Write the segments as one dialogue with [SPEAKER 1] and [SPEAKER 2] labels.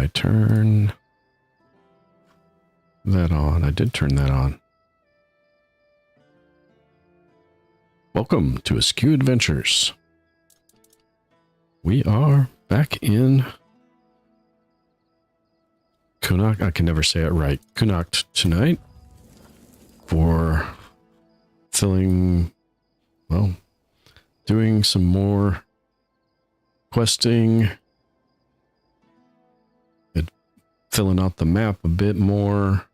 [SPEAKER 1] I turn that on? I did turn that on. Welcome to Askew Adventures. We are back in Cuanacht. I can never say it right. Cuanacht tonight for doing some more questing and filling out the map a bit more,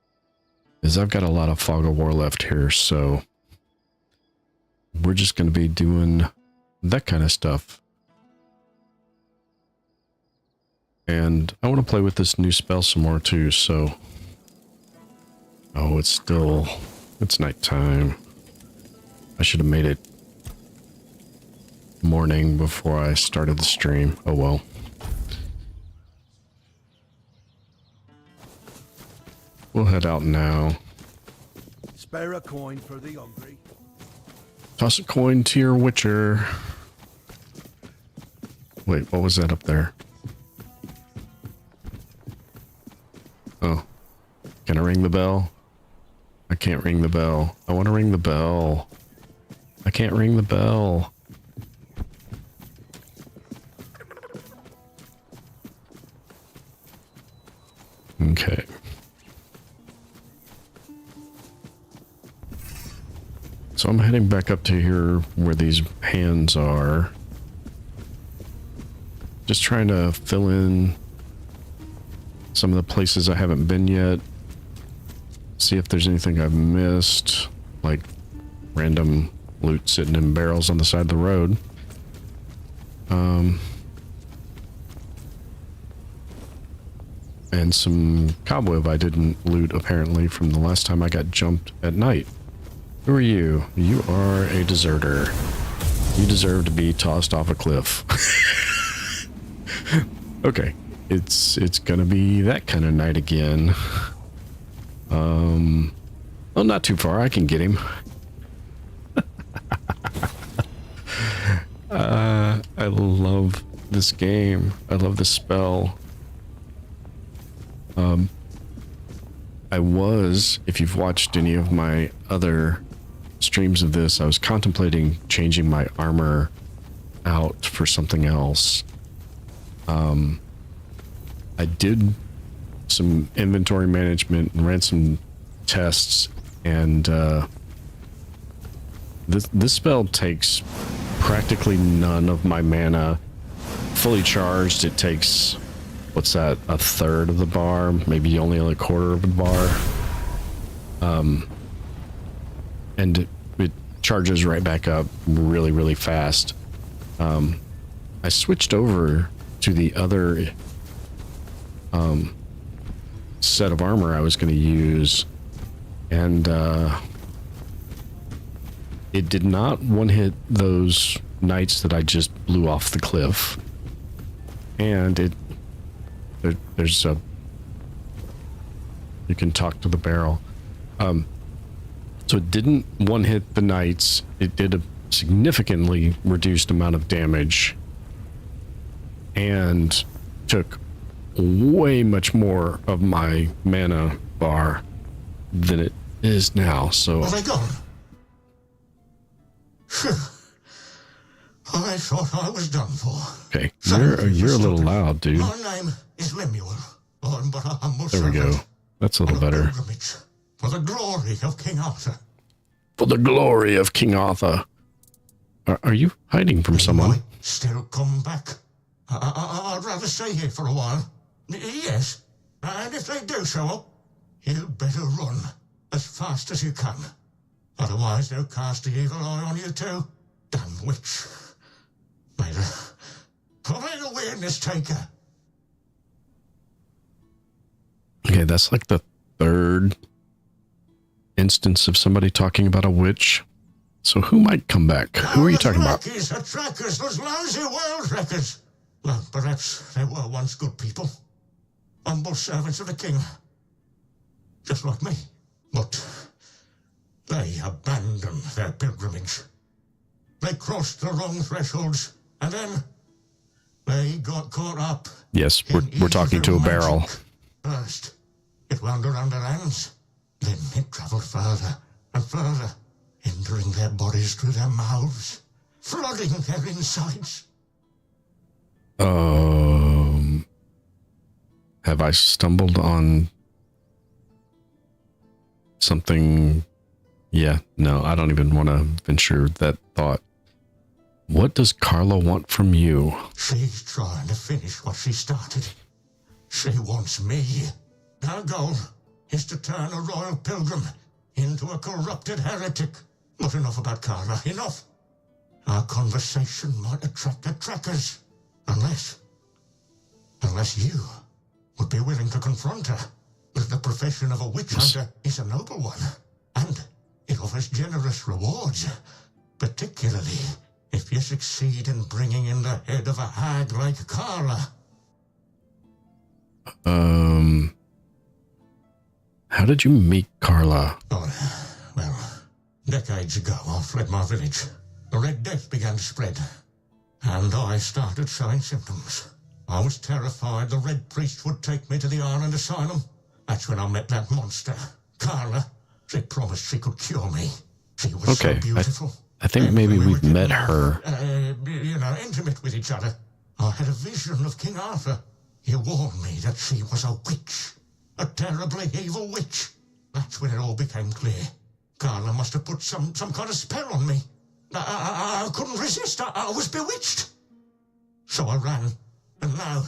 [SPEAKER 1] as I've got a lot of Fog of War left here, so we're just going to be doing that kind of stuff. And I want to play with this new spell some more too, so... Oh, it's nighttime. I should have made it morning before I started the stream. Oh well. We'll head out now.
[SPEAKER 2] Spare a coin for the hungry.
[SPEAKER 1] Toss a coin to your witcher. Wait, what was that up there? Oh. Can I ring the bell? I can't ring the bell. I want to ring the bell. I can't ring the bell. Okay. So I'm heading back up to here where these hands are. Just trying to fill in some of the places I haven't been yet. See if there's anything I've missed, like random loot sitting in barrels on the side of the road. And some cobweb I didn't loot apparently from the last time I got jumped at night. Who are you? You are a deserter. You deserve to be tossed off a cliff. Okay, it's gonna be that kind of night again. Well, not too far. I can get him. I love this game. I love this spell. I was, if you've watched any of my other streams of this, I was contemplating changing my armor out for something else. I did some inventory management and ran some tests, and this spell takes practically none of my mana. Fully charged, it takes, what's that, a third of the bar, maybe only a quarter of the bar. And it charges right back up really, really fast. I switched over to the other set of armor I was going to use, and it did not one-hit those knights that I just blew off the cliff. And there's a... You can talk to the barrel. So it didn't one-hit the knights. It did a significantly reduced amount of damage. And took way much more of my mana bar than it is now, so...
[SPEAKER 3] Are they gone? I thought I was done for.
[SPEAKER 1] Okay, you're a little loud, dude.
[SPEAKER 3] My name is Lemuel. I'm but a humble
[SPEAKER 1] There we go.
[SPEAKER 3] servant
[SPEAKER 1] That's a little
[SPEAKER 3] on a
[SPEAKER 1] better.
[SPEAKER 3] pilgrimage for the glory of King Arthur.
[SPEAKER 1] For the glory of King Arthur. Are you hiding from
[SPEAKER 3] They
[SPEAKER 1] someone?
[SPEAKER 3] might still come back. I'd rather stay here for a while. Yes, and if they do show up, you better run as fast as you can. Otherwise they'll cast the evil eye on you too. Damn witch. May the weirdness take her.
[SPEAKER 1] Okay, that's like the third instance of somebody talking about a witch. So who might come back? Who are you talking about?
[SPEAKER 3] The trackers, those lousy world wreckers. Well, perhaps they were once good people. Humble servants of the king. Just like me. But they abandoned their pilgrimage. They crossed the wrong thresholds, and then They got caught up.
[SPEAKER 1] Yes, we're talking to a
[SPEAKER 3] evil
[SPEAKER 1] barrel.
[SPEAKER 3] magic. First, it wound around their hands. Then it travelled further and further, entering their bodies through their mouths, flooding their insides.
[SPEAKER 1] Have I stumbled on something? Yeah, no, I don't even want to venture that thought. What does Carla want from you?
[SPEAKER 3] She's trying to finish what she started. She wants me. Her goal is to turn a royal pilgrim into a corrupted heretic. But enough about Carla, enough. Our conversation might attract the trackers. Unless you would be willing to confront her. The profession of a witch hunter is a noble one, and it offers generous rewards, particularly if you succeed in bringing in the head of a hag like Carla.
[SPEAKER 1] How did you meet Carla?
[SPEAKER 3] Oh, well, decades ago I fled my village. The Red Death began to spread, and I started showing symptoms. I was terrified the Red Priest would take me to the Island Asylum. That's when I met that monster, Carla. She promised she could cure me. She was so beautiful.
[SPEAKER 1] I think maybe we've met her.
[SPEAKER 3] Intimate with each other. I had a vision of King Arthur. He warned me that she was a witch. A terribly evil witch. That's when it all became clear. Carla must have put some kind of spell on me. I couldn't resist. I was bewitched. So I ran. And now,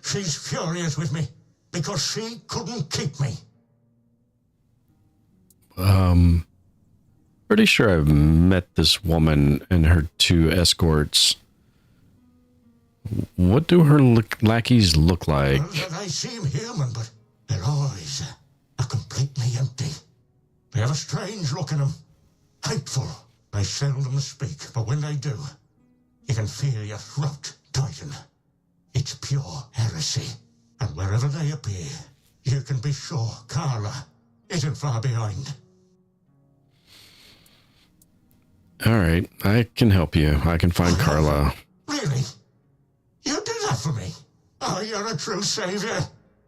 [SPEAKER 3] she's furious with me. Because she couldn't keep me.
[SPEAKER 1] Pretty sure I've met this woman and her 2 escorts. What do her lackeys look like?
[SPEAKER 3] They seem human, but their eyes are completely empty. They have a strange look in them. Hateful. They seldom speak, but when they do, you can feel your throat tighten. It's pure heresy. And wherever they appear, you can be sure Carla isn't far behind.
[SPEAKER 1] All right, I can help you. I can find Carla.
[SPEAKER 3] Really? You do that for me? Oh, you're a true savior.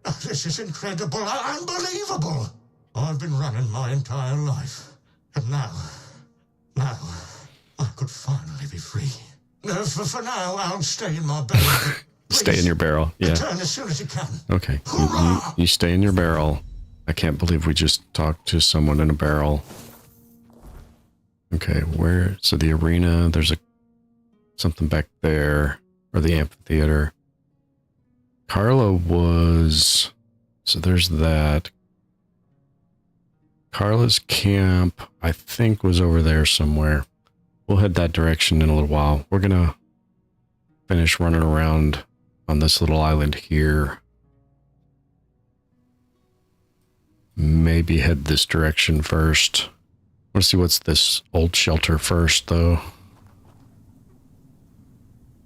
[SPEAKER 3] Oh, this is incredible, unbelievable. I've been running my entire life. And now, I could finally be free. For now, I'll stay in my barrel.
[SPEAKER 1] Stay in your barrel, yeah.
[SPEAKER 3] Return as soon as you can.
[SPEAKER 1] Okay, you stay in your barrel. I can't believe we just talked to someone in a barrel. Okay, where? So the arena, there's something back there, or the amphitheater. Carla was, so there's that. Carla's camp, I think, was over there somewhere. We'll head that direction in a little while. We're gonna finish running around on this little island here. Maybe head this direction first. I want to see what's this old shelter first, though.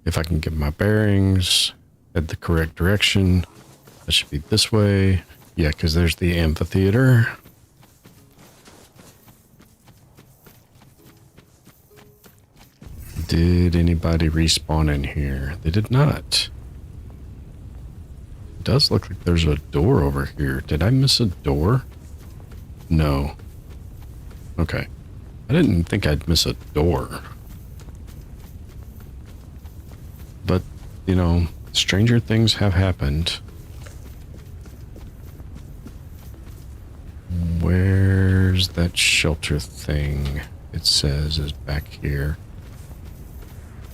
[SPEAKER 1] If I can get my bearings, head the correct direction. That should be this way. Yeah, because there's the amphitheater. Did anybody respawn in here? They did not. It does look like there's a door over here. Did I miss a door? No. Okay. I didn't think I'd miss a door. But, you know, stranger things have happened. Where's that shelter thing? It says is back here.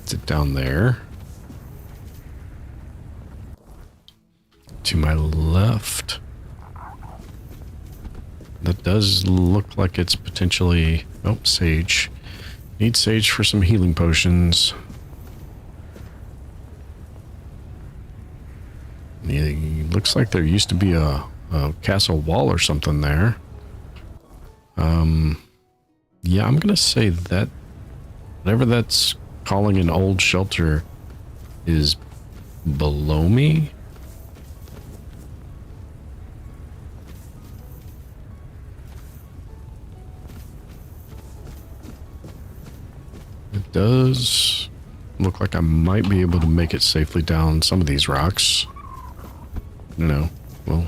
[SPEAKER 1] Is it down there? To my left. That does look like it's potentially... Oh, sage. Need sage for some healing potions. Yeah, looks like there used to be a castle wall or something there. Yeah, I'm gonna say that whatever that's calling an old shelter is below me. It does look like I might be able to make it safely down some of these rocks. You know, we'll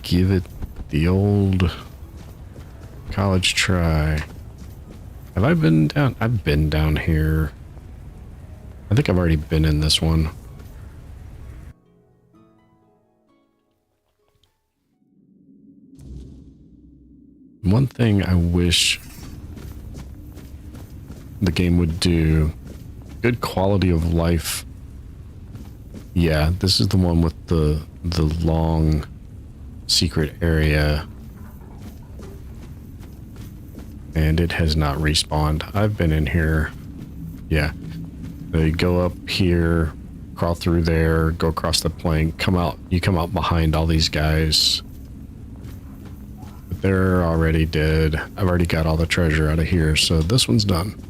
[SPEAKER 1] give it the old college try. Have I been down? I've been down here. I think I've already been in this one. One thing I wish the game would do, good quality of life. Yeah, this is the one with the long secret area. And it has not respawned. I've been in here. Yeah. They go up here, crawl through there, go across the plain, come out. You come out behind all these guys. But they're already dead. I've already got all the treasure out of here, so this one's done.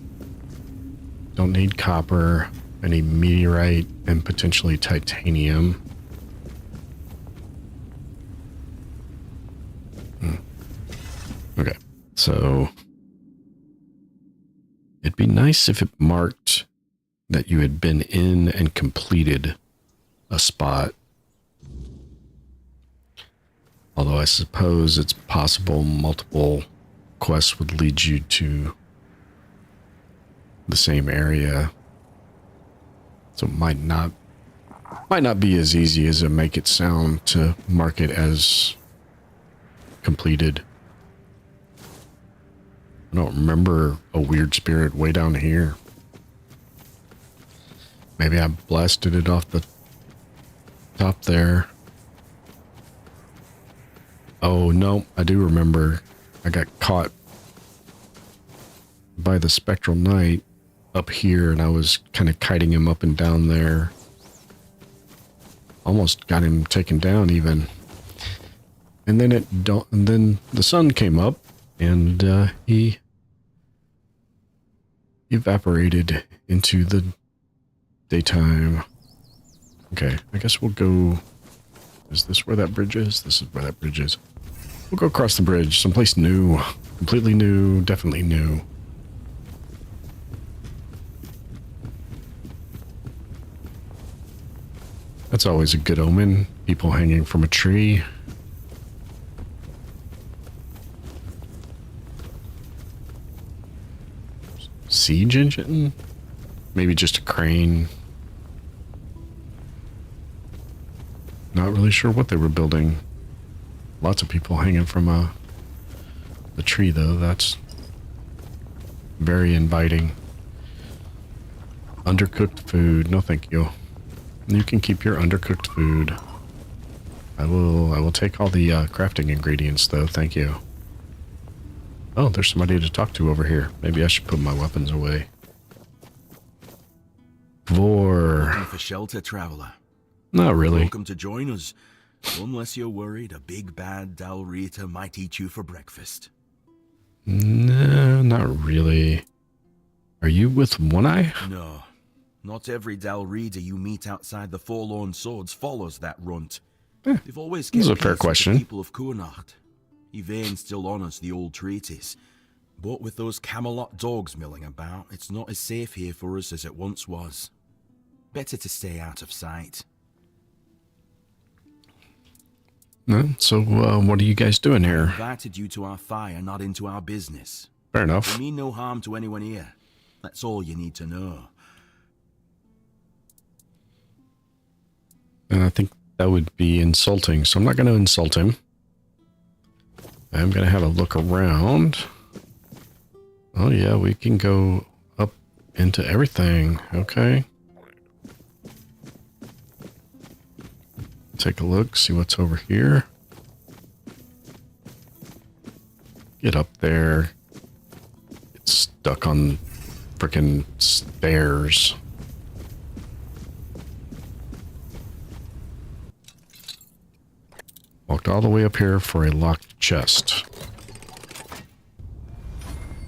[SPEAKER 1] Don't need copper. I need meteorite and potentially titanium. Okay, so it'd be nice if it marked that you had been in and completed a spot. Although I suppose it's possible multiple quests would lead you to the same area. So it might not be as easy as it make it sound to mark it as completed. I don't remember a weird spirit way down here. Maybe I blasted it off the top there. Oh, no, I do remember. I got caught by the spectral knight up here, and I was kind of kiting him up and down there. Almost got him taken down even. And then and then the sun came up, and he evaporated into the daytime. Okay, I guess we'll go. Is this where that bridge is? This is where that bridge is. We'll go across the bridge, someplace new, completely new, definitely new. That's always a good omen. People hanging from a tree. Siege engine? Maybe just a crane. Not really sure what they were building. Lots of people hanging from the tree, though. That's very inviting. Undercooked food. No, thank you. You can keep your undercooked food. I will take all the crafting ingredients, though. Thank you. Oh, there's somebody to talk to over here. Maybe I should put my weapons away. Vor.
[SPEAKER 4] Looking for shelter, traveler?
[SPEAKER 1] Not really.
[SPEAKER 4] Welcome to join us. Unless you're worried a big bad Dalrita might eat you for breakfast.
[SPEAKER 1] No, not really. Are you with One Eye?
[SPEAKER 4] No. Not every Dalrita you meet outside the Forlorn Swords follows that runt. They've always
[SPEAKER 1] This is
[SPEAKER 4] kept
[SPEAKER 1] a fair
[SPEAKER 4] peace with
[SPEAKER 1] question.
[SPEAKER 4] the people of Cuanacht. Yvain still honors the old treaties. But with those Camelot dogs milling about, it's not as safe here for us as it once was. Better to stay out of sight.
[SPEAKER 1] So, what are you guys doing here?
[SPEAKER 4] Invited you to our fire, not into our business.
[SPEAKER 1] Fair enough.
[SPEAKER 4] We mean no harm to anyone here. That's all you need to know.
[SPEAKER 1] And I think that would be insulting, so I'm not going to insult him. I'm going to have a look around. Oh yeah, we can go up into everything. Okay. Take a look, see what's over here. Get up there. Get stuck on frickin' stairs. Walked all the way up here for a locked chest.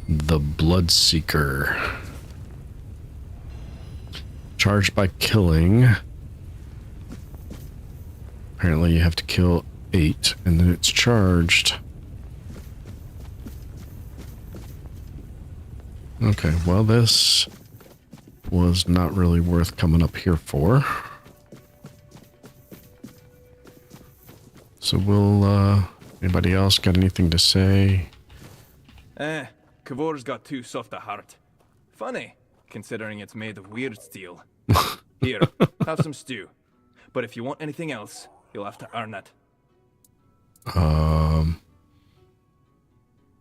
[SPEAKER 1] The Bloodseeker. Charged by killing. Apparently you have to kill 8 and then it's charged. Okay, well, this was not really worth coming up here for. So we'll, anybody else got anything to say?
[SPEAKER 5] Kavor's got too soft a heart. Funny, considering it's made of weird steel. Here, have some stew. But if you want anything else, you'll have to earn it.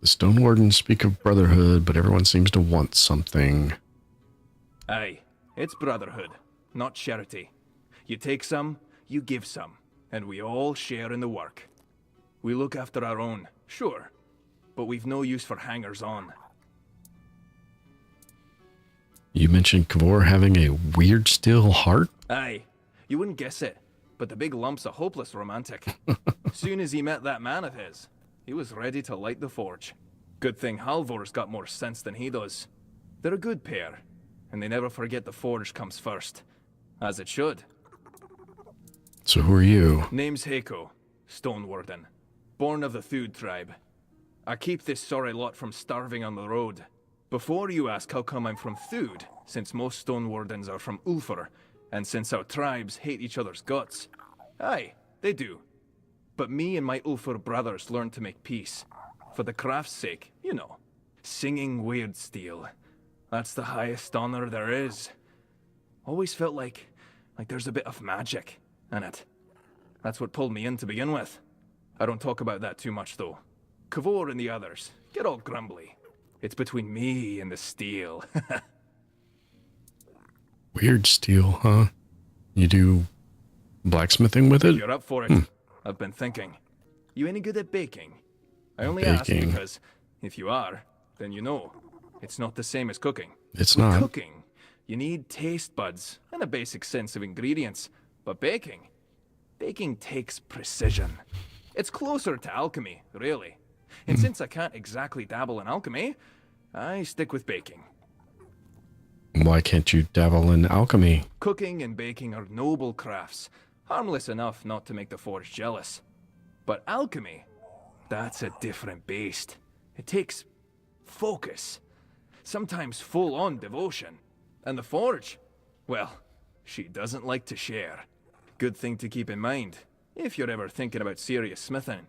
[SPEAKER 1] The Stone Wardens speak of brotherhood, but everyone seems to want something.
[SPEAKER 5] Aye, it's brotherhood, not charity. You take some, you give some, and we all share in the work. We look after our own, sure, but we've no use for hangers-on.
[SPEAKER 1] You mentioned Kavor having a weird steel heart?
[SPEAKER 5] Aye, you wouldn't guess it, but the big lump's a hopeless romantic. Soon as he met that man of his, he was ready to light the forge. Good thing Halvor's got more sense than he does. They're a good pair, and they never forget the forge comes first. As it should.
[SPEAKER 1] So who are you?
[SPEAKER 5] Name's Heiko, Stone Warden. Born of the Thud tribe. I keep this sorry lot from starving on the road. Before you ask how come I'm from Thud, since most Stone Wardens are from Ulfr, and since our tribes hate each other's guts. Aye, they do. But me and my Ulfr brothers learned to make peace. For the craft's sake, you know. Singing weird steel. That's the highest honor there is. Always felt like there's a bit of magic in it. That's what pulled me in to begin with. I don't talk about that too much though. Kavor and the others get all grumbly. It's between me and the steel.
[SPEAKER 1] Weird steel, huh? You do blacksmithing with it?
[SPEAKER 5] You're up for it. I've been thinking. You any good at baking? I only ask
[SPEAKER 1] Baking.
[SPEAKER 5] because if you are, then you know. It's not the same as cooking.
[SPEAKER 1] It's
[SPEAKER 5] With
[SPEAKER 1] not.
[SPEAKER 5] cooking, you need taste buds and a basic sense of ingredients. But baking takes precision. It's closer to alchemy, really. And since I can't exactly dabble in alchemy, I stick with baking.
[SPEAKER 1] Why can't you dabble in alchemy?
[SPEAKER 5] Cooking and baking are noble crafts, harmless enough not to make the forge jealous. But alchemy, that's a different beast. It takes focus, sometimes full-on devotion. And the forge, well, she doesn't like to share. Good thing to keep in mind, if you're ever thinking about serious smithing.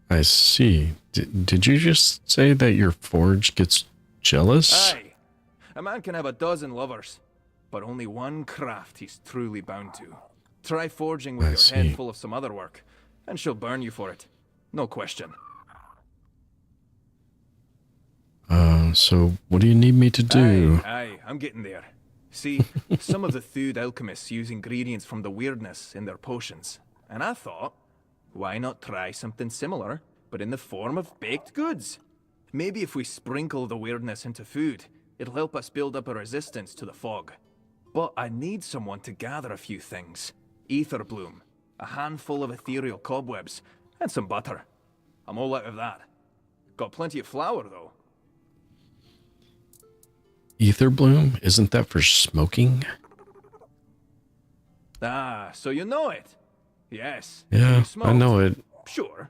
[SPEAKER 1] I see. Did you just say that your forge gets jealous?
[SPEAKER 5] Aye, a man can have a dozen lovers, but only one craft he's truly bound to. Try forging with
[SPEAKER 1] I
[SPEAKER 5] your
[SPEAKER 1] see.
[SPEAKER 5] head full of some other work, and she'll burn you for it. No question.
[SPEAKER 1] So what do you need me to do?
[SPEAKER 5] Aye, I'm getting there. See, some of the Thud alchemists use ingredients from the weirdness in their potions, and I thought, why not try something similar, but in the form of baked goods? Maybe if we sprinkle the weirdness into food, it'll help us build up a resistance to the fog. But I need someone to gather a few things. Ether bloom, a handful of ethereal cobwebs, and some butter. I'm all out of that. Got plenty of flour, though.
[SPEAKER 1] Ether bloom? Isn't that for smoking?
[SPEAKER 5] Ah, so you know it. Yes.
[SPEAKER 1] Yeah,
[SPEAKER 5] You smoked.
[SPEAKER 1] I know it.
[SPEAKER 5] Sure.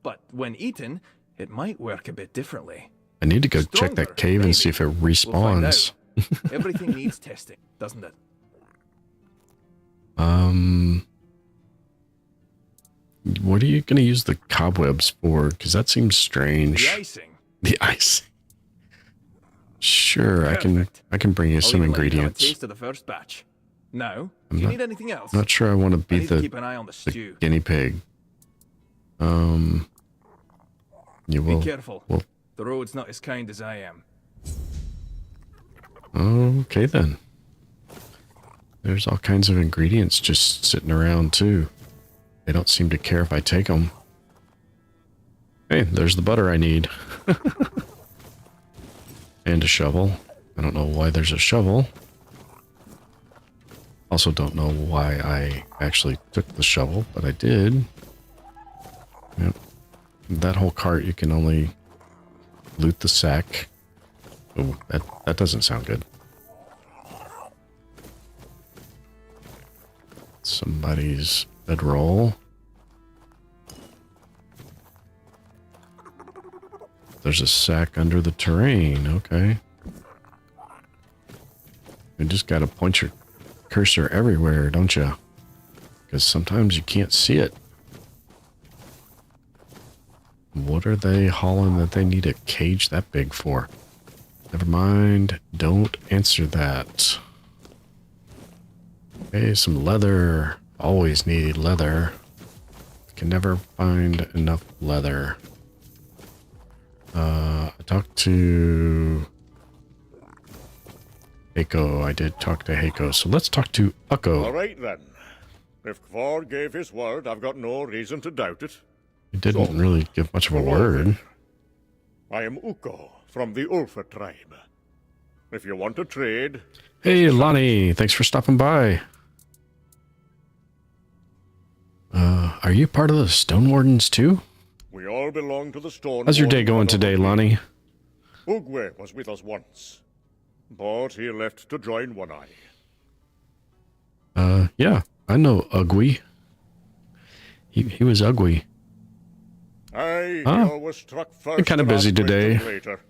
[SPEAKER 5] But when eaten, it might work a bit differently.
[SPEAKER 1] I need to go check
[SPEAKER 5] Stronger,
[SPEAKER 1] that cave and see if it
[SPEAKER 5] We'll find
[SPEAKER 1] respawns.
[SPEAKER 5] out. Everything needs testing, doesn't it?
[SPEAKER 1] What are you going to use the cobwebs for? Because that seems strange.
[SPEAKER 5] The icing.
[SPEAKER 1] The ice. Sure,
[SPEAKER 5] Perfect.
[SPEAKER 1] I can bring you
[SPEAKER 5] I'll
[SPEAKER 1] some
[SPEAKER 5] even let you have a
[SPEAKER 1] ingredients.
[SPEAKER 5] taste of the first batch. Now,
[SPEAKER 1] I'm
[SPEAKER 5] do you
[SPEAKER 1] not-
[SPEAKER 5] need anything else?
[SPEAKER 1] Not sure I want to
[SPEAKER 5] I
[SPEAKER 1] be
[SPEAKER 5] need to
[SPEAKER 1] the
[SPEAKER 5] keep an eye on the stew.
[SPEAKER 1] guinea pig. You
[SPEAKER 5] Be
[SPEAKER 1] will.
[SPEAKER 5] careful.
[SPEAKER 1] well-
[SPEAKER 5] The road's not as kind as I am.
[SPEAKER 1] Okay then. There's all kinds of ingredients just sitting around too. They don't seem to care if I take them. Hey, there's the butter I need. And a shovel. I don't know why there's a shovel. Also don't know why I actually took the shovel, but I did. Yep. That whole cart, you can only loot the sack. Oh, that doesn't sound good. Somebody's bedroll. There's a sack under the terrain. Okay. You just gotta point your cursor everywhere, don't you? Because sometimes you can't see it. What are they hauling that they need a cage that big for? Never mind. Don't answer that. Okay, some leather. Always need leather. Can never find enough leather. I talked to Heiko. I did talk to Heiko. So let's talk to Ukko.
[SPEAKER 6] All right, then. If Kvar gave his word, I've got no reason to doubt it.
[SPEAKER 1] He didn't really give much of a word.
[SPEAKER 6] I am Ukko from the Ulfa tribe. If you want to trade...
[SPEAKER 1] Hey, Lonnie. Thanks for stopping by. Are you part of the Stone Wardens, too?
[SPEAKER 6] We all belong to the Stone
[SPEAKER 1] How's your day
[SPEAKER 6] Warden
[SPEAKER 1] going today, Lonnie?
[SPEAKER 6] Ugwe was with us once, but he left to join One Eye.
[SPEAKER 1] Yeah. I know Ugwe. He was ugly.
[SPEAKER 6] Aye, he
[SPEAKER 1] Oh.
[SPEAKER 6] always struck first.
[SPEAKER 1] Been kinda
[SPEAKER 6] and
[SPEAKER 1] busy
[SPEAKER 6] asked
[SPEAKER 1] today.
[SPEAKER 6] questions later.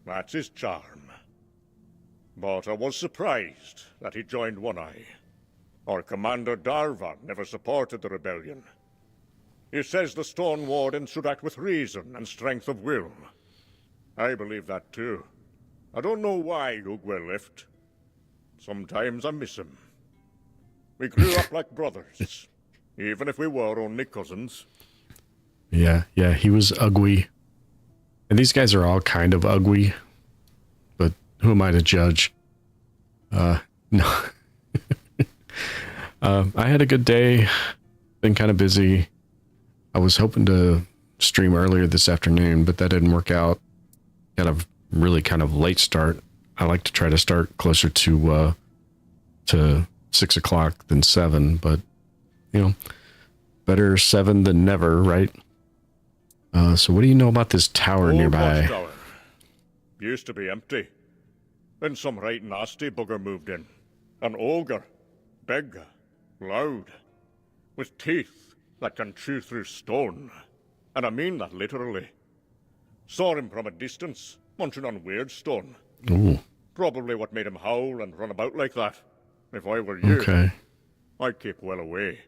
[SPEAKER 6] That's his charm. But I was surprised that he joined One Eye. Our commander Darvan never supported the rebellion. He says the Stone Warden should act with reason and strength of will. I believe that too. I don't know why Ugwe left. Sometimes I miss him. We grew up like brothers, even if we were only cousins.
[SPEAKER 1] Yeah, he was ugly. And these guys are all kind of ugly. But who am I to judge? No. I had a good day. Been kind of busy. I was hoping to stream earlier this afternoon, but that didn't work out. Kind of late start. I like to try to start closer to 6 o'clock than 7, but you know, better 7 than never, right? So what do you know about this tower
[SPEAKER 6] Old
[SPEAKER 1] nearby?
[SPEAKER 6] watchtower. Used to be empty. Then some right nasty bugger moved in. An ogre. Big. Loud. With teeth that can chew through stone. And I mean that literally. Saw him from a distance, munching on weird stone.
[SPEAKER 1] Ooh,
[SPEAKER 6] Probably what made him howl and run about like that. If I were you,
[SPEAKER 1] okay.
[SPEAKER 6] I'd keep well away.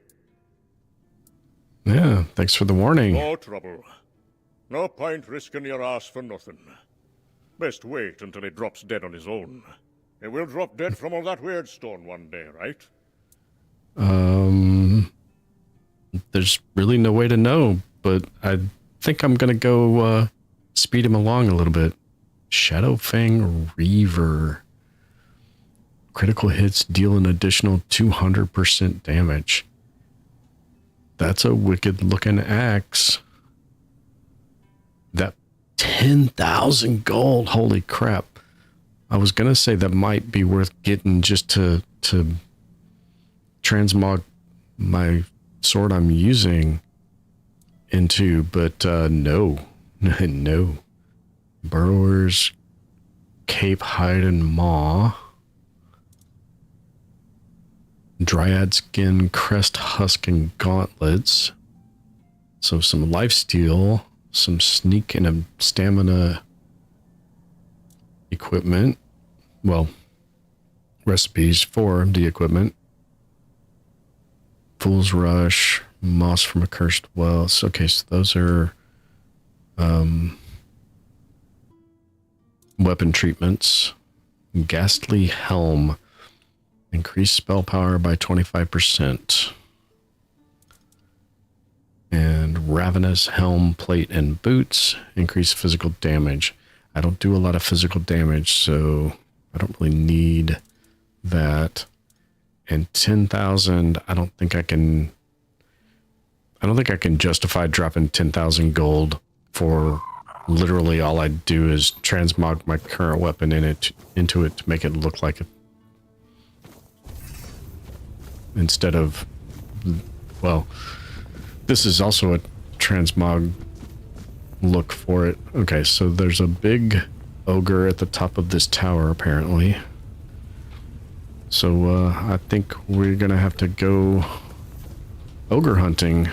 [SPEAKER 1] Yeah, thanks for the warning.
[SPEAKER 6] No trouble. No point risking your ass for nothing. Best wait until he drops dead on his own. He will drop dead from all that weird stone one day, right?
[SPEAKER 1] There's really no way to know, but I think I'm gonna go speed him along a little bit. Shadowfang Reaver. Critical hits deal an additional 200% damage. That's a wicked looking axe. That 10,000 gold. Holy crap. I was gonna say that might be worth getting just to transmog my sword I'm using into, but no. No. Burrower's Cape Hide and Maw. Dryad Skin, Crest Husk, and Gauntlets. So some lifesteal, some sneak and a stamina equipment. Well, recipes for the equipment. Fool's Rush, Moss from a Cursed Well. So, okay, so those are weapon treatments. Ghastly Helm. Increase spell power by 25%. And Ravenous Helm, Plate, and Boots. Increase physical damage. I don't do a lot of physical damage, so I don't really need that. And 10,000, I don't think I can justify dropping 10,000 gold for literally all I do is transmog my current weapon into it to make it look like it. Instead of, well, this is also a transmog look for it. Okay, so there's a big ogre at the top of this tower, apparently. So, I think we're gonna have to go ogre hunting.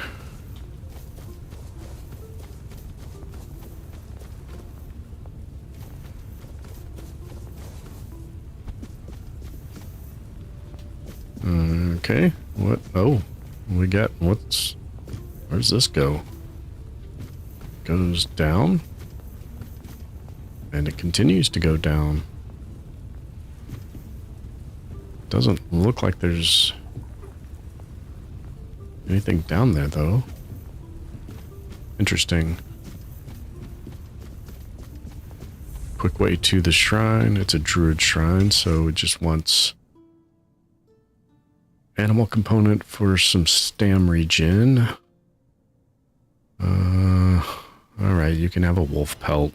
[SPEAKER 1] Okay. What? Oh, we got, where's this go? Goes down. And it continues to go down. Doesn't look like there's anything down there, though. Interesting. Quick way to the shrine. It's a druid shrine, so it just wants animal component for some stam regen. Alright, you can have a wolf pelt.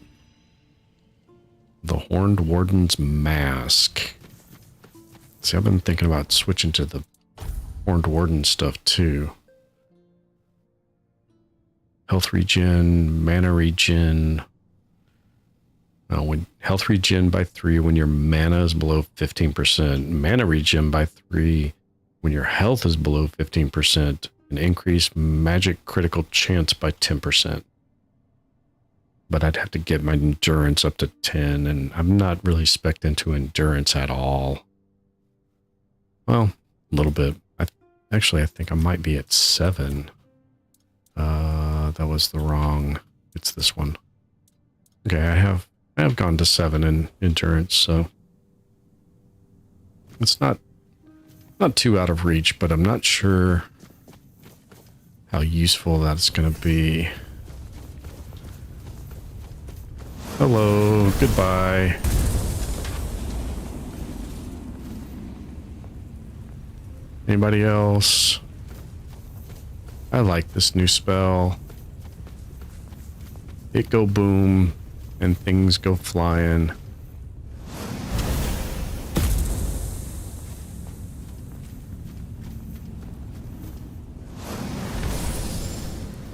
[SPEAKER 1] The Horned Warden's Mask. See, I've been thinking about switching to the Horned Warden stuff too. Health regen, mana regen. When health regen by 3 when your mana is below 15%. Mana regen by 3 when your health is below 15%. And increase magic critical chance by 10%. But I'd have to get my endurance up to 10, and I'm not really spec'd into endurance at all. Well, a little bit. Actually, I think I might be at 7. That was the wrong. It's this one. Okay, I have gone to 7 in endurance, so it's not too out of reach, but I'm not sure how useful that's going to be. Hello, goodbye. Anybody else? I like this new spell. It go boom, and things go flying.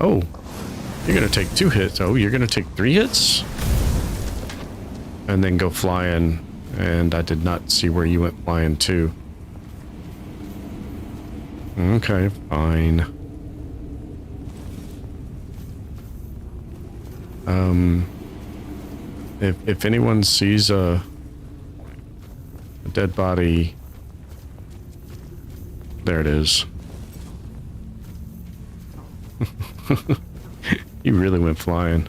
[SPEAKER 1] Oh, you're gonna take 2 hits. Oh, you're gonna take 3 hits? And then go flying, and I did not see where you went flying to. Okay, fine. If anyone sees a dead body, there it is. You really went flying.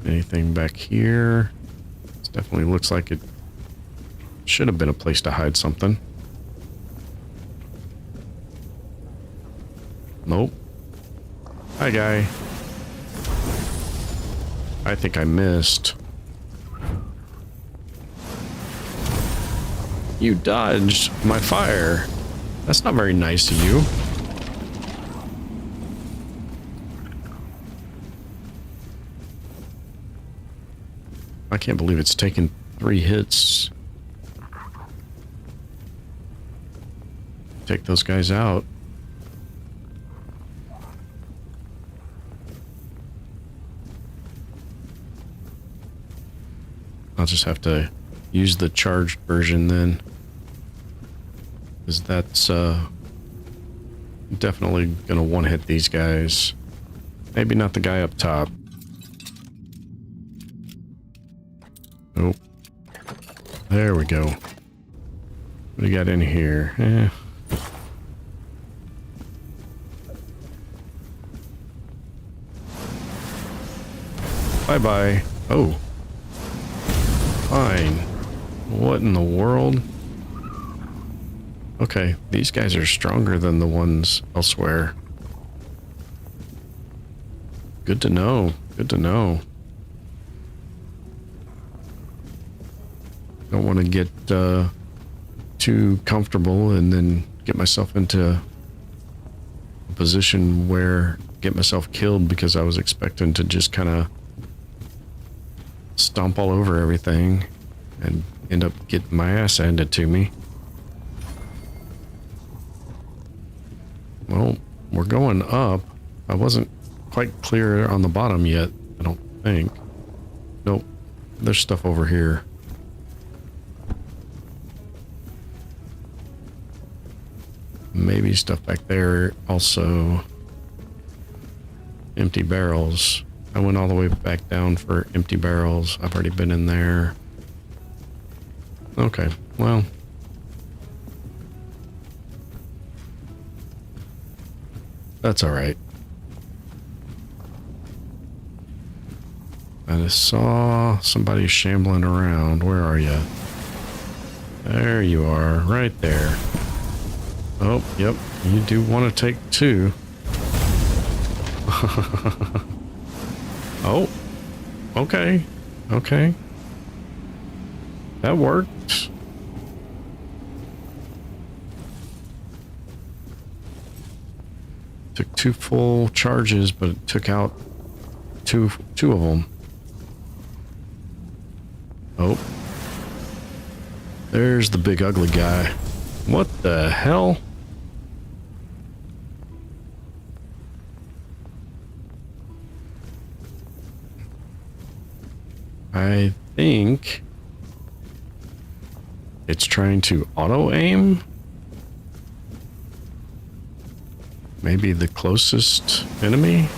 [SPEAKER 1] Anything back here? This definitely looks like it should have been a place to hide something. Nope. Hi, guy. I think I missed. You dodged my fire. That's not very nice of you. I can't believe it's taken 3 hits. Take those guys out. I'll just have to use the charged version then. Because that's definitely gonna one-hit these guys. Maybe not the guy up top. Nope. There we go. What do you got in here? Bye-bye. Oh. Fine. What in the world? Okay, these guys are stronger than the ones elsewhere. Good to know. Good to know. Don't want to get too comfortable and then get myself into a position where get myself killed because I was expecting to just kind of stomp all over everything and end up getting my ass handed to me. Well, we're going up. I wasn't quite clear on the bottom yet, I don't think. Nope. There's stuff over here. Maybe stuff back there also. Empty barrels. I went all the way back down for empty barrels. I've already been in there. Okay, well, That's all right. I just saw somebody shambling around. Where are you? There you are, right there. Oh, yep. You do want to take two. Oh, okay. Okay. That worked. Took two full charges, but it took out two of them. Oh. There's the big ugly guy. What the hell? I think it's trying to auto-aim. Maybe the closest enemy?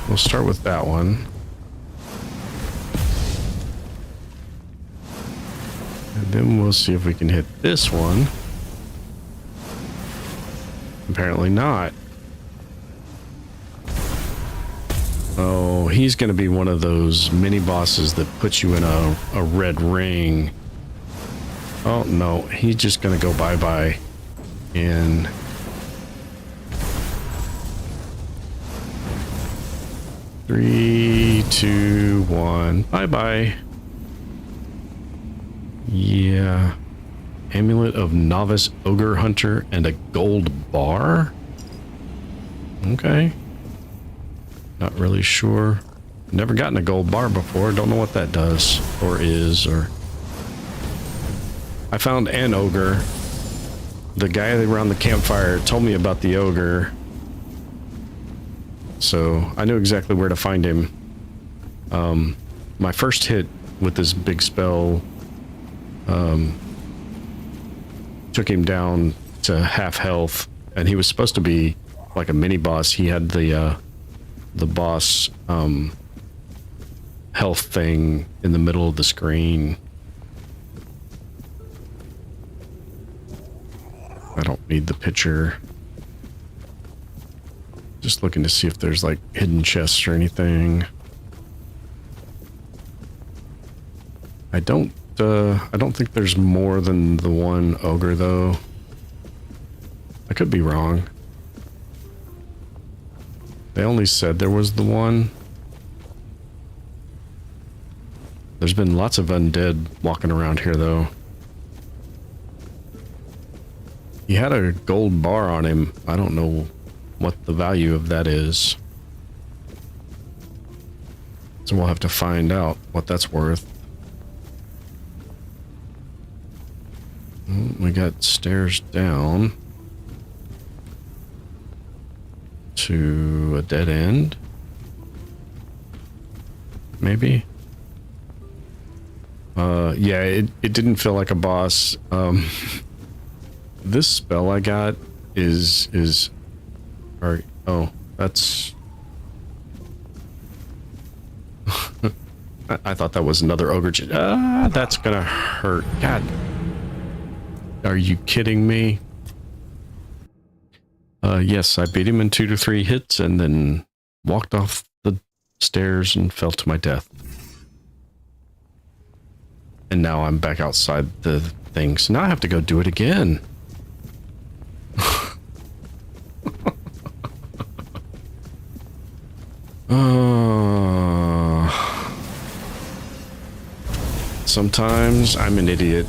[SPEAKER 1] We'll start with that one. And then we'll see if we can hit this one. Apparently not. Oh, he's going to be one of those mini bosses that puts you in a red ring. Oh, no. He's just going to go bye-bye in... Three, two, one. Bye-bye. Yeah. Amulet of Novice Ogre Hunter and a gold bar? Okay. Not really sure. Never gotten a gold bar before. Don't know what that does or is or... I found an ogre. The guy around the campfire told me about the ogre. So I knew exactly where to find him. My first hit with this big spell took him down to half health, and he was supposed to be like a mini boss. He had the boss health thing in the middle of the screen. I don't need the picture. Just looking to see if there's like hidden chests or anything. I don't think there's more than the one ogre though. I could be wrong. They only said there was the one. There's been lots of undead walking around here though. He had a gold bar on him. I don't know what the value of that is. So we'll have to find out what that's worth. We got stairs down to a dead end. Maybe. Yeah, it didn't feel like a boss. This spell I got is or oh, that's I thought that was another ogre. That's gonna hurt. God. Are you kidding me? Yes, I beat him in 2 to 3 hits and then walked off the stairs and fell to my death. And now I'm back outside the thing, so now I have to go do it again. Sometimes I'm an idiot.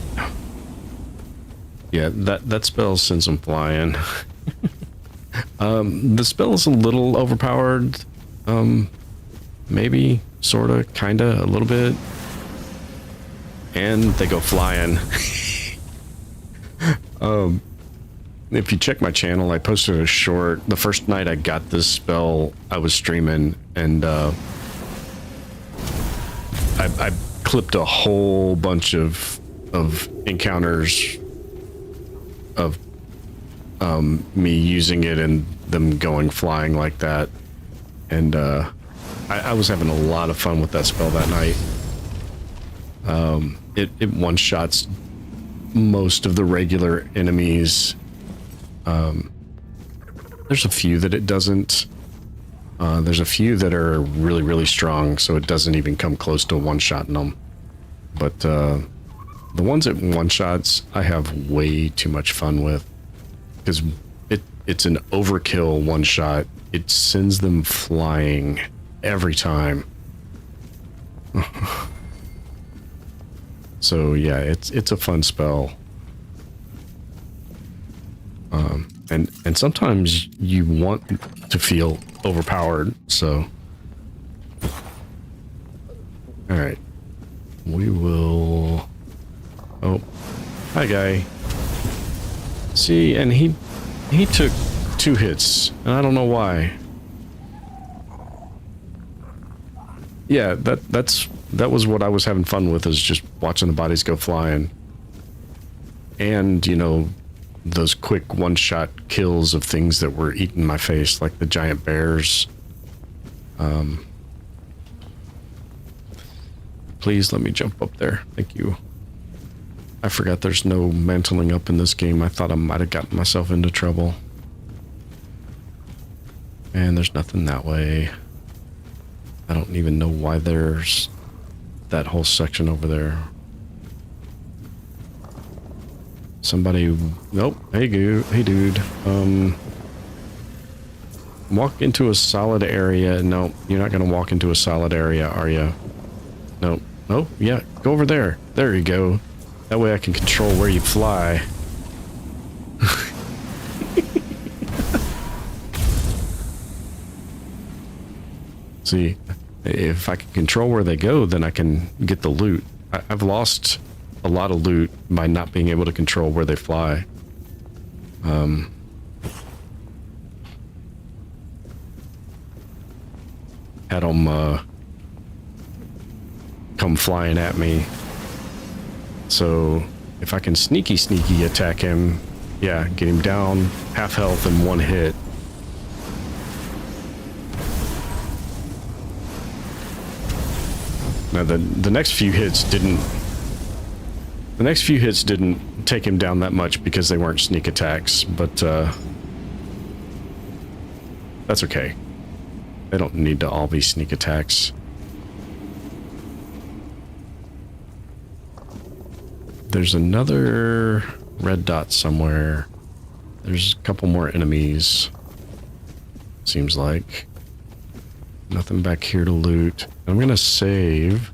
[SPEAKER 1] Yeah, that spell sends them flying. The spell is a little overpowered. Maybe, sorta, kinda, a little bit. And they go flying. If you check my channel, I posted a short. The first night I got this spell, I was streaming, and I clipped a whole bunch of encounters of me using it and them going flying like that. And I was having a lot of fun with that spell that night. It one-shots most of the regular enemies. there's a few that it doesn't. There's a few that are really, really strong, so it doesn't even come close to one-shotting them. But the ones that one-shots, I have way too much fun with. Because it's an overkill one-shot. It sends them flying every time. So yeah, it's a fun spell. And sometimes you want to feel overpowered, so. Alright. We will... Oh. Hi, guy. See, and he took 2 hits, and I don't know why. Yeah, that was what I was having fun with, is just watching the bodies go flying. And, you know, those quick one-shot kills of things that were eating my face, like the giant bears. Please let me jump up there. Thank you. I forgot there's no mantling up in this game. I thought I might have gotten myself into trouble. And there's nothing that way. I don't even know why there's that whole section over there. Somebody... Nope. Hey, dude. Walk into a solid area. No, you're not going to walk into a solid area, are you? No. Oh, yeah. Go over there. There you go. That way I can control where you fly. See, if I can control where they go, then I can get the loot. I've lost a lot of loot by not being able to control where they fly. Had them come flying at me. So if I can sneaky attack him, yeah, get him down half health in 1 hit. Now the next few hits didn't take him down that much because they weren't sneak attacks, but that's okay. They don't need to all be sneak attacks. There's another red dot somewhere. There's a couple more enemies. Seems like. Nothing back here to loot. I'm gonna save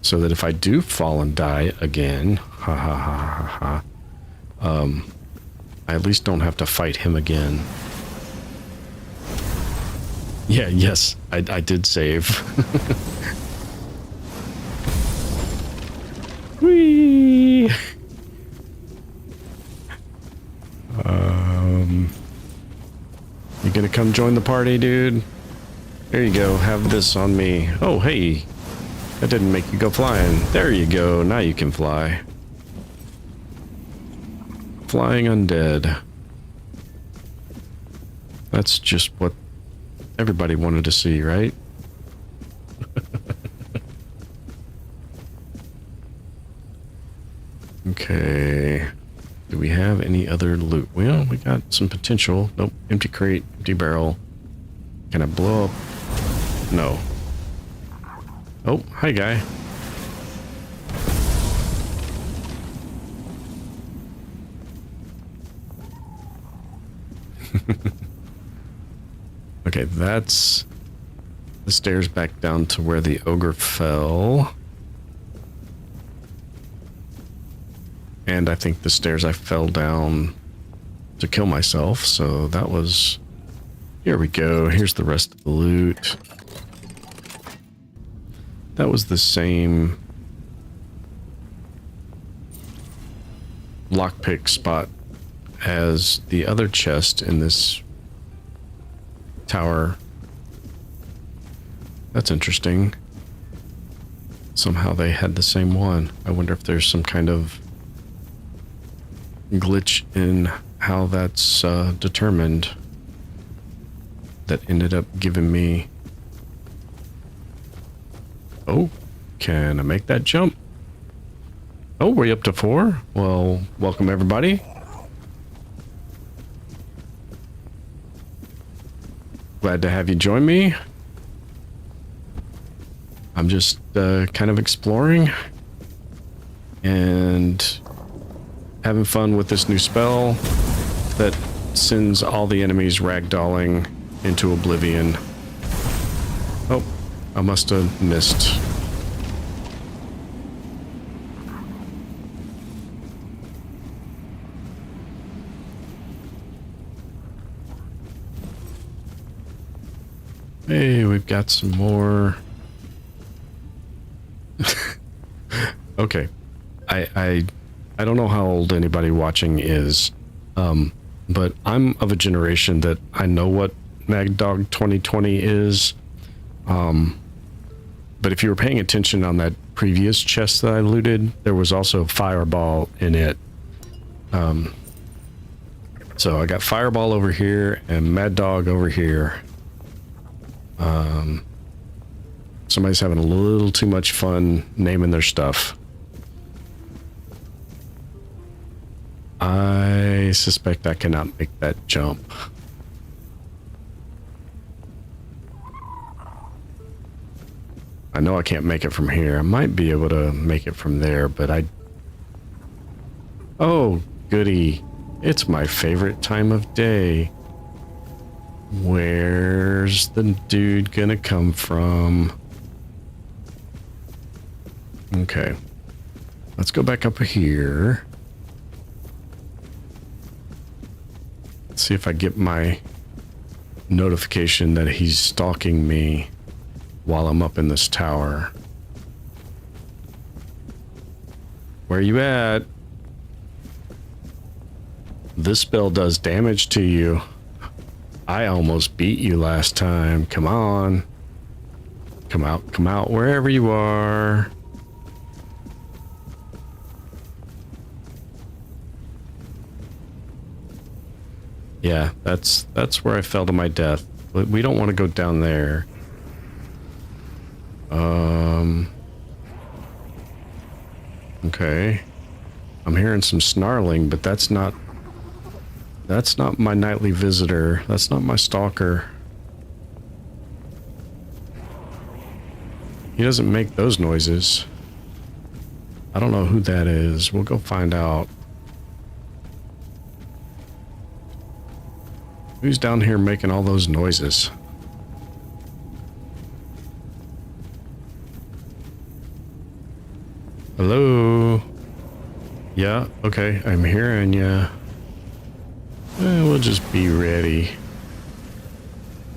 [SPEAKER 1] so that if I do fall and die again, I at least don't have to fight him again. Yeah, yes, I did save. Whee! You gonna come join the party, dude? There you go, have this on me. Oh, hey, that didn't make you go flying. There you go, now you can fly. Flying undead. That's just what everybody wanted to see, right? Okay. Do we have any other loot? Well, we got some potential. Nope, empty crate, empty barrel. Can I blow up? No. Oh, hi, guy. Okay, that's the stairs back down to where the ogre fell. And I think the stairs I fell down to kill myself, so that was... Here we go, here's the rest of the loot. That was the same lockpick spot as the other chest in this tower. That's interesting. Somehow they had the same one. I wonder if there's some kind of glitch in how that's determined that ended up giving me... Oh, can I make that jump? Oh, we're up to 4? Well, welcome everybody. Glad to have you join me. I'm just kind of exploring and having fun with this new spell that sends all the enemies ragdolling into oblivion. Oh, I must have missed. Hey, we've got some more. Okay. I don't know how old anybody watching is, but I'm of a generation that I know what Mad Dog 2020 is. But if you were paying attention on that previous chest that I looted, there was also Fireball in it. So I got Fireball over here and Mad Dog over here. Somebody's having a little too much fun naming their stuff. I suspect I cannot make that jump. I know I can't make it from here. I might be able to make it from there, but oh, goody. It's my favorite time of day. Where's the dude gonna come from? Okay. Let's go back up here. Let's see if I get my notification that he's stalking me while I'm up in this tower. Where you at? This spell does damage to you. I almost beat you last time. Come on. Come out, wherever you are. Yeah, that's where I fell to my death. But we don't want to go down there. Okay. I'm hearing some snarling, but that's not my nightly visitor. That's not my stalker. He doesn't make those noises. I don't know who that is. We'll go find out. Who's down here making all those noises? Hello? Yeah, okay, I'm hearing ya. We'll just be ready.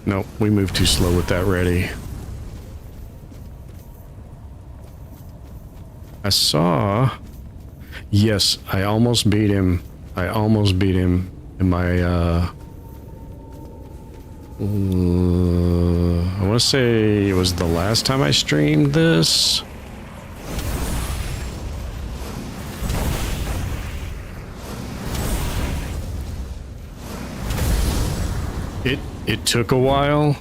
[SPEAKER 1] Nope, we moved too slow with that ready. I saw... Yes, I almost beat him. I almost beat him in my, I want to say it was the last time I streamed this. It took a while,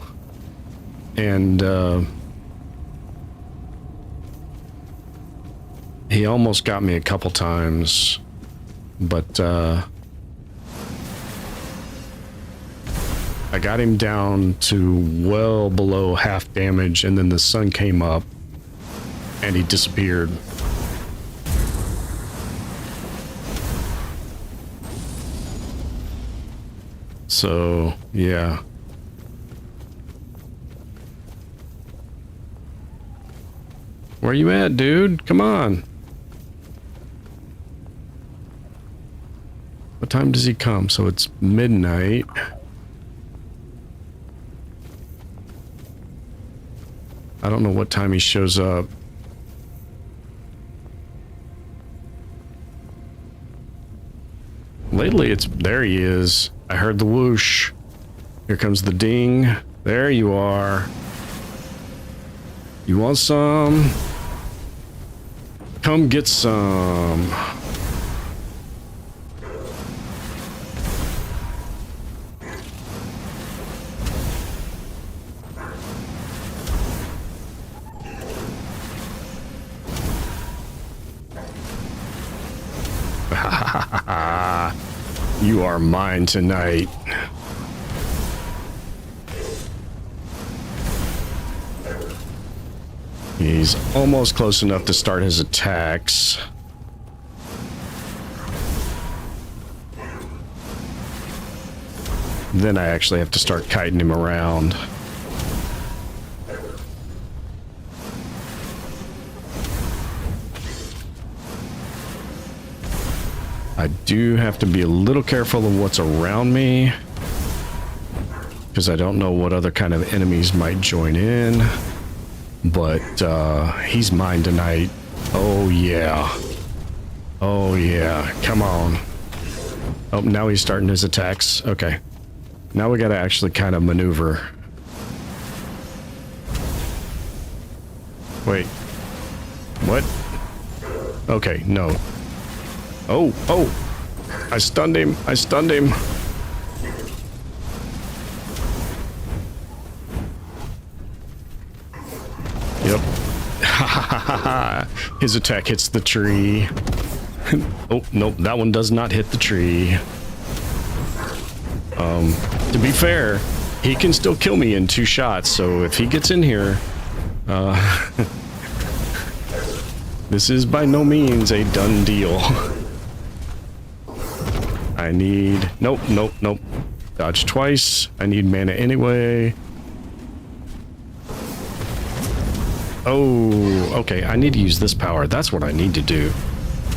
[SPEAKER 1] and he almost got me a couple times, but I got him down to well below half damage, and then the sun came up and he disappeared. So, yeah. Where you at, dude? Come on. What time does he come? So it's midnight. I don't know what time he shows up. Lately, there he is. I heard the whoosh. Here comes the ding. There you are. You want some? Come get some. You are mine tonight. He's almost close enough to start his attacks. Then I actually have to start kiting him around. I do have to be a little careful of what's around me, because I don't know what other kind of enemies might join in. But he's mine tonight. Oh yeah. Oh yeah. Come on. Oh, now he's starting his attacks. Okay. Now we gotta actually kind of maneuver. Wait. What? Okay, no. Oh, oh! I stunned him. I stunned him. Yep. His attack hits the tree. Oh, nope, that one does not hit the tree. To be fair, he can still kill me in 2 shots, so if he gets in here, this is by no means a done deal. I need... Nope, nope, nope. Dodge twice. I need mana anyway. Oh, okay. I need to use this power. That's what I need to do.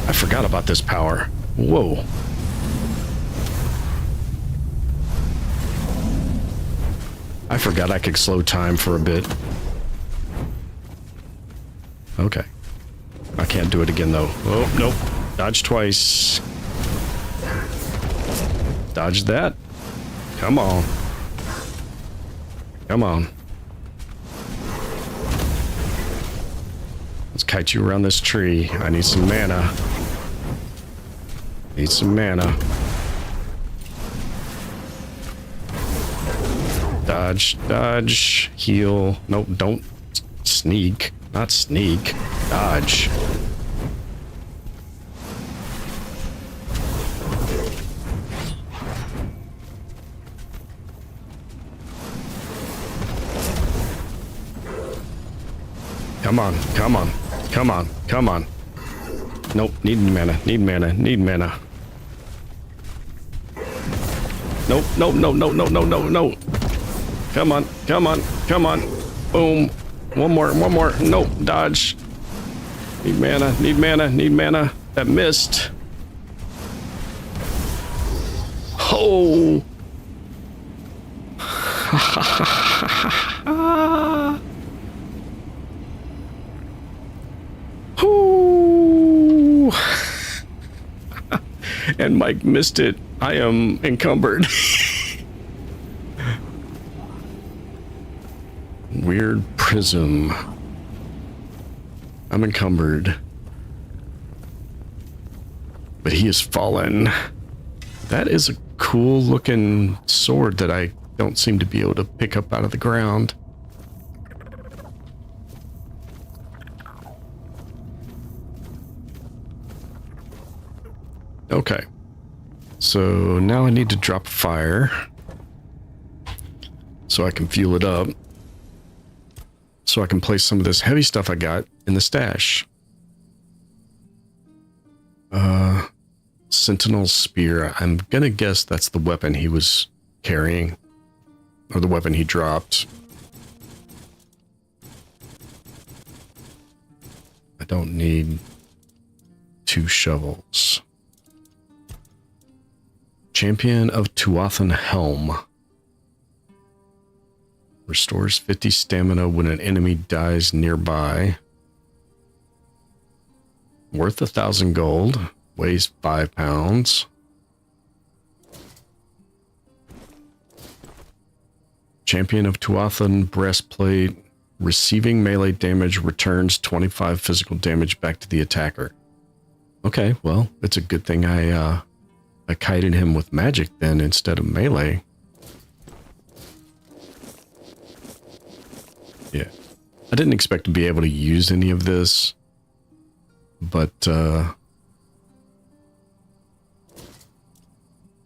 [SPEAKER 1] I forgot about this power. Whoa. I forgot I could slow time for a bit. Okay. I can't do it again, though. Oh, nope. Dodge twice. Dodge that. Come on. Come on. Let's kite you around this tree. I need some mana. Need some mana. Dodge, dodge, heal. Nope, don't sneak. Not sneak. Dodge. Come on, come on, come on, come on. Nope, need mana, need mana, need mana. Nope, nope, no, no, no, no, no, no. Come on, come on, come on. Boom. One more, one more. Nope, dodge. Need mana, need mana, need mana. That missed. Oh. Ooh. And Mike missed it. I am encumbered. Weird prism. I'm encumbered. But he has fallen. That is a cool looking sword that I don't seem to be able to pick up out of the ground. Okay. So now I need to drop fire so I can fuel it up. So I can place some of this heavy stuff I got in the stash. Sentinel Spear. I'm gonna guess that's the weapon he was carrying. Or the weapon he dropped. I don't need 2 shovels. Champion of Tuathan Helm. Restores 50 stamina when an enemy dies nearby. Worth 1,000 gold. Weighs 5 pounds. Champion of Tuathan Breastplate. Receiving melee damage returns 25 physical damage back to the attacker. Okay, well, it's a good thing I kited him with magic then instead of melee. Yeah. I didn't expect to be able to use any of this, but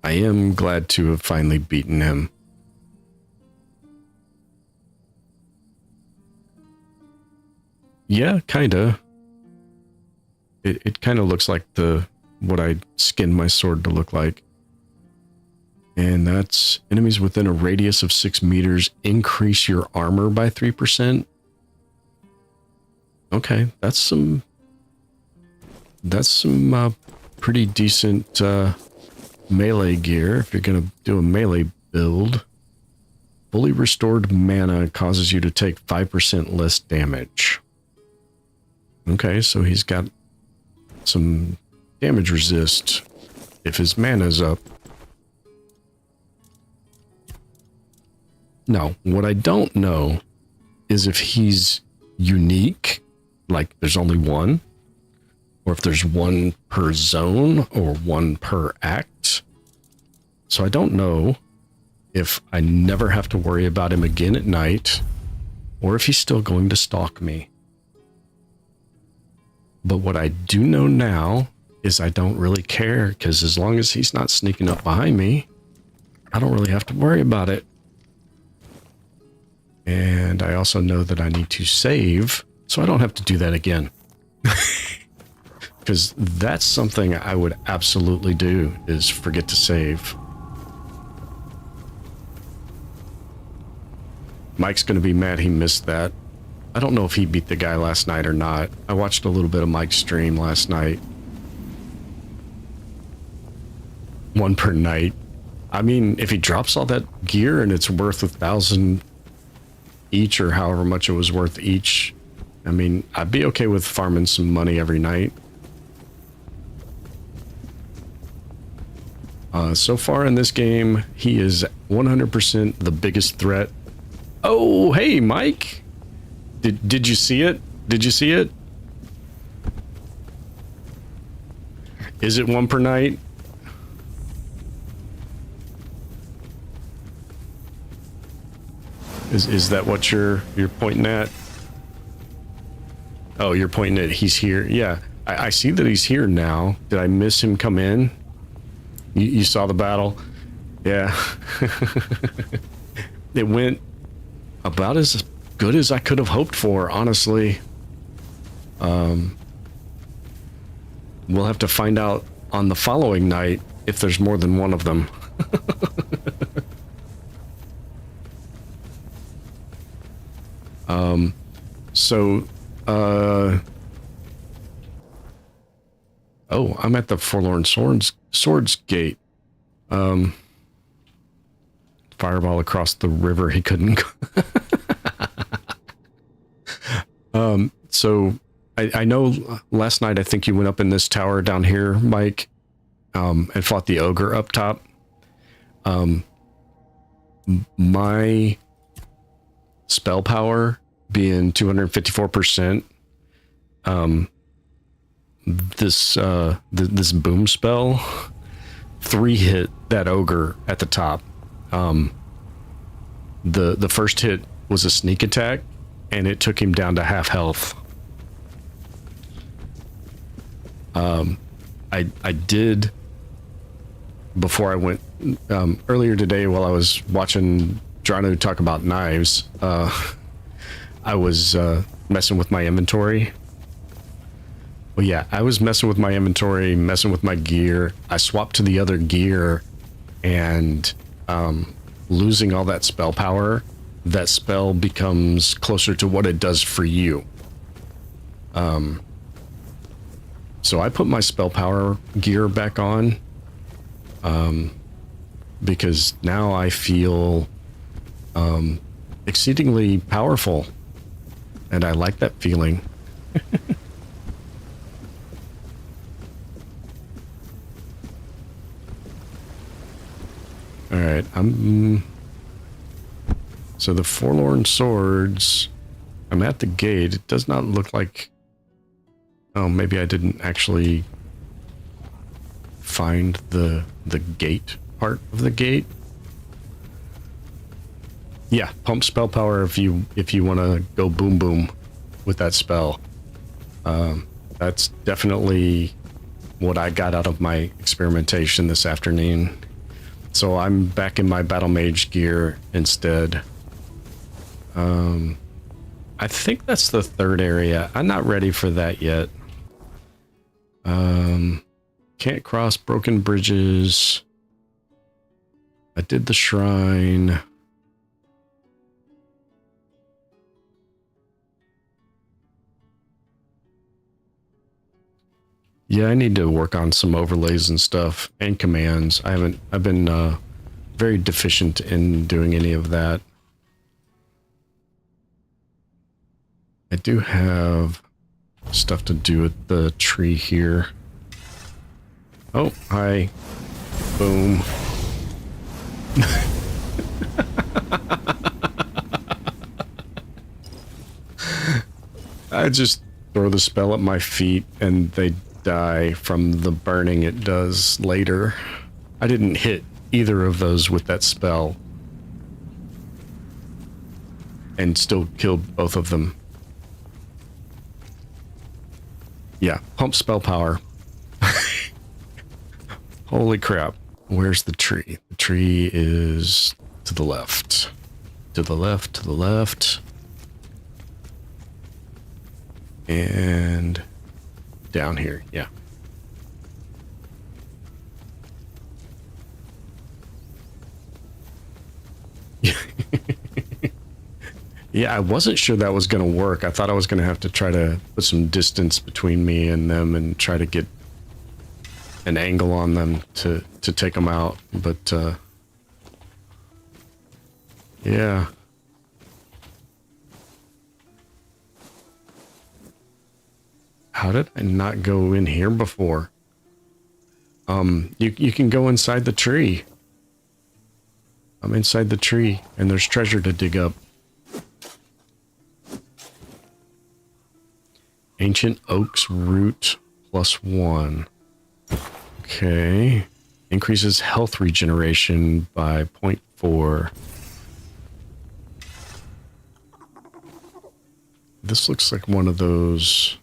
[SPEAKER 1] I am glad to have finally beaten him. Yeah, kinda. It kind of looks like what I skinned my sword to look like. And that's enemies within a radius of 6 meters increase your armor by 3%. Okay, that's some pretty decent melee gear if you're gonna do a melee build. Fully restored mana causes you to take 5% less damage. Okay, so he's got some damage resist if his mana's up. Now, what I don't know is if he's unique, like there's only one, or if there's one per zone or one per act. So I don't know if I never have to worry about him again at night, or if he's still going to stalk me. But what I do know now is I don't really care, because as long as he's not sneaking up behind me, I don't really have to worry about it. And I also know that I need to save, so I don't have to do that again. Because that's something I would absolutely do, is forget to save. Mike's going to be mad he missed that. I don't know if he beat the guy last night or not. I watched a little bit of Mike's stream last night. One per night. I mean, if he drops all that gear and it's worth 1,000 each, or however much it was worth each, I mean, I'd be okay with farming some money every night. So far in this game, he is 100% the biggest threat. Oh, hey, Mike! Did you see it? Did you see it? Is it one per night? Is that what you're pointing at? Oh, you're pointing at he's here. Yeah, I see that he's here now. Did I miss him come in? You saw the battle? Yeah. It went about as good as I could have hoped for, honestly. We'll have to find out on the following night if there's more than one of them. Oh, I'm at the Forlorn Swords Gate. Fireball across the river, he couldn't go. So I know last night I think you went up in this tower down here, Mike, and fought the ogre up top. My spell power being 254%, this boom spell 3-hit that ogre at the top. The first hit was a sneak attack, and it took him down to half health. I did, before I went earlier today while I was watching Drano talk about knives, I was messing with my inventory. Well, yeah, I was messing with my inventory, messing with my gear. I swapped to the other gear, and losing all that spell power, that spell becomes closer to what it does for you. So I put my spell power gear back on, because now I feel exceedingly powerful, and I like that feeling. All right, so the Forlorn Swords, I'm at the gate. It does not look like, oh, maybe I didn't actually find the gate part of the gate. Yeah, pump spell power if you want to go boom boom with that spell. That's definitely what I got out of my experimentation this afternoon. So I'm back in my battle mage gear instead. I I think that's the third area. I'm not ready for that yet. Can't cross broken bridges. I did the shrine. Yeah, I need to work on some overlays and stuff and commands. I've been very deficient in doing any of that. I do have stuff to do with the tree here. Oh, hi. Boom. I just throw the spell at my feet and they die from the burning it does later. I didn't hit either of those with that spell and still killed both of them. Yeah, pump spell power. Holy crap. Where's the tree? The tree is to the left. To the left, to the left. And down here, yeah. Yeah, I wasn't sure that was going to work. I thought I was going to have to try to put some distance between me and them and try to get an angle on them to take them out. But, yeah. How did I not go in here before? You can go inside the tree. I'm inside the tree, and there's treasure to dig up. Ancient Oak's Root +1. Okay. Increases health regeneration by 0.4. This looks like one of those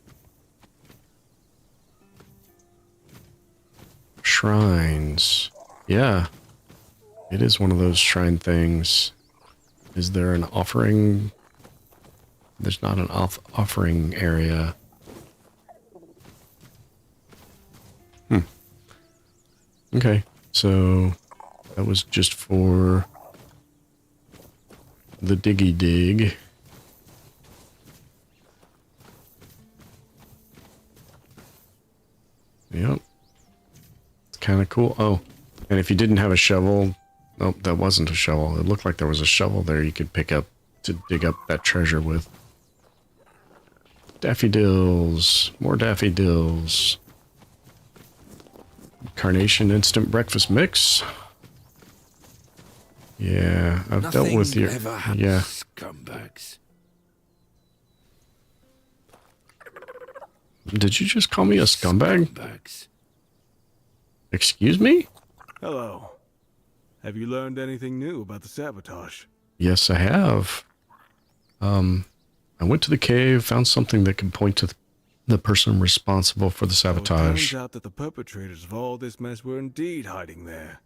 [SPEAKER 1] shrines. Yeah. It is one of those shrine things. Is there an offering? There's not an offering area. Okay, so that was just for the diggy dig. Yep. It's kind of cool. Oh, and if you didn't have a shovel, nope, that wasn't a shovel. It looked like there was a shovel there you could pick up to dig up that treasure with. Daffodils. More daffodils. Carnation instant breakfast mix. Yeah, I've dealt with your... Yeah.
[SPEAKER 7] Scumbags.
[SPEAKER 1] Did you just call me a scumbag?
[SPEAKER 7] Scumbags.
[SPEAKER 1] Excuse me?
[SPEAKER 2] Hello. Have you learned anything new about the sabotage?
[SPEAKER 1] Yes, I have. I went to the cave, found something that could point to the person responsible for the
[SPEAKER 2] So it
[SPEAKER 1] sabotage.
[SPEAKER 2] turns out that the perpetrators of all this mess were indeed hiding there.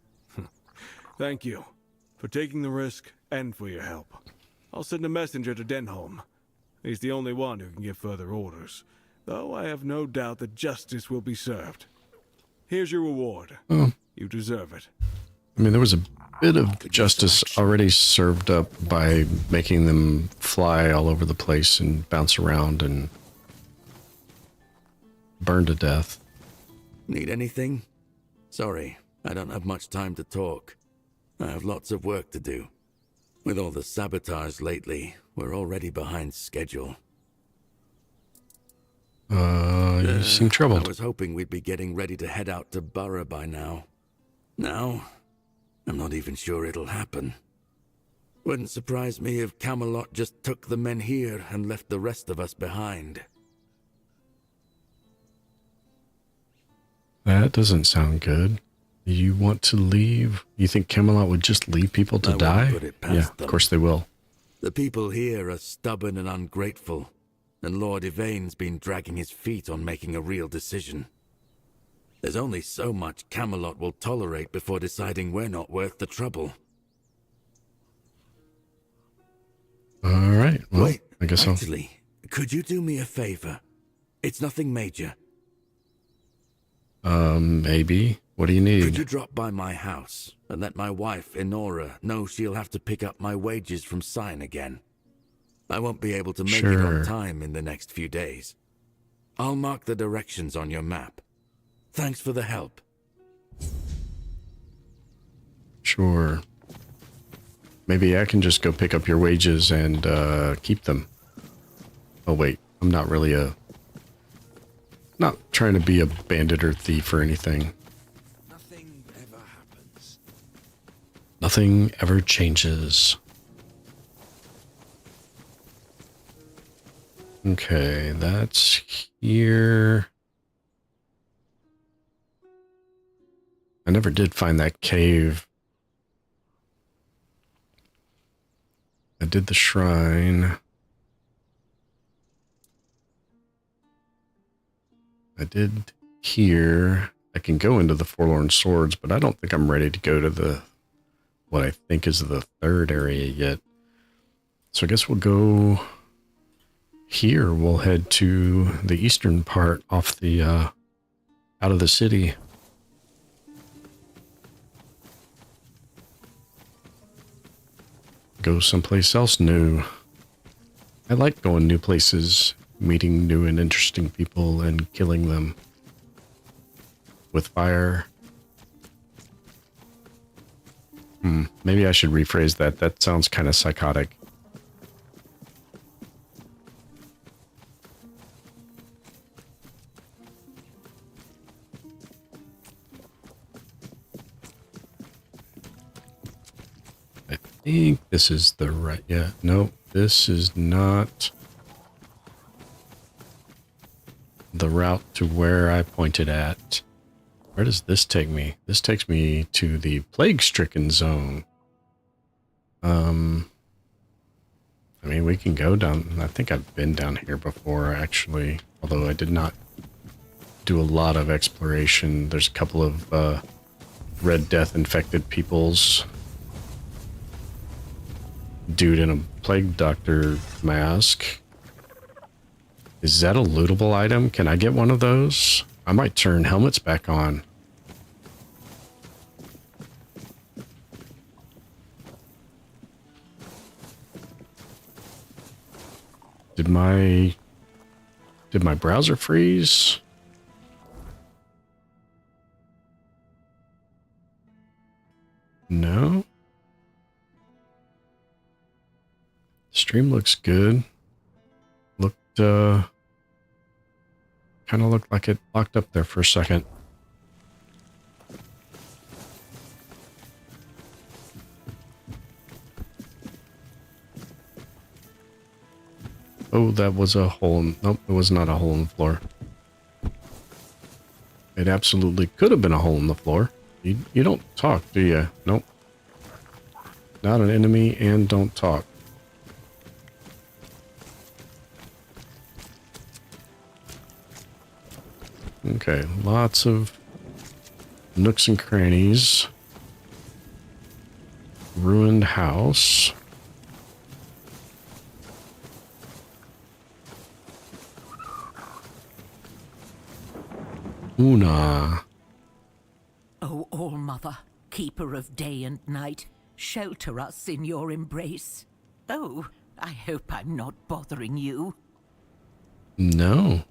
[SPEAKER 2] Thank you for taking the risk and for your help. I'll send a messenger to Denholm. He's the only one who can give further orders, though I have no doubt that justice will be served. Here's your reward.
[SPEAKER 1] Oh.
[SPEAKER 2] You deserve it.
[SPEAKER 1] I mean, there was a bit of justice already served up by making them fly all over the place and bounce around and burn to death.
[SPEAKER 7] Need anything? Sorry, I don't have much time to talk. I have lots of work to do. With all the sabotage lately, we're already behind schedule.
[SPEAKER 1] You seem
[SPEAKER 7] I
[SPEAKER 1] troubled.
[SPEAKER 7] was hoping we'd be getting ready to head out to Borough by now. Now, I'm not even sure it'll happen. Wouldn't surprise me if Camelot just took the men here and left the rest of us behind.
[SPEAKER 1] That doesn't sound good. You want to leave? You think Camelot would just leave people to
[SPEAKER 7] I wouldn't
[SPEAKER 1] die?
[SPEAKER 7] put it past
[SPEAKER 1] Yeah, of
[SPEAKER 7] them.
[SPEAKER 1] course they will.
[SPEAKER 7] The people here are stubborn and ungrateful, and Lord Yvain's been dragging his feet on making a real decision. There's only so much Camelot will tolerate before deciding we're not worth the trouble.
[SPEAKER 1] All right. Well,
[SPEAKER 7] Wait.
[SPEAKER 1] I guess
[SPEAKER 7] Actually, could you do me a favor? It's nothing major.
[SPEAKER 1] maybe. What do you need?
[SPEAKER 7] Could you drop by my house and let my wife, Enora, know she'll have to pick up my wages from Sign again? I won't be able to make it
[SPEAKER 1] Sure.
[SPEAKER 7] on time in the next few days. I'll mark the directions on your map. Thanks for the help.
[SPEAKER 1] Sure. Maybe I can just go pick up your wages and keep them. Oh wait, I'm not really not trying to be a bandit or thief or anything.
[SPEAKER 7] Nothing ever happens.
[SPEAKER 1] Nothing ever changes. Okay, that's here. I never did find that cave. I did the shrine. I did here. I can go into the Forlorn Swords, but I don't think I'm ready to go to the what I think is the third area yet. So I guess we'll go here. We'll head to the eastern part off the out of the city. Go someplace else new. I like going new places, meeting new and interesting people and killing them with fire. Maybe I should rephrase that. That sounds kind of psychotic. I think this is the right, yeah, no, this is not the route to where I pointed at. Where does this take me? This takes me to the plague-stricken zone. I mean, we can go down, I think I've been down here before, actually, although I did not do a lot of exploration. There's a couple of Red Death infected peoples. Dude in a plague doctor mask. Is that a lootable item? Can I get one of those? I might turn helmets back on. Did my browser freeze? No. Stream looks good. Looked, kind of looked like it locked up there for a second. Oh, that was a hole in, nope, it was not a hole in the floor. It absolutely could have been a hole in the floor. You don't talk, do you? Nope. Not an enemy and don't talk. Okay, lots of nooks and crannies. Ruined house. Una.
[SPEAKER 8] O All-Mother, keeper of day and night, shelter us in your embrace. Oh, I hope I'm not bothering you.
[SPEAKER 1] No.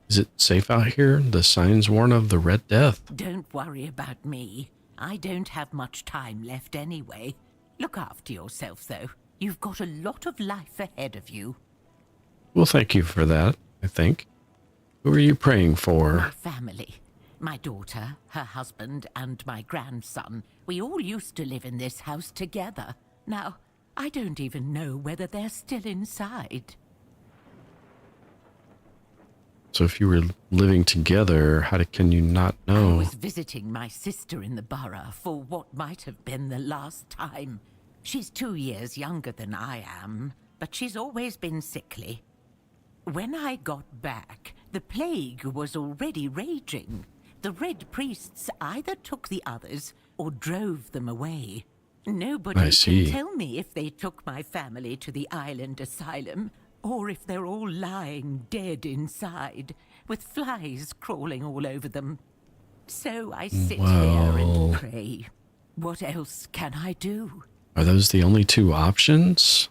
[SPEAKER 1] Is it safe out here? The signs warn of the Red Death.
[SPEAKER 8] Don't worry about me. I don't have much time left anyway. Look after yourself, though. You've got a lot of life ahead of you.
[SPEAKER 1] Well, thank you for that, I think. Who are you praying
[SPEAKER 8] My
[SPEAKER 1] for?
[SPEAKER 8] family. My daughter, her husband, and my grandson. We all used to live in this house together. Now, I don't even know whether they're still inside.
[SPEAKER 1] So if you were living together, can you not
[SPEAKER 8] I
[SPEAKER 1] know?
[SPEAKER 8] was visiting my sister in the borough for what might have been the last time. She's 2 years younger than I am, but she's always been sickly. When I got back, the plague was already raging. The Red Priests either took the others or drove them away. Nobody
[SPEAKER 1] I
[SPEAKER 8] can
[SPEAKER 1] see.
[SPEAKER 8] tell me if they took my family to the island asylum, or if they're all lying dead inside, with flies crawling all over them. So I sit here
[SPEAKER 1] Well,
[SPEAKER 8] and pray. What else can I do?
[SPEAKER 1] are those the only two options?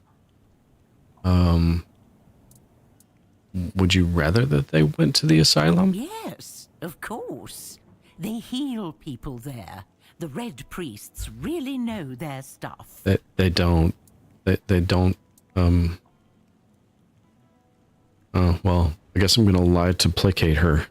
[SPEAKER 1] Would you rather that they went to the asylum?
[SPEAKER 8] Yes, of course. They heal people there. The Red Priests really know their stuff.
[SPEAKER 1] They don't. They don't. Oh, well, I guess I'm gonna lie to placate her.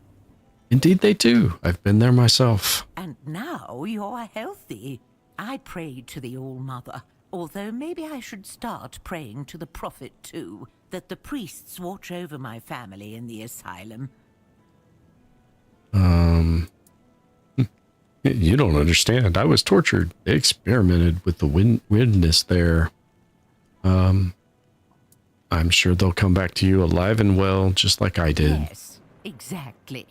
[SPEAKER 1] Indeed they do. I've been there myself.
[SPEAKER 8] And now you're healthy. I prayed to the All-Mother, although maybe I should start praying to the Prophet too, that the priests watch over my family in the asylum.
[SPEAKER 1] You don't understand. I was tortured. They experimented with the weirdness there. I'm sure they'll come back to you alive and well, just like I did.
[SPEAKER 8] Yes, exactly.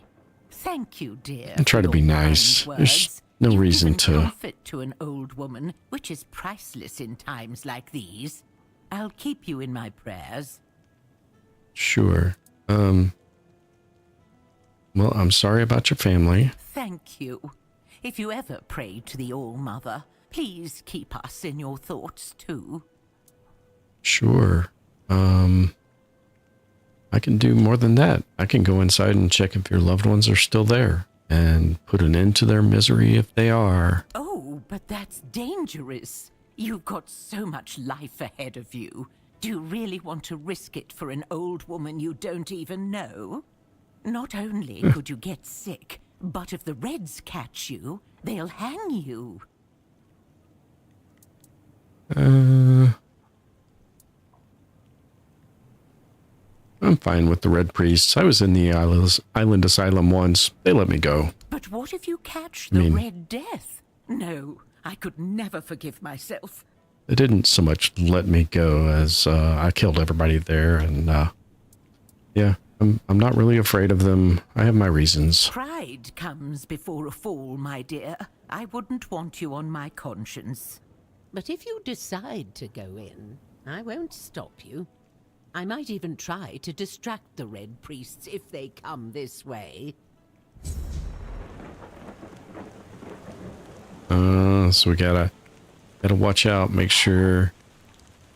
[SPEAKER 8] Thank you, dear.
[SPEAKER 1] And try to
[SPEAKER 8] for
[SPEAKER 1] be
[SPEAKER 8] your
[SPEAKER 1] nice.
[SPEAKER 8] kind
[SPEAKER 1] There's
[SPEAKER 8] words.
[SPEAKER 1] no
[SPEAKER 8] You've
[SPEAKER 1] reason
[SPEAKER 8] given
[SPEAKER 1] to.
[SPEAKER 8] comfort to an old woman, which is priceless in times like these. I'll keep you in my prayers.
[SPEAKER 1] Sure. Well, I'm sorry about your family.
[SPEAKER 8] Thank you. If you ever pray to the All-Mother, please keep us in your thoughts too.
[SPEAKER 1] Sure. I can do more than that. I can go inside and check if your loved ones are still there and put an end to their misery if they are.
[SPEAKER 8] Oh, but that's dangerous. You've got so much life ahead of you. Do you really want to risk it for an old woman you don't even know? Not only could you get sick, but if the Reds catch you, they'll hang you.
[SPEAKER 1] I'm fine with the Red Priests. I was in the island asylum once. They let me go.
[SPEAKER 8] But what if you catch the Red Death? No, I could never forgive myself.
[SPEAKER 1] They didn't so much let me go as I killed everybody there, and yeah, I'm not really afraid of them. I have my reasons.
[SPEAKER 8] Pride comes before a fall, my dear. I wouldn't want you on my conscience.
[SPEAKER 9] But if you decide to go in, I won't stop you. I might even try to distract the Red Priests if they come this way.
[SPEAKER 1] So we gotta watch out, make sure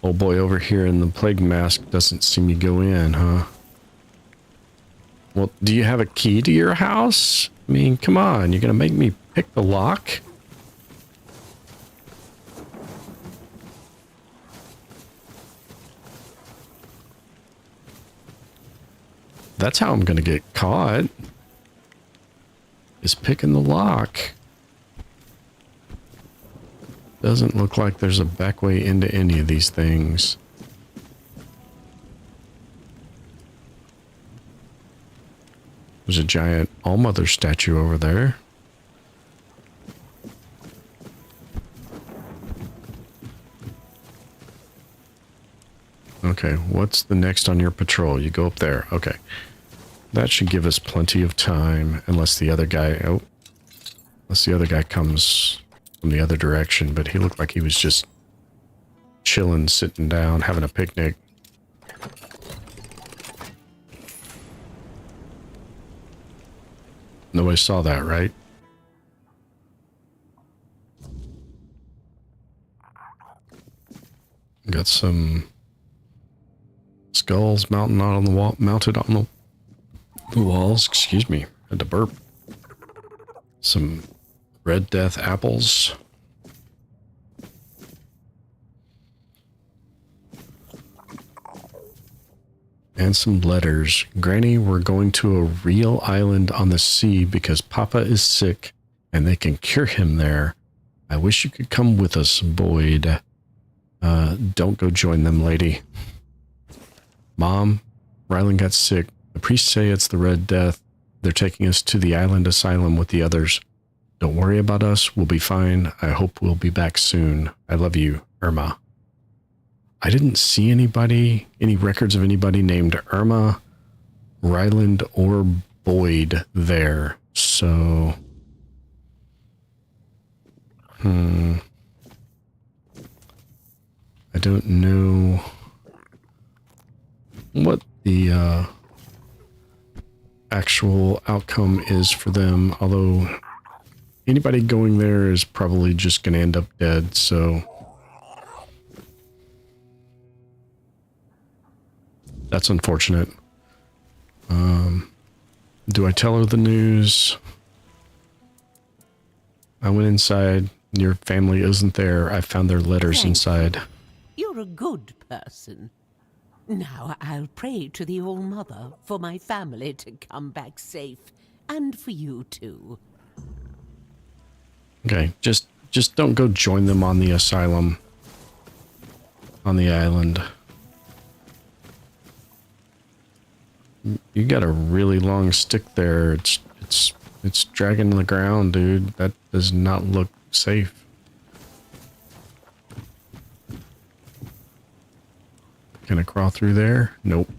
[SPEAKER 1] old boy over here in the plague mask doesn't see me go in, huh? Well, do you have a key to your house? I mean, come on, you're gonna make me pick the lock? That's how I'm gonna get caught. Is picking the lock. Doesn't look like there's a back way into any of these things. There's a giant All-Mother statue over there. Okay, what's the next on your patrol? You go up there. Okay. That should give us plenty of time, unless the other guy... Oh. Unless the other guy comes from the other direction, but he looked like he was just chilling, sitting down, having a picnic. Nobody saw that, right? Got some skulls mounted on the wall, the walls. Excuse me, had to burp. Some Red Death apples. And some letters. Granny, we're going to a real island on the sea because Papa is sick and they can cure him there. I wish you could come with us, Boyd. Don't go join them, lady. Mom, Rylan got sick. The priests say it's the Red Death. They're taking us to the island asylum with the others. Don't worry about us. We'll be fine. I hope we'll be back soon. I love you, Irma. I didn't see any records of anybody named Irma, Ryland, or Boyd there. So, don't know what the actual outcome is for them, although anybody going there is probably just going to end up dead, so that's unfortunate. Do I tell her the news? I went inside. Your family isn't there. I found their letters inside.
[SPEAKER 9] You're a good person. Now I'll pray to the All-Mother for my family to come back safe, and for you too.
[SPEAKER 1] Okay, just don't go join them on the asylum on the island. You got a really long stick there. It's dragging the ground, dude. That does not look safe. Can I crawl through there? Nope.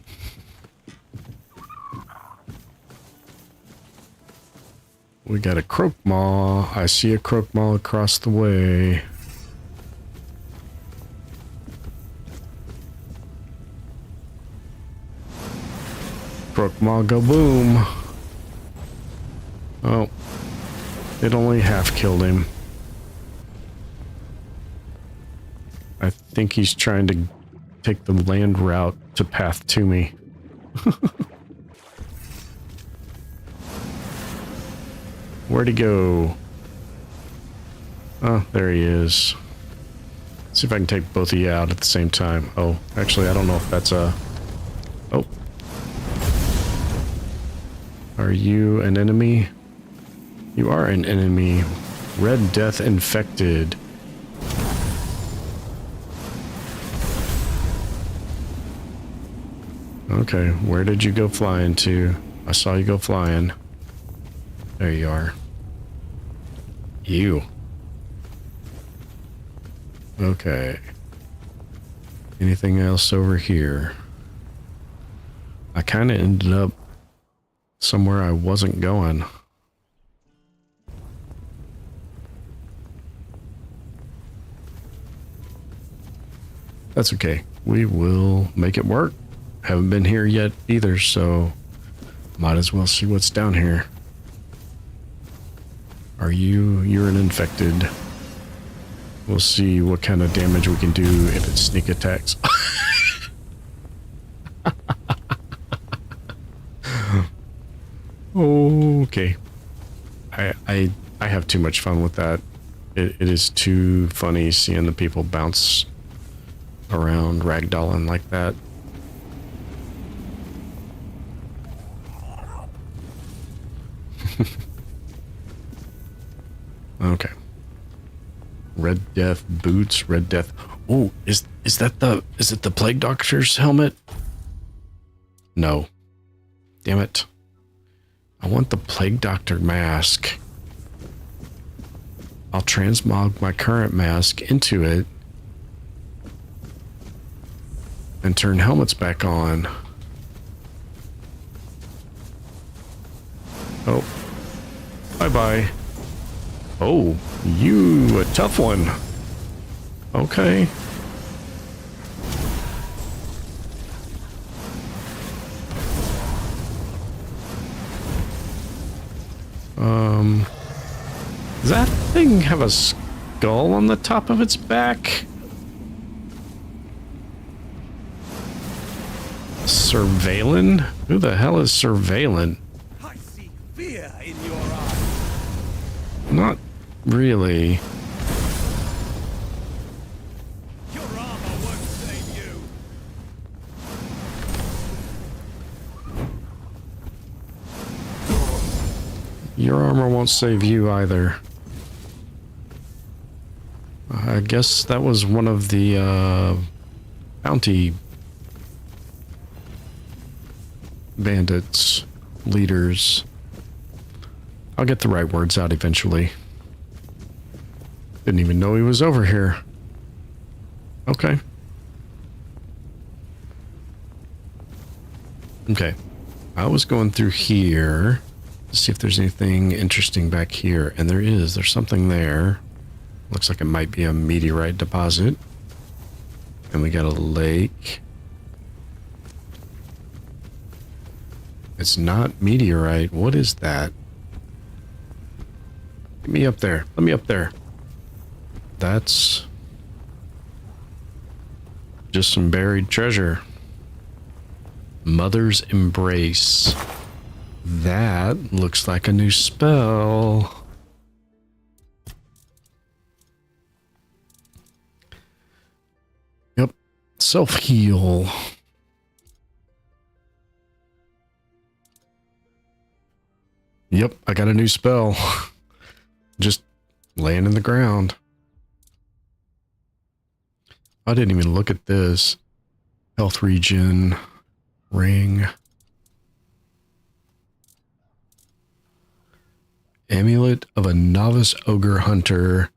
[SPEAKER 1] We got a croak maw. I see a croak maw across the way. Croak maw go boom. Oh. It only half killed him. I think he's trying to take the land route to path to me. Where'd he go? Oh, there he is. Let's see if I can take both of you out at the same time. Oh, actually, I don't know if that's a... Oh. Are you an enemy? You are an enemy. Red Death infected. Okay, where did you go flying to? I saw you go flying. There you are. You. Okay. Anything else over here? I kind of ended up somewhere I wasn't going. That's okay. We will make it work. Haven't been here yet either, so might as well see what's down here. Are you? You're an infected. We'll see what kind of damage we can do if it sneak attacks. Okay. I have too much fun with that. It is too funny seeing the people bounce around ragdolling like that. Okay. Red Death boots, Red Death. Oh, is it the Plague Doctor's helmet? No. Damn it. I want the Plague Doctor mask. I'll transmog my current mask into it and turn helmets back on. Oh. Bye-bye. Oh, you a tough one. Okay. Does that thing have a skull on the top of its back? Surveillant? Who the hell is Surveillant?
[SPEAKER 10] I see fear in your eyes.
[SPEAKER 1] Not really.
[SPEAKER 10] Your armor won't save you.
[SPEAKER 1] Your armor won't save you either. I guess that was one of the bounty bandits, leaders. I'll get the right words out eventually. Didn't even know he was over here. Okay. Okay. I was going through here to see if there's anything interesting back here. And there is. There's something there. Looks like it might be a meteorite deposit. And we got a lake. It's not meteorite. What is that? Get me up there. Let me up there. That's just some buried treasure. Mother's Embrace. That looks like a new spell. Yep. Self-heal. Yep, I got a new spell. Just laying in the ground. I didn't even look at this. Health regen. Ring. Amulet of a Novice Ogre Hunter.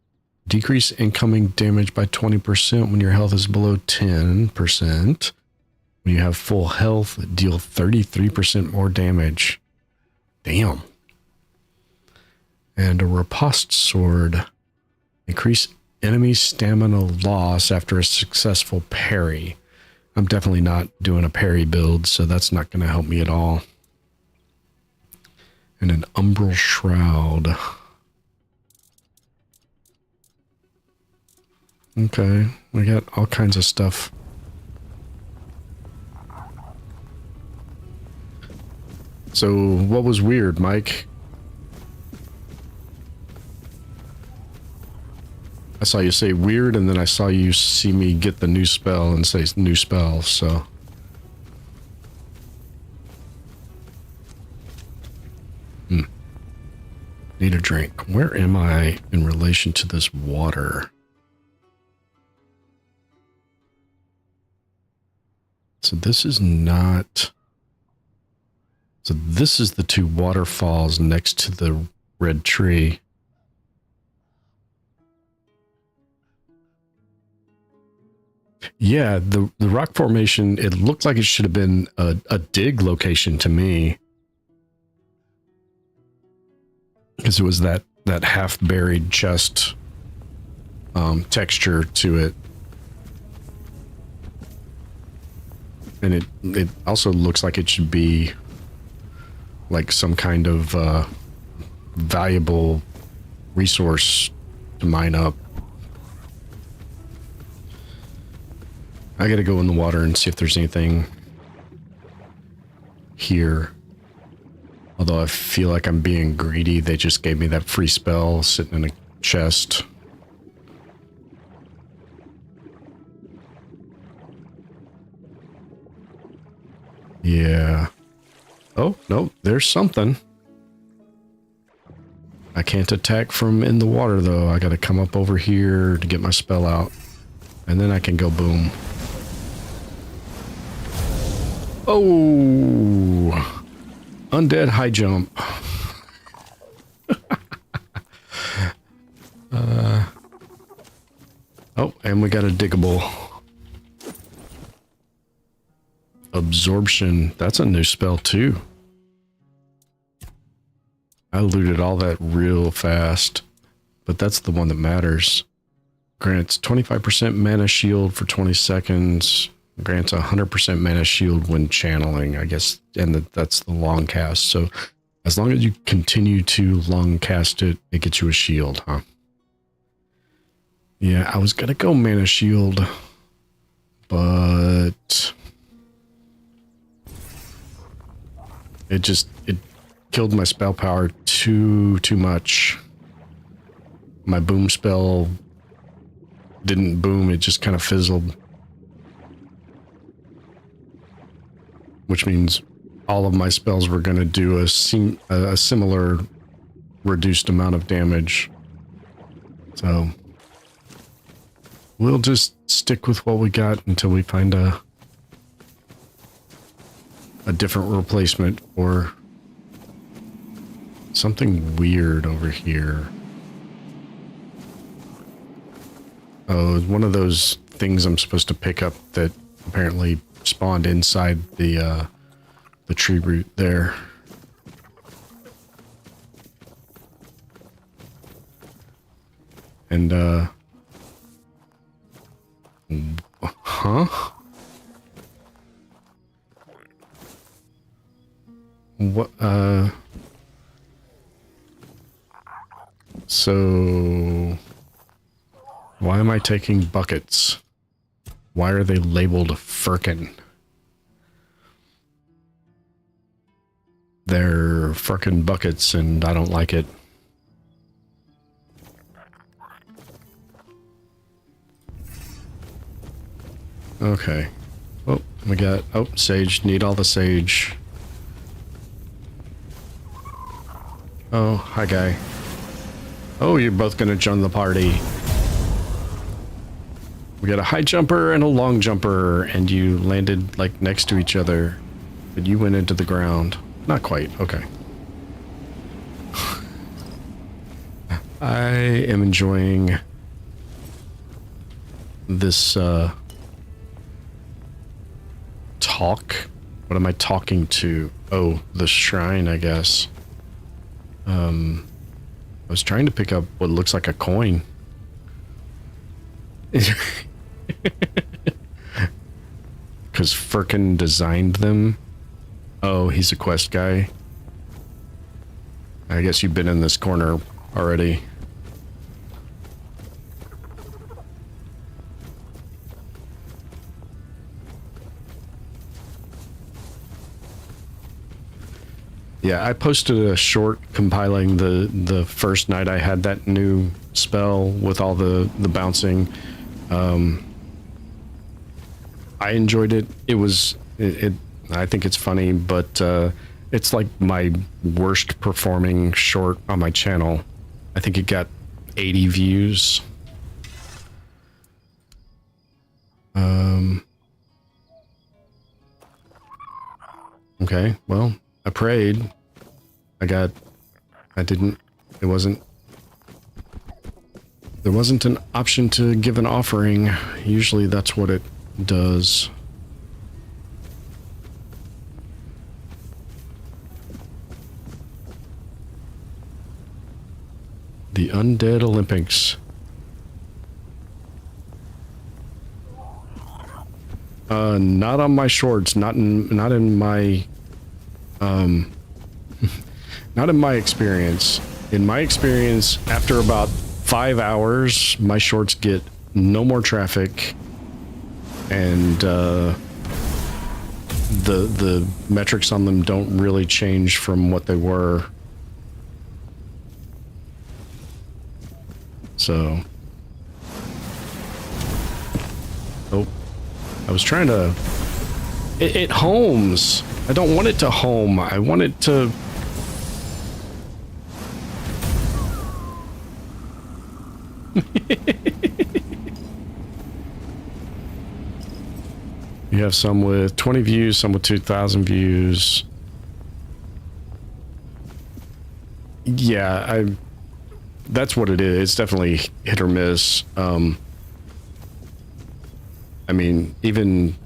[SPEAKER 1] Decrease incoming damage by 20% when your health is below 10%. When you have full health, deal 33% more damage. Damn. And a Riposte Sword. Increase enemy stamina loss after a successful parry. I'm definitely not doing a parry build, so that's not going to help me at all. And an Umbral Shroud. Okay, we got all kinds of stuff. So, what was weird, Mike? I saw you say weird, and then I saw you see me get the new spell and say new spell, so... Need a drink. Where am I in relation to this water? So this is not... So this is the two waterfalls next to the red tree. Yeah, the rock formation, it looked like it should have been a dig location to me. Because it was that half-buried chest texture to it. And it also looks like it should be like some kind of valuable resource to mine up. I gotta go in the water and see if there's anything here. Although I feel like I'm being greedy, they just gave me that free spell sitting in a chest. Yeah. Oh, no, there's something. I can't attack from in the water, though. I gotta come up over here to get my spell out. And then I can go boom. Oh! Undead high jump. Oh, and we got a diggable. Absorption. That's a new spell, too. I looted all that real fast. But that's the one that matters. Grants 25% mana shield for 20 seconds. Grants 100% mana shield when channeling, I guess, and that's the long cast. So as long as you continue to long cast it, it gets you a shield, huh? Yeah, I was gonna go mana shield, but it killed my spell power too much. My boom spell didn't boom, it just kind of fizzled. Which means all of my spells were going to do a similar reduced amount of damage. So we'll just stick with what we got until we find a different replacement or something weird over here. Oh, one of those things I'm supposed to pick up that apparently spawned inside the tree root there. And huh? Huh? What, So... Why am I taking buckets? Why are they labeled Firkin? They're frickin' buckets and I don't like it. Okay. Oh, we got... Oh, sage. Need all the sage. Oh, hi guy. Oh, you're both gonna join the party. We got a high jumper and a long jumper, and you landed, like, next to each other. But you went into the ground. Not quite. Okay. I am enjoying this, talk. What am I talking to? Oh, the shrine, I guess. I was trying to pick up what looks like a coin. Because Firkin designed them. Oh, he's a quest guy. I guess you've been in this corner already. Yeah, I posted a short compiling the first night I had that new spell with all the bouncing. I enjoyed it. I think it's funny, but it's like my worst performing short on my channel. I think it got 80 views. Okay, well, I prayed. There wasn't an option to give an offering. Usually that's what it does. The Undead Olympics. Not on my shorts, not in my not in my experience. In my experience, after about 5 hours, my shorts get no more traffic, and the metrics on them don't really change from what they were. So, oh, I was trying to. It homes. I don't want it to home. I want it to. You have some with 20 views, some with 2,000 views. Yeah, that's what it is. It's definitely hit or miss. I mean, even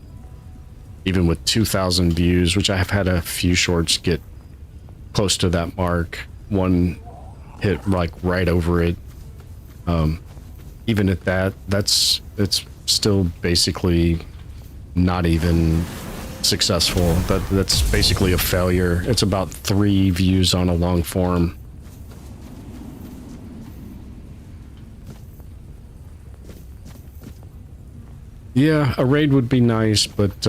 [SPEAKER 1] with 2,000 views, which I have had a few shorts get close to that mark, one hit like right over it. Even at that, it's still basically not even successful. That's basically a failure. It's about 3 views on a long form. Yeah, a raid would be nice, but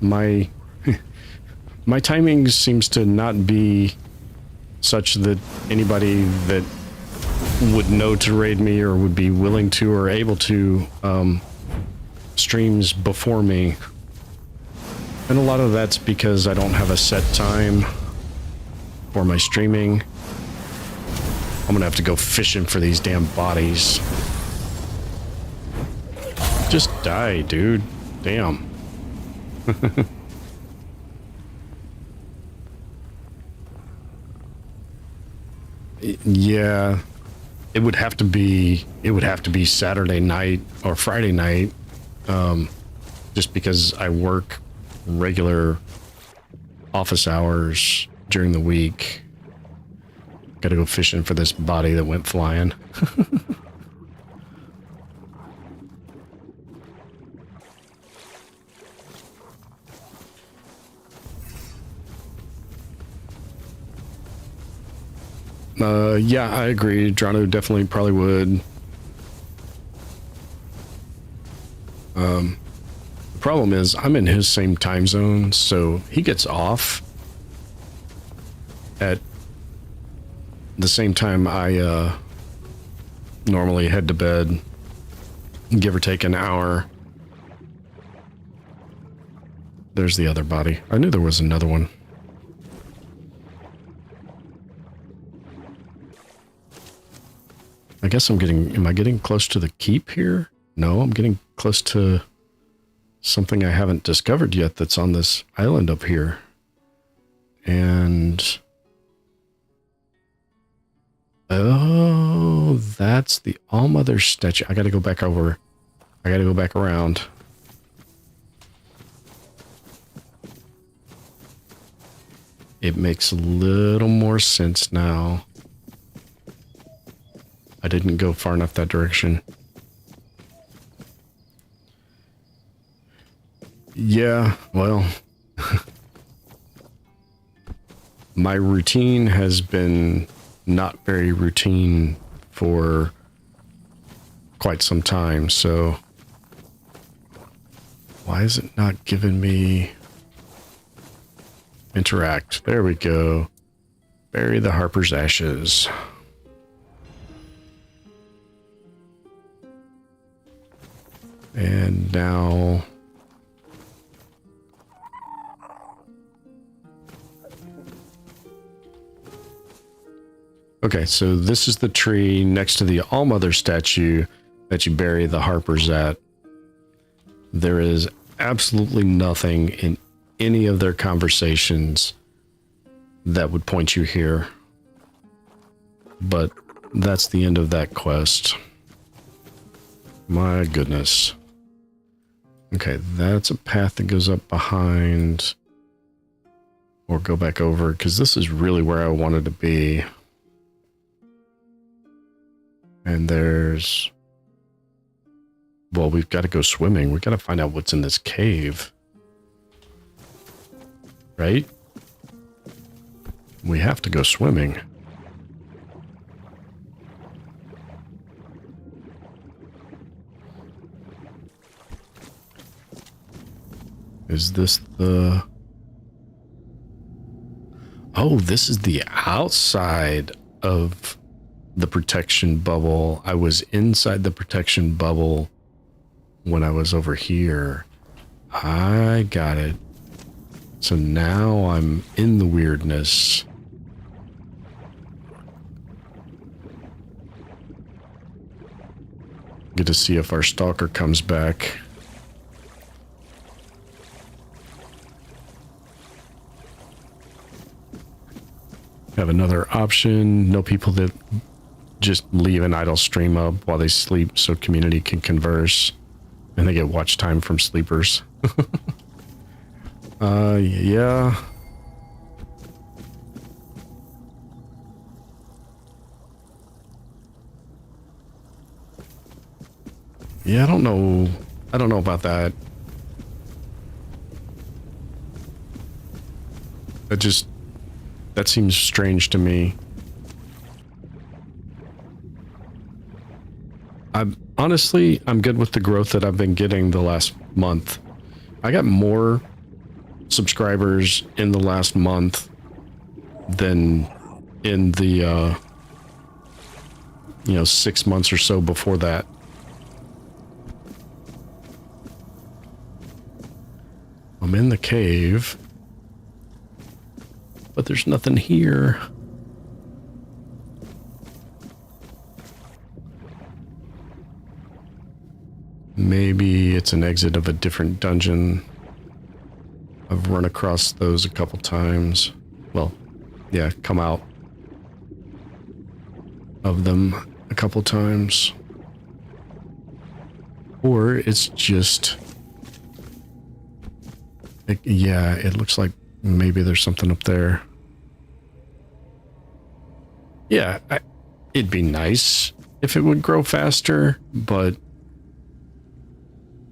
[SPEAKER 1] my my timing seems to not be such that anybody that would know to raid me or would be willing to or able to streams before me. And a lot of that's because I don't have a set time for my streaming. I'm gonna have to go fishing for these damn bodies. Just die, dude. Damn. Yeah. It would have to be Saturday night or Friday night. Just because I work regular office hours during the week. Gotta go fishing for this body that went flying. Yeah, I agree. Drano definitely probably would. The problem is I'm in his same time zone, so he gets off at the same time I normally head to bed, give or take an hour. There's the other body. I knew there was another one. I guess am I getting close to the keep here? No, I'm getting close to something I haven't discovered yet that's on this island up here. And... oh, that's the All-Mother statue. I gotta go back over. I gotta go back around. It makes a little more sense now. I didn't go far enough that direction. Yeah, well... my routine has been not very routine for quite some time, so... why is it not giving me... interact? There we go. Bury the Harper's ashes. And now... okay, so this is the tree next to the All-Mother statue that you bury the Harpers at. There is absolutely nothing in any of their conversations that would point you here. But that's the end of that quest. My goodness. Okay, that's a path that goes up behind. Or go back over, because this is really where I wanted to be. And there's... well, we've got to go swimming. We've got to find out what's in this cave. Right? We have to go swimming. Is this the... oh, this is the outside of the protection bubble. I was inside the protection bubble when I was over here. I got it. So now I'm in the weirdness. Get to see if our stalker comes back. Have another option. No people that just leave an idle stream up while they sleep so community can converse. And they get watch time from sleepers. Yeah. Yeah, I don't know. I don't know about that. That seems strange to me. I'm good with the growth that I've been getting the last month. I got more subscribers in the last month than in the 6 months or so before that. I'm in the cave, but there's nothing here. Maybe it's an exit of a different dungeon. I've run across those a couple times. Well, yeah, come out of them a couple times. Or it's just... yeah, it looks like maybe there's something up there. Yeah, it'd be nice if it would grow faster, but...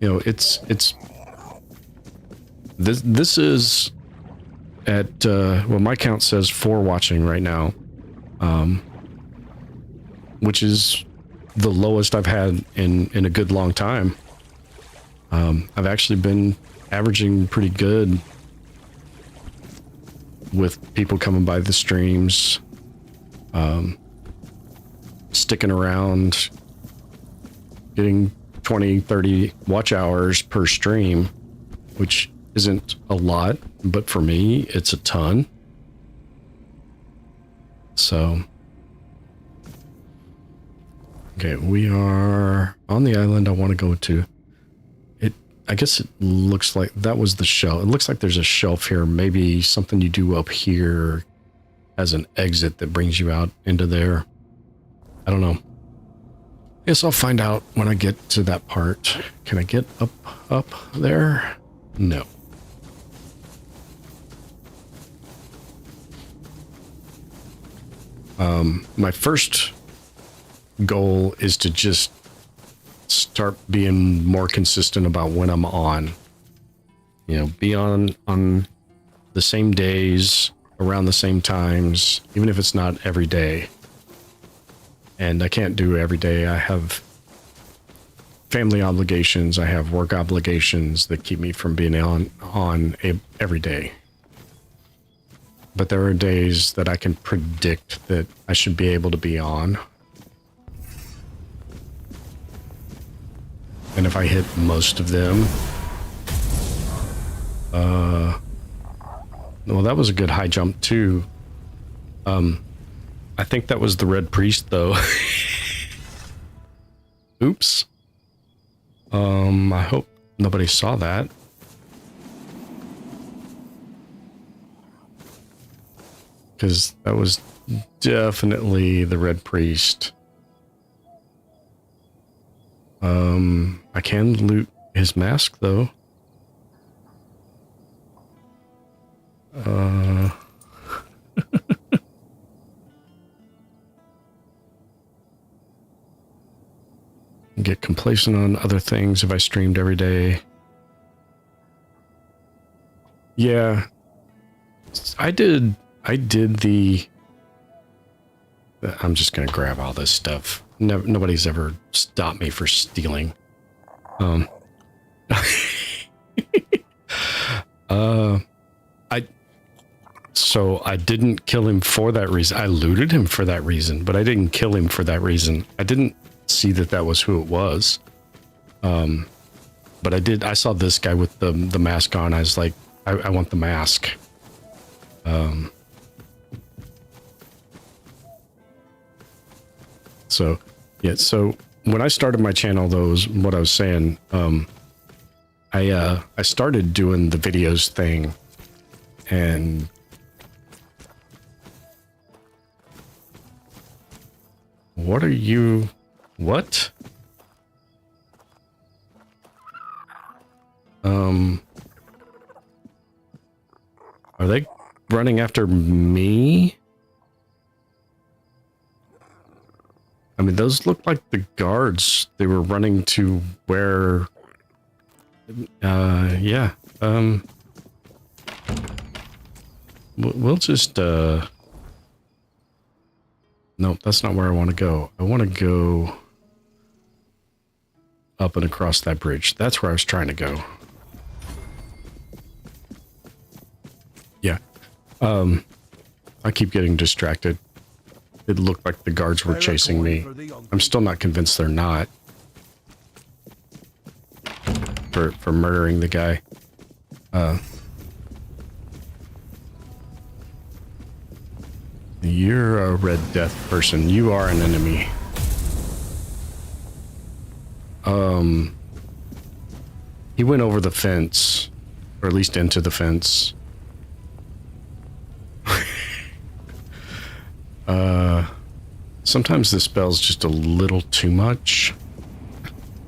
[SPEAKER 1] it's this is at well, my count says 4 watching right now, which is the lowest I've had in a good long time. I've actually been averaging pretty good with people coming by the streams, sticking around, getting 20, 30 watch hours per stream, which isn't a lot, but for me, it's a ton. So, okay, we are on the island I want to go to. I guess it looks like that was the shelf. It looks like there's a shelf here. Maybe something you do up here as an exit that brings you out into there. I don't know. Guess I'll find out when I get to that part. Can I get up there? No. My first goal is to just start being more consistent about when I'm on. You know, be on the same days, around the same times, even if it's not every day. And I can't do every day. I have family obligations, I have work obligations that keep me from being on every day. But there are days that I can predict that I should be able to be on. And if I hit most of them, well, that was a good high jump too. I think that was the Red Priest though. Oops. I hope nobody saw that. Because that was definitely the Red Priest. I can loot his mask though. Get complacent on other things if I streamed every day. Yeah. I did the... I'm just gonna grab all this stuff. Nobody's ever stopped me for stealing. So I didn't kill him for that reason. I looted him for that reason, but I didn't kill him for that reason. I didn't see that that was who it was. But I saw this guy with the mask on. I was like, I want the mask. So, yeah, so when I started my channel, though, is what I was saying, I started doing the videos thing, and what are you... What? Are they running after me? I mean, those look like the guards. They were running to where... yeah. We'll just, Nope, that's not where I want to go. I want to go up and across that bridge. That's where I was trying to go. Yeah. I keep getting distracted. It looked like the guards were chasing me. I'm still not convinced they're not. For murdering the guy. You're a Red Death person. You are an enemy. He went over the fence, or at least into the fence. Sometimes the spell's just a little too much.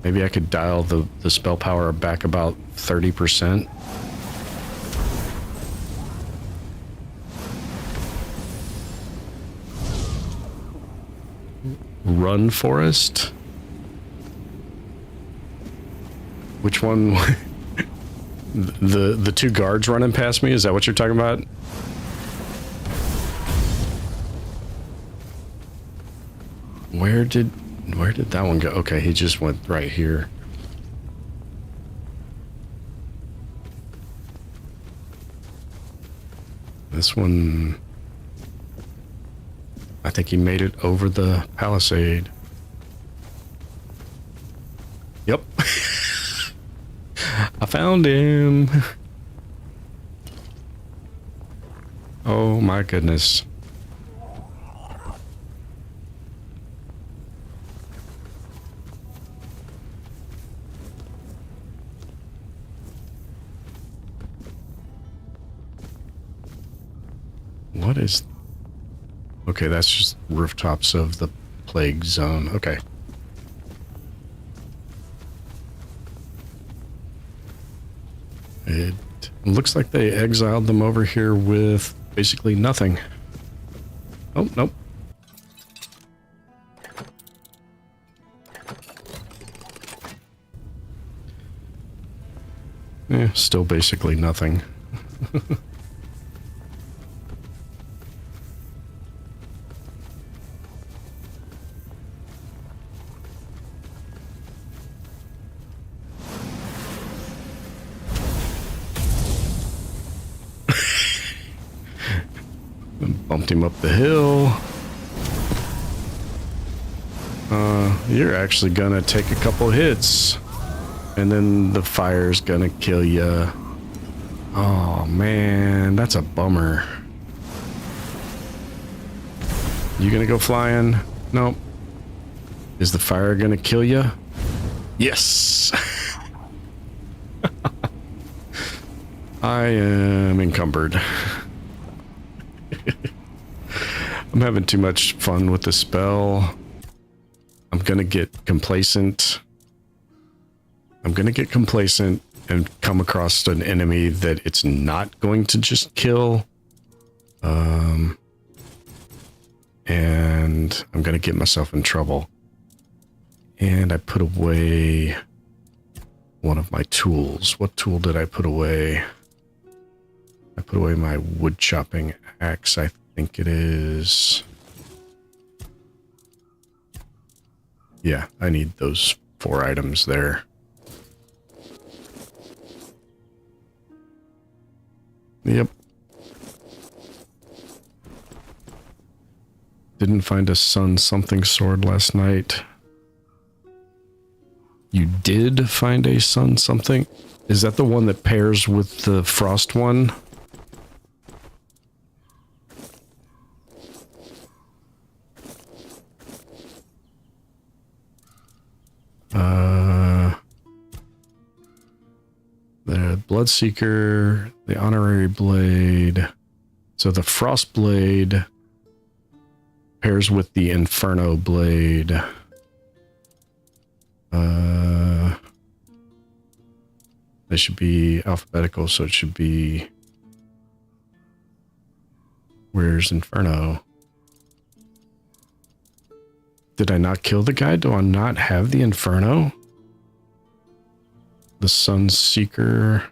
[SPEAKER 1] Maybe I could dial the spell power back about 30%. Run, Forest? Which one? the two guards running past me? Is that what you're talking about? Where did that one go? Okay, he just went right here. This one, I think he made it over the palisade. Yep. I found him. Oh my goodness. What is... Okay, that's just rooftops of the plague zone. Okay. It looks like they exiled them over here with basically nothing. Oh, nope. Still basically nothing. Bumped him up the hill. You're actually gonna take a couple hits, and then the fire's gonna kill you. Oh man, that's a bummer. You gonna go flying? Nope. Is the fire gonna kill you? Yes. I am encumbered. I'm having too much fun with the spell. I'm gonna get complacent. I'm gonna get complacent and come across an enemy that it's not going to just kill. And I'm gonna get myself in trouble. And I put away one of my tools. What tool did I put away? I put away my wood chopping axe, I think it is. Yeah, I need those 4 items there. Yep. Didn't find a sun something sword last night. You did find a sun something? Is that the one that pairs with the frost one? The Bloodseeker, the Honorary Blade. So the Frost Blade pairs with the Inferno Blade. They should be alphabetical, so it should be... Where's Inferno? Did I not kill the guy? Do I not have the Inferno? The Sunseeker.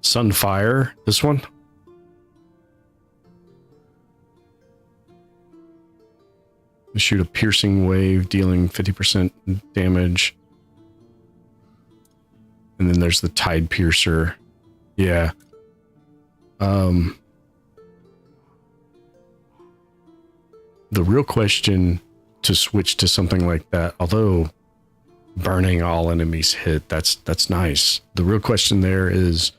[SPEAKER 1] Sunfire. This one? Shoot a piercing wave, dealing 50% damage. And then there's the Tide Piercer. Yeah. The real question to switch to something like that, although burning all enemies hit, that's nice. The real question there is,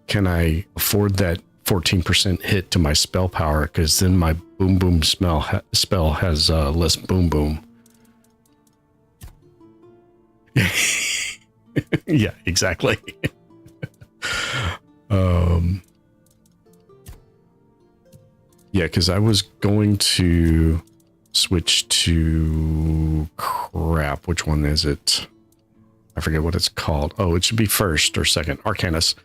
[SPEAKER 1] can I afford that 14% hit to my spell power? Because then my boom boom spell has less boom boom. Yeah, exactly. Yeah, because I was going to switch to crap. Which one is it? I forget what it's called. Oh, it should be first or second. Arcanus.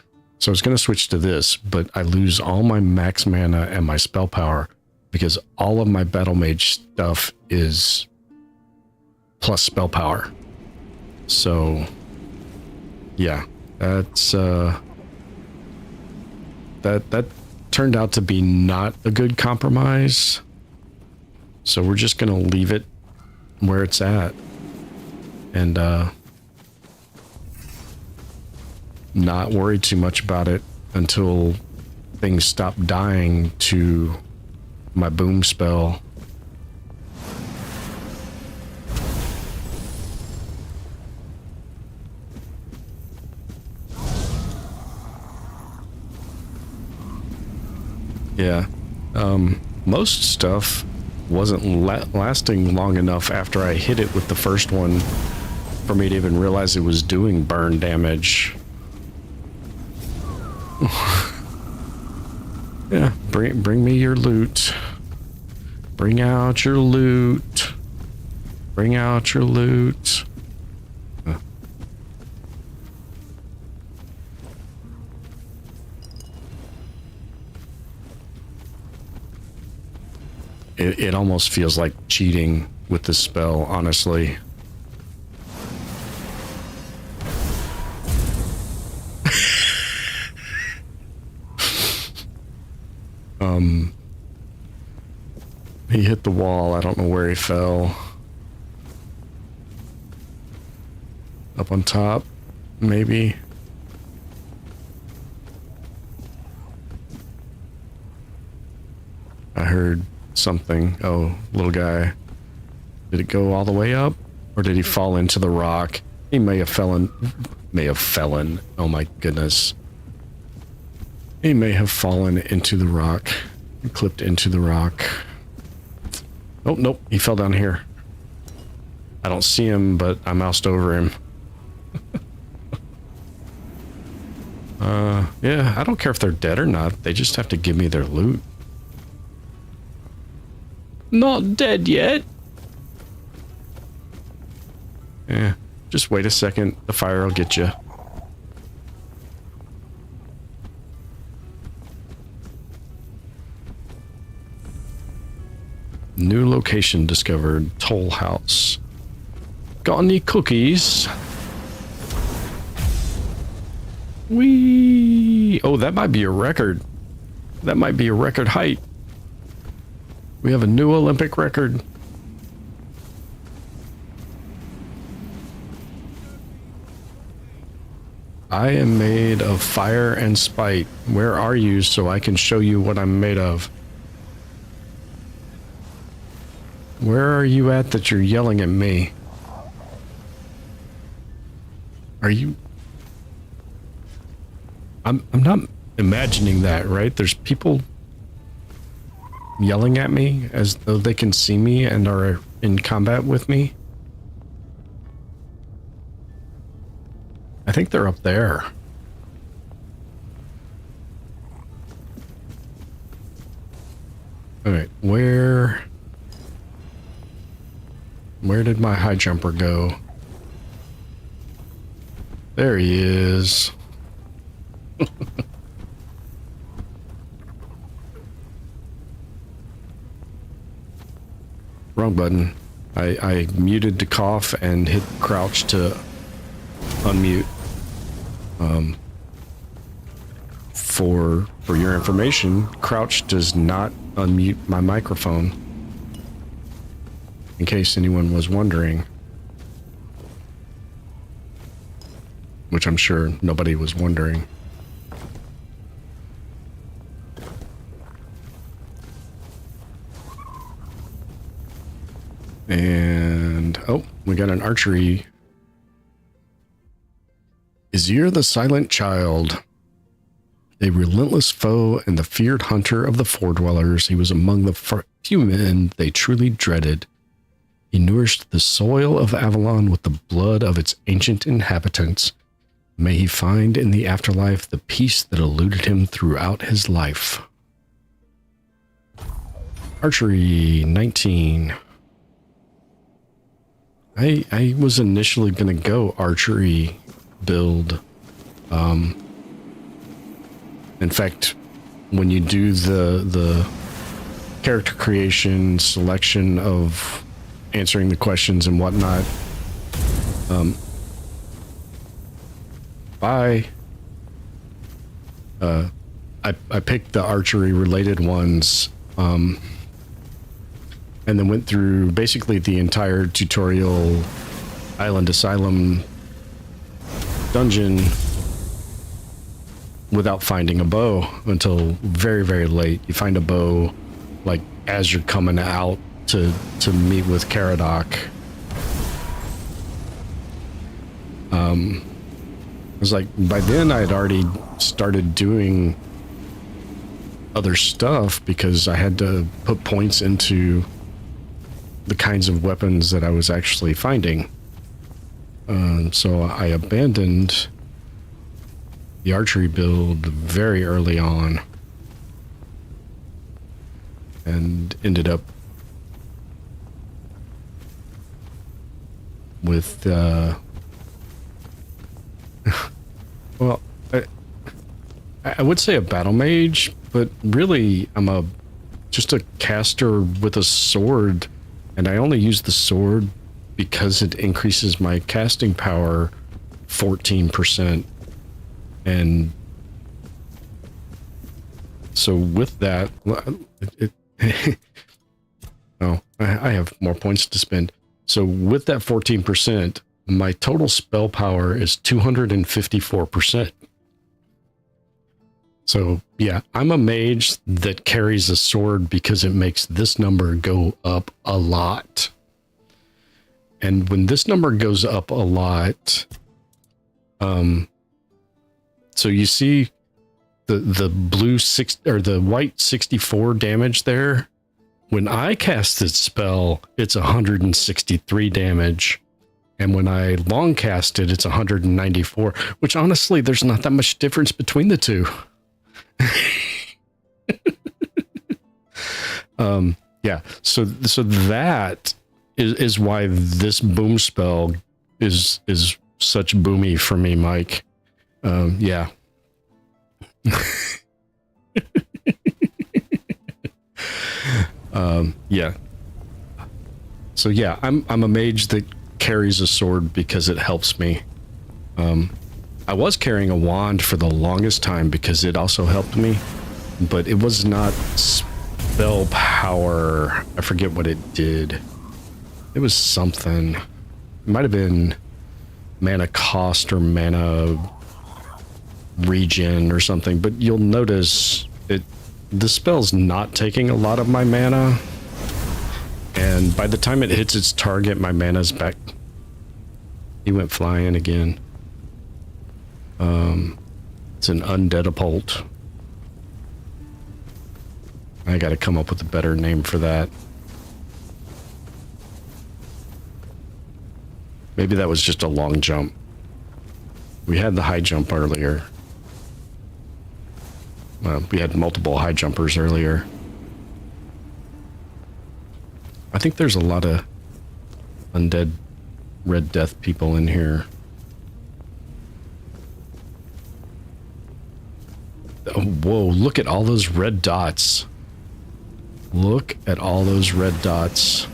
[SPEAKER 1] So I was going to switch to this, but I lose all my max mana and my spell power because all of my battle mage stuff is plus spell power. So yeah, that's that turned out to be not a good compromise. So we're just gonna leave it where it's at. And not worry too much about it until things stop dying to my boom spell. Yeah. Most stuff wasn't lasting long enough after I hit it with the first one for me to even realize it was doing burn damage. Yeah, bring me your loot. Bring out your loot. Bring out your loot. It almost feels like cheating with this spell, honestly. He hit the wall. I don't know where he fell. Up on top, maybe. I heard something. Oh, little guy. Did it go all the way up? Or did he fall into the rock? He may have fallen. Oh my goodness. He may have fallen into the rock. Clipped into the rock. Oh, nope. He fell down here. I don't see him, but I moused over him. Yeah, I don't care if they're dead or not. They just have to give me their loot. Not dead yet. Yeah, just wait a second. The fire will get you. New location discovered. Toll house. Got any cookies? Whee! Oh, that might be a record. That might be a record height. We have a new Olympic record. I am made of fire and spite. Where are you so I can show you what I'm made of? Where are you at that you're yelling at me? Are you... I'm not imagining that, right? There's people yelling at me as though they can see me and are in combat with me. I think they're up there. Alright, where did my high jumper go? There he is. Wrong button. I muted to cough and hit crouch to unmute. For your information, crouch does not unmute my microphone. In case anyone was wondering. Which I'm sure nobody was wondering. And, oh, we got an archery. Azir the Silent Child. A relentless foe and the feared hunter of the Four-Dwellers, he was among the few men they truly dreaded. He nourished the soil of Avalon with the blood of its ancient inhabitants. May he find in the afterlife the peace that eluded him throughout his life. Archery 19. I was initially going to go archery build. In fact, when you do the character creation, selection of answering the questions and whatnot, I picked the archery related ones and then went through basically the entire tutorial Island Asylum dungeon without finding a bow until very, very late. You find a bow like as you're coming out to meet with Cuanacht. It was like by then I had already started doing other stuff because I had to put points into the kinds of weapons that I was actually finding. So I abandoned the archery build very early on and ended up with well, I would say a battle mage, but really I'm just a caster with a sword, and I only use the sword because it increases my casting power 14%. And so with that, oh, I have more points to spend. So with that 14%, my total spell power is 254%. So yeah, I'm a mage that carries a sword because it makes this number go up a lot. And when this number goes up a lot, so you see the blue 6 or the white 64 damage there. When I cast this spell, it's 163 damage. And when I long cast it, it's 194, which honestly, there's not that much difference between the two. Yeah, so that is why this boom spell is such boomy for me, Mike. Yeah. Yeah. So yeah, I'm a mage that carries a sword because it helps me. I was carrying a wand for the longest time because it also helped me, but it was not spell power. I forget what it did. It was something. It might have been mana cost or mana regen or something, but you'll notice the spell's not taking a lot of my mana, and by the time it hits its target, my mana's back. He went flying again. It's an undeadapult. I gotta come up with a better name for that. Maybe that was just a long jump. We had the high jump earlier. We had multiple high jumpers earlier. I think there's a lot of undead Red Death people in here. Oh, whoa, look at all those red dots. Look at all those red dots.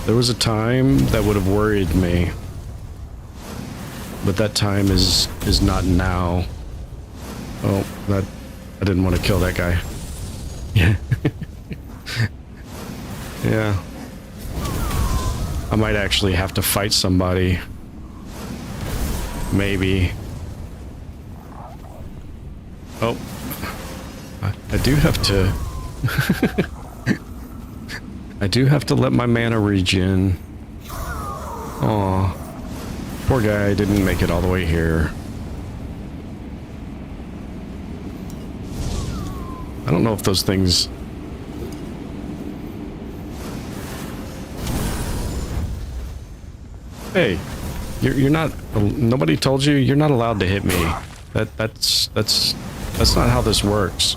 [SPEAKER 1] There was a time that would have worried me, but that time is not now. Oh, I didn't want to kill that guy. Yeah. Yeah. I might actually have to fight somebody. Maybe. Oh. I do have to... I do have to let my mana regen. Aw. Poor guy didn't make it all the way here. I don't know if those things... Hey, you're not... Nobody told you you're not allowed to hit me. That's not how this works.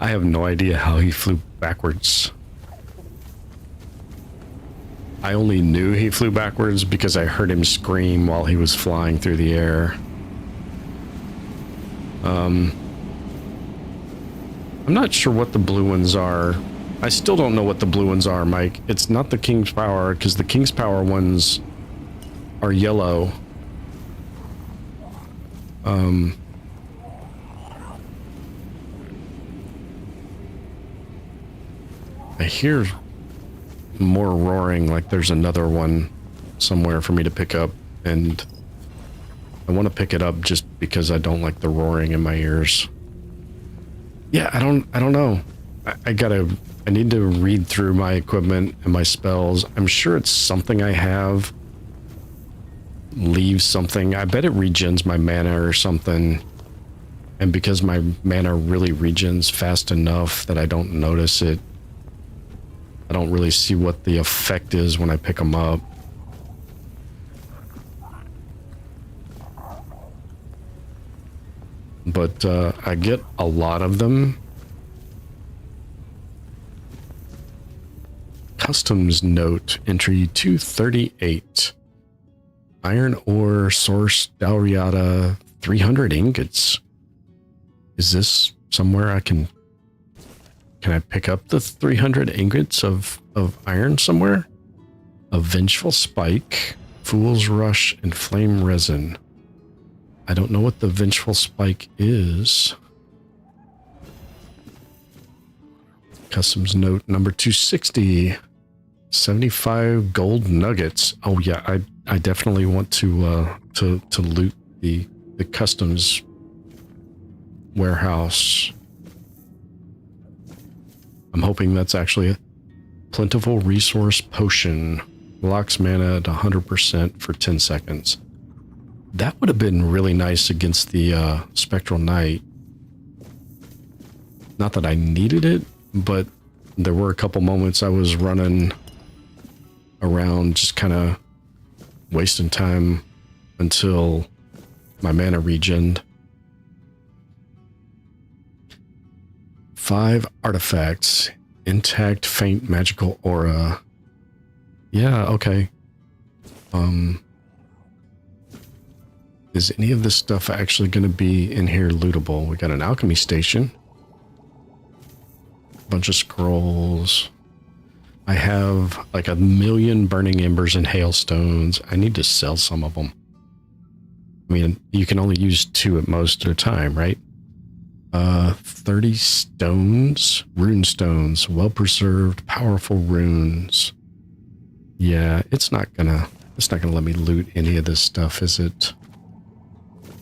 [SPEAKER 1] I have no idea how he flew backwards. I only knew he flew backwards because I heard him scream while he was flying through the air. I'm not sure what the blue ones are. I still don't know what the blue ones are, Mike. It's not the King's Power, because the King's Power ones are yellow. I hear more roaring, like there's another one somewhere for me to pick up, and I want to pick it up just because I don't like the roaring in my ears. Yeah, I don't know. I need to read through my equipment and my spells. I'm sure it's something I have. Leave something. I bet it regens my mana or something. And because my mana really regens fast enough that I don't notice it, I don't really see what the effect is when I pick them up. But I get a lot of them. Customs note, entry 238. Iron ore source Dalriata 300 ingots. Is this somewhere I can I pick up the 300 ingots of iron somewhere? A vengeful spike, fool's rush, and flame resin. I don't know what the vengeful spike is. Customs note number 260. 75 gold nuggets. Oh yeah, I definitely want to loot the customs warehouse. I'm hoping that's actually a plentiful resource potion. Blocks mana at 100% for 10 seconds. That would have been really nice against the Spectral Knight. Not that I needed it, but there were a couple moments I was running around just kind of wasting time until my mana regened. 5 artifacts. Intact faint magical aura. Yeah, okay. Is any of this stuff actually going to be in here lootable? We got an alchemy station. Bunch of scrolls. I have like 1,000,000 burning embers and hailstones. I need to sell some of them. I mean, you can only use 2 at most at a time, right? 30 stones, rune stones, well-preserved, powerful runes. Yeah, it's not gonna let me loot any of this stuff, is it?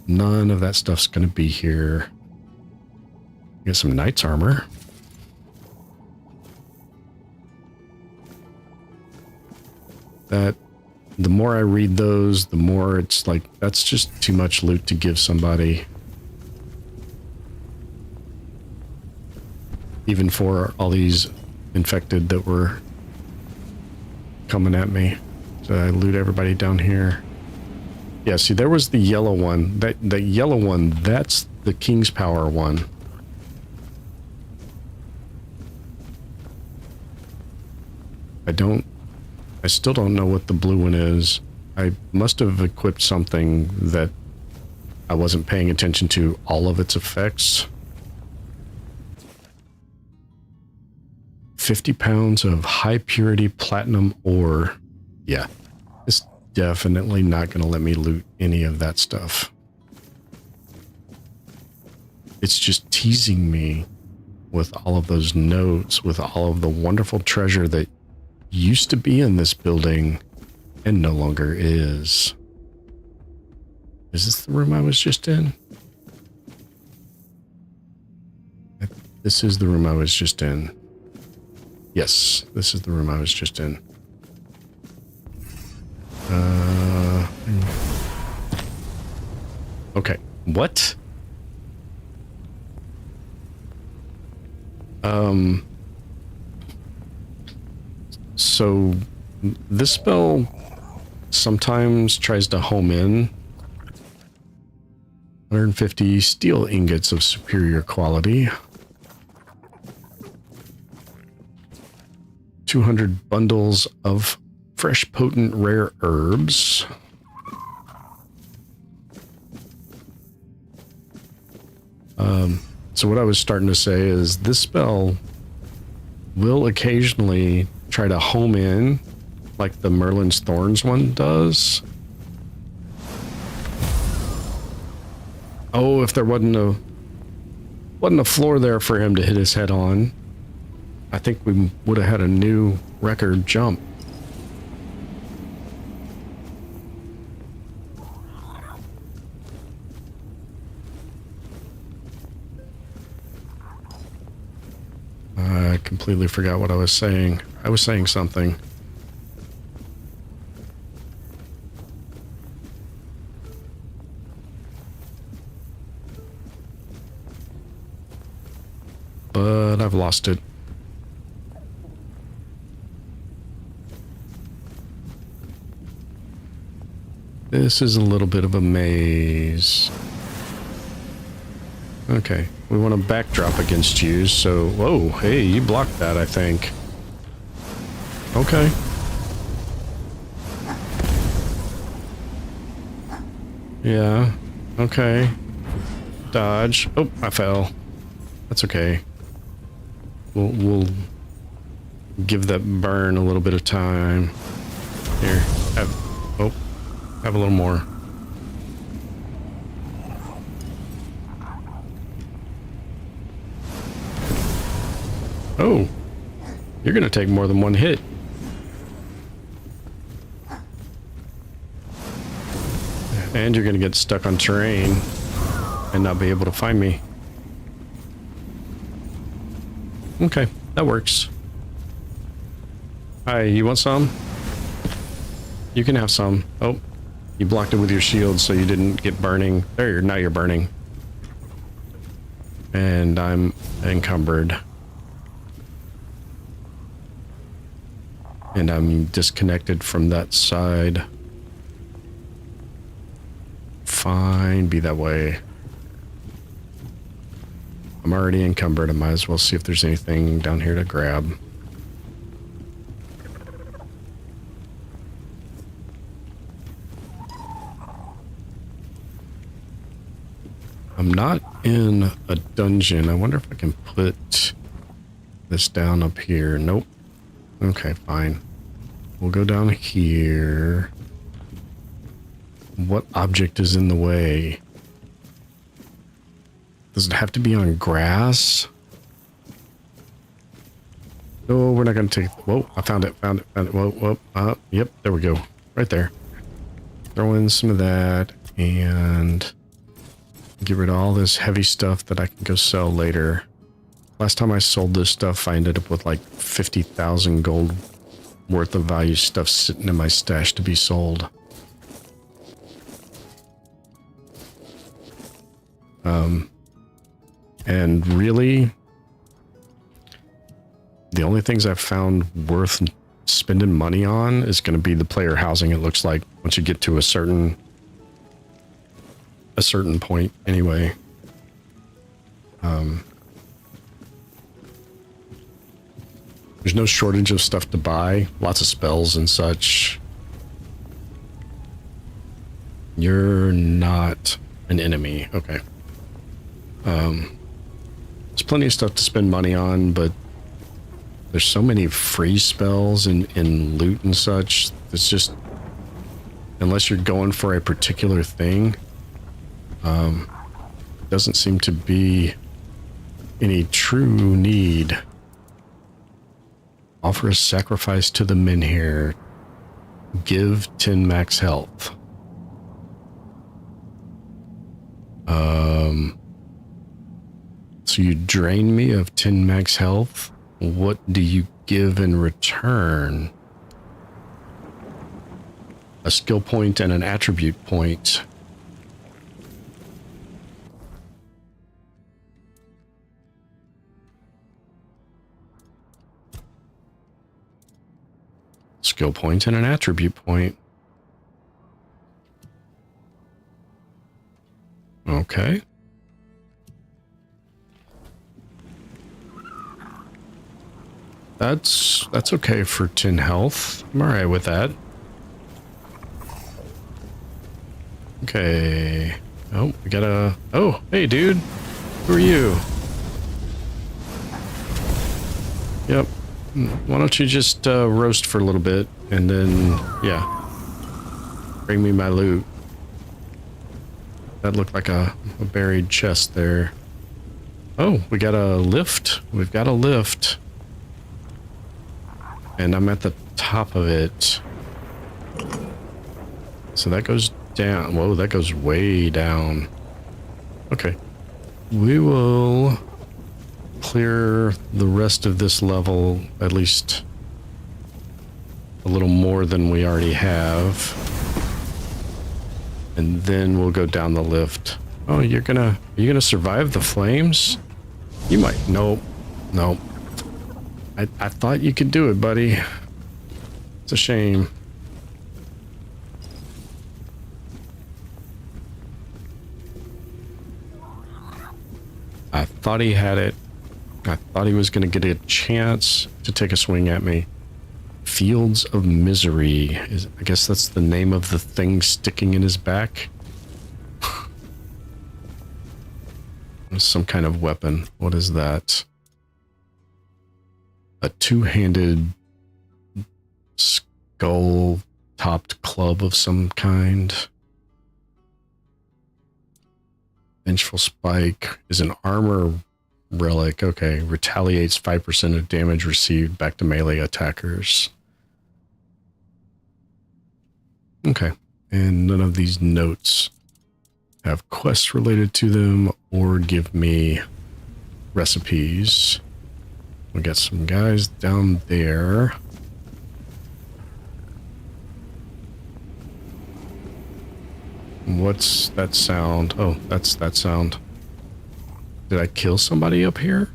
[SPEAKER 1] None of that stuff's gonna be here. Get some knight's armor. That, the more I read those, the more it's like, that's just too much loot to give somebody. Even for all these infected that were coming at me. So I loot everybody down here. Yeah, see, there was the yellow one. That yellow one, that's the King's Power one. I still don't know what the blue one is. I must have equipped something that I wasn't paying attention to all of its effects. 50 pounds of high purity platinum ore. Yeah, it's definitely not going to let me loot any of that stuff. It's just teasing me with all of those notes, with all of the wonderful treasure that used to be in this building and no longer is. Is this the room I was just in? This is the room I was just in. Yes, this is the room I was just in. Okay, what? So this spell sometimes tries to home in. 150 steel ingots of superior quality. 200 bundles of fresh, potent, rare herbs. So what I was starting to say is this spell will occasionally try to home in like the Merlin's Thorns one does. Oh, if there wasn't a floor there for him to hit his head on, I think we would have had a new record jump. I completely forgot what I was saying. I was saying something. But I've lost it. This is a little bit of a maze. Okay, we want to backdrop against you, so... Whoa, hey, you blocked that, I think. Okay. Yeah, okay. Dodge. Oh, I fell. That's okay. We'll give that burn a little bit of time. Here, have a little more. Oh, you're gonna take more than one hit. And you're gonna get stuck on terrain and not be able to find me. Okay, that works. Hi, you want some? You can have some. Oh, you blocked it with your shield so you didn't get burning. There, now you're burning. And I'm encumbered. And I'm disconnected from that side. Fine, be that way. I'm already encumbered. I might as well see if there's anything down here to grab. I'm not in a dungeon. I wonder if I can put this down up here. Nope. Okay, fine. We'll go down here. What object is in the way? Does it have to be on grass? No, we're not going to take... Whoa, I found it. Whoa. Yep, there we go. Right there. Throw in some of that and get rid of all this heavy stuff that I can go sell later. Last time I sold this stuff, I ended up with like 50,000 gold worth of value stuff sitting in my stash to be sold. And really, the only things I've found worth spending money on is going to be the player housing, it looks like, once you get to a certain point anyway. There's no shortage of stuff to buy, lots of spells and such. You're not an enemy. Okay. There's plenty of stuff to spend money on, but there's so many free spells in loot and such. It's just, unless you're going for a particular thing, doesn't seem to be any true need. Offer a sacrifice to the menhir. Give 10 max health. So you drain me of 10 max health. What do you give in return? A skill point and an attribute point. Skill point and an attribute point. Okay. That's okay for 10 health. I'm alright with that. Okay. Oh, we gotta... Oh, hey dude. Who are you? Yep. Why don't you just roast for a little bit and then, yeah. Bring me my loot. That looked like a buried chest there. Oh, we got a lift. We've got a lift. And I'm at the top of it. So that goes down. Whoa, that goes way down. Okay. We will clear the rest of this level, at least a little more than we already have. And then we'll go down the lift. Oh, are you gonna survive the flames? You might. Nope. Nope. I thought you could do it, buddy. It's a shame. I thought he had it. I thought he was going to get a chance to take a swing at me. Fields of Misery. I guess that's the name of the thing sticking in his back. Some kind of weapon. What is that? A two-handed skull-topped club of some kind. Vengeful Spike is an armor relic. Okay, retaliates 5% of damage received back to melee attackers. Okay, and none of these notes have quests related to them or give me recipes. We got some guys down there. What's that sound? Oh, that's that sound. Did I kill somebody up here?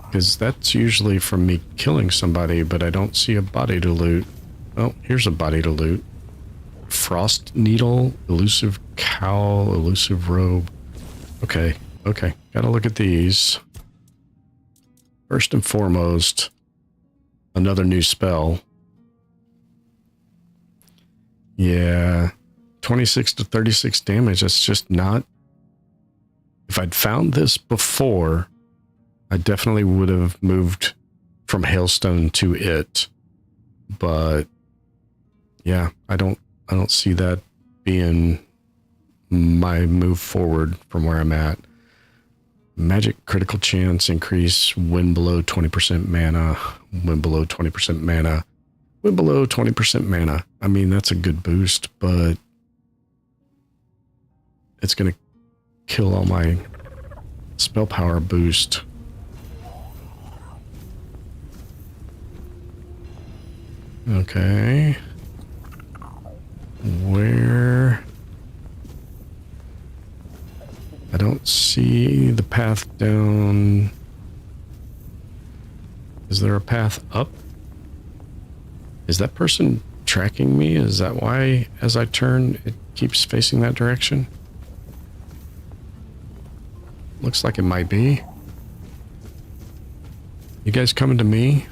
[SPEAKER 1] Because that's usually from me killing somebody, but I don't see a body to loot. Oh, here's a body to loot. Frost Needle, Elusive Cowl, Elusive Robe. Okay, okay. Gotta look at these. First and foremost, another new spell. Yeah, 26 to 36 damage. That's just not... If I'd found this before, I definitely would have moved from Hailstone to it. But yeah, I don't see that being my move forward from where I'm at. Magic critical chance increase when below 20% mana, when below 20% mana, when below 20% mana. I mean, that's a good boost, but it's going to kill all my spell power boost. Okay. Where? I don't see the path down. Is there a path up? Is that person tracking me? Is that why, as I turn, it keeps facing that direction? Looks like it might be. You guys coming to me?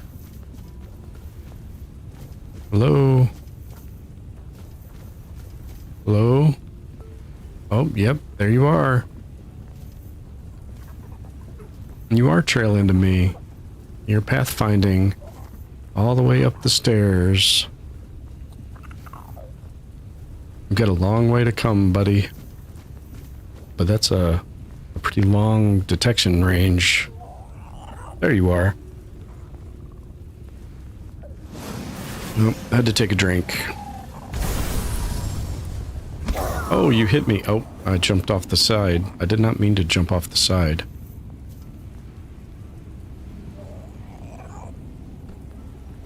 [SPEAKER 1] Hello? Hello? Oh, yep, there you are. You are trailing to me. You're pathfinding all the way up the stairs. You've got a long way to come, buddy. But that's a pretty long detection range. There you are. Nope, I had to take a drink. Oh, you hit me. Oh, I jumped off the side. I did not mean to jump off the side.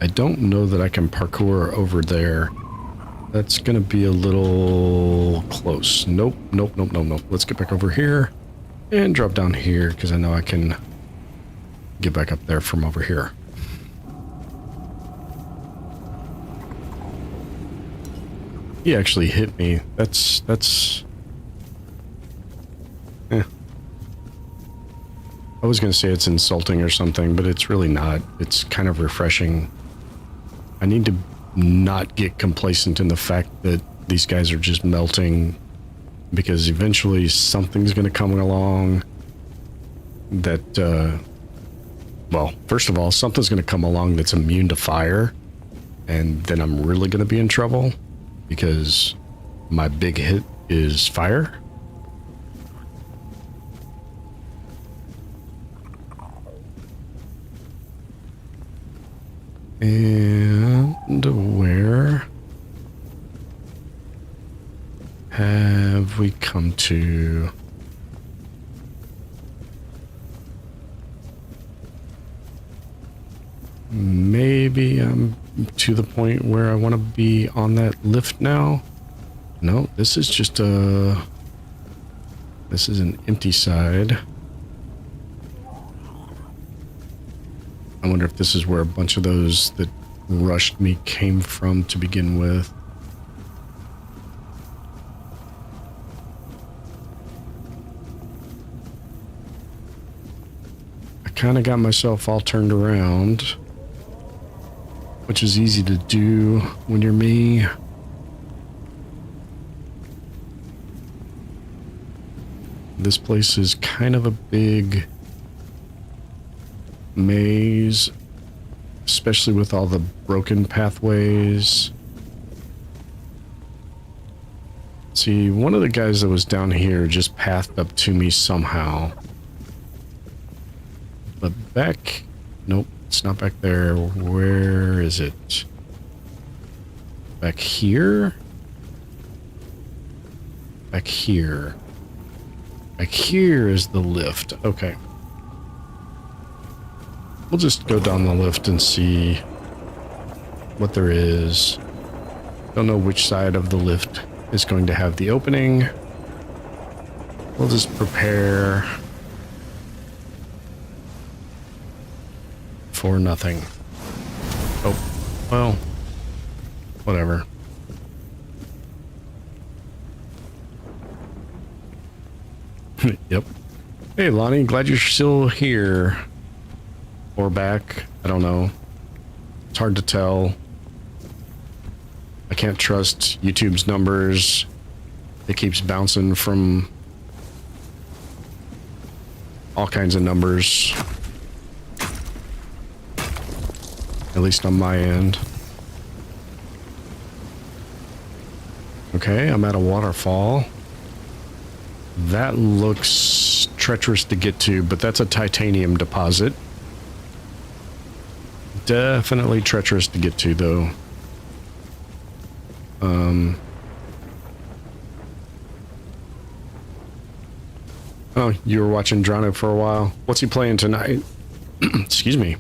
[SPEAKER 1] I don't know that I can parkour over there. That's gonna be a little close. Nope, nope, nope, nope, nope. Let's get back over here and drop down here because I know I can get back up there from over here. He actually hit me. That's... I was gonna say it's insulting or something, but it's really not. It's kind of refreshing. I need to not get complacent in the fact that these guys are just melting, because eventually something's gonna come along that, well, first of all, something's gonna come along that's immune to fire, and then I'm really going to be in trouble because my big hit is fire. And where have we come to? Maybe I'm to the point where I want to be on that lift now. No, this is just a... This is an empty side. I wonder if this is where a bunch of those that rushed me came from to begin with. I kind of got myself all turned around, which is easy to do when you're me. This place is kind of a big maze, especially with all the broken pathways. See, one of the guys that was down here just pathed up to me somehow. But back... Nope, it's not back there. Where is it? Back here? Back here. Back here is the lift. Okay. We'll just go down the lift and see what there is. Don't know which side of the lift is going to have the opening. We'll just prepare for nothing. Oh, well, whatever. Yep. Hey, Lonnie, glad you're still here. Or back. I don't know. It's hard to tell. I can't trust YouTube's numbers. It keeps bouncing from all kinds of numbers. At least on my end. Okay, I'm at a waterfall. That looks treacherous to get to, but that's a titanium deposit. Definitely treacherous to get to, though. Oh, you were watching Drano for a while. What's he playing tonight? Excuse me.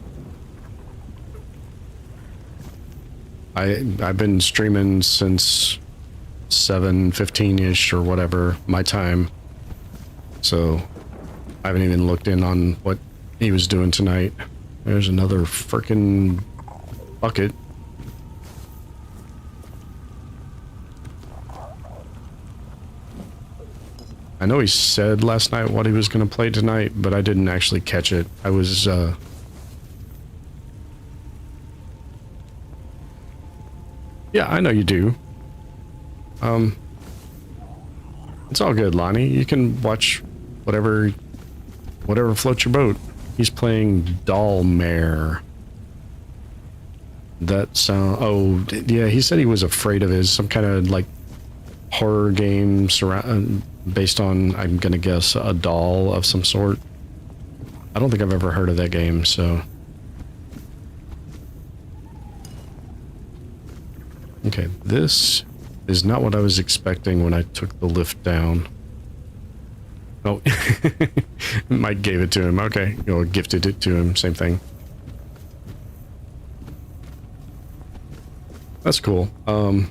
[SPEAKER 1] I've been streaming since 7:15-ish or whatever my time. So I haven't even looked in on what he was doing tonight. There's another frickin' bucket. I know he said last night what he was going to play tonight, but I didn't actually catch it. I was, Yeah, I know you do. It's all good, Lonnie. You can watch whatever floats your boat. He's playing Dollmare. That sound... Oh, yeah, he said he was afraid of it. Some kind of, like, horror game based on, I'm gonna guess, a doll of some sort. I don't think I've ever heard of that game, so... Okay, this is not what I was expecting when I took the lift down. Oh, Mike gave it to him. Okay, or gifted it to him. Same thing. That's cool. I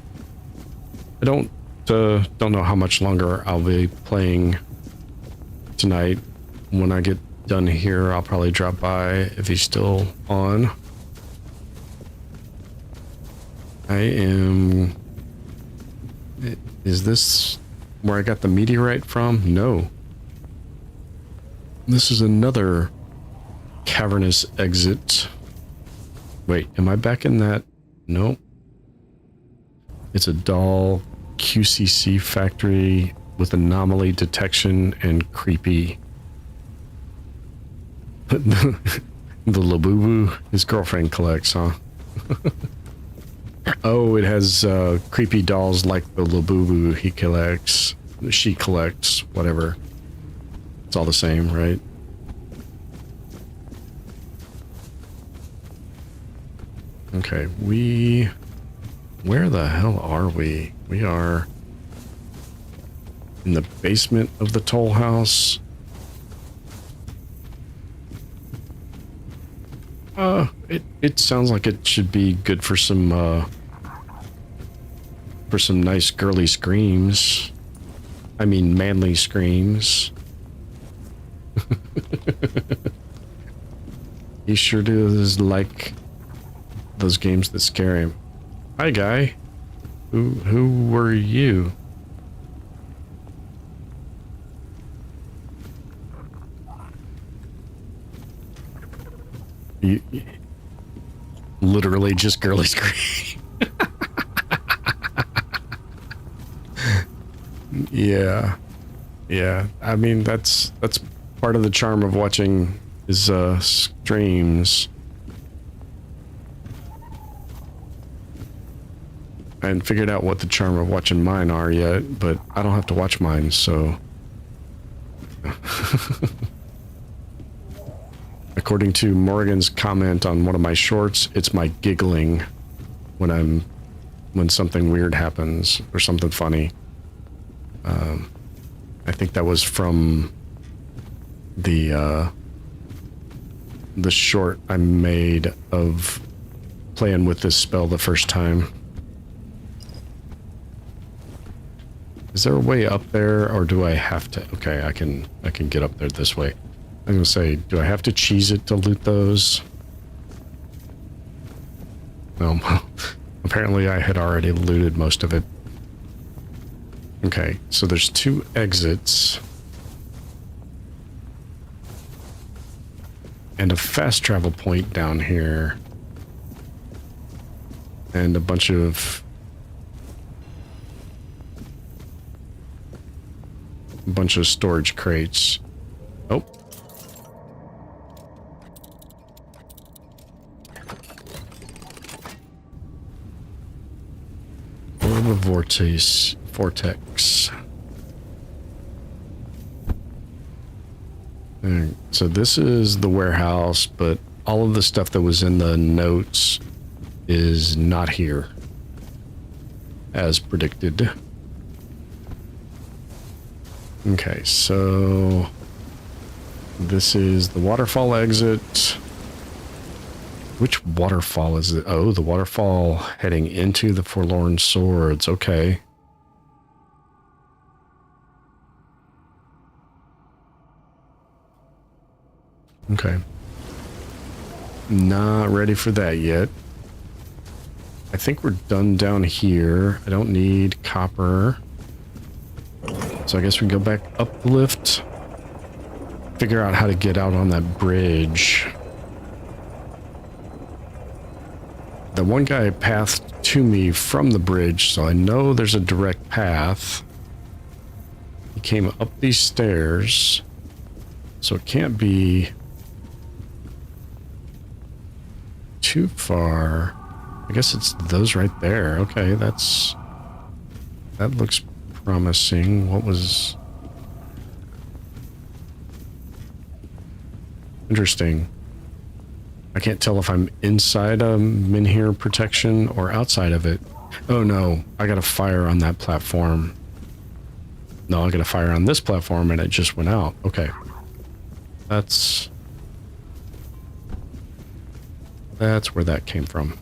[SPEAKER 1] don't know how much longer I'll be playing tonight. When I get done here, I'll probably drop by if he's still on. I am... Is this where I got the meteorite from? No. This is another cavernous exit. Wait, am I back in that? Nope. It's a doll QCC factory with anomaly detection and creepy. The Labubu his girlfriend collects, huh? Oh, it has creepy dolls like the Labubu he collects, she collects, whatever. It's all the same, right? Okay, where the hell are we? We are in the basement of the toll house. It sounds like it should be good for some nice girly screams. I mean, manly screams. He sure does like those games that scare him. Hi, guy. Who were you? You literally just girly scream. Yeah. Yeah. I mean, that's part of the charm of watching his streams. I haven't figured out what the charm of watching mine are yet, but I don't have to watch mine, so. According to Morgan's comment on one of my shorts, it's my giggling when something weird happens or something funny. I think that was from the short I made of playing with this spell the first time. Is there a way up there, or do I have to? Okay, I can get up there this way. I'm gonna say, do I have to cheese it to loot those? Well, apparently I had already looted most of it. Okay, so there's 2 exits. And a fast travel point down here. And a bunch of storage crates. Oh. Orb of Vortex. Alright, so this is the warehouse, but all of the stuff that was in the notes is not here, as predicted. Okay, so this is the waterfall exit. Which waterfall is it? Oh, the waterfall heading into the Forlorn Swords. Okay. Okay. Not ready for that yet. I think we're done down here. I don't need copper. So I guess we can go back up the lift. Figure out how to get out on that bridge. The one guy pathed to me from the bridge, so I know there's a direct path. He came up these stairs, so it can't be too far. I guess it's those right there. Okay, that looks promising. What was interesting? I can't tell if I'm inside a Menhir protection or outside of it. Oh no, I got a fire on that platform. No, I got a fire on this platform and it just went out. Okay. That's where that came from.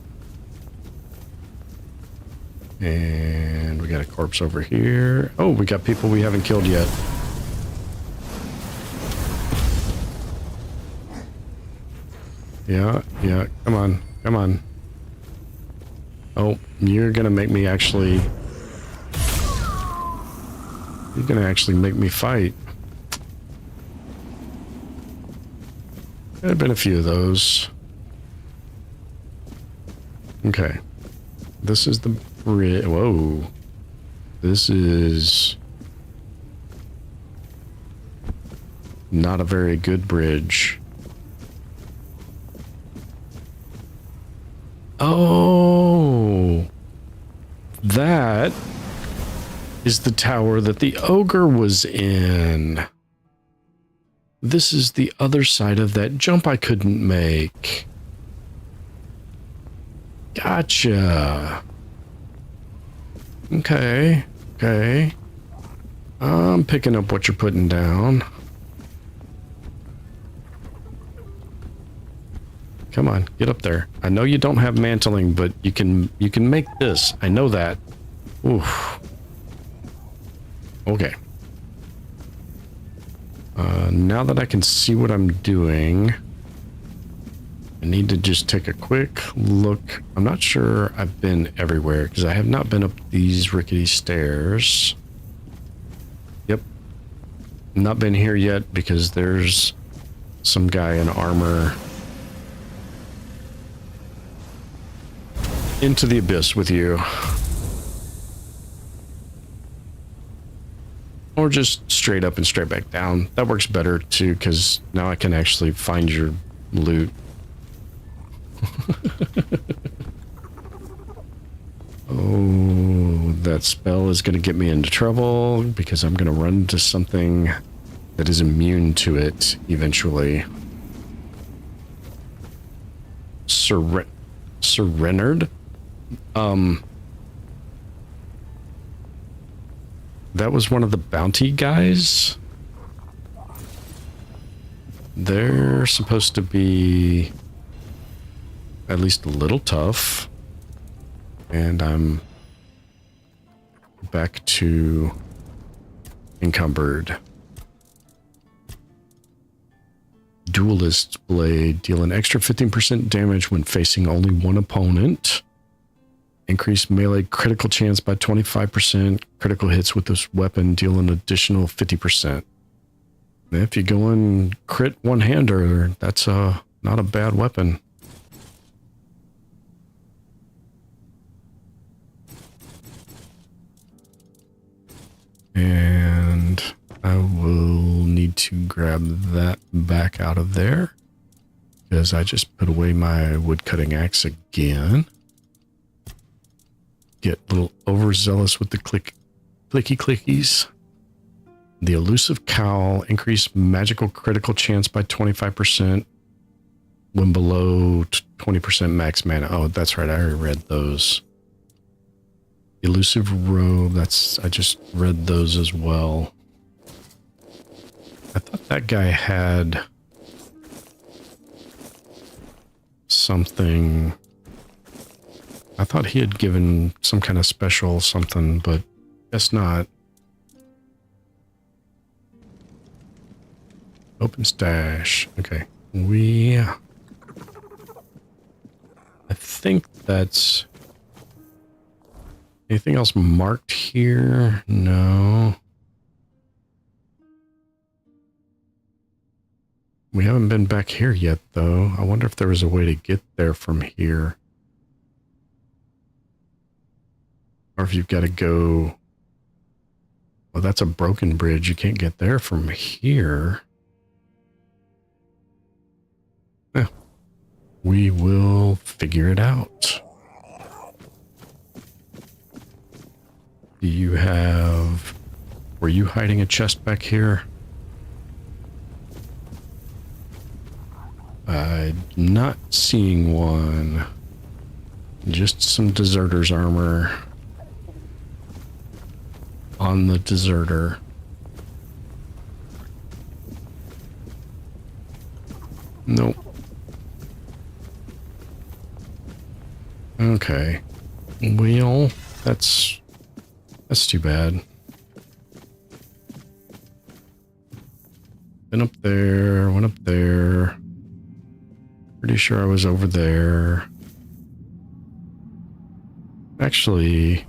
[SPEAKER 1] And we got a corpse over here. Oh, we got people we haven't killed yet. Yeah, come on. Oh, you're gonna make me actually... You're gonna actually make me fight. There have been a few of those. Okay. This is the bridge. Whoa. This is... not a very good bridge. Oh, that is the tower that the ogre was in. This is the other side of that jump I couldn't make. Gotcha. Okay. Okay. I'm picking up what you're putting down. Come on, get up there. I know you don't have mantling, but you can make this. I know that. Oof. Okay. Now that I can see what I'm doing, I need to just take a quick look. I'm not sure I've been everywhere because I have not been up these rickety stairs. Yep. Not been here yet because there's some guy in armor. Into the abyss with you. Or just straight up and straight back down. That works better too, because now I can actually find your loot. Oh, that spell is going to get me into trouble because I'm going to run into something that is immune to it eventually. Surrendered? That was one of the bounty guys. They're supposed to be at least a little tough. And I'm back to encumbered. Duelist's Blade. Deal an extra 15% damage when facing only one opponent. Increase melee critical chance by 25%. Critical hits with this weapon deal an additional 50%. If you go in crit one-hander, that's not a bad weapon. And I will need to grab that back out of there because I just put away my woodcutting axe again. Get a little overzealous with the clicky clickies. The elusive cowl. Increase magical critical chance by 25% when below 20% max mana. Oh, that's right. I already read those. Elusive robe. I just read those as well. I thought that guy had something. I thought he had given some kind of special something, but guess not. Open stash. Okay. I think that's... Anything else marked here? No. We haven't been back here yet, though. I wonder if there was a way to get there from here. Or if you've got to go... Well, that's a broken bridge. You can't get there from here. Eh, we will figure it out. Do you have... Were you hiding a chest back here? I'm not seeing one. Just some deserter's armor. On the deserter. Nope. Okay. Well, that's too bad. Been up there, went up there. Pretty sure I was over there. Actually...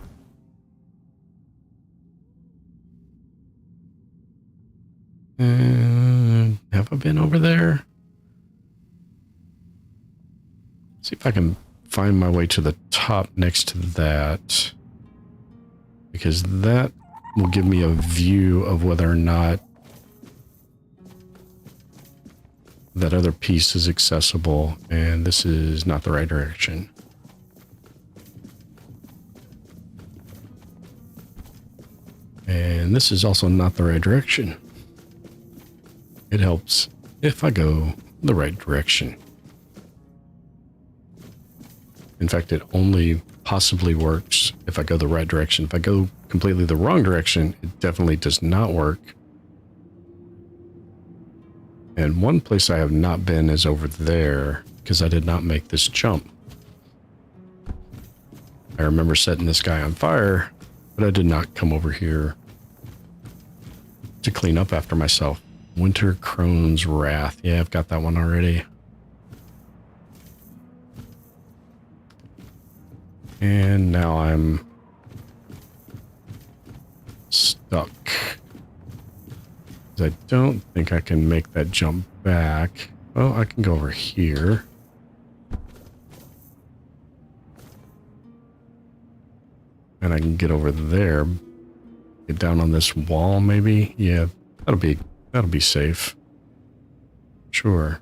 [SPEAKER 1] have I been over there? See if I can find my way to the top next to that. Because that will give me a view of whether or not that other piece is accessible. And this is not the right direction. And this is also not the right direction. It helps if I go the right direction. In fact, it only possibly works if I go the right direction. If I go completely the wrong direction, it definitely does not work. And one place I have not been is over there, because I did not make this jump. I remember setting this guy on fire, but I did not come over here to clean up after myself. Winter Crone's Wrath. Yeah, I've got that one already. And now I'm stuck. I don't think I can make that jump back. Oh, I can go over here. And I can get over there. Get down on this wall, maybe? Yeah, that'll be safe. Sure.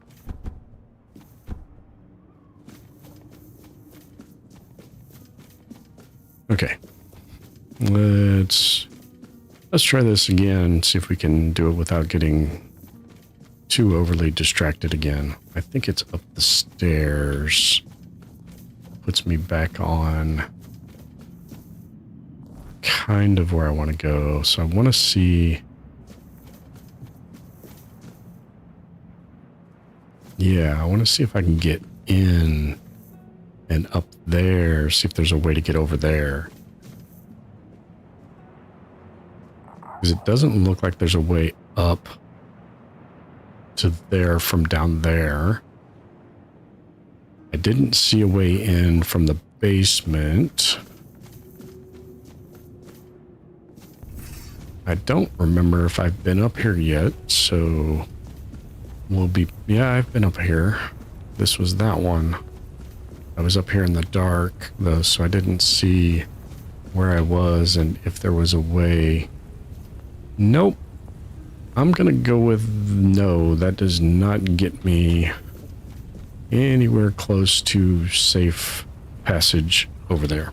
[SPEAKER 1] Okay. Let's try this again, see if we can do it without getting too overly distracted again. I think it's up the stairs. Puts me back on kind of where I want to go. So I want to see. Yeah, I want to see if I can get in and up there, see if there's a way to get over there. Because it doesn't look like there's a way up to there from down there. I didn't see a way in from the basement. I don't remember if I've been up here yet, so we'll be... Yeah, I've been up here. This was that one. I was up here in the dark, though, so I didn't see where I was and if there was a way. Nope. I'm gonna go with no. That does not get me anywhere close to safe passage over there.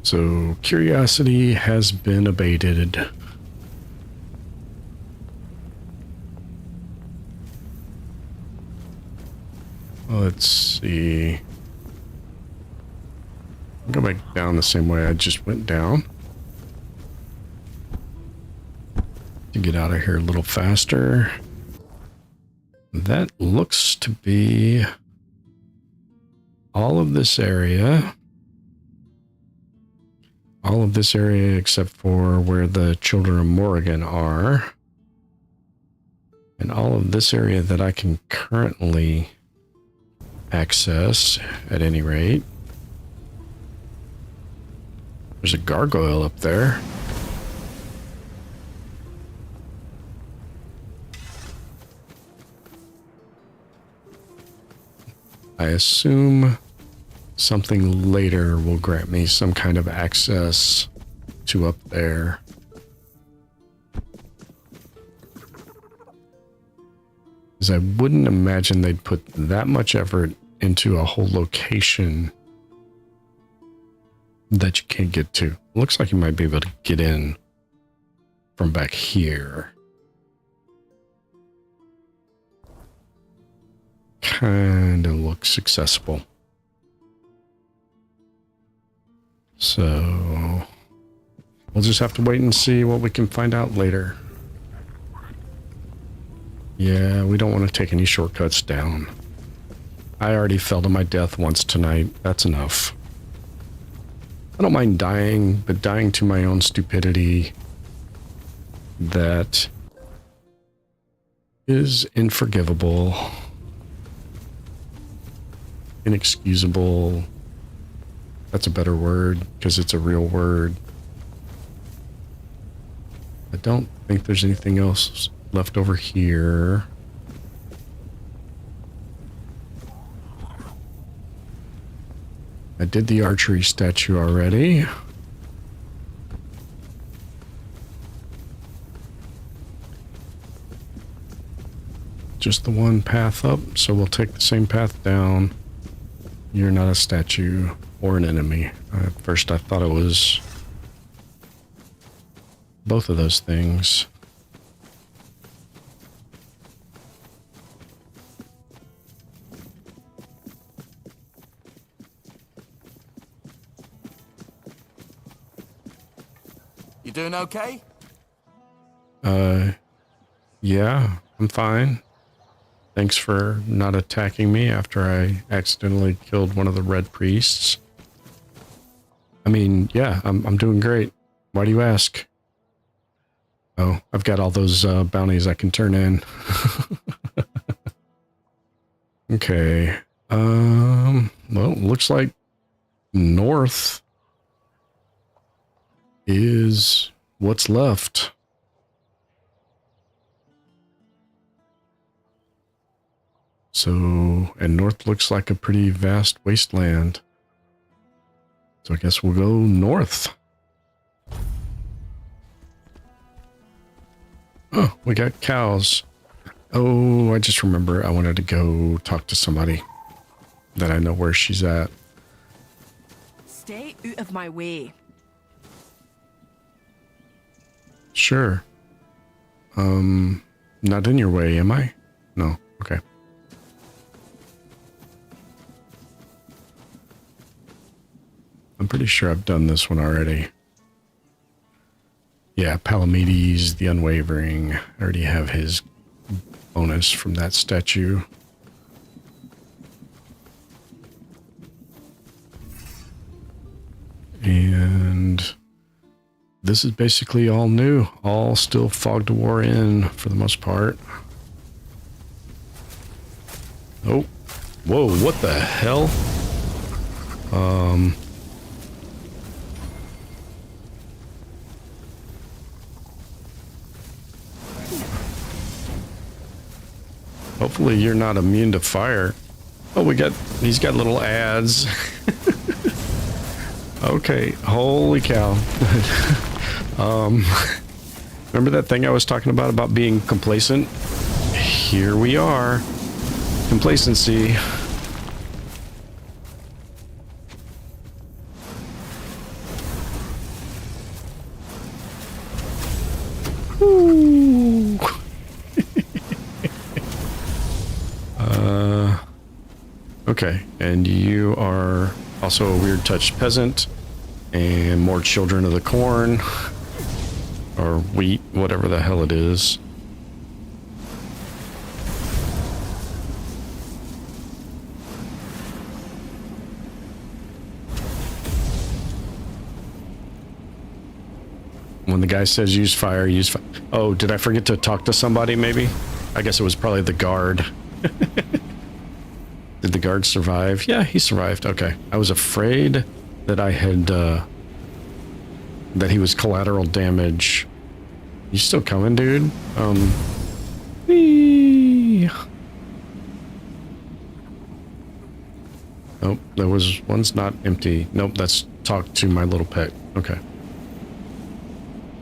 [SPEAKER 1] So curiosity has been abated. Let's see. Go back down the same way I just went down. To get out of here a little faster. That looks to be all of this area. All of this area except for where the Children of Morrigan are. And all of this area that I can currently access at any rate. There's a gargoyle up there. I assume something later will grant me some kind of access to up there. Because I wouldn't imagine they'd put that much effort into a whole location that you can't get to. Looks like you might be able to get in from back here. Kind of looks accessible. So we'll just have to wait and see what we can find out later. Yeah, we don't want to take any shortcuts down. I already fell to my death once tonight. That's enough. I don't mind dying, but dying to my own stupidity, that is unforgivable, inexcusable. That's a better word because it's a real word. I don't think there's anything else left over here. I did the archery statue already. Just the one path up, so we'll take the same path down. you're not a statue or an enemy. At first I thought it was both of those things.
[SPEAKER 4] You doing okay?
[SPEAKER 1] Yeah, I'm fine. Thanks for not attacking me after I accidentally killed one of the red priests. I mean, yeah, I'm doing great. Why do you ask? Oh, I've got all those bounties I can turn in. Okay. Well, looks like north is what's left. So, and north looks like a pretty vast wasteland. So I guess we'll go north. Oh, we got cows. Oh, I just remember I wanted to go talk to somebody that I know where she's at.
[SPEAKER 11] Stay out of my way.
[SPEAKER 1] Sure. Not in your way, am I? No. Okay. I'm pretty sure I've done this one already. Yeah, Palamedes, the Unwavering. I already have his bonus from that statue. And this is basically all new. All still Fog to War in for the most part. Oh. Whoa, what the hell? Hopefully you're not immune to fire. Oh, he's got little ads. Okay, holy cow. Remember that thing I was talking about being complacent? Here we are. Complacency. Ooh. Okay, and you are also a weird touched peasant, and more children of the corn, or wheat, whatever the hell it is. When the guy says use fire, use fire. Oh, did I forget to talk to somebody maybe? I guess it was probably the guard. Did the guard survive? Yeah, he survived. Okay. I was afraid that I had, that he was collateral damage. You still coming, dude? Whee! Nope, there was, one's not empty. Nope, that's talk to my little pet. Okay.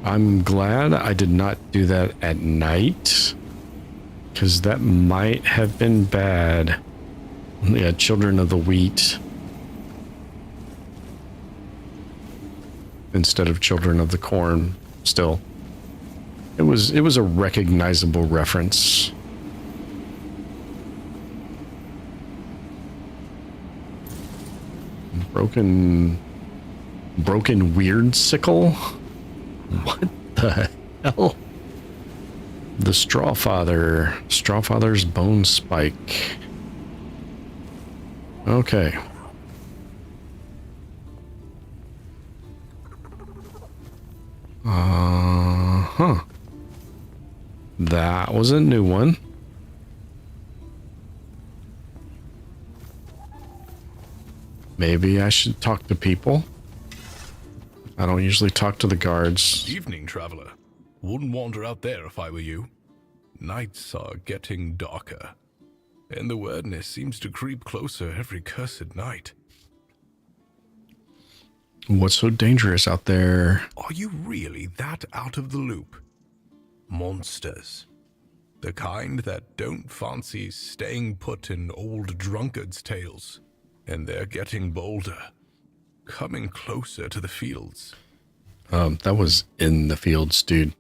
[SPEAKER 1] I'm glad I did not do that at night, because that might have been bad. Yeah, children of the wheat instead of children of the corn. Still, it was a recognizable reference. Broken weird sickle. What the hell? The Strawfather's bone spike. Okay. That was a new one. Maybe I should talk to people. I don't usually talk to the guards.
[SPEAKER 12] Evening, traveler. Wouldn't wander out there if I were you. Nights are getting darker, and the weirdness seems to creep closer every cursed night.
[SPEAKER 1] What's so dangerous out there?
[SPEAKER 12] Are you really that out of the loop? Monsters. The kind that don't fancy staying put in old drunkards' tales. and they're getting bolder, coming closer to the fields.
[SPEAKER 1] That was in the fields, dude.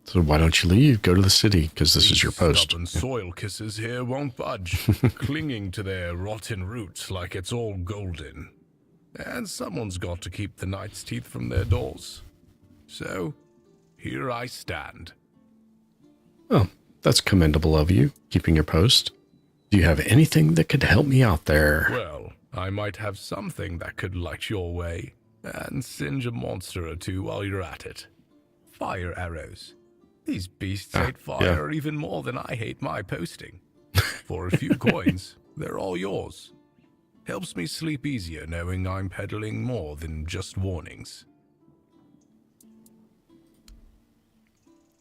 [SPEAKER 1] So why don't you leave? Go to the city, because this is your post.
[SPEAKER 12] Stubborn soil kissers here won't budge, clinging to their rotten roots like it's all golden. And someone's got to keep the Night's Teeth from their doors. So, here I stand.
[SPEAKER 1] Oh, that's commendable of you, keeping your post. Do you have anything that could help me out there?
[SPEAKER 12] Well, I might have something that could light your way, and singe a monster or two while you're at it. Fire arrows. These beasts hate fire even more than I hate my posting. For a few coins, they're all yours. Helps me sleep easier knowing I'm peddling more than just warnings.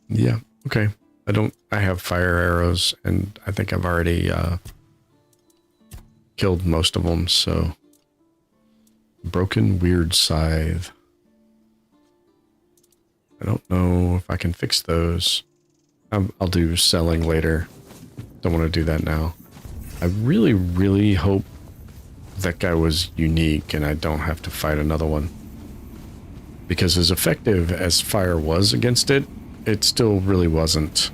[SPEAKER 1] Yeah, okay. I have fire arrows, and I think I've already killed most of them, so. Broken weird scythe. I don't know if I can fix those. I'll do selling later. Don't want to do that now. I really, really hope that guy was unique and I don't have to fight another one. Because as effective as fire was against it, it still really wasn't.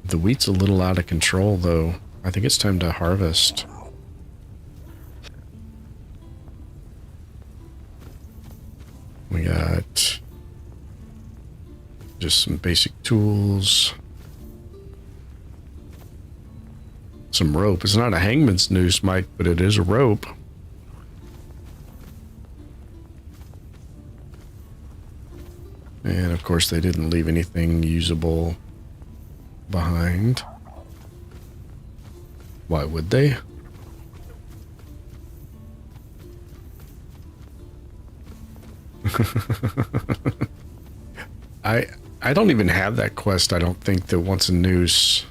[SPEAKER 1] The wheat's a little out of control, though. I think it's time to harvest. We got just some basic tools. Some rope. It's not a hangman's noose, Mike, but it is a rope. And of course they didn't leave anything usable behind. Why would they? I don't even have that quest, I don't think, that wants a noose.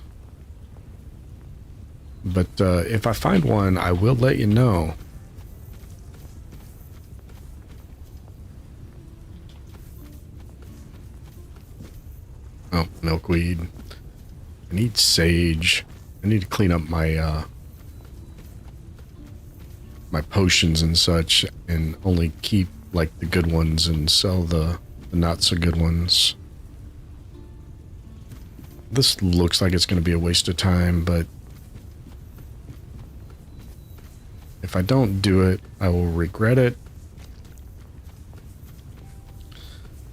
[SPEAKER 1] But if I find one, I will let you know. Oh, milkweed. I need sage. I need to clean up my my potions and such, and only keep like the good ones and sell the not so good ones. This looks like it's going to be a waste of time, but if I don't do it, I will regret it.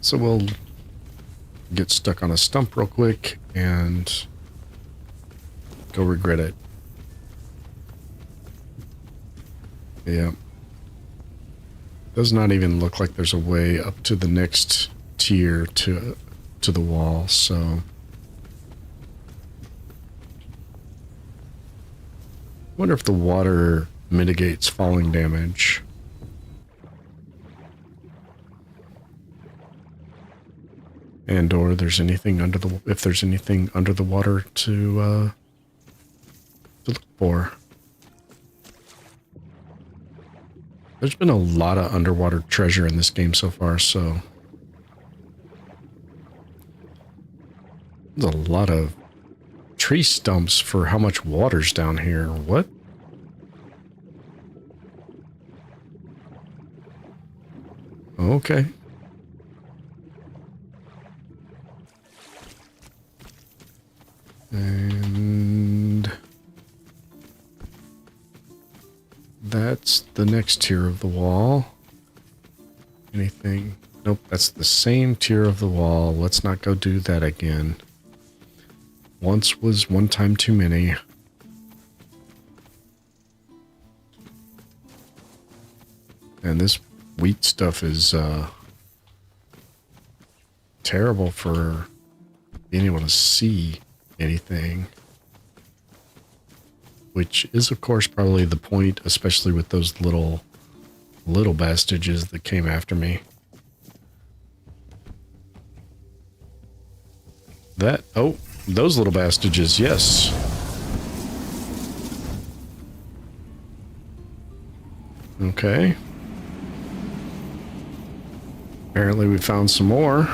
[SPEAKER 1] So we'll get stuck on a stump real quick and go regret it. Yeah. Does not even look like there's a way up to the next tier to the wall, so wonder if the water mitigates falling damage. And or there's anything under the, if there's anything under the water to look for. There's been a lot of underwater treasure in this game so far, so there's a lot of tree stumps for how much water's down here. What? Okay. And that's the next tier of the wall. Anything? Nope, that's the same tier of the wall. Let's not go do that again. Once was one time too many. And this wheat stuff is terrible for being able to see anything. Which is, of course, probably the point, especially with those little bastages that came after me. That, oh, those little bastages, yes. Okay. Apparently we found some more.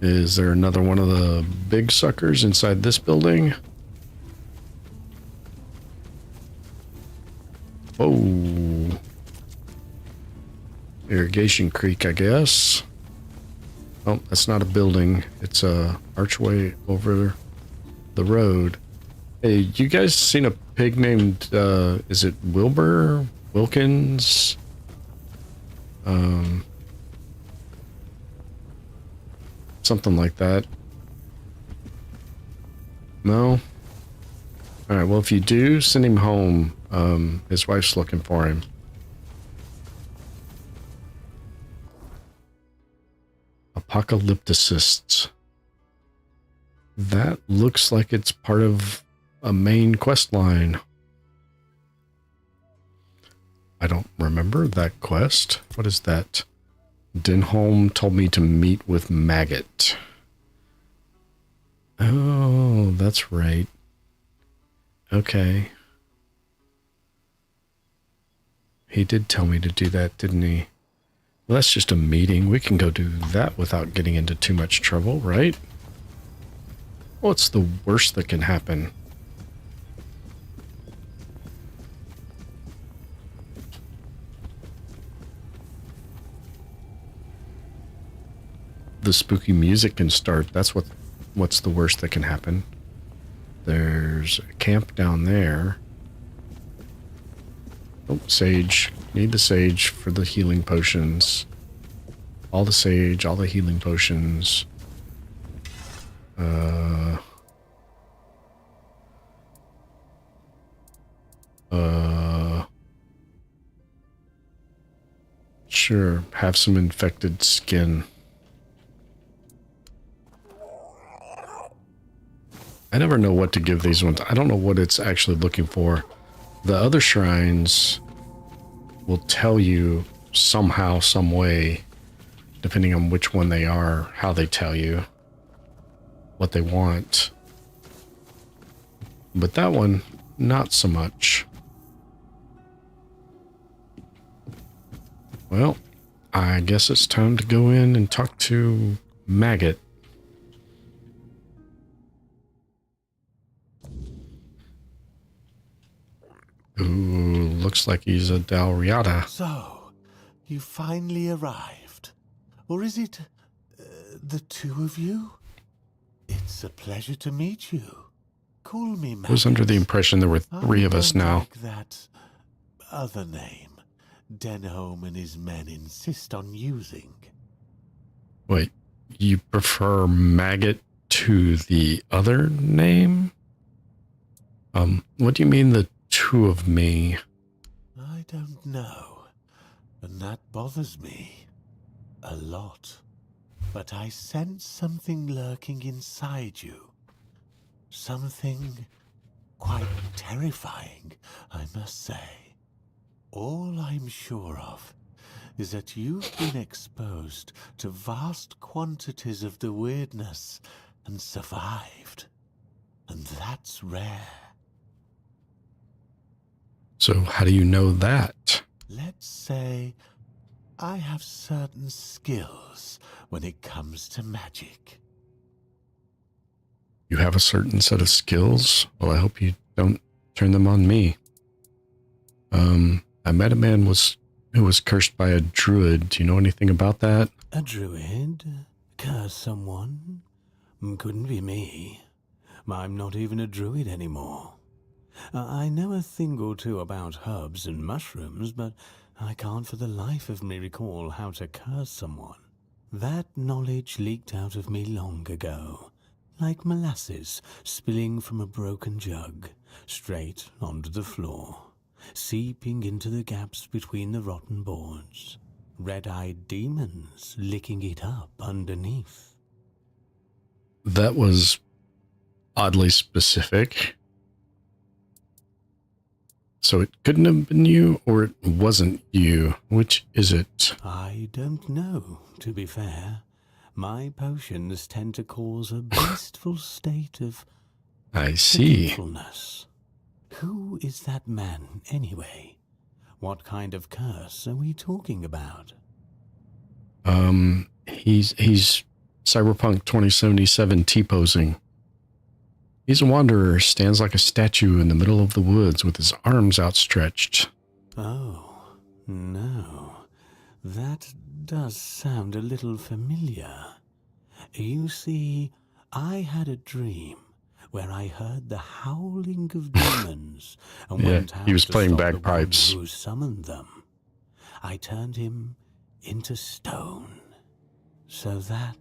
[SPEAKER 1] Is there another one of the big suckers inside this building? Oh. Irrigation Creek, I guess. Oh, that's not a building. It's a archway over the road. Hey, you guys seen a pig named, is it Wilbur? Wilkins? Something like that. No? Alright, well, if you do, send him home. His wife's looking for him. Apocalypticists. That looks like it's part of a main quest line. I don't remember that quest. What is that? Denholm told me to meet with Maggot. Oh, that's right. Okay. He did tell me to do that, didn't he? Well, that's just a meeting. We can go do that without getting into too much trouble, right? What's the worst that can happen? The spooky music can start. That's what's the worst that can happen. There's a camp down there. Oh, sage. Need the sage for the healing potions. All the sage, all the healing potions. Sure, have some infected skin. I never know what to give these ones. I don't know what it's actually looking for. The other shrines will tell you somehow, some way, depending on which one they are, how they tell you what they want. But that one, not so much. Well, I guess it's time to go in and talk to Maggot. Ooh, looks like he's a Dalriada.
[SPEAKER 10] So, you finally arrived. Or is it the two of you? It's a pleasure to meet you. Call me Magnus.
[SPEAKER 1] I was under the impression there were three of us now.
[SPEAKER 10] Like that other name Denholm and his men insist on using.
[SPEAKER 1] Wait, you prefer Maggot to the other name? What do you mean the two of me?
[SPEAKER 10] I don't know, and that bothers me a lot. But I sense something lurking inside you. Something quite terrifying, I must say. All I'm sure of is that you've been exposed to vast quantities of the weirdness and survived. And that's rare.
[SPEAKER 1] So how do you know that?
[SPEAKER 10] Let's say I have certain skills when it comes to magic.
[SPEAKER 1] You have a certain set of skills? Well, I hope you don't turn them on me. I met a man who was cursed by a druid. Do you know anything about that?
[SPEAKER 10] A druid? Curse someone? Couldn't be me. I'm not even a druid anymore. I know a thing or two about herbs and mushrooms, but I can't for the life of me recall how to curse someone. That knowledge leaked out of me long ago, like molasses spilling from a broken jug, straight onto the floor, seeping into the gaps between the rotten boards. Red-eyed demons licking it up underneath.
[SPEAKER 1] That was oddly specific. So it couldn't have been you, or it wasn't you. Which is it?
[SPEAKER 10] I don't know, to be fair. My potions tend to cause a blissful state of
[SPEAKER 1] I see.
[SPEAKER 10] forgetfulness. Who is that man, anyway? What kind of curse are we talking about?
[SPEAKER 1] He's Cyberpunk 2077 T-posing. He's a wanderer, stands like a statue in the middle of the woods with his arms outstretched.
[SPEAKER 10] Oh, no. That does sound a little familiar. You see, I had a dream where I heard the howling of demons and went out
[SPEAKER 1] he was
[SPEAKER 10] to
[SPEAKER 1] playing
[SPEAKER 10] stop
[SPEAKER 1] bagpipes.
[SPEAKER 10] the one who summoned them. I turned him into stone. So that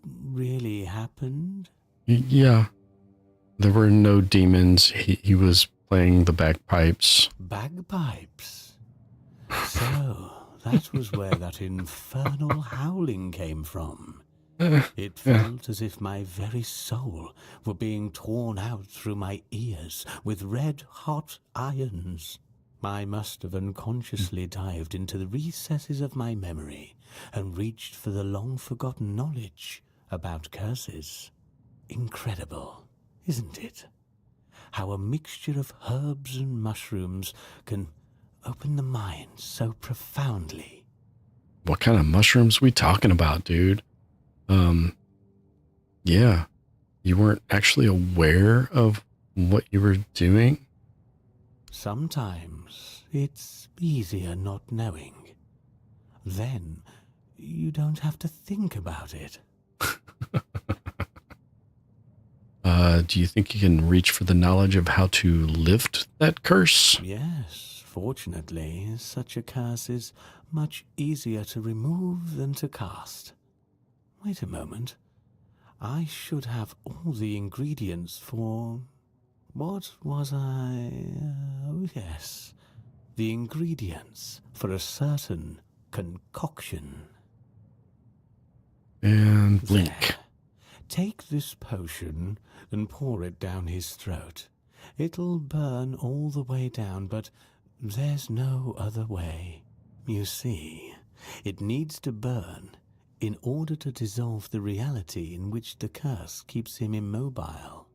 [SPEAKER 10] really happened?
[SPEAKER 1] Yeah. There were no demons. He was playing the bagpipes.
[SPEAKER 10] Bagpipes? So, that was where that infernal howling came from. It felt as if my very soul were being torn out through my ears with red-hot irons. I must have unconsciously dived into the recesses of my memory and reached for the long-forgotten knowledge about curses. Incredible, isn't it? How a mixture of herbs and mushrooms can open the mind so profoundly.
[SPEAKER 1] What kind of mushrooms we talking about, dude? Yeah. You weren't actually aware of what you were doing?
[SPEAKER 10] Sometimes it's easier not knowing. Then you don't have to think about it.
[SPEAKER 1] Do you think you can reach for the knowledge of how to lift that curse?
[SPEAKER 10] Yes, fortunately, such a curse is much easier to remove than to cast. Wait a moment. I should have all the ingredients for... What was I... Oh, yes. The ingredients for a certain concoction.
[SPEAKER 1] And blink.
[SPEAKER 10] There. Take this potion and pour it down his throat. It'll burn all the way down, but there's no other way. You see, it needs to burn in order to dissolve the reality in which the curse keeps him immobile.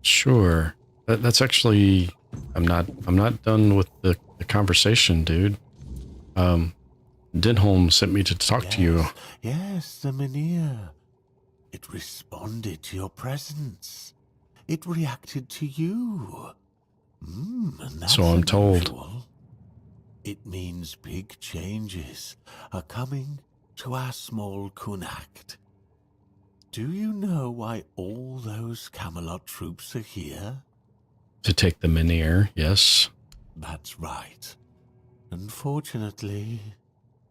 [SPEAKER 1] Sure. That's actually... I'm not done with the conversation, dude. Denholm sent me to talk to you.
[SPEAKER 10] Yes, the Mynheer. It responded to your presence. It reacted to you. And that's
[SPEAKER 1] So I'm told.
[SPEAKER 10] unusual. It means big changes are coming to our small Cuanacht. Do you know why all those Camelot troops are here?
[SPEAKER 1] To take the Mynheer, yes.
[SPEAKER 10] That's right. Unfortunately,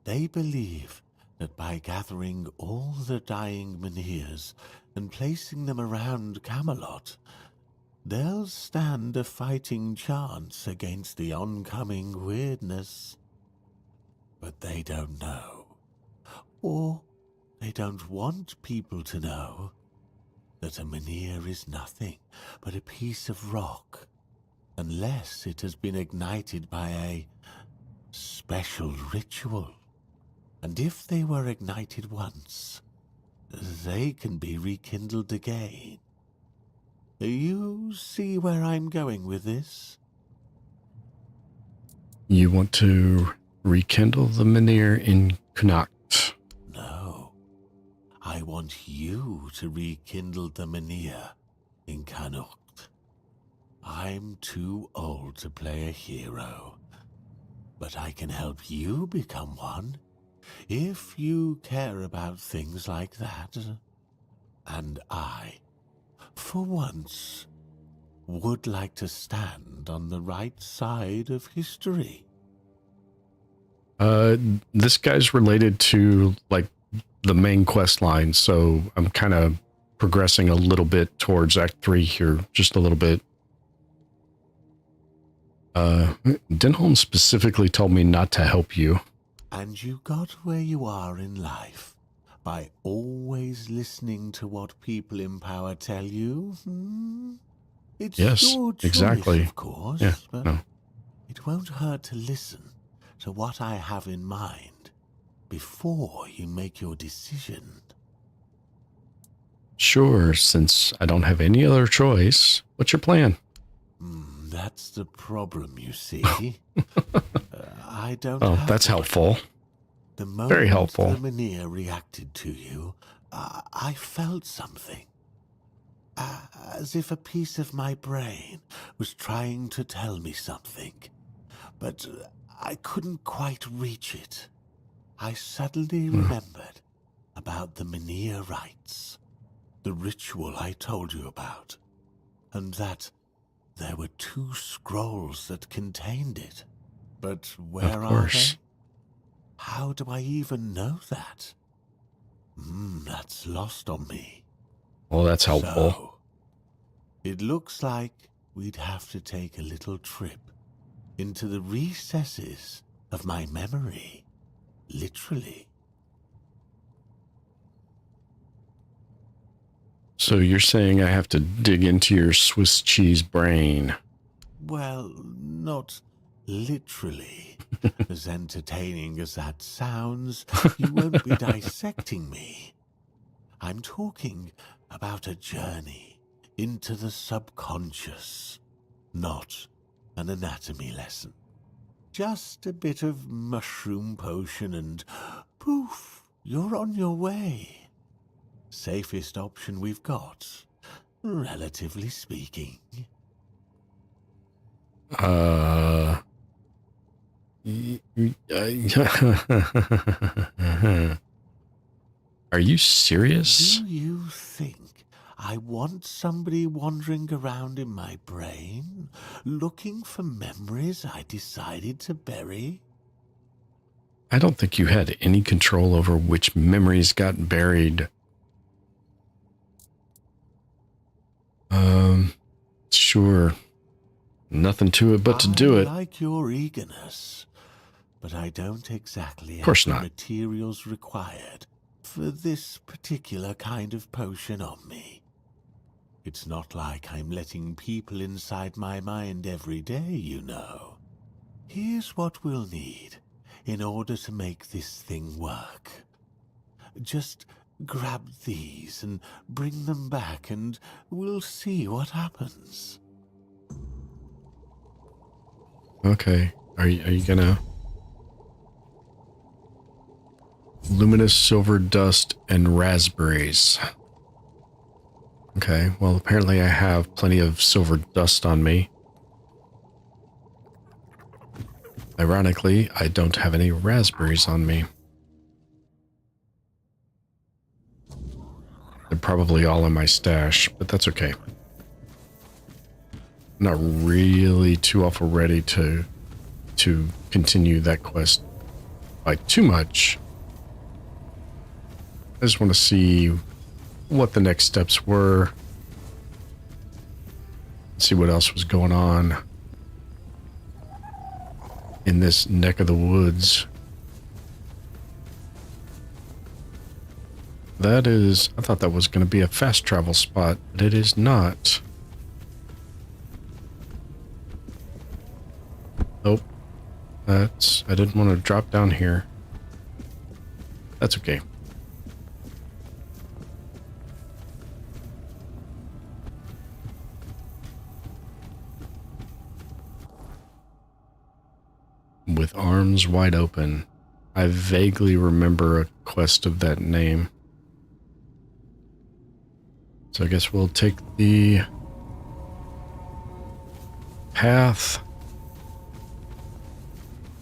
[SPEAKER 10] they believe that by gathering all the dying Mynheers and placing them around Camelot, they'll stand a fighting chance against the oncoming weirdness. But they don't know, or they don't want people to know, that a Mynheer is nothing but a piece of rock, unless it has been ignited by a special ritual. And if they were ignited once, they can be rekindled again. You see where I'm going with this?
[SPEAKER 1] You want to rekindle the Mynheer in Cuanacht?
[SPEAKER 10] No. I want you to rekindle the Mynheer in Cuanacht. I'm too old to play a hero, but I can help you become one. If you care about things like that, and I, for once, would like to stand on the right side of history.
[SPEAKER 1] This guy's related to, like, the main quest line, so I'm kind of progressing a little bit towards Act 3 here, just a little bit. Denholm specifically told me not to help you.
[SPEAKER 10] And you got where you are in life by always listening to what people in power tell you? It's your choice,
[SPEAKER 1] exactly.
[SPEAKER 10] Of course,
[SPEAKER 1] yeah,
[SPEAKER 10] but
[SPEAKER 1] no.
[SPEAKER 10] It won't hurt to listen to what I have in mind before you make your decision.
[SPEAKER 1] Sure, since I don't have any other choice. What's your plan?
[SPEAKER 10] That's the problem, you see. I don't
[SPEAKER 1] Oh,
[SPEAKER 10] have
[SPEAKER 1] that's
[SPEAKER 10] one.
[SPEAKER 1] helpful.
[SPEAKER 10] The moment
[SPEAKER 1] Very helpful.
[SPEAKER 10] the Mynir reacted to you, I felt something. As if a piece of my brain was trying to tell me something. But I couldn't quite reach it. I suddenly remembered about the Mynir rites, the ritual I told you about, and that there were 2 scrolls that contained it. But where are they? How do I even know that? That's lost on me.
[SPEAKER 1] Well, that's helpful.
[SPEAKER 10] So, it looks like we'd have to take a little trip into the recesses of my memory. Literally.
[SPEAKER 1] So you're saying I have to dig into your Swiss cheese brain?
[SPEAKER 10] Well, not literally. As entertaining as that sounds, you won't be dissecting me. I'm talking about a journey into the subconscious, not an anatomy lesson. Just a bit of mushroom potion and poof, you're on your way. Safest option we've got, relatively speaking.
[SPEAKER 1] Are you serious?
[SPEAKER 10] Do you think I want somebody wandering around in my brain, looking for memories I decided to bury?
[SPEAKER 1] I don't think you had any control over which memories got buried. Sure. Nothing to it but to do it.
[SPEAKER 10] I like your eagerness, but I don't exactly
[SPEAKER 1] Of course
[SPEAKER 10] have the
[SPEAKER 1] not.
[SPEAKER 10] materials required for this particular kind of potion on me. It's not like I'm letting people inside my mind every day, you know. Here's what we'll need in order to make this thing work. Just grab these and bring them back and we'll see what happens.
[SPEAKER 1] Okay. Are you gonna... Luminous silver dust and raspberries. Okay, well apparently I have plenty of silver dust on me. Ironically, I don't have any raspberries on me. They're probably all in my stash, but that's okay. I'm not really too awful ready to continue that quest by too much. I just want to see what the next steps were. See what else was going on in this neck of the woods. That is, I thought that was going to be a fast travel spot, but it is not. Nope. I didn't want to drop down here. That's okay. With arms wide open. I vaguely remember a quest of that name. So I guess we'll take the path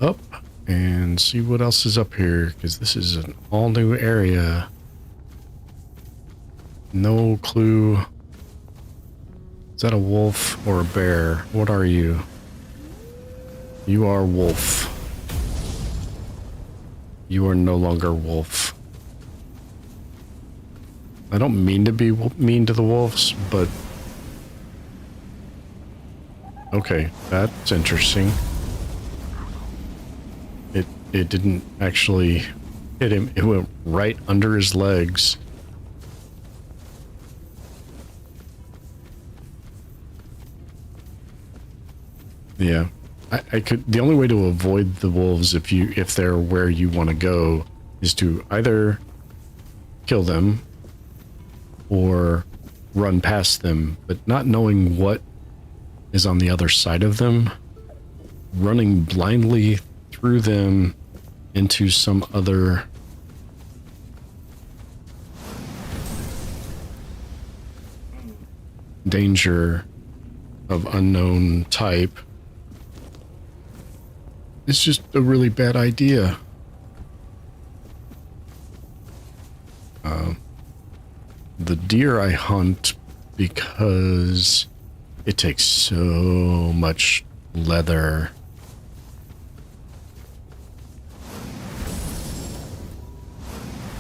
[SPEAKER 1] up and see what else is up here, because this is an all new area. No clue. Is that a wolf or a bear? What are you? You are wolf. You are no longer wolf. I don't mean to be mean to the wolves, but okay, that's interesting. It didn't actually hit him. It went right under his legs. Yeah. I could, the only way to avoid the wolves if they're where you want to go is to either kill them or run past them, but not knowing what is on the other side of them, running blindly through them into some other danger of unknown type, it's just a really bad idea. The deer I hunt because it takes so much leather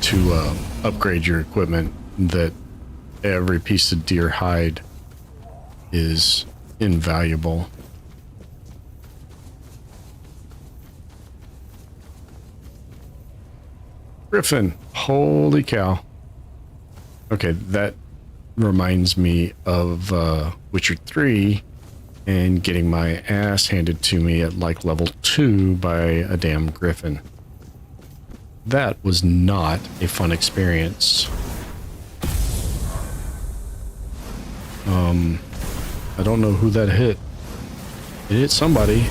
[SPEAKER 1] to upgrade your equipment that every piece of deer hide is invaluable. Griffin, holy cow. Okay, that reminds me of Witcher 3 and getting my ass handed to me at like level 2 by a damn griffin. That was not a fun experience. I don't know who that hit. It hit somebody.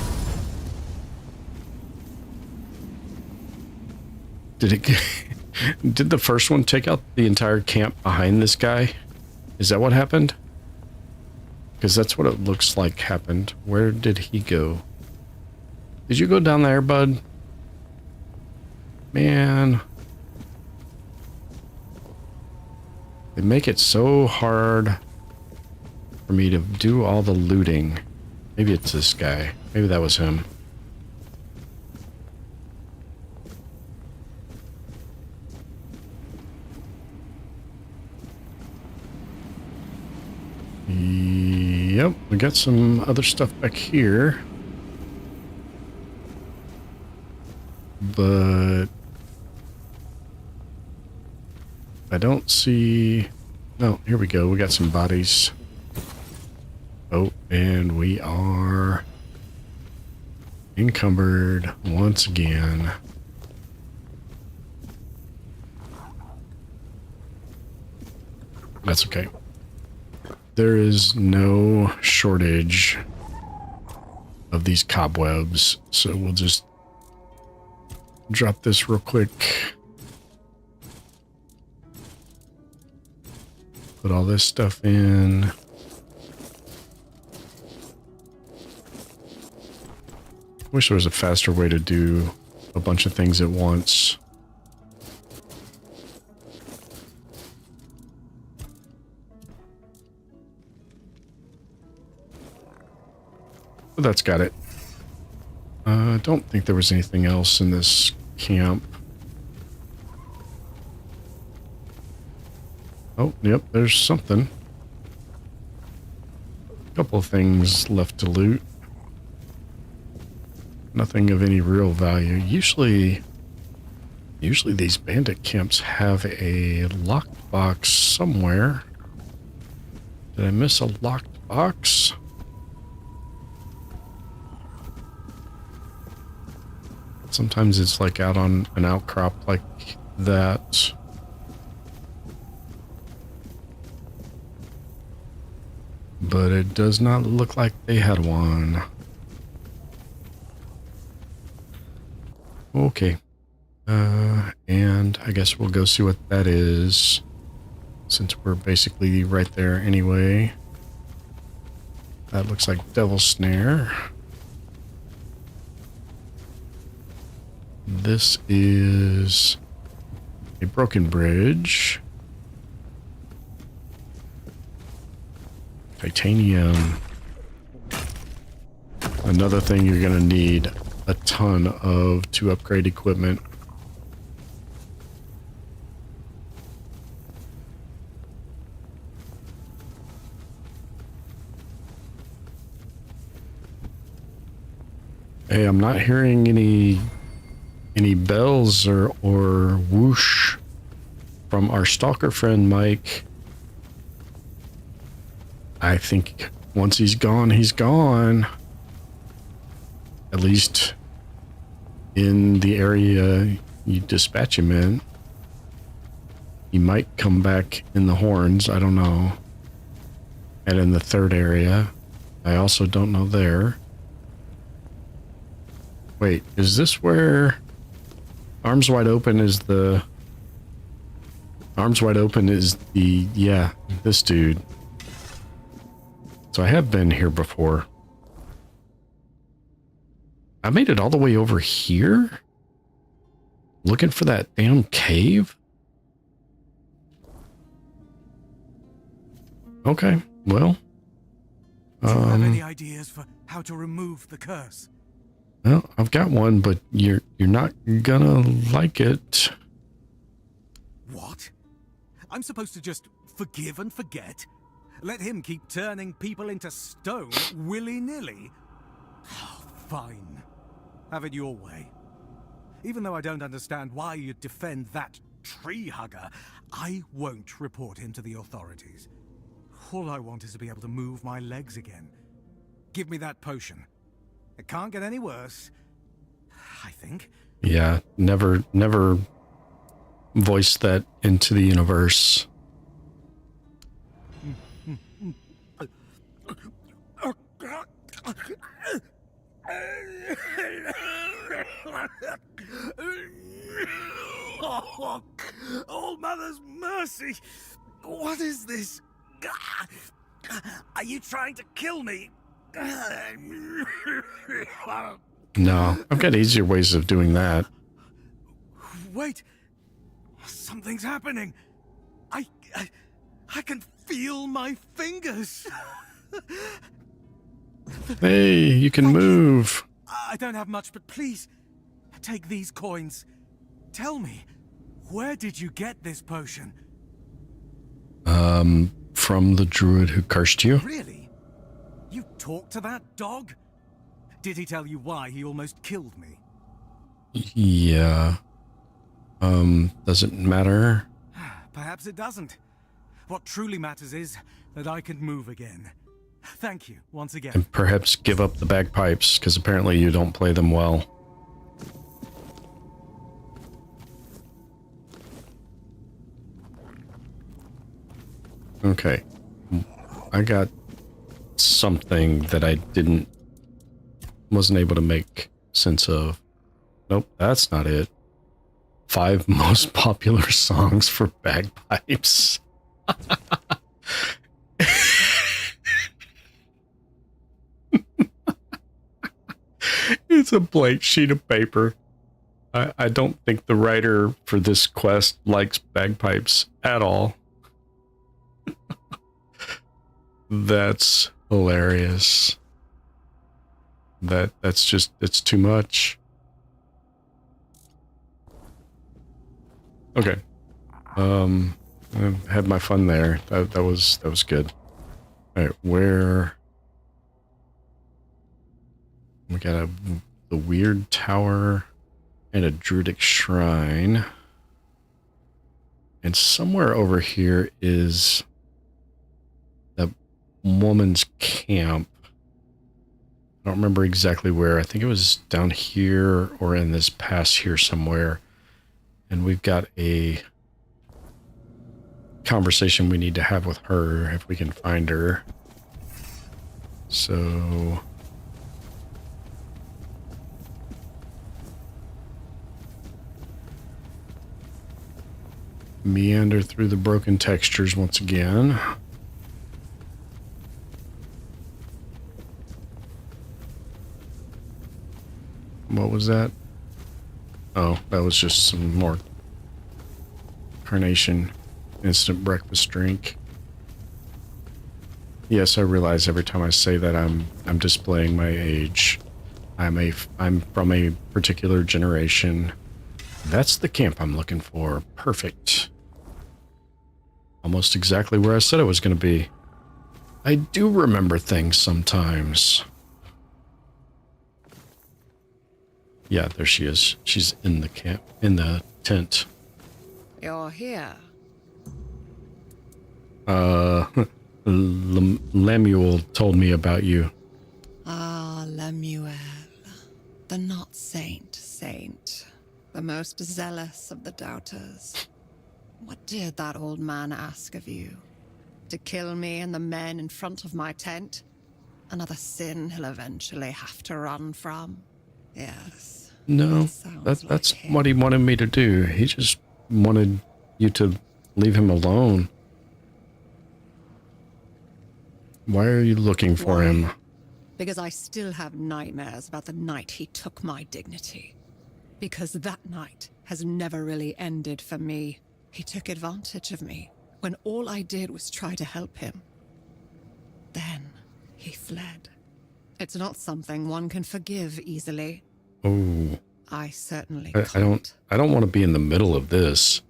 [SPEAKER 1] Did it get... Did the first one take out the entire camp behind this guy? Is that what happened? Because that's what it looks like happened. Where did he go? Did you go down there, bud? Man. They make it so hard for me to do all the looting. Maybe it's this guy. Maybe that was him. Yep, we got some other stuff back here. But I don't see... No, here we go. We got some bodies. Oh, and we are encumbered once again. That's okay. There is no shortage of these cobwebs, so we'll just drop this real quick. Put all this stuff in. Wish there was a faster way to do a bunch of things at once. But that's got it. I don't think there was anything else in this camp. Oh, yep, there's something. A couple of things left to loot. Nothing of any real value. Usually these bandit camps have a locked box somewhere. Did I miss a locked box? Sometimes it's like out on an outcrop like that. But it does not look like they had one. Okay. And I guess we'll go see what that is, since we're basically right there anyway. That looks like Devil's Snare. This is a broken bridge. Titanium. Another thing you're gonna need a ton of to upgrade equipment. Hey, I'm not hearing any bells or whoosh from our stalker friend Mike. I think once he's gone, he's gone. At least in the area you dispatch him in. He might come back in the Horns, I don't know. And in the third area, I also don't know there. Wait, is this where Arms Wide Open is the... Arms Wide Open is the... Yeah, this dude. So I have been here before. I made it all the way over here? Looking for that damn cave? Okay, well...
[SPEAKER 13] Do you have any ideas for how to remove the curse?
[SPEAKER 1] Well, I've got one, but you're not gonna like it.
[SPEAKER 13] What? I'm supposed to just forgive and forget? Let him keep turning people into stone willy-nilly? Oh, fine. Have it your way. Even though I don't understand why you'd defend that tree hugger, I won't report him to the authorities. All I want is to be able to move my legs again. Give me that potion. It can't get any worse, I think.
[SPEAKER 1] Yeah, never voice that into the universe.
[SPEAKER 13] Oh, Mother's mercy! What is this? Are you trying to kill me?
[SPEAKER 1] No, I've got easier ways of doing that.
[SPEAKER 13] Wait, something's happening. I can feel my fingers.
[SPEAKER 1] Hey, you can move.
[SPEAKER 13] I don't have much, but please, take these coins. Tell me, where did you get this potion?
[SPEAKER 1] From the druid who cursed you.
[SPEAKER 13] Really? You talked to that dog? Did he tell you why he almost killed me?
[SPEAKER 1] Yeah. Does it matter?
[SPEAKER 13] Perhaps it doesn't. What truly matters is that I can move again. Thank you, once again.
[SPEAKER 1] And perhaps give up the bagpipes, because apparently you don't play them well. Okay. I got something that I wasn't able to make sense of. Nope, that's not it. 5 most popular songs for bagpipes. It's a blank sheet of paper. I don't think the writer for this quest likes bagpipes at all. That's hilarious. That's just, it's too much. Okay. I had my fun there. That was good. All right, where we got the weird tower and a druidic shrine. And somewhere over here is the woman's camp. I don't remember exactly where. I think it was down here or in this pass here somewhere. And we've got a conversation we need to have with her if we can find her. So meander through the broken textures once again. What was that? Oh, that was just some more carnation instant breakfast drink. Yes, I realize every time I say that I'm displaying my age. I'm from a particular generation. That's the camp I'm looking for. Perfect. Almost exactly where I said it was going to be. I do remember things sometimes. Yeah, there she is. She's in the camp, in the tent.
[SPEAKER 14] You're here.
[SPEAKER 1] Lemuel told me about you.
[SPEAKER 14] Ah, Lemuel. The not saint. The most zealous of the doubters. What did that old man ask of you? To kill me and the men in front of my tent? Another sin he'll eventually have to run from? Yes,
[SPEAKER 1] No, that's what he wanted me to do. He just wanted you to leave him alone. Why are you looking for him?
[SPEAKER 14] Because I still have nightmares about the night he took my dignity. Because that night has never really ended for me. He took advantage of me when all I did was try to help him. Then he fled. It's not something one can forgive easily.
[SPEAKER 1] Oh.
[SPEAKER 14] I certainly can't.
[SPEAKER 1] I don't want to be in the middle of this.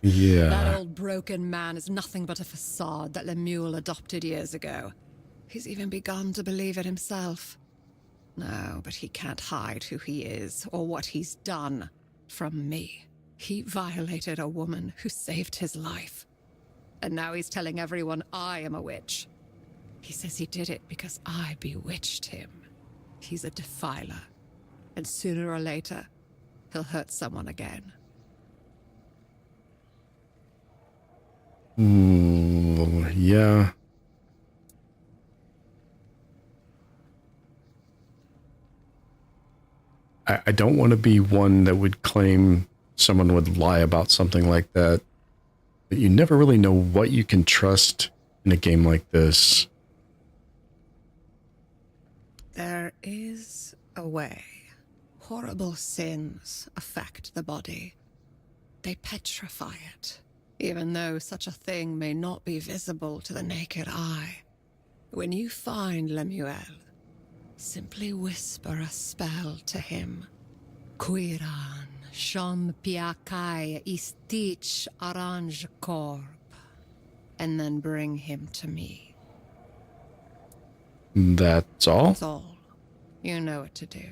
[SPEAKER 1] Yeah.
[SPEAKER 14] That old broken man is nothing but a facade that Lemuel adopted years ago. He's even begun to believe it himself. No, but he can't hide who he is or what he's done from me. He violated a woman who saved his life. And now he's telling everyone I am a witch. He says he did it because I bewitched him. He's a defiler. And sooner or later, he'll hurt someone again.
[SPEAKER 1] Yeah. I don't want to be one that would claim someone would lie about something like that. But you never really know what you can trust in a game like this.
[SPEAKER 14] There is a way. Horrible sins affect the body. They petrify it, even though such a thing may not be visible to the naked eye. When you find Lemuel, simply whisper a spell to him. Quiran, Shon Piakai Istich Orange Corp. And then bring him to me.
[SPEAKER 1] That's all?
[SPEAKER 14] That's all. You know what to do.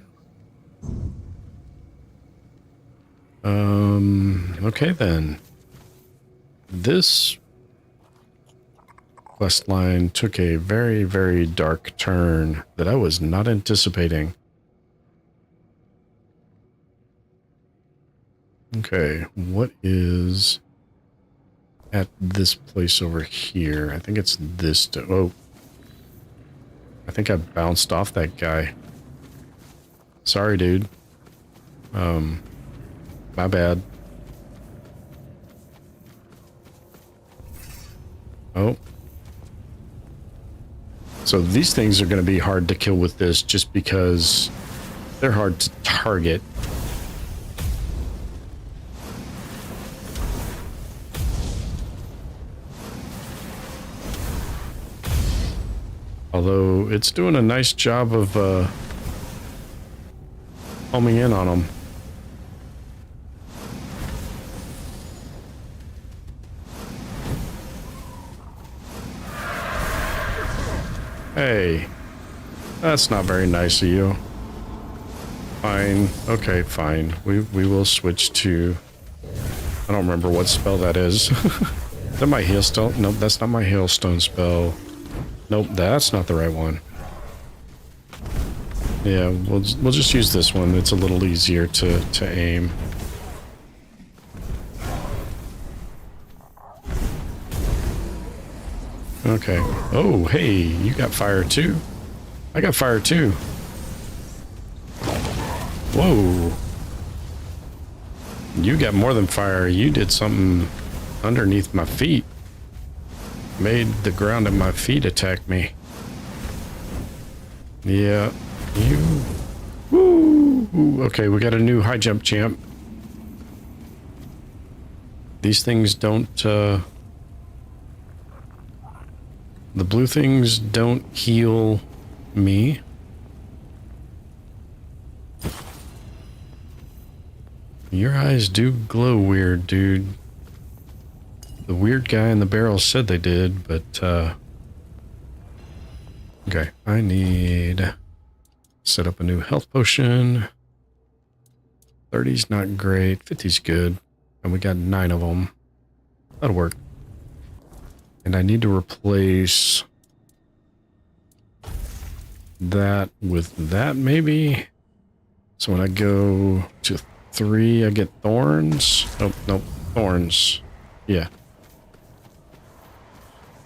[SPEAKER 1] Okay then. This quest line took a very, very dark turn that I was not anticipating. Okay, what is at this place over here? I think it's this. Oh, I think I bounced off that guy. Sorry, dude. My bad. Oh. So these things are going to be hard to kill with this just because they're hard to target. Although it's doing a nice job of homing in on them. Hey, that's not very nice of you. Fine. Okay, fine. We will switch to... I don't remember what spell that is. Is that my hailstone? Nope, that's not my hailstone spell. Nope, that's not the right one. Yeah, we'll just use this one. It's a little easier to aim. Okay. Oh, hey, you got fire too. I got fire too. Whoa. You got more than fire. You did something underneath my feet. Made the ground at my feet attack me. Yeah. You. Woo. Okay, we got a new high jump champ. These things don't, the blue things don't heal me. Your eyes do glow weird, dude. The weird guy in the barrel said they did, but, okay, I need... set up a new health potion. 30's not great. 50's good. And we got 9 of them. That'll work. And I need to replace that with that, maybe. So when I go to 3, I get thorns. Nope, thorns. Yeah.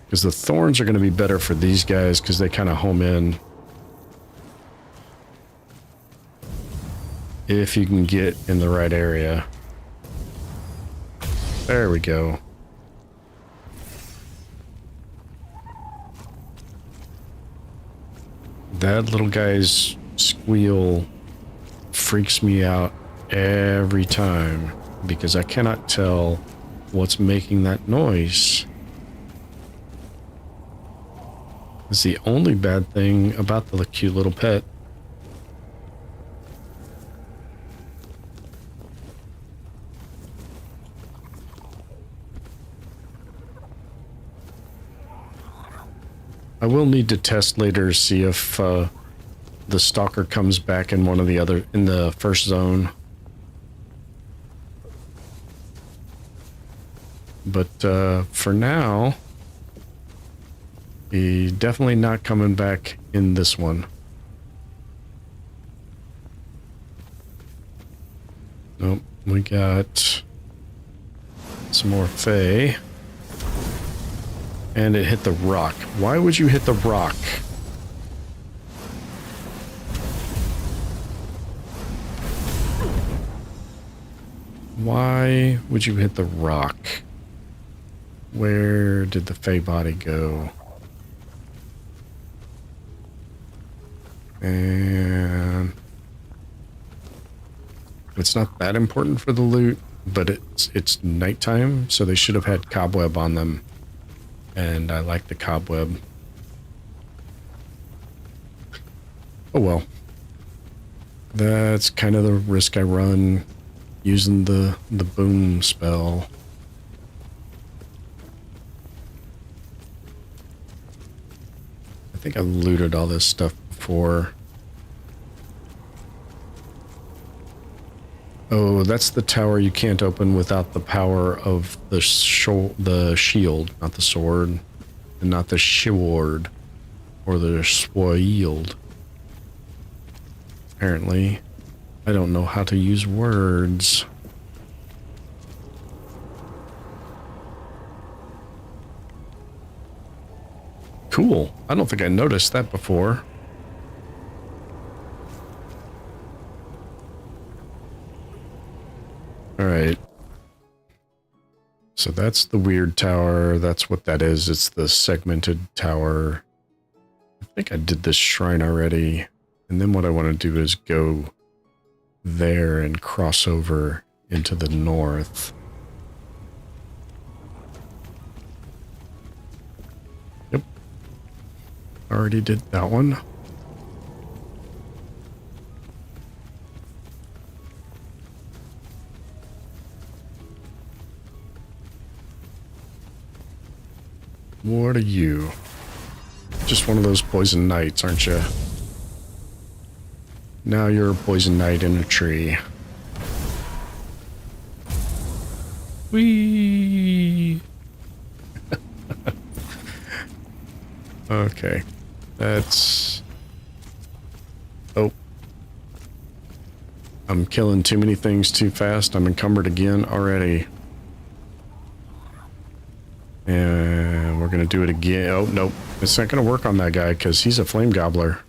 [SPEAKER 1] Because the thorns are going to be better for these guys because they kind of home in. If you can get in the right area. There we go. That little guy's squeal freaks me out every time because I cannot tell what's making that noise. It's the only bad thing about the cute little pet. I will need to test later to see if the stalker comes back in in the first zone. But for now, he's definitely not coming back in this one. Nope, we got some more Fae. And it hit the rock. Why would you hit the rock? Why would you hit the rock? Where did the Fae body go? And it's not that important for the loot, but it's nighttime, so they should have had cobweb on them. And I like the cobweb. Oh well. That's kind of the risk I run using the boom spell. I think I looted all this stuff before. Oh, that's the tower you can't open without the power of the shield, not the sword, and not the sword, or the sword. Apparently, I don't know how to use words. Cool. I don't think I noticed that before. Alright. So that's the weird tower. That's what that is. It's the segmented tower. I think I did this shrine already. And then what I want to do is go there and cross over into the north. Yep. Already did that one. What are you? Just one of those poison knights, aren't you? Now you're a poison knight in a tree. Whee! Okay. That's... Oh. I'm killing too many things too fast. I'm encumbered again already. And we're gonna do it again. Oh, nope. It's not gonna work on that guy because he's a flame gobbler.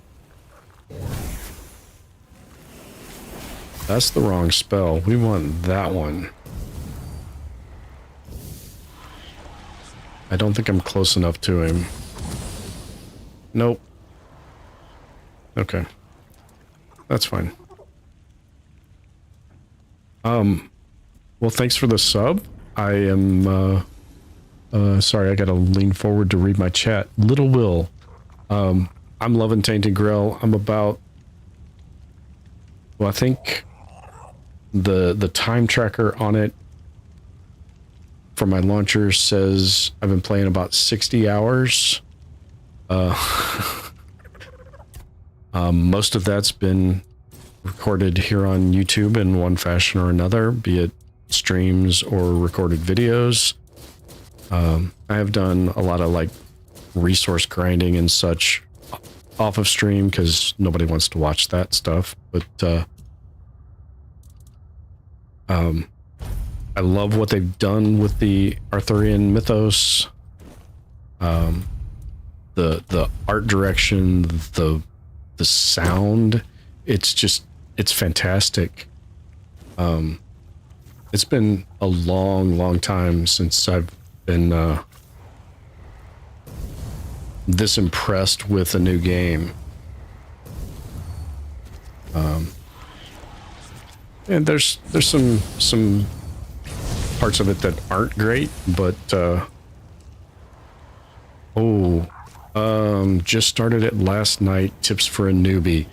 [SPEAKER 1] That's the wrong spell. We want that one. I don't think I'm close enough to him. Nope. Okay. That's fine. Well, thanks for the sub. I am, sorry, I gotta lean forward to read my chat. Little Will, I'm loving Tainted Grail. I'm about, well, I think the time tracker on it for my launcher says I've been playing about 60 hours. Most of that's been recorded here on YouTube in one fashion or another, be it streams or recorded videos. I have done a lot of like resource grinding and such off of stream because nobody wants to watch that stuff. But I love what they've done with the Arthurian mythos. The art direction, the sound, it's just it's fantastic. It's been a long time since I've been this impressed with a new game. And there's some parts of it that aren't great, but just started it last night. Tips for a newbie.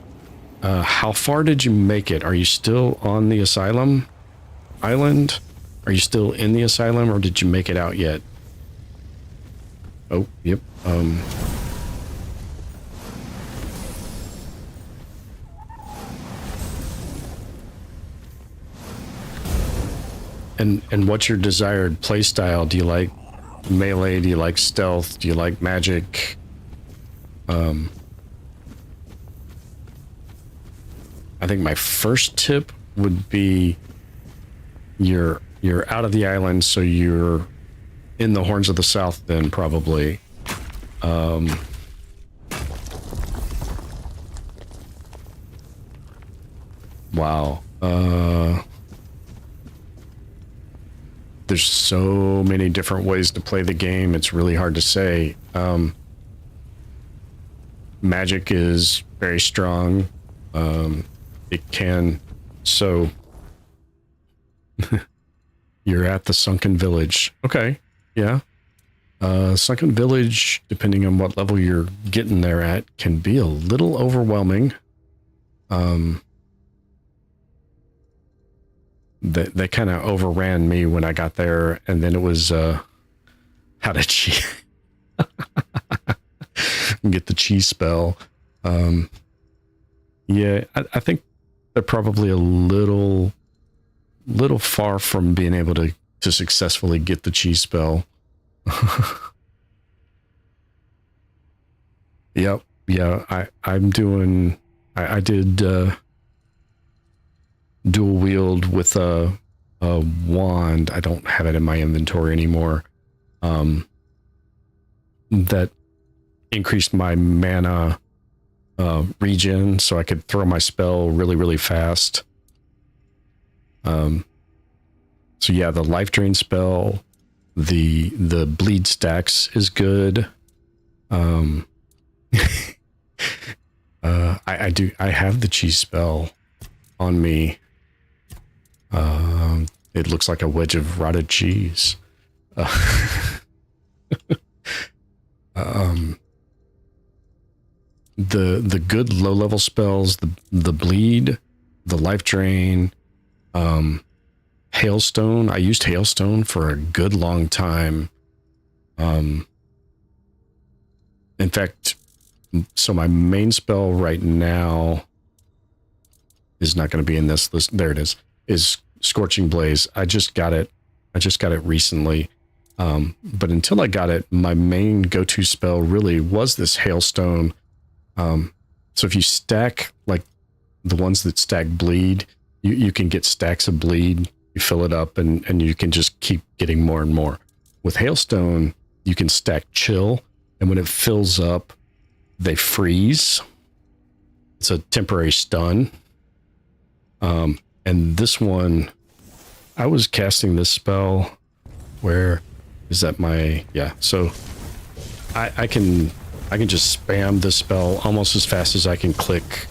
[SPEAKER 1] How far did you make it? Are you still on the asylum island? Are you still in the asylum, or did you make it out yet? Oh, yep. And what's your desired playstyle? Do you like melee? Do you like stealth? Do you like magic? I think my first tip would be you're out of the island, so you're in the Horns of the South then, probably. Wow. There's so many different ways to play the game, it's really hard to say. Magic is very strong. It can... So... You're at the Sunken Village. Okay, yeah. Sunken Village, depending on what level you're getting there at, can be a little overwhelming. They kind of overran me when I got there, and then it was how to cheat. Get the cheese spell. Yeah, I think they're probably a little far from being able to successfully get the cheese spell. Yep, yeah, I did dual wield with a wand. I don't have it in my inventory anymore. That increased my mana regen, so I could throw my spell really fast. So yeah, the life drain spell, the bleed stacks is good. I have the cheese spell on me. It looks like a wedge of rotted cheese. The good low level spells, the bleed, the life drain, hailstone. I used hailstone for a good long time. In fact, so my main spell right now is not going to be in this list. There it is Scorching Blaze. I just got it recently. But until I got it, my main go-to spell really was this hailstone. So if you stack, like the ones that stack bleed, you can get stacks of bleed, you fill it up, and you can just keep getting more and more. With hailstone, you can stack chill, and when it fills up, they freeze. It's a temporary stun. And this one, I was casting this spell. Where is that? So I can just spam this spell almost as fast as I can click.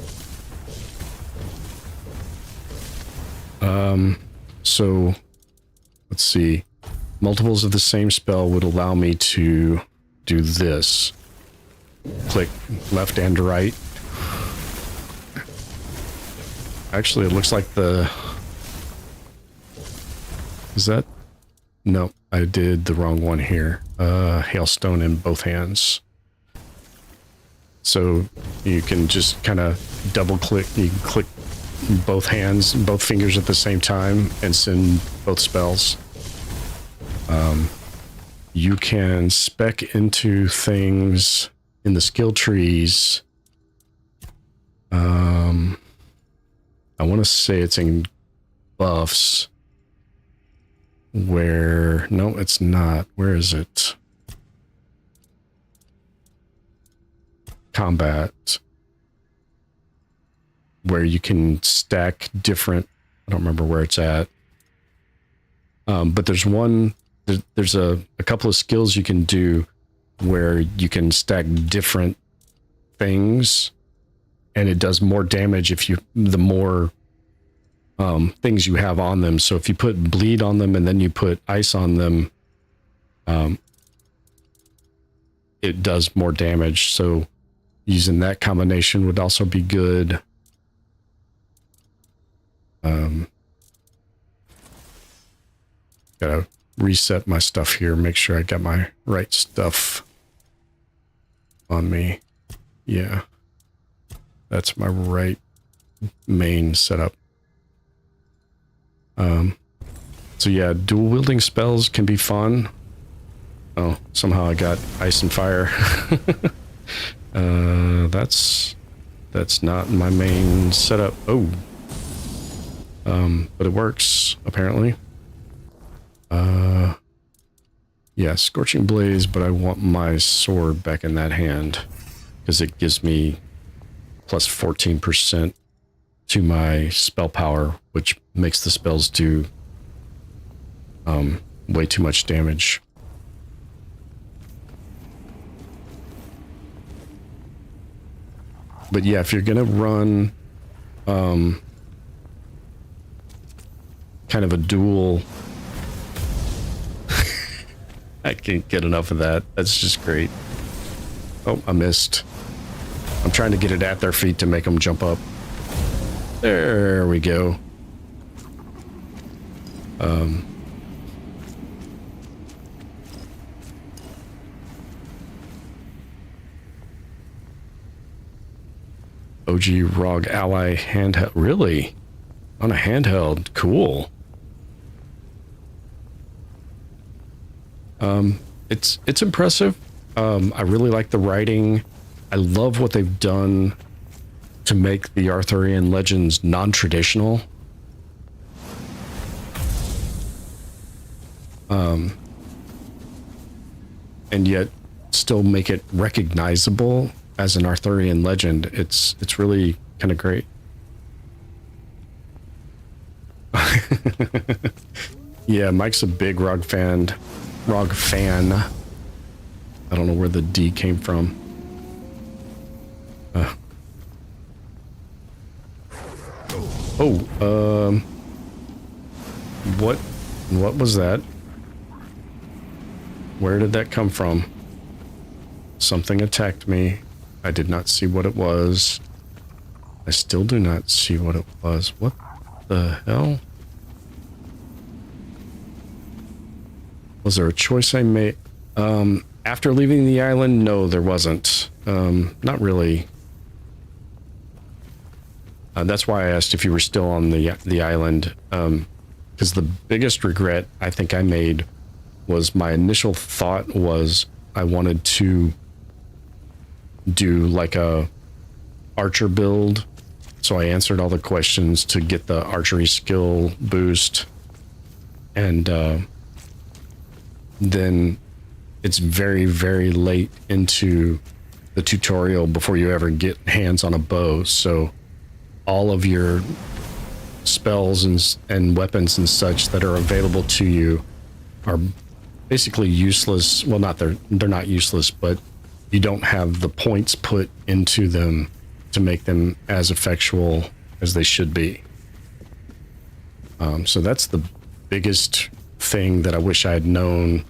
[SPEAKER 1] So let's see. Multiples of the same spell would allow me to do this. Click left and right. Actually, it looks like is that? No, I did the wrong one here. Hailstone in both hands. So you can just kind of double click. You can click both hands, both fingers at the same time and send both spells. You can spec into things in the skill trees. I want to say it's in buffs. Where... No, it's not. Where is it? Combat. where you can stack different, I don't remember where it's at. But there's there's a couple of skills you can do where you can stack different things, and it does more damage the more things you have on them. So if you put bleed on them and then you put ice on them, it does more damage. So using that combination would also be good. Gotta reset my stuff here, make sure I got my right stuff on me. Yeah, that's my right main setup. So yeah, dual wielding spells can be fun. Oh, somehow I got ice and fire. That's not my main setup. Oh, but it works apparently. Yeah, Scorching Blaze, but I want my sword back in that hand because it gives me plus 14% to my spell power, which makes the spells do way too much damage. But yeah, if you're gonna run kind of a dual, I can't get enough of that. That's just great. Oh, I missed. I'm trying to get it at their feet to make them jump up. There we go. OG ROG Ally handheld. Really? On a handheld. Cool. It's impressive. I really like the writing. I love what they've done to make the Arthurian legends non-traditional. And yet still make it recognizable as an Arthurian legend. It's really kind of great. Yeah, Mike's a big ROG fan. I don't know where the D came from. What was that? Where did that come from? Something attacked me. I did not see what it was. I still do not see what it was. What the hell? Was there a choice I made? After leaving the island? No, there wasn't. Not really. That's why I asked if you were still on the island. Because the biggest regret I think I made was my initial thought was I wanted to do like a archer build. So I answered all the questions to get the archery skill boost. And then it's very, very late into the tutorial before you ever get hands on a bow. So all of your spells and weapons and such that are available to you are basically useless. Well, they're not useless, but you don't have the points put into them to make them as effectual as they should be. So that's the biggest thing that I wish I had known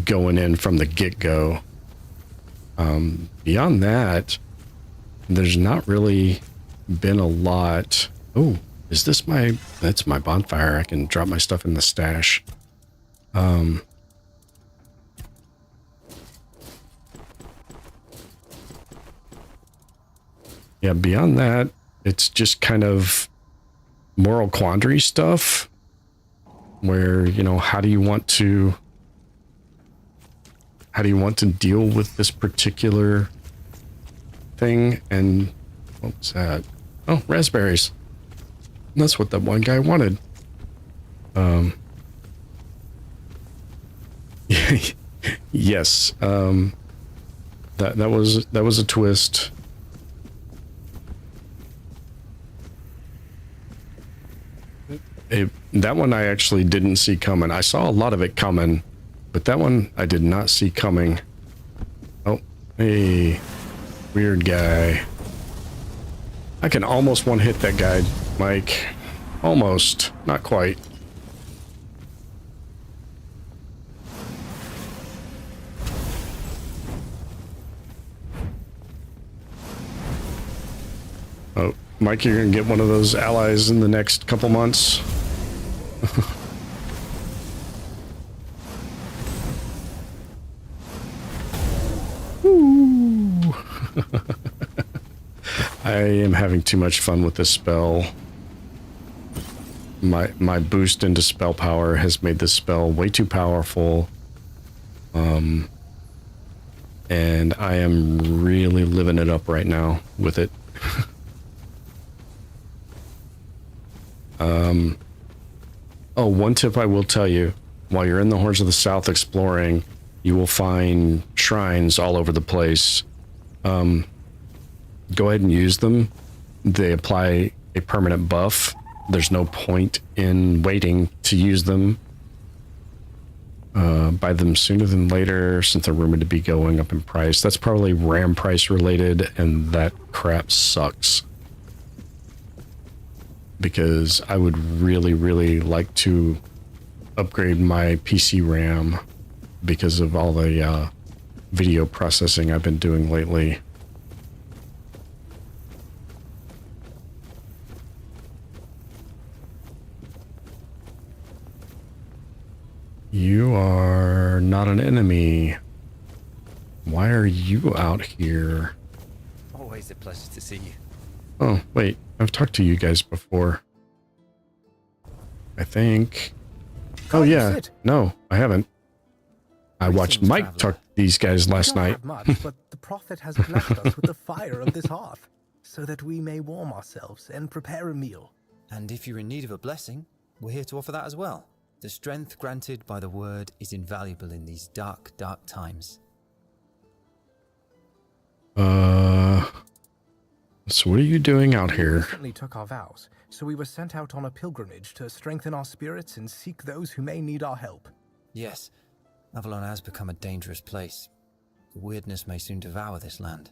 [SPEAKER 1] going in from the get-go. Beyond that, there's not really been a lot. Oh, is this that's my bonfire. I can drop my stuff in the stash. Yeah, beyond that, it's just kind of moral quandary stuff where, how do you want to deal with this particular thing? And what was that? Oh, raspberries. That's what that one guy wanted. Yes. That was a twist. That one I actually didn't see coming. I saw a lot of it coming, but that one I did not see coming. Oh, hey, weird guy. I can almost one-hit that guy, Mike. Almost, not quite. Oh, Mike, you're gonna get one of those allies in the next couple months. Ooh. I am having too much fun with this spell. My boost into spell power has made this spell way too powerful. And I am really living it up right now with it. Oh, one tip I will tell you, while you're in the Horns of the South exploring, you will find shrines all over the place. Go ahead and use them. They apply a permanent buff. There's no point in waiting to use them. Buy them sooner than later, since they're rumored to be going up in price. That's probably RAM price related, and that crap sucks. Because I would really, really like to upgrade my PC RAM because of all the video processing I've been doing lately. You are not an enemy. Why are you out here?
[SPEAKER 15] Always a pleasure to see you.
[SPEAKER 1] Oh, wait. I've talked to you guys before. I think. Oh, yeah. No, I haven't. I watched Mike talk to these guys last night.
[SPEAKER 16] Much, but the Prophet has blessed us with the fire of this hearth, so that we may warm ourselves and prepare a meal.
[SPEAKER 15] And if you're in need of a blessing, we're here to offer that as well. The strength granted by the word is invaluable in these dark, dark times.
[SPEAKER 1] So what are you doing out here?
[SPEAKER 16] We recently took our vows, so we were sent out on a pilgrimage to strengthen our spirits and seek those who may need our help.
[SPEAKER 15] Yes, Avalon has become a dangerous place. The weirdness may soon devour this land.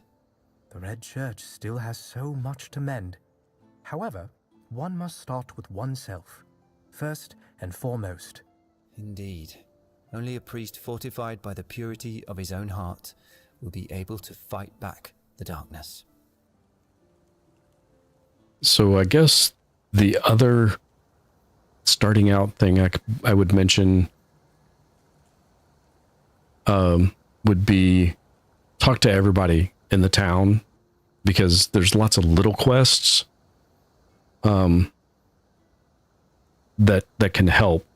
[SPEAKER 16] The Red Church still has so much to mend. However, one must start with oneself, first and foremost.
[SPEAKER 15] Indeed. Only a priest fortified by the purity of his own heart will be able to fight back the darkness.
[SPEAKER 1] So I guess the other starting out thing I would mention would be talk to everybody in the town, because there's lots of little quests that can help.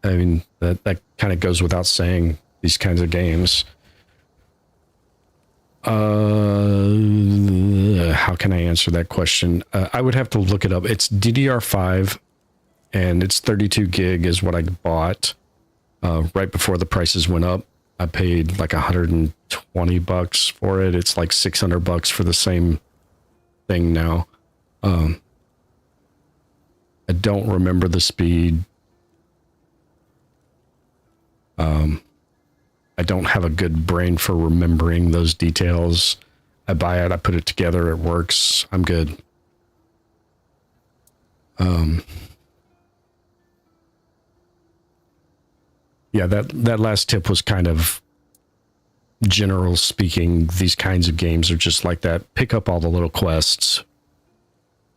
[SPEAKER 1] I mean, that kind of goes without saying, these kinds of games. How can I answer that question? I would have to look it up. It's DDR5 and it's 32 gig is what I bought right before the prices went up. I paid like $120 for it. It's like $600 for the same thing now. I don't remember the speed. I don't have a good brain for remembering those details. I buy it, I put it together, it works, I'm good. Yeah, that last tip was kind of general speaking. These kinds of games are just like that. Pick up all the little quests.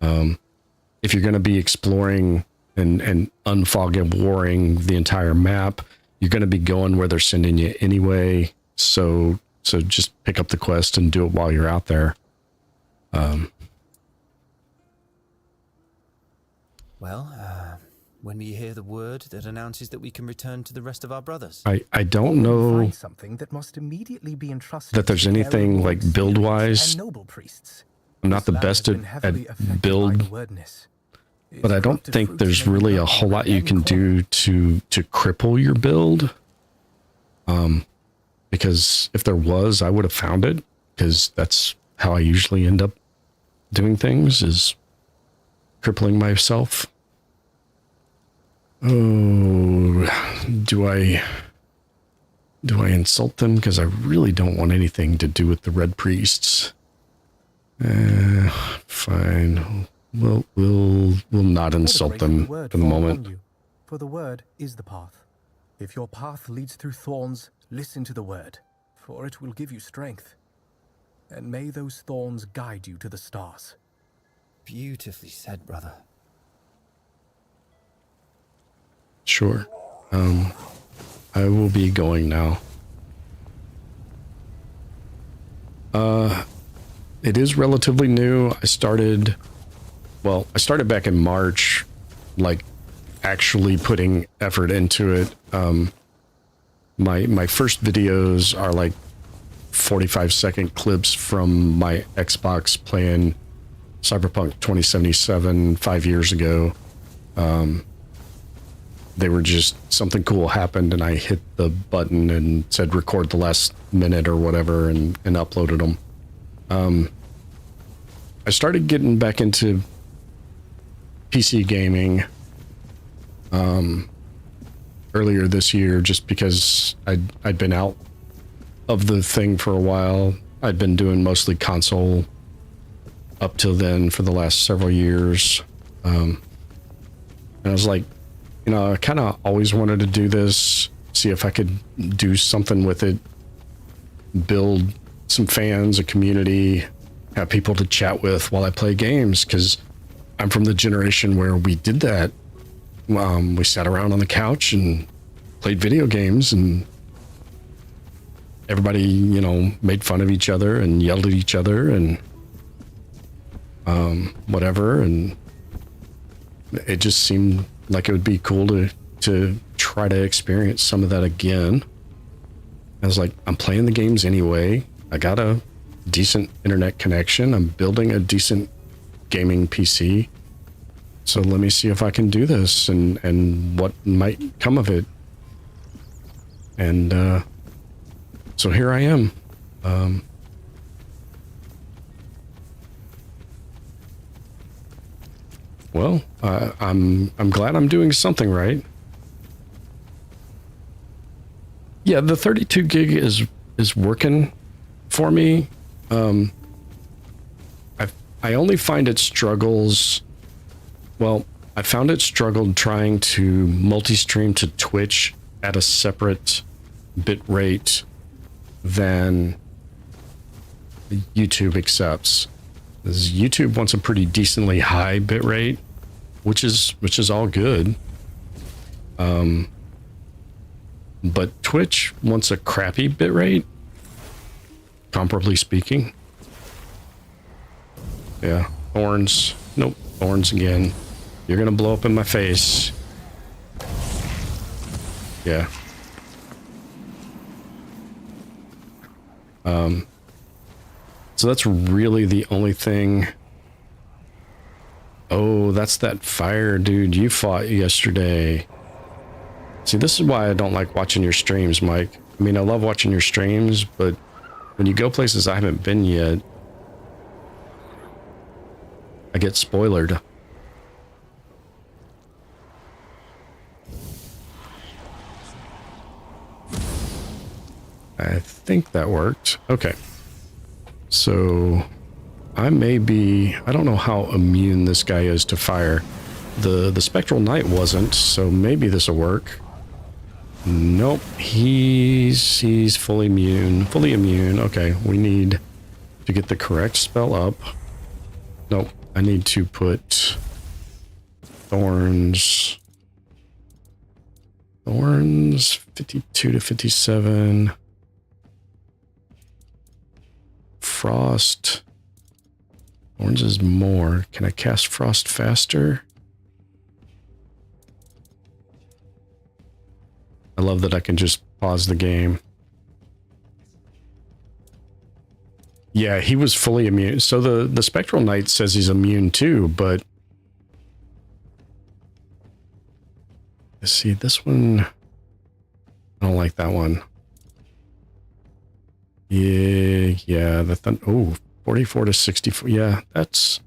[SPEAKER 1] If you're going to be exploring and unfog and warring the entire map, you're going to be going where they're sending you anyway. So just pick up the quest and do it while you're out there.
[SPEAKER 15] When we hear the word that announces that we can return to the rest of our brothers?
[SPEAKER 1] I don't know
[SPEAKER 16] something that must immediately be entrusted
[SPEAKER 1] that there's anything like build-wise. I'm not the best at build, but I don't think there's really a whole lot you can do to cripple your build. Because if there was, I would have found it, because that's how I usually end up doing things, is crippling myself. Oh, do I insult them? Because I really don't want anything to do with the Red Priests. Fine. We'll not insult them for the moment.
[SPEAKER 16] For the word is the path. If your path leads through thorns, listen to the word, for it will give you strength. And may those thorns guide you to the stars.
[SPEAKER 15] Beautifully said, brother.
[SPEAKER 1] Sure. I will be going now. It is relatively new. I started back in March, like actually putting effort into it. My first videos are like 45-second clips from my Xbox playing Cyberpunk 2077 5 years ago. They were just something cool happened and I hit the button and said record the last minute or whatever and uploaded them. I started getting back into PC gaming earlier this year just because I'd been out of the thing for a while. I'd been doing mostly console up till then for the last several years. And I was like, you know, I kind of always wanted to do this, see if I could do something with it, build some fans, a community, have people to chat with while I play games, because I'm from the generation where we did that. We sat around on the couch and played video games, and everybody, you know, made fun of each other and yelled at each other and whatever, and it just seemed like it would be cool to try to experience some of that again. I was like, I'm playing the games anyway. I got a decent internet connection. I'm building a decent gaming PC. So let me see if I can do this and what might come of it. And so here I am. Well, I'm glad I'm doing something right. Yeah, the 32 gig is working for me. I only find it struggles. Well, I found it struggled trying to multi-stream to Twitch at a separate bit rate than YouTube accepts. Because YouTube wants a pretty decently high bit rate, which is all good. But Twitch wants a crappy bit rate, comparably speaking. Yeah, thorns. Nope, thorns again. You're gonna blow up in my face. Yeah. So that's really the only thing. Oh, that's that fire dude you fought yesterday. See, this is why I don't like watching your streams, Mike. I mean, I love watching your streams, but when you go places I haven't been yet, I get spoilered. I think that worked. Okay. So I may be, I don't know how immune this guy is to fire. The Spectral Knight wasn't, so maybe this will work. Nope, he's fully immune. Fully immune. Okay, we need to get the correct spell up. Nope, I need to put thorns. Thorns 52 to 57. Frost. Thorns is more. Can I cast Frost faster? I love that I can just pause the game. Yeah, he was fully immune. So the Spectral Knight says he's immune too, but let's see, this one, I don't like that one. Yeah, oh, 44 to 64. Yeah, that's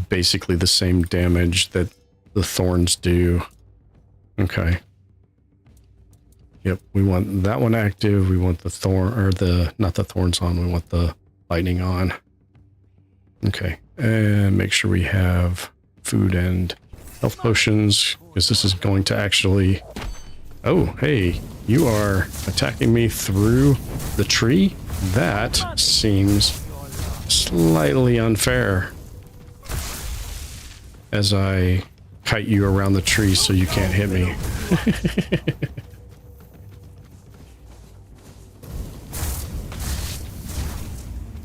[SPEAKER 1] basically the same damage that the thorns do. Okay. Yep, we want that one active. We want the thorn, or the, not the thorns on, we want the lightning on. Okay, and make sure we have food and health potions, because this is going to actually... Oh, hey, you are attacking me through the tree? That seems slightly unfair. As I kite you around the tree so you can't hit me.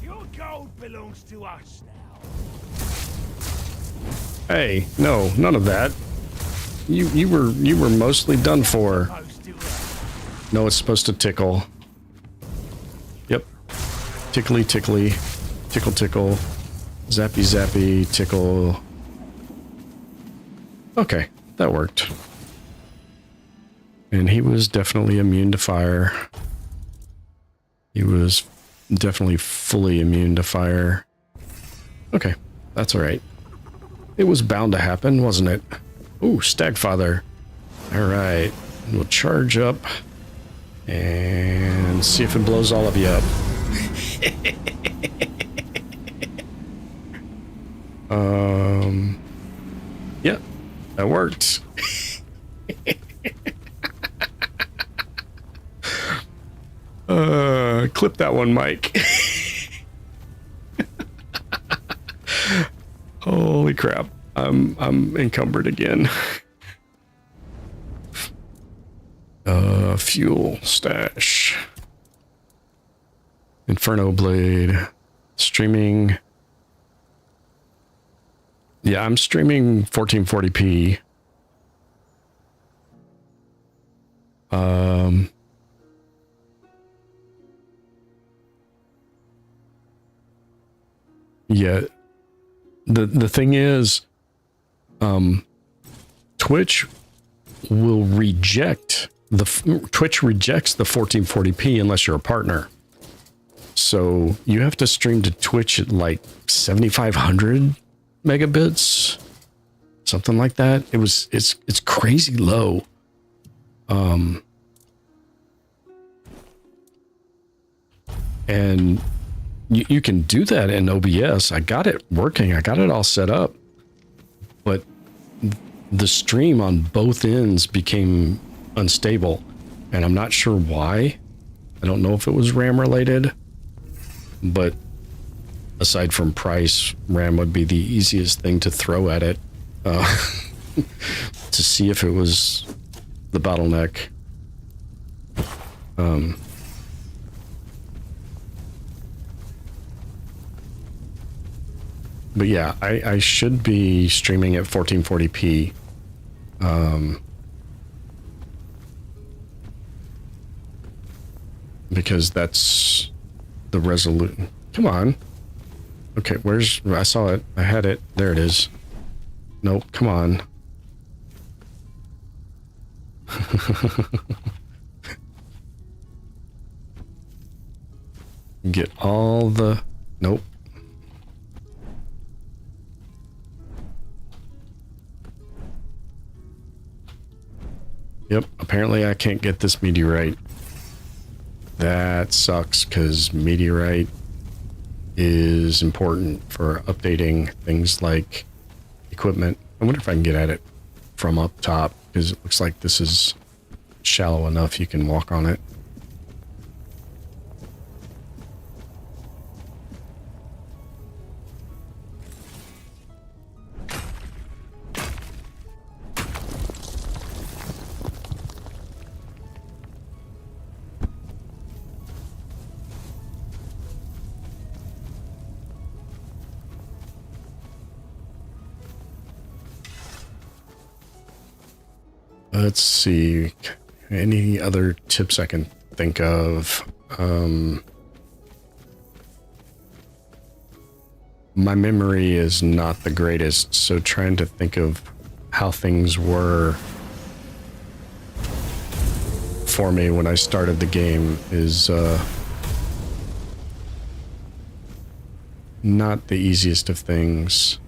[SPEAKER 17] Your gold belongs to us now.
[SPEAKER 1] Hey, no, none of that. You were mostly done for. No, it's supposed to tickle. Yep. Tickly tickly. Tickle tickle. Zappy zappy tickle. Okay, that worked. And he was definitely immune to fire. He was definitely fully immune to fire. Okay, that's alright. It was bound to happen, wasn't it? Ooh, Stagfather. Alright, we'll charge up and see if it blows all of you up. Yeah, that worked. Clip that one, Mike. Holy crap. I'm encumbered again. Fuel stash. Inferno blade. Streaming. Yeah, I'm streaming 1440p. Yeah. The thing is, Twitch will reject Twitch rejects the 1440p unless you're a partner. So you have to stream to Twitch at like 7,500 megabits, something like that. It's crazy low. And you can do that in OBS. I got it working. I got it all set up. But the stream on both ends became unstable. And I'm not sure why. I don't know if it was RAM related. But aside from price, RAM would be the easiest thing to throw at it. To see if it was the bottleneck. But yeah, I should be streaming at 1440p. Because that's the resolution. Come on. Okay, I saw it. I had it. There it is. Nope, come on. Get all the... Nope. Yep, apparently I can't get this meteorite. That sucks, because meteorite is important for updating things like equipment. I wonder if I can get at it from up top, because it looks like this is shallow enough you can walk on it. Let's see. Any other tips I can think of? My memory is not the greatest, so trying to think of how things were for me when I started the game is not the easiest of things.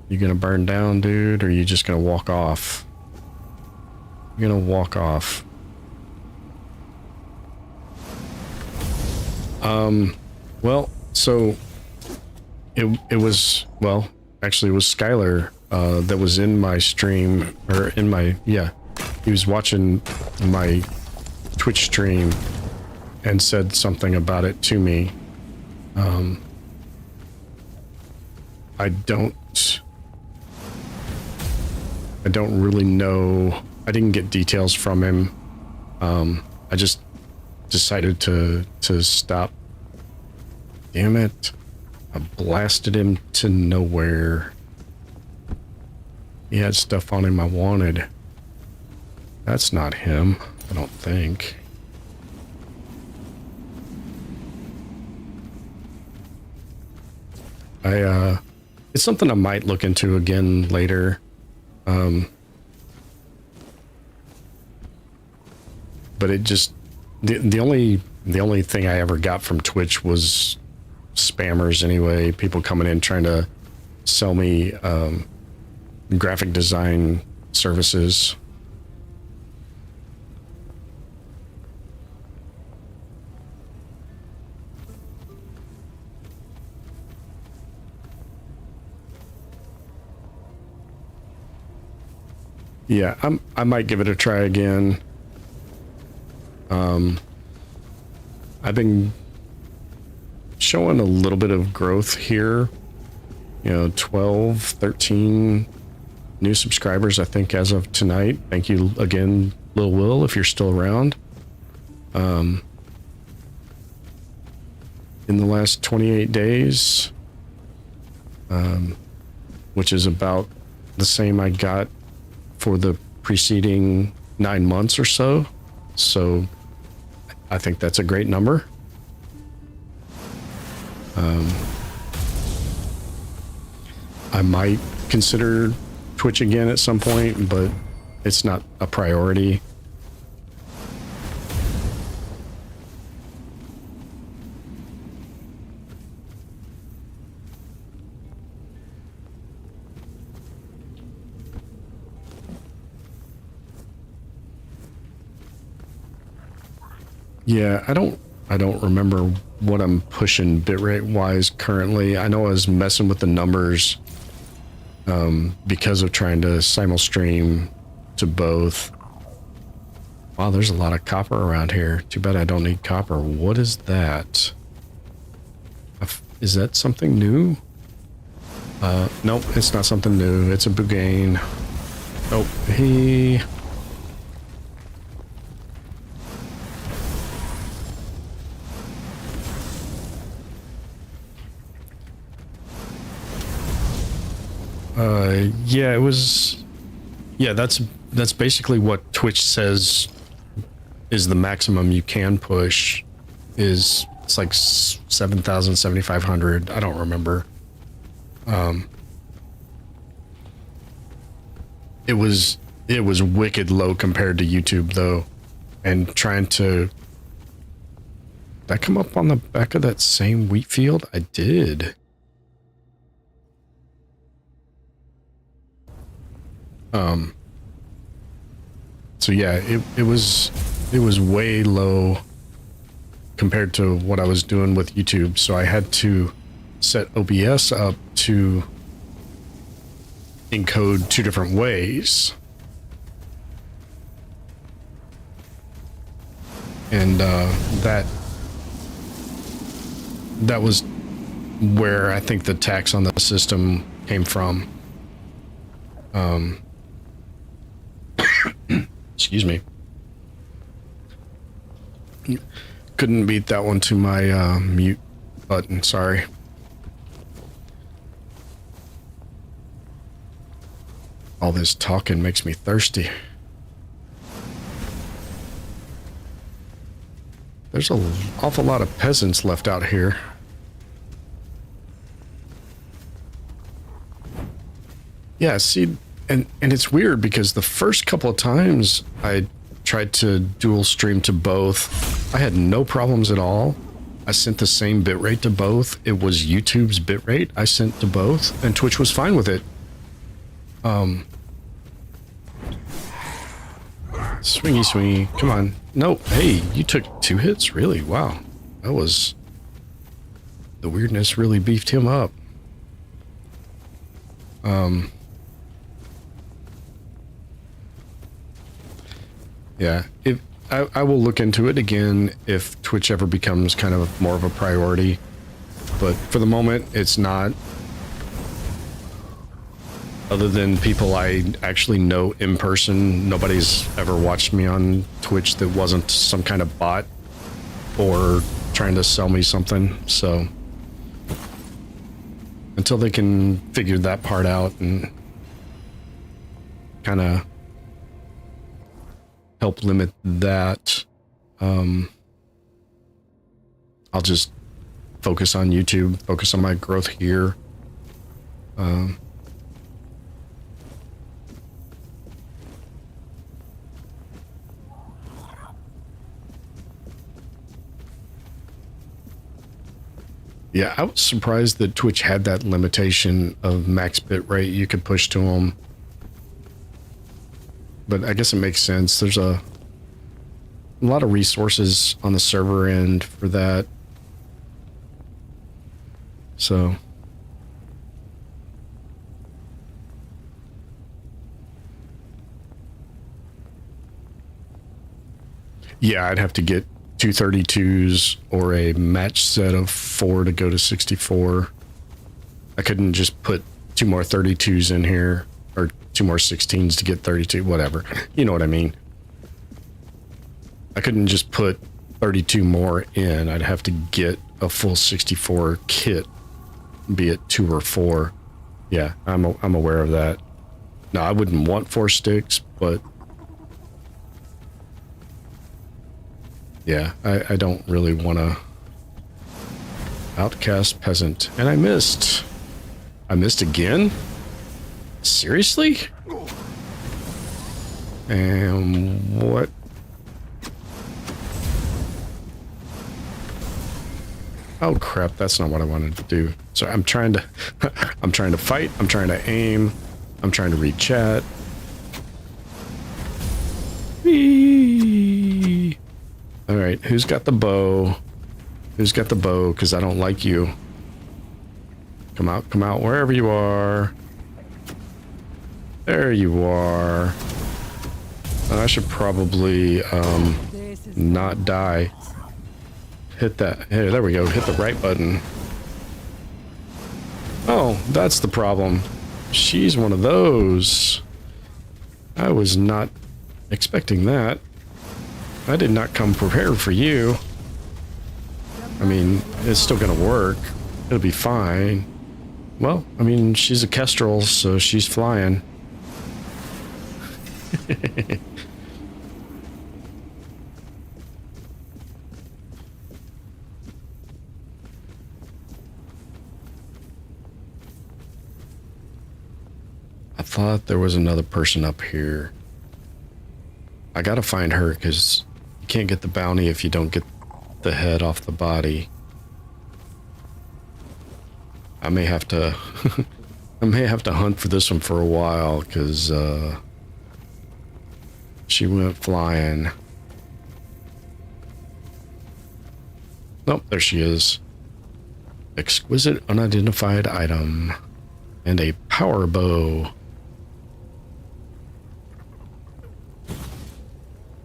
[SPEAKER 1] You gonna burn down, dude, or are you just gonna walk off? I'm gonna walk off. Well, so it was, well, actually it was Skylar that was in my stream, or in my, yeah, he was watching my Twitch stream and said something about it to me. I don't really know. I didn't get details from him. I just decided to stop. Damn it. I blasted him to nowhere. He had stuff on him I wanted. That's not him, I don't think. It's something I might look into again later. But it just, the only thing I ever got from Twitch was spammers anyway, people coming in trying to sell me graphic design services. Yeah, I might give it a try again. I've been showing a little bit of growth here. You know, 12, 13 new subscribers, I think, as of tonight. Thank you again, Lil Will, if you're still around. In the last 28 days, which is about the same I got for the preceding 9 months or so. So I think that's a great number. I might consider Twitch again at some point, but it's not a priority. Yeah, I don't remember what I'm pushing bitrate wise currently. I know I was messing with the numbers because of trying to simulstream to both. Wow, there's a lot of copper around here. Too bad I don't need copper. What is that? Is that something new? Nope, it's not something new. It's a Bugane. Oh, he... yeah, it was, yeah, that's basically what Twitch says is the maximum you can push. It's like 7,000, 7,500. I don't remember. It was wicked low compared to YouTube though, and trying to. Did I come up on the back of that same wheat field? I did. So yeah, it was way low compared to what I was doing with YouTube. So I had to set OBS up to encode two different ways. And that was where I think the tax on the system came from. Excuse me. Couldn't beat that one to my mute button, sorry. All this talking makes me thirsty. There's an awful lot of peasants left out here. Yeah, see, and it's weird because the first couple of times I tried to dual stream to both, I had no problems at all. I sent the same bitrate to both. It was YouTube's bitrate I sent to both, and Twitch was fine with it. Swingy, swingy. Come on. No. Hey, you took 2 hits? Really? Wow. That was... The weirdness really beefed him up. Yeah. If I will look into it again if Twitch ever becomes kind of more of a priority. But for the moment, it's not. Other than people I actually know in person, nobody's ever watched me on Twitch that wasn't some kind of bot or trying to sell me something. So until they can figure that part out and kind of help limit that, I'll just focus on YouTube, focus on my growth here. Yeah, I was surprised that Twitch had that limitation of max bit rate you could push to them. But I guess it makes sense. There's a lot of resources on the server end for that. So yeah, I'd have to get 232s or a match set of 4 to go to 64. I couldn't just put 2 more 32s in here or 2 more 16s to get 32, whatever. You know what I mean? I couldn't just put 32 more in. I'd have to get a full 64 kit, be it 2 or 4. Yeah, I'm aware of that. Now, I wouldn't want 4 sticks, but yeah, I don't really want to outcast peasant. And I missed. I missed again? Seriously? And what? Oh crap, that's not what I wanted to do. So I'm trying to I'm trying to fight, I'm trying to aim, I'm trying to read chat. Whee! All right, who's got the bow? Who's got the bow? Because I don't like you. Come out, wherever you are. There you are. I should probably not die. Hit that. Hey, there we go. Hit the right button. Oh, that's the problem. She's one of those. I was not expecting that. I did not come prepared for you. I mean, it's still gonna work. It'll be fine. Well, I mean, she's a kestrel, so she's flying. I thought there was another person up here. I gotta find her because you can't get the bounty if you don't get the head off the body. I may have to I may have to hunt for this one for a while because she went flying. Nope, there she is. Exquisite unidentified item and a power bow.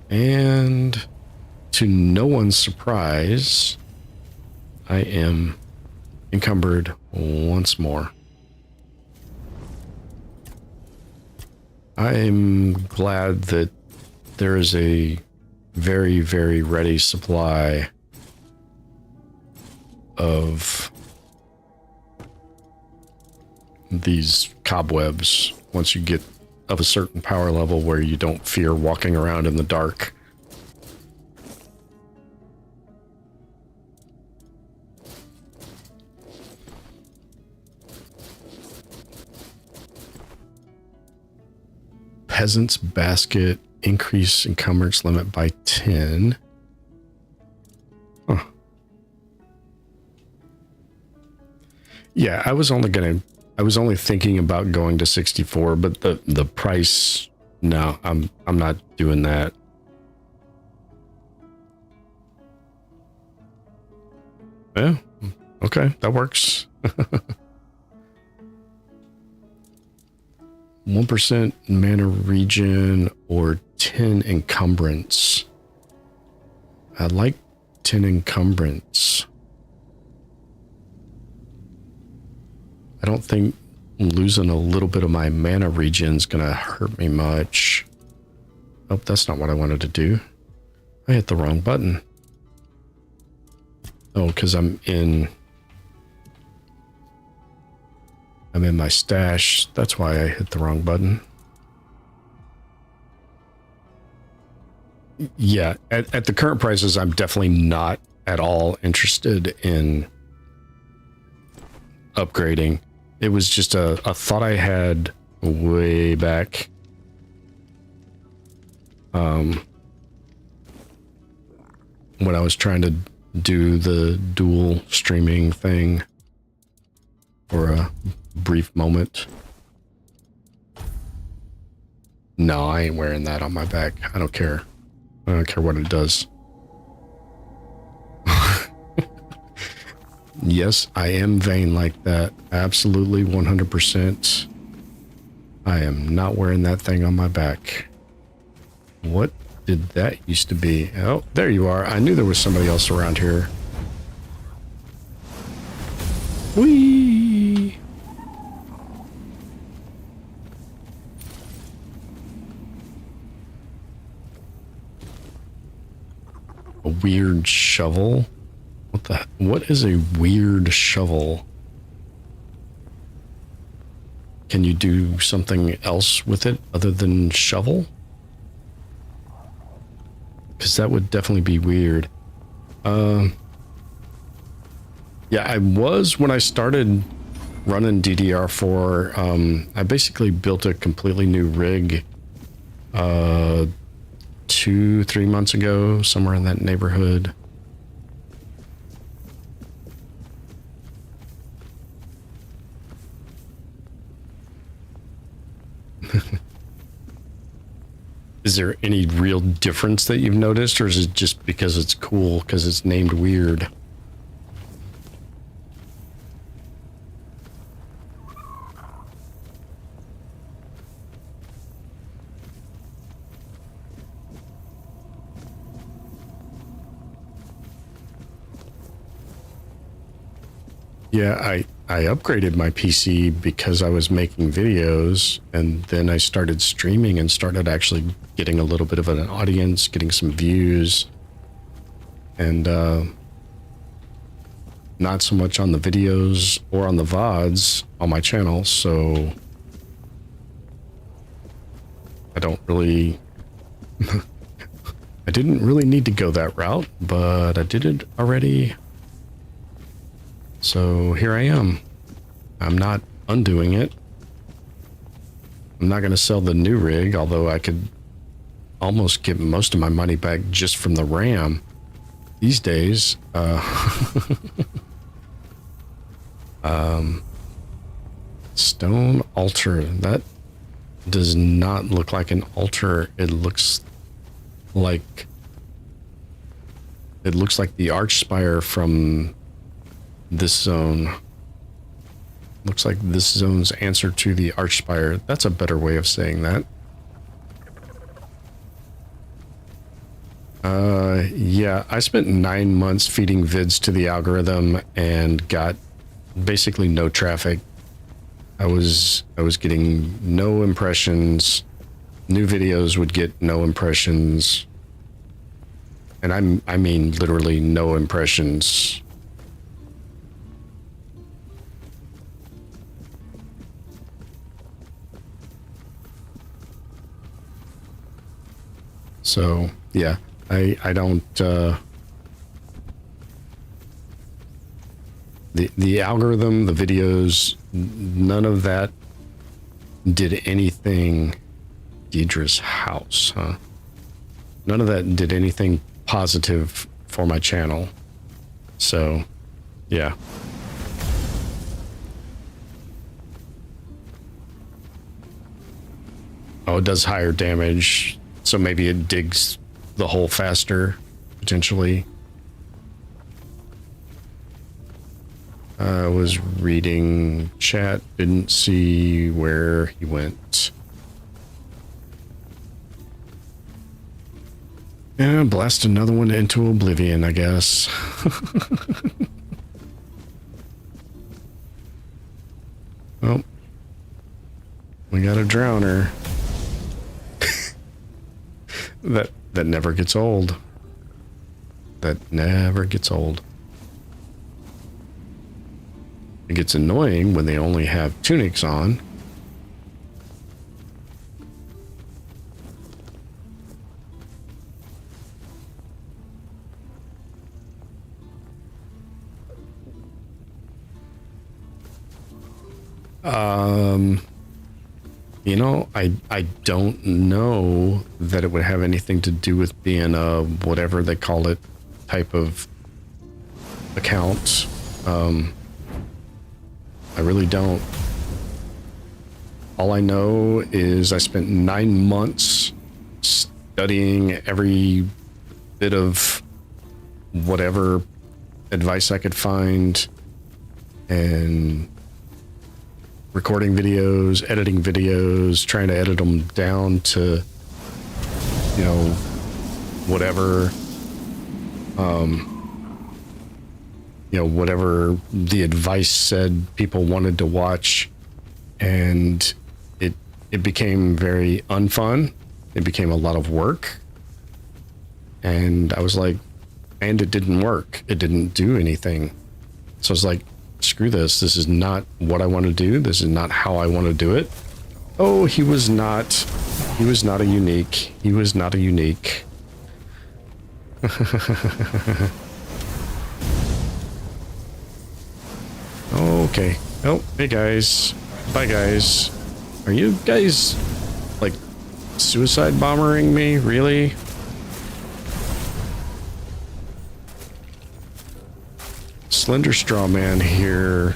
[SPEAKER 1] And to no one's surprise, I am encumbered once more. I'm glad that there is a very, very ready supply of these cobwebs once you get of a certain power level where you don't fear walking around in the dark. Peasant's basket, increase encumbrance limit by 10. Huh. Yeah, I was only thinking about going to 64, but the price, no, I'm not doing that. Yeah. Okay, that works. 1% mana regen or 10 encumbrance. I like 10 encumbrance. I don't think losing a little bit of my mana regen is gonna hurt me much. Oh, that's not what I wanted to do. I hit the wrong button. Oh, because I'm in my stash. That's why I hit the wrong button. Yeah, at the current prices, I'm definitely not at all interested in upgrading. It was just a thought I had way back. When I was trying to do the dual streaming thing for a brief moment. No, I ain't wearing that on my back. I don't care. I don't care what it does. Yes, I am vain like that. Absolutely 100%. I am not wearing that thing on my back. What did that used to be? Oh, there you are. I knew there was somebody else around here. Whee! A weird shovel? What is a weird shovel? Can you do something else with it other than shovel? Because that would definitely be weird. Yeah, I was when I started running DDR4. I basically built a completely new rig 2-3 months ago, somewhere in that neighborhood. Is there any real difference that you've noticed, or is it just because it's cool, because it's named weird? Yeah, I upgraded my PC because I was making videos, and then I started streaming and started actually getting a little bit of an audience, getting some views, and not so much on the videos or on the VODs on my channel, so I don't really... I didn't really need to go that route, but I did it already. So here I am. I'm not undoing it. I'm not going to sell the new rig, although I could almost get most of my money back just from the RAM these days. Stone altar. That does not look like an altar. It looks like the arch spire from this zone. Looks like this zone's answer to the Archspire. That's a better way of saying that. Yeah, I spent 9 months feeding vids to the algorithm and got basically no traffic. I was getting no impressions. New videos would get no impressions. And I mean literally no impressions. So, yeah, I don't, the algorithm, the videos, none of that did anything. Deidre's house, huh? None of that did anything positive for my channel. So, yeah. Oh, it does higher damage. So maybe it digs the hole faster, potentially. I was reading chat, didn't see where he went. Yeah, blast another one into oblivion, I guess. Oh, we got a drowner. that never gets old. That never gets old. It gets annoying when they only have tunics on. You know, I don't know that it would have anything to do with being a whatever they call it type of account. I really don't. All I know is I spent 9 months studying every bit of whatever advice I could find and recording videos, editing videos, trying to edit them down to, you know, whatever, you know, whatever the advice said people wanted to watch. And it became very unfun. It became a lot of work. And I was like, and it didn't work. It didn't do anything. So I was like, screw this. This is not what I want to do. This is not how I want to do it. Oh, he was not a unique. He was not a unique. Okay. Oh, hey guys. Bye guys. Are you guys like suicide bombering me? Really? Slender Straw Man here.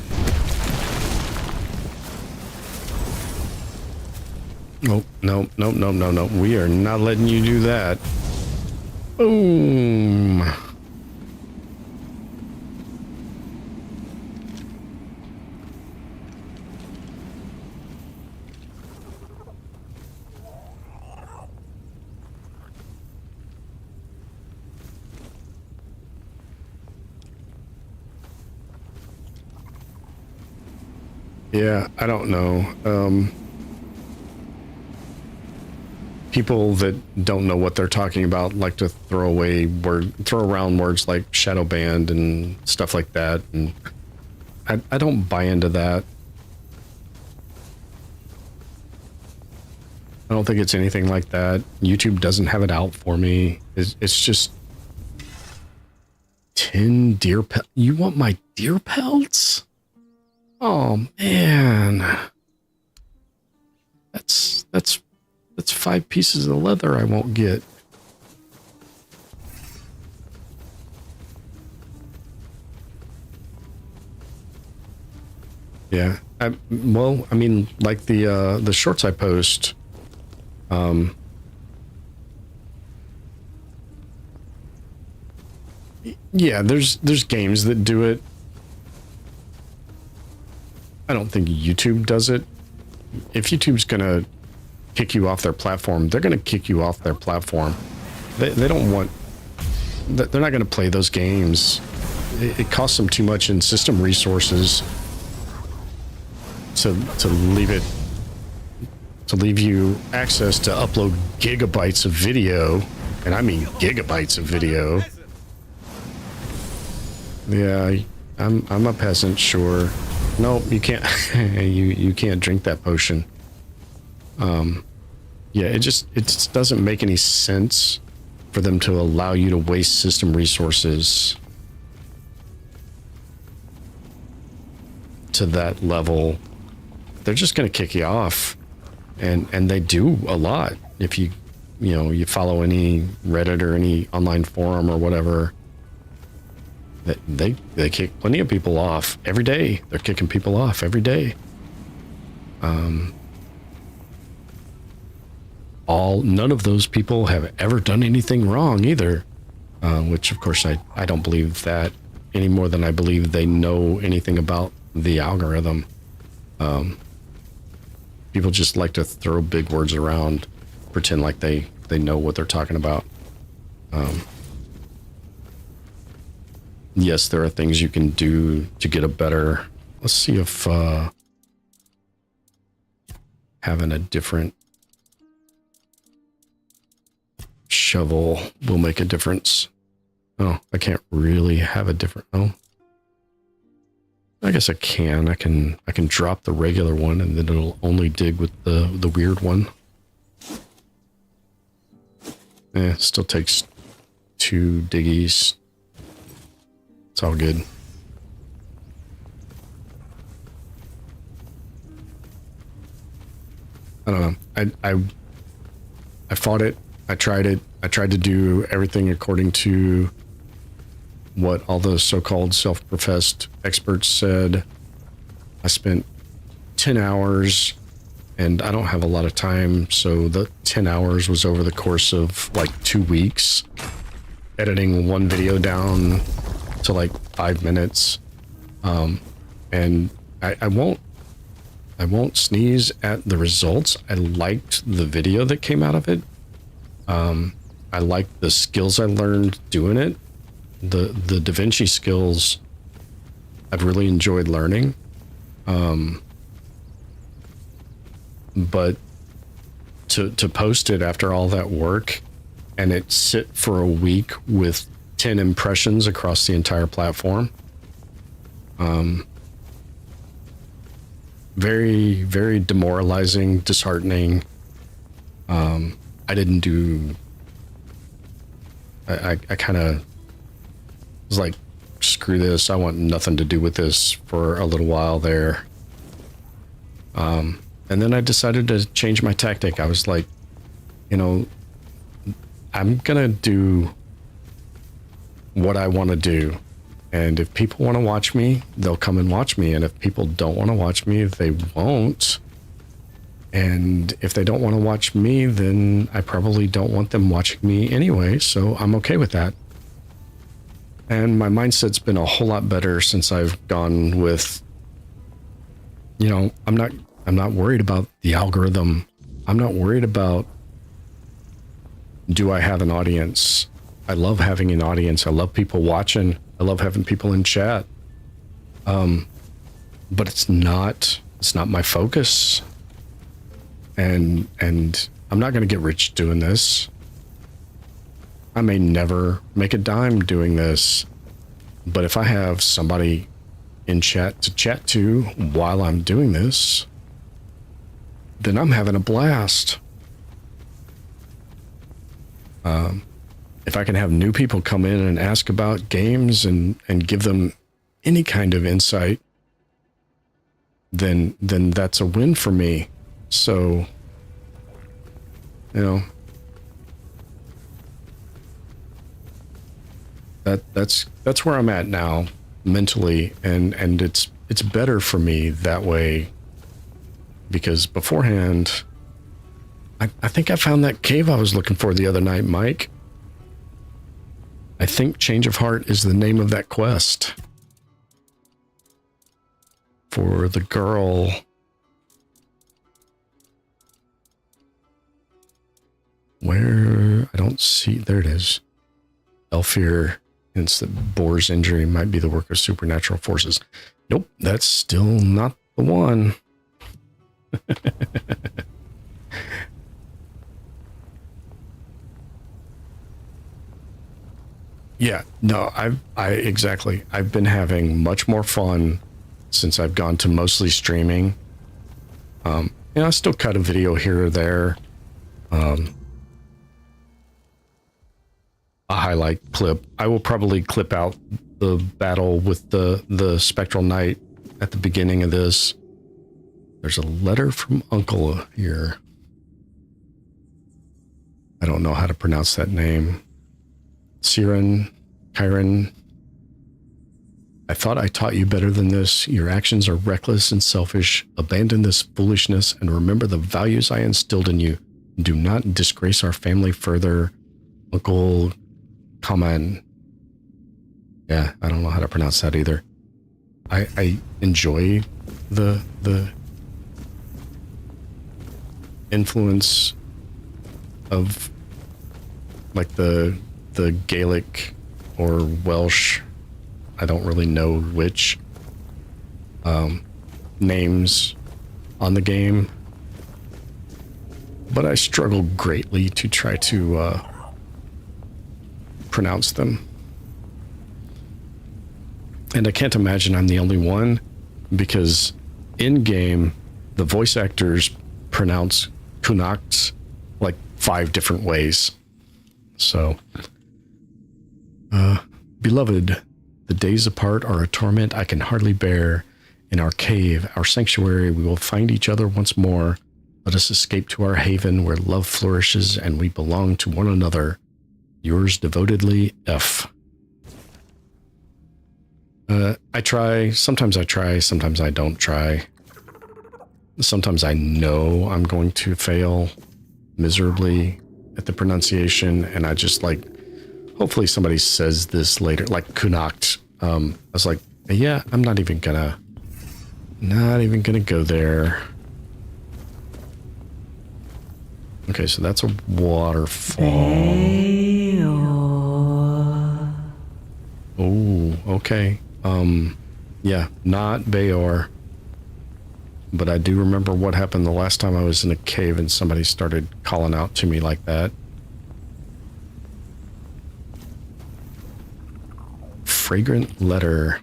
[SPEAKER 1] Oh, no. We are not letting you do that. Boom. Yeah, I don't know. People that don't know what they're talking about like to throw around words like shadow banned and stuff like that, and I don't buy into that. I don't think it's anything like that. YouTube doesn't have it out for me. It's just 10 deer pelts. You want my deer pelts? Oh man, that's 5 pieces of leather I won't get. Yeah, I mean, like the shorts I post, yeah, there's games that do it. I don't think YouTube does it. If YouTube's gonna kick you off their platform, they're gonna kick you off their platform. They don't want. They're not gonna play those games. It costs them too much in system resources to leave you access to upload gigabytes of video, and I mean gigabytes of video. Yeah, I'm a peasant, sure. No, you can't. you can't drink that potion. Yeah, it just doesn't make any sense for them to allow you to waste system resources to that level. They're just going to kick you off, and they do a lot. If you follow any Reddit or any online forum or whatever. They kick plenty of people off every day. They're kicking people off every day. None of those people have ever done anything wrong either, which of course I don't believe that. any more than I believe they know anything about the algorithm. People just like to throw big words around, pretend like they know what they're talking about. Yes, there are things you can do to get a better... Let's see if having a different shovel will make a difference. Oh, I can't really have a different... Oh. I guess I can. I can drop the regular one and then it'll only dig with the weird one. Still takes 2 diggies. It's all good. I don't know. I fought it. I tried it. I tried to do everything according to what all the so-called self-professed experts said. I spent 10 hours and I don't have a lot of time, so the 10 hours was over the course of like 2 weeks, editing one video down to like 5 minutes. And I won't sneeze at the results. I liked the video that came out of it. I liked the skills I learned doing it. The Da Vinci skills I've really enjoyed learning. But to post it after all that work and it sit for a week with 10 impressions across the entire platform, very, very demoralizing, disheartening. I didn't do... I kind of was like, screw this, I want nothing to do with this for a little while there. And then I decided to change my tactic. I was like, you know, I'm gonna do what I want to do. And if people want to watch me, they'll come and watch me. And if people don't want to watch me, they won't. And if they don't want to watch me, then I probably don't want them watching me anyway. So I'm okay with that. And my mindset's been a whole lot better since I've gone with, you know, I'm not worried about the algorithm. I'm not worried about, do I have an audience? I love having an audience. I love people watching. I love having people in chat. But it's not my focus. And I'm not going to get rich doing this. I may never make a dime doing this, but if I have somebody in chat to chat to while I'm doing this, then I'm having a blast. If I can have new people come in and ask about games and give them any kind of insight, then that's a win for me. So, you know, that's where I'm at now mentally, and it's better for me that way, because beforehand, I think I found that cave I was looking for the other night, Mike. I think Change of Heart is the name of that quest for the girl. Where? I don't see. There it is. Elfir. Hence the boar's injury might be the work of supernatural forces. Nope, that's still not the one. Yeah, no, exactly. I've been having much more fun since I've gone to mostly streaming. You know, I still cut a video here or there. A highlight clip. I will probably clip out the battle with the Spectral Knight at the beginning of this. There's a letter from Uncle here. I don't know how to pronounce that name. Kyron. I thought I taught you better than this. Your actions are reckless and selfish. Abandon this foolishness and remember the values I instilled in you. Do not disgrace our family further. Uncle Kaman. Yeah, I don't know how to pronounce that either. I enjoy the influence of like the Gaelic or Welsh, I don't really know which, names on the game, but I struggle greatly to try to pronounce them. And I can't imagine I'm the only one, because in game the voice actors pronounce Cuanacht like 5 different ways. So, beloved, the days apart are a torment I can hardly bear. In our cave, our sanctuary, we will find each other once more. Let us escape to our haven where love flourishes and we belong to one another. Yours devotedly, F. I try, sometimes I don't try. Sometimes I know I'm going to fail miserably at the pronunciation, and I just like, hopefully somebody says this later, like Cuanacht. I was like, yeah, I'm not even gonna go there. Okay, so that's a waterfall. Oh, okay. Yeah, not Bayor. But I do remember what happened the last time I was in a cave and somebody started calling out to me like that. Fragrant letter.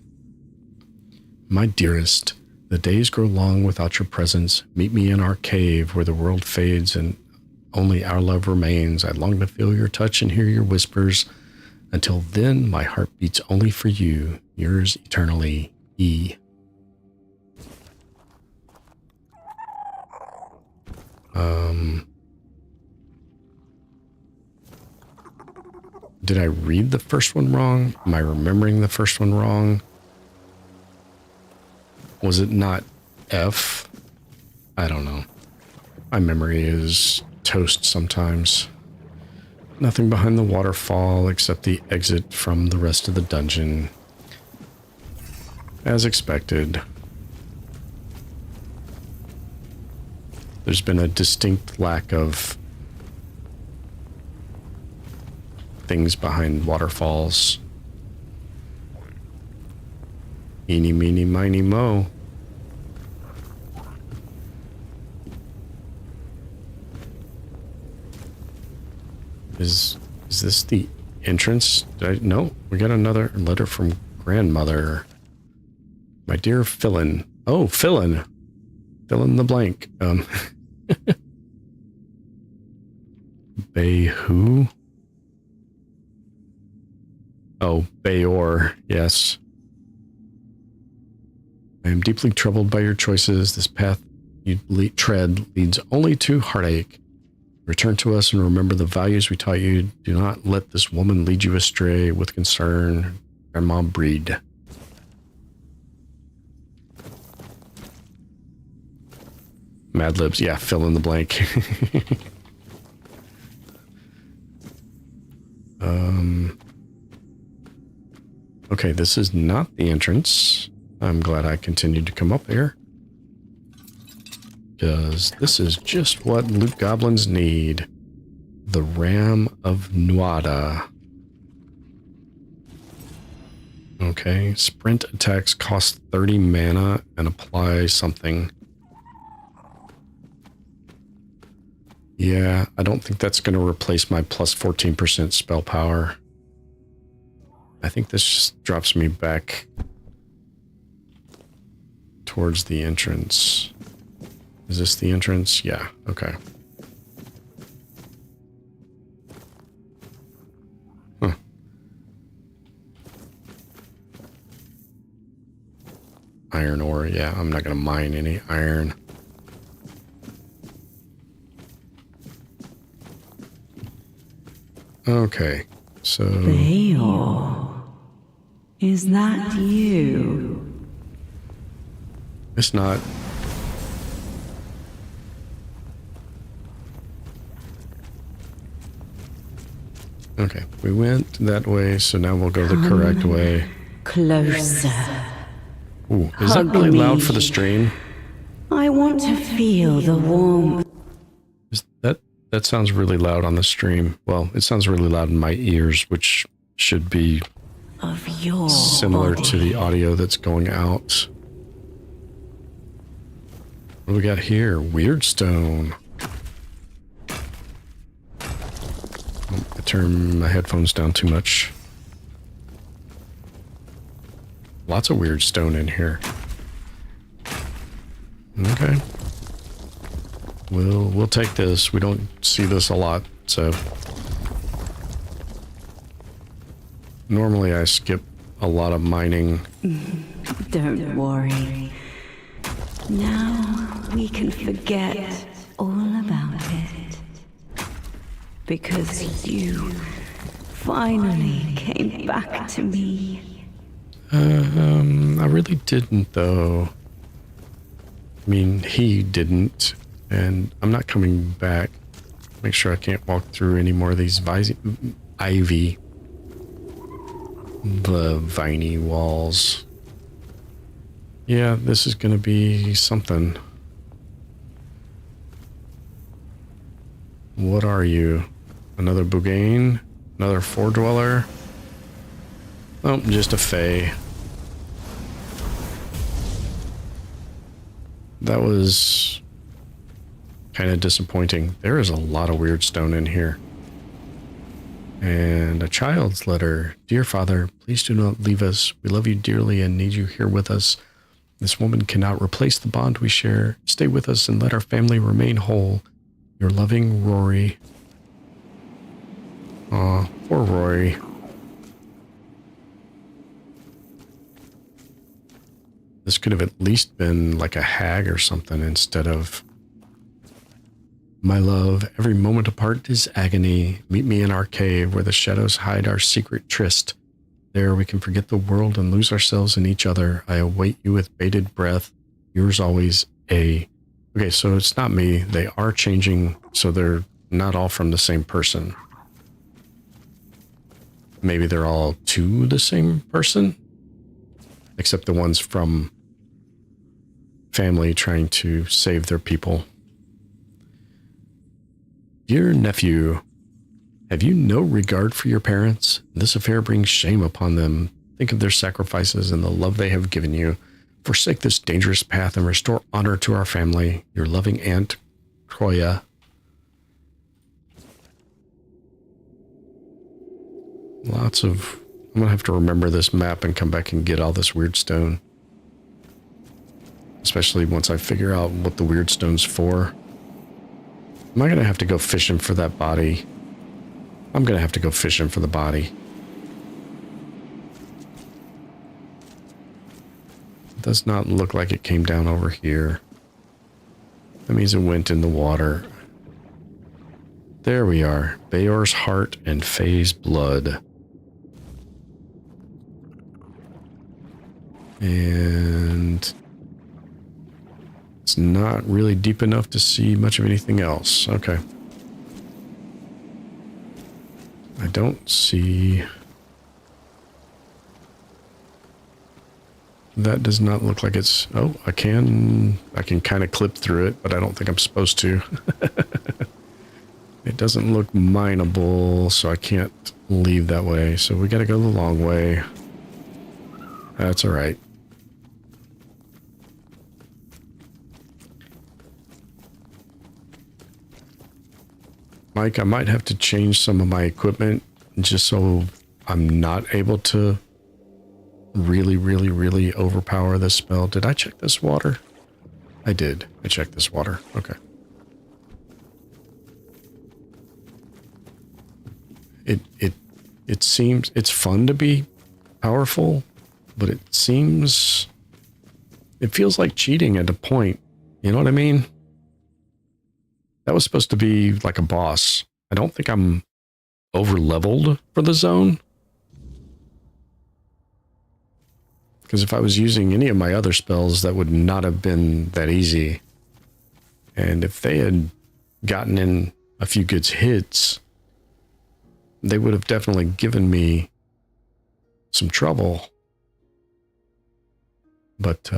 [SPEAKER 1] My dearest, the days grow long without your presence. Meet me in our cave where the world fades and only our love remains. I long to feel your touch and hear your whispers. Until then, my heart beats only for you. Yours eternally, E. Did I read the first one wrong? Am I remembering the first one wrong? Was it not F? I don't know. My memory is toast sometimes. Nothing behind the waterfall except the exit from the rest of the dungeon. As expected. There's been a distinct lack of things behind waterfalls. Eeny, meeny, miny, mo. Is this the entrance? No, we got another letter from grandmother. My dear Philin. Oh, Philin. Fill in the blank. Bay who? Oh, Bayor, yes. I am deeply troubled by your choices. This path you tread leads only to heartache. Return to us and remember the values we taught you. Do not let this woman lead you astray. With concern, Grandma Breed. Mad Libs, yeah, fill in the blank. Okay, this is not the entrance. I'm glad I continued to come up here. Because this is just what loot goblins need. The Ram of Nuada. Okay, sprint attacks cost 30 mana and apply something. Yeah, I don't think that's going to replace my plus 14% spell power. I think this just drops me back towards the entrance. Is this the entrance? Yeah, okay. Huh. Iron ore, yeah, I'm not going to mine any iron. Okay, so...
[SPEAKER 18] Bayor, is that you?
[SPEAKER 1] It's not. Okay, we went that way, so now we'll go the correct way.
[SPEAKER 18] Closer.
[SPEAKER 1] Ooh, is that really loud for the stream?
[SPEAKER 18] I want to feel the warmth.
[SPEAKER 1] That sounds really loud on the stream. Well, it sounds really loud in my ears, which should be
[SPEAKER 18] of your
[SPEAKER 1] similar
[SPEAKER 18] body.
[SPEAKER 1] to the audio that's going out. What do we got here? Weird stone. I turn my headphones down too much. Lots of weird stone in here. Okay. We'll take this. We don't see this a lot, so normally I skip a lot of mining.
[SPEAKER 18] Don't worry. Now we can forget all about it. Because you finally came back to me.
[SPEAKER 1] I really didn't, though. I mean, he didn't, and I'm not coming back. Make sure I can't walk through any more of these ivy, the viney walls. Yeah, this is gonna be something. What are you? Another Bougain? Another Four-Dweller? Oh, just a Fae. That was kind of disappointing. There is a lot of weird stone in here. And a child's letter. Dear Father, please do not leave us. We love you dearly and need you here with us. This woman cannot replace the bond we share. Stay with us and let our family remain whole. Your loving Rory. Aw, poor Rory. This could have at least been like a hag or something instead of... My love, every moment apart is agony. Meet me in our cave where the shadows hide our secret tryst. There we can forget the world and lose ourselves in each other. I await you with bated breath. Yours always, A. Okay, so it's not me. They are changing, so they're not all from the same person. Maybe they're all to the same person? Except the ones from family trying to save their people. Dear nephew, have you no regard for your parents? This affair brings shame upon them. Think of their sacrifices and the love they have given you. Forsake this dangerous path and restore honor to our family. Your loving aunt, Kroya. Lots of... I'm gonna have to remember this map and come back and get all this weird stone. Especially once I figure out what the weird stone's for. Am I gonna have to go fishing for that body? I'm gonna have to go fishing for the body. It does not look like it came down over here. That means it went in the water. There we are. Bayor's heart and Faye's blood. And it's not really deep enough to see much of anything else. Okay. I don't see... That does not look like it's... Oh, I can kind of clip through it, but I don't think I'm supposed to. It doesn't look mineable, so I can't leave that way. So we gotta go the long way. That's all right. Mike, I might have to change some of my equipment just so I'm not able to really overpower this spell. Did I check this water? I did. I checked this water. Okay. It seems it's fun to be powerful, but it seems it feels like cheating at a point. You know what I mean? That was supposed to be like a boss. I don't think I'm over leveled for the zone. Because if I was using any of my other spells, that would not have been that easy. And if they had gotten in a few good hits, they would have definitely given me some trouble. But,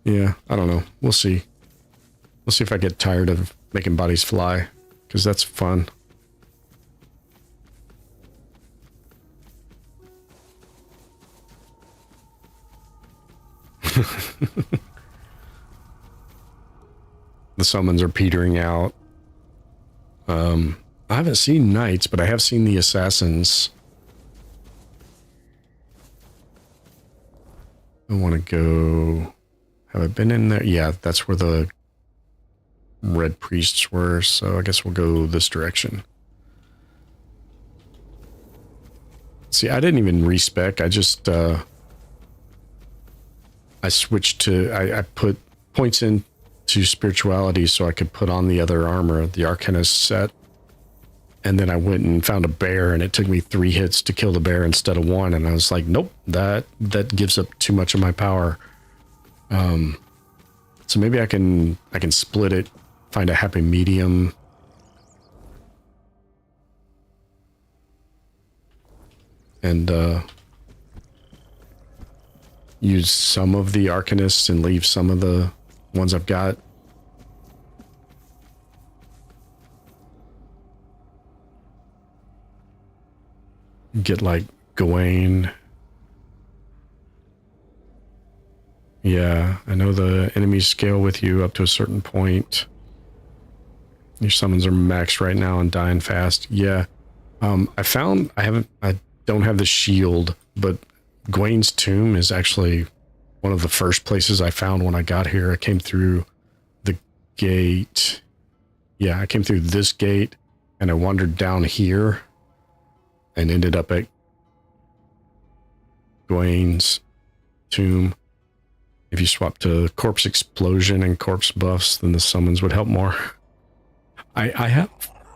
[SPEAKER 1] yeah, I don't know. We'll see. We'll see if I get tired of making bodies fly, because that's fun. The summons are petering out. I haven't seen knights, but I have seen the assassins. I want to go... Have I been in there? Yeah, that's where the red priests were, so I guess we'll go this direction. See, I didn't even respec. I just... I switched to... I put points into spirituality so I could put on the other armor, the Arcanist set. And then I went and found a bear, and it took me 3 hits to kill the bear instead of 1. And I was like, nope, that gives up too much of my power. So maybe I can split it, find a happy medium. And use some of the Arcanists and leave some of the ones I've got. Get like Gawain. Yeah, I know the enemies scale with you up to a certain point. Your summons are maxed right now and dying fast. Yeah. I don't have the shield, but Gawain's tomb is actually one of the first places I found when I got here. I came through the gate. Yeah, I came through this gate and I wandered down here and ended up at Gawain's tomb. If you swap to corpse explosion and corpse buffs, then the summons would help more. I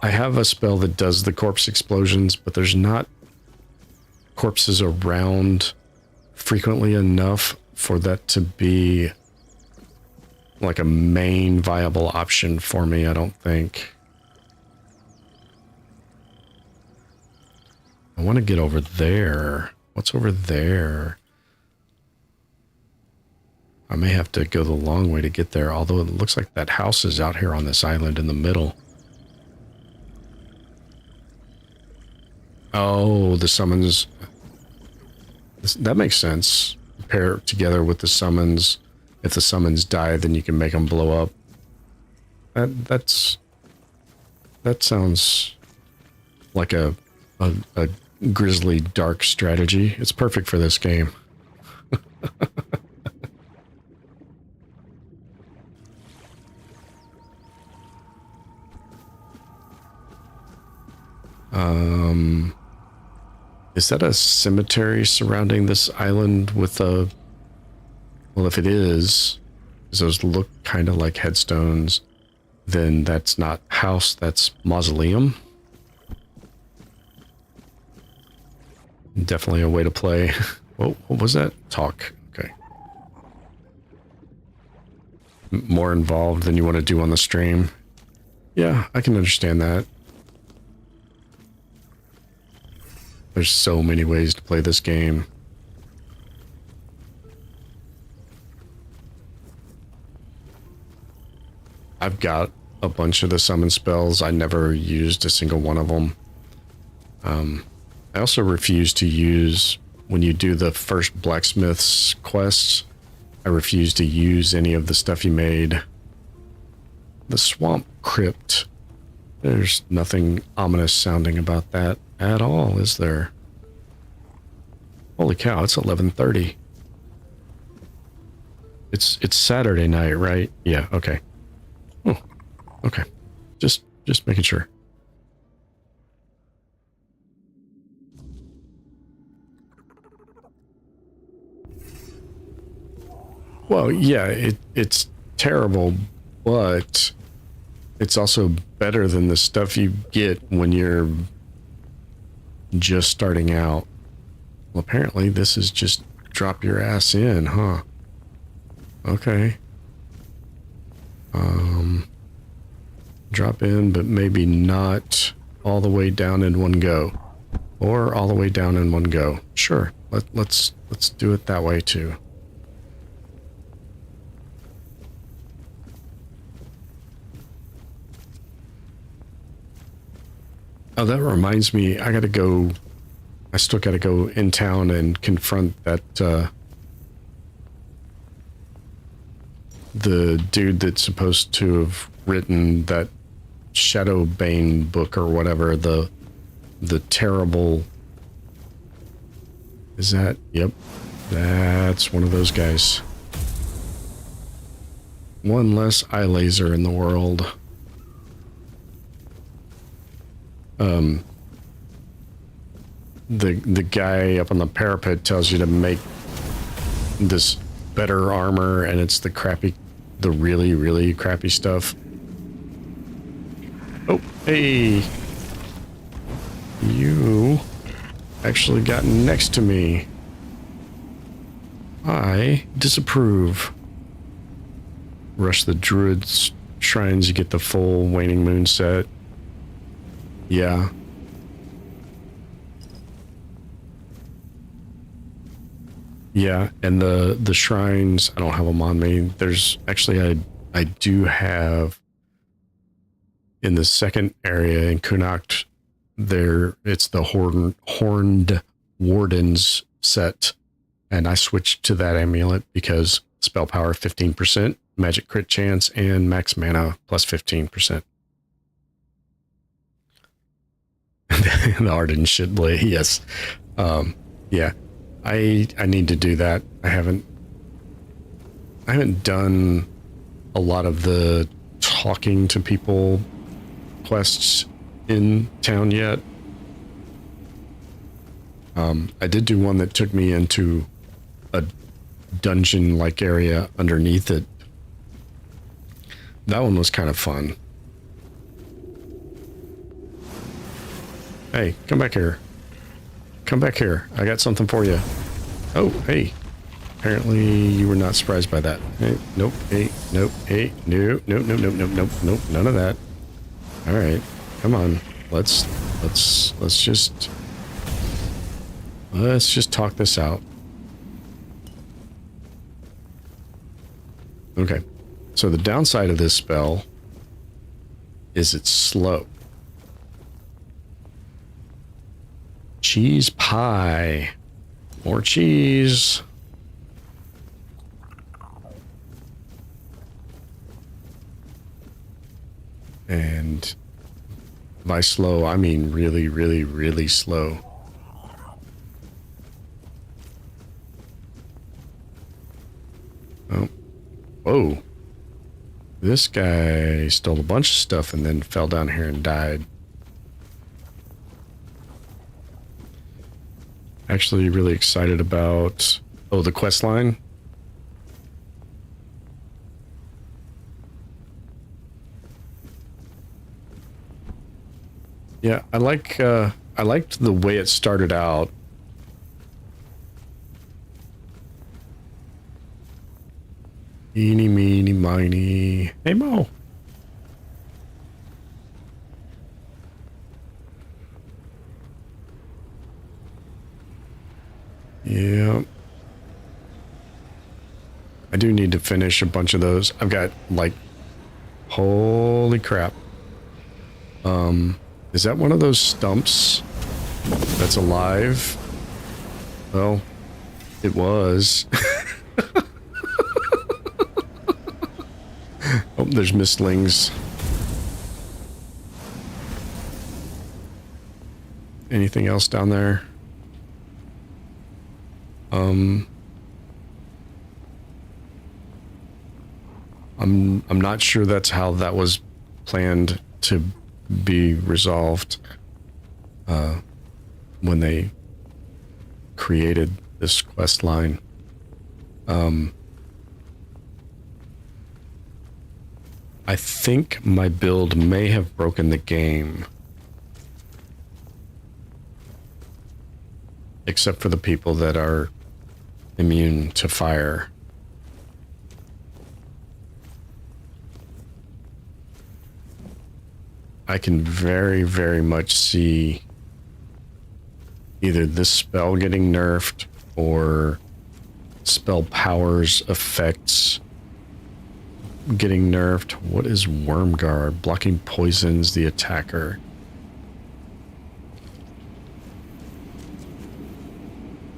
[SPEAKER 1] have a spell that does the corpse explosions, but there's not corpses around frequently enough for that to be like a main viable option for me, I don't think. I want to get over there. What's over there? I may have to go the long way to get there, although it looks like that house is out here on this island in the middle. Oh, the summons. That makes sense. Pair it together with the summons. If the summons die, then you can make them blow up. That sounds like a grisly, dark strategy. It's perfect for this game. Is that a cemetery surrounding this island with a... Well, if it is, because those look kind of like headstones, then that's not house, that's mausoleum. Definitely a way to play. Whoa, what was that? Talk. Okay. More involved than you want to do on the stream. Yeah, I can understand that. There's so many ways to play this game. I've got a bunch of the summon spells. I never used a single one of them. I also refuse to use, when you do the first blacksmith's quests, I refuse to use any of the stuff you made. The swamp crypt. There's nothing ominous sounding about that at all, is there? Holy cow, it's 11:30. It's Saturday night, right? Yeah, okay. Oh, okay. Just making sure. Well, yeah, it's terrible, but it's also better than the stuff you get when you're just starting out. Well, apparently this is just drop your ass in, huh? Okay. Drop in, but maybe not all the way down in one go. Or all the way down in one go. Sure, let's do it that way too. Oh, that reminds me, I still gotta go in town and confront that, the dude that's supposed to have written that Shadowbane book or whatever, the terrible... Is that? Yep. That's one of those guys. One less eye laser in the world. The guy up on the parapet tells you to make this better armor, and it's the really, really crappy stuff. Oh, hey! You actually got next to me. I disapprove. Rush the druid's shrines, you get the full waning moon set. Yeah. Yeah, and the shrines, I don't have them on me. There's actually, I do have in the second area in Cuanacht, it's the Horned Wardens set, and I switched to that amulet because spell power 15%, magic crit chance, and max mana plus 15%. The Arden Shitblade, yes. Yeah, I need to do that. I haven't done a lot of the talking to people quests in town yet. I did do one that took me into a dungeon-like area underneath it. That one was kind of fun. Hey, come back here. Come back here. I got something for you. Oh, hey. Apparently you were not surprised by that. Hey, nope. Hey, nope. Hey, no, nope, nope, nope, nope, nope, nope. None of that. All right, come on. Let's just talk this out. Okay. So the downside of this spell is it's slow. Cheese pie. More cheese. And by slow, I mean really, really, really slow. Oh. Whoa. This guy stole a bunch of stuff and then fell down here and died. Actually really excited about... Oh, the quest line? Yeah, I liked the way it started out. Eeny, meeny, miny. Hey, Mo. Yeah. I do need to finish a bunch of those. I've got, like, holy crap. Is that one of those stumps that's alive? Well, it was. Oh, there's mistlings. Anything else down there? I'm not sure that's how that was planned to be resolved when they created this quest line. I think my build may have broken the game. Except for the people that are immune to fire. I can very, very much see either this spell getting nerfed or spell powers effects getting nerfed. What is Wormguard? Blocking poisons the attacker.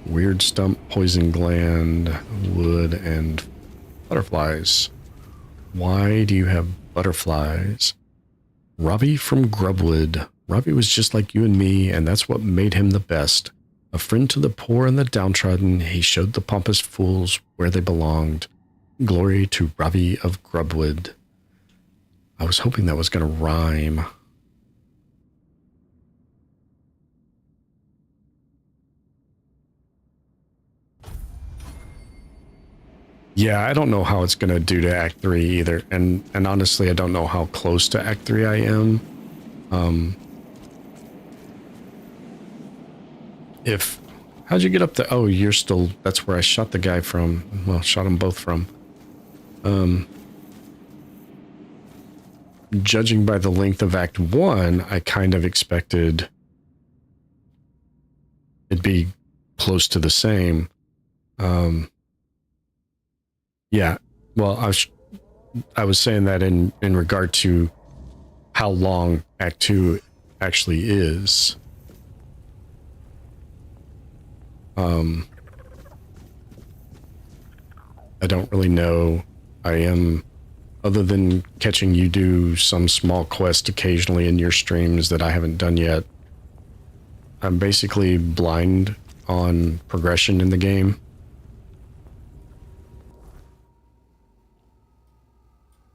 [SPEAKER 1] Weird stump, poison gland, wood, and butterflies. Why do you have butterflies? Robbie from Grubwood. Robbie was just like you and me, and that's what made him the best. A friend to the poor and the downtrodden, he showed the pompous fools where they belonged. Glory to Robbie of Grubwood. I was hoping that was going to rhyme. Yeah, I don't know how it's going to do to Act 3 either. And honestly, I don't know how close to Act 3 I am. How'd you get up there? Oh, you're still, that's where I shot the guy from. Well, shot them both from. Judging by the length of Act 1, I kind of expected it'd be close to the same. Yeah, well, I was saying that in regard to how long Act 2 actually is. I don't really know. I am, other than catching you do some small quest occasionally in your streams that I haven't done yet, I'm basically blind on progression in the game.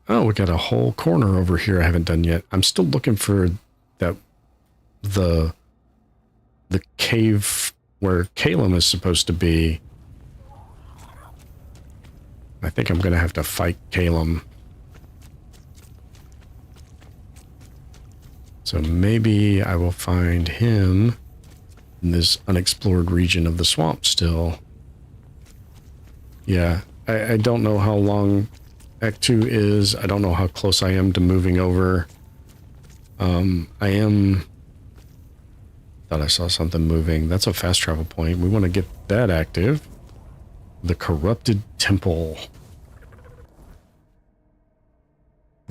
[SPEAKER 1] Oh, we got a whole corner over here I haven't done yet. I'm still looking for that, the cave where Calum is supposed to be. I think I'm going to have to fight Calum. So maybe I will find him in this unexplored region of the swamp still. Yeah, I don't know how long Act 2 is. I don't know how close I am to moving over. Thought I saw something moving. That's a fast travel point. We want to get that active. The Corrupted Temple.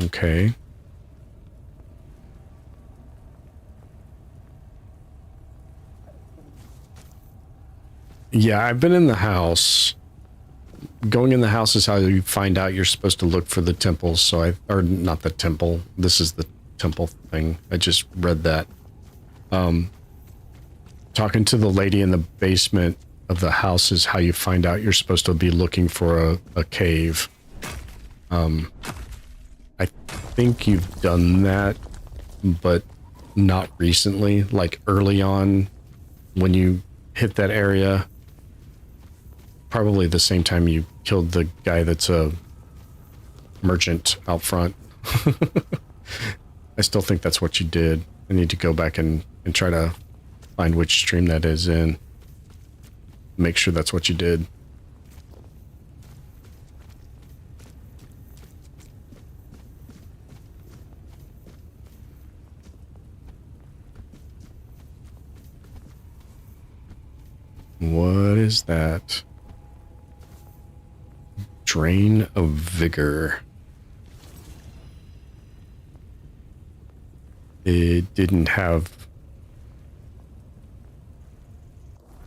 [SPEAKER 1] Okay. Yeah, I've been in the house. Going in the house is how you find out you're supposed to look for the temples. So or not the temple. This is the temple thing. I just read that. Talking to the lady in the basement of the house is how you find out you're supposed to be looking for a cave. I think you've done that, but not recently. Like early on when you hit that area. Probably the same time you killed the guy that's a merchant out front. I still think that's what you did. I need to go back and try to find which stream that is in. Make sure that's what you did. What is that? Drain of Vigor. It didn't have...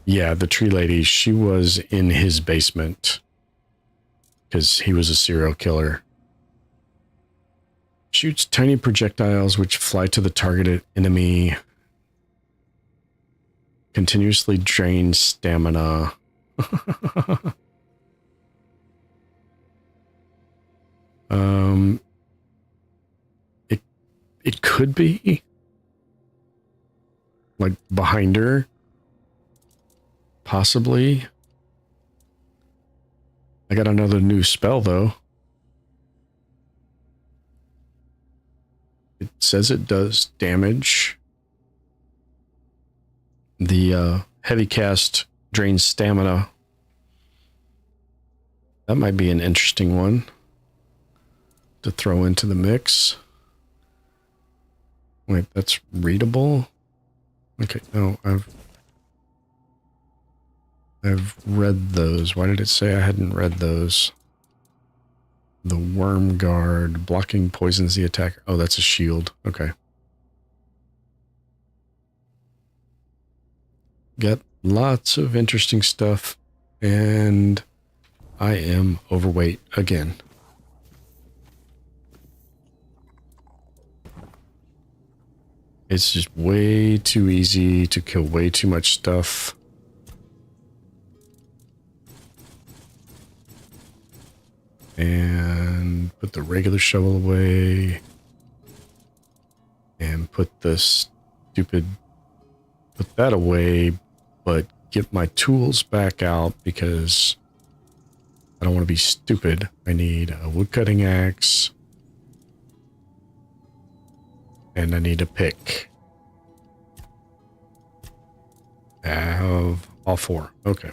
[SPEAKER 1] Yeah, the tree lady, she was in his basement. Because he was a serial killer. Shoots tiny projectiles which fly to the targeted enemy. Continuously drains stamina. It could be like behind her, possibly. I got another new spell though. It says it does damage. The heavy cast drains stamina. That might be an interesting one to throw into the mix. Wait, that's readable? Okay, no, I've read those. Why did it say I hadn't read those? The Worm Guard. Blocking poisons the attacker. Oh, that's a shield. Okay. Got lots of interesting stuff. And I am overweight again. It's just way too easy to kill way too much stuff. And put the regular shovel away. And put the stupid... Put that away, but get my tools back out because I don't want to be stupid. I need a woodcutting axe. And I need a pick. I have all four. Okay.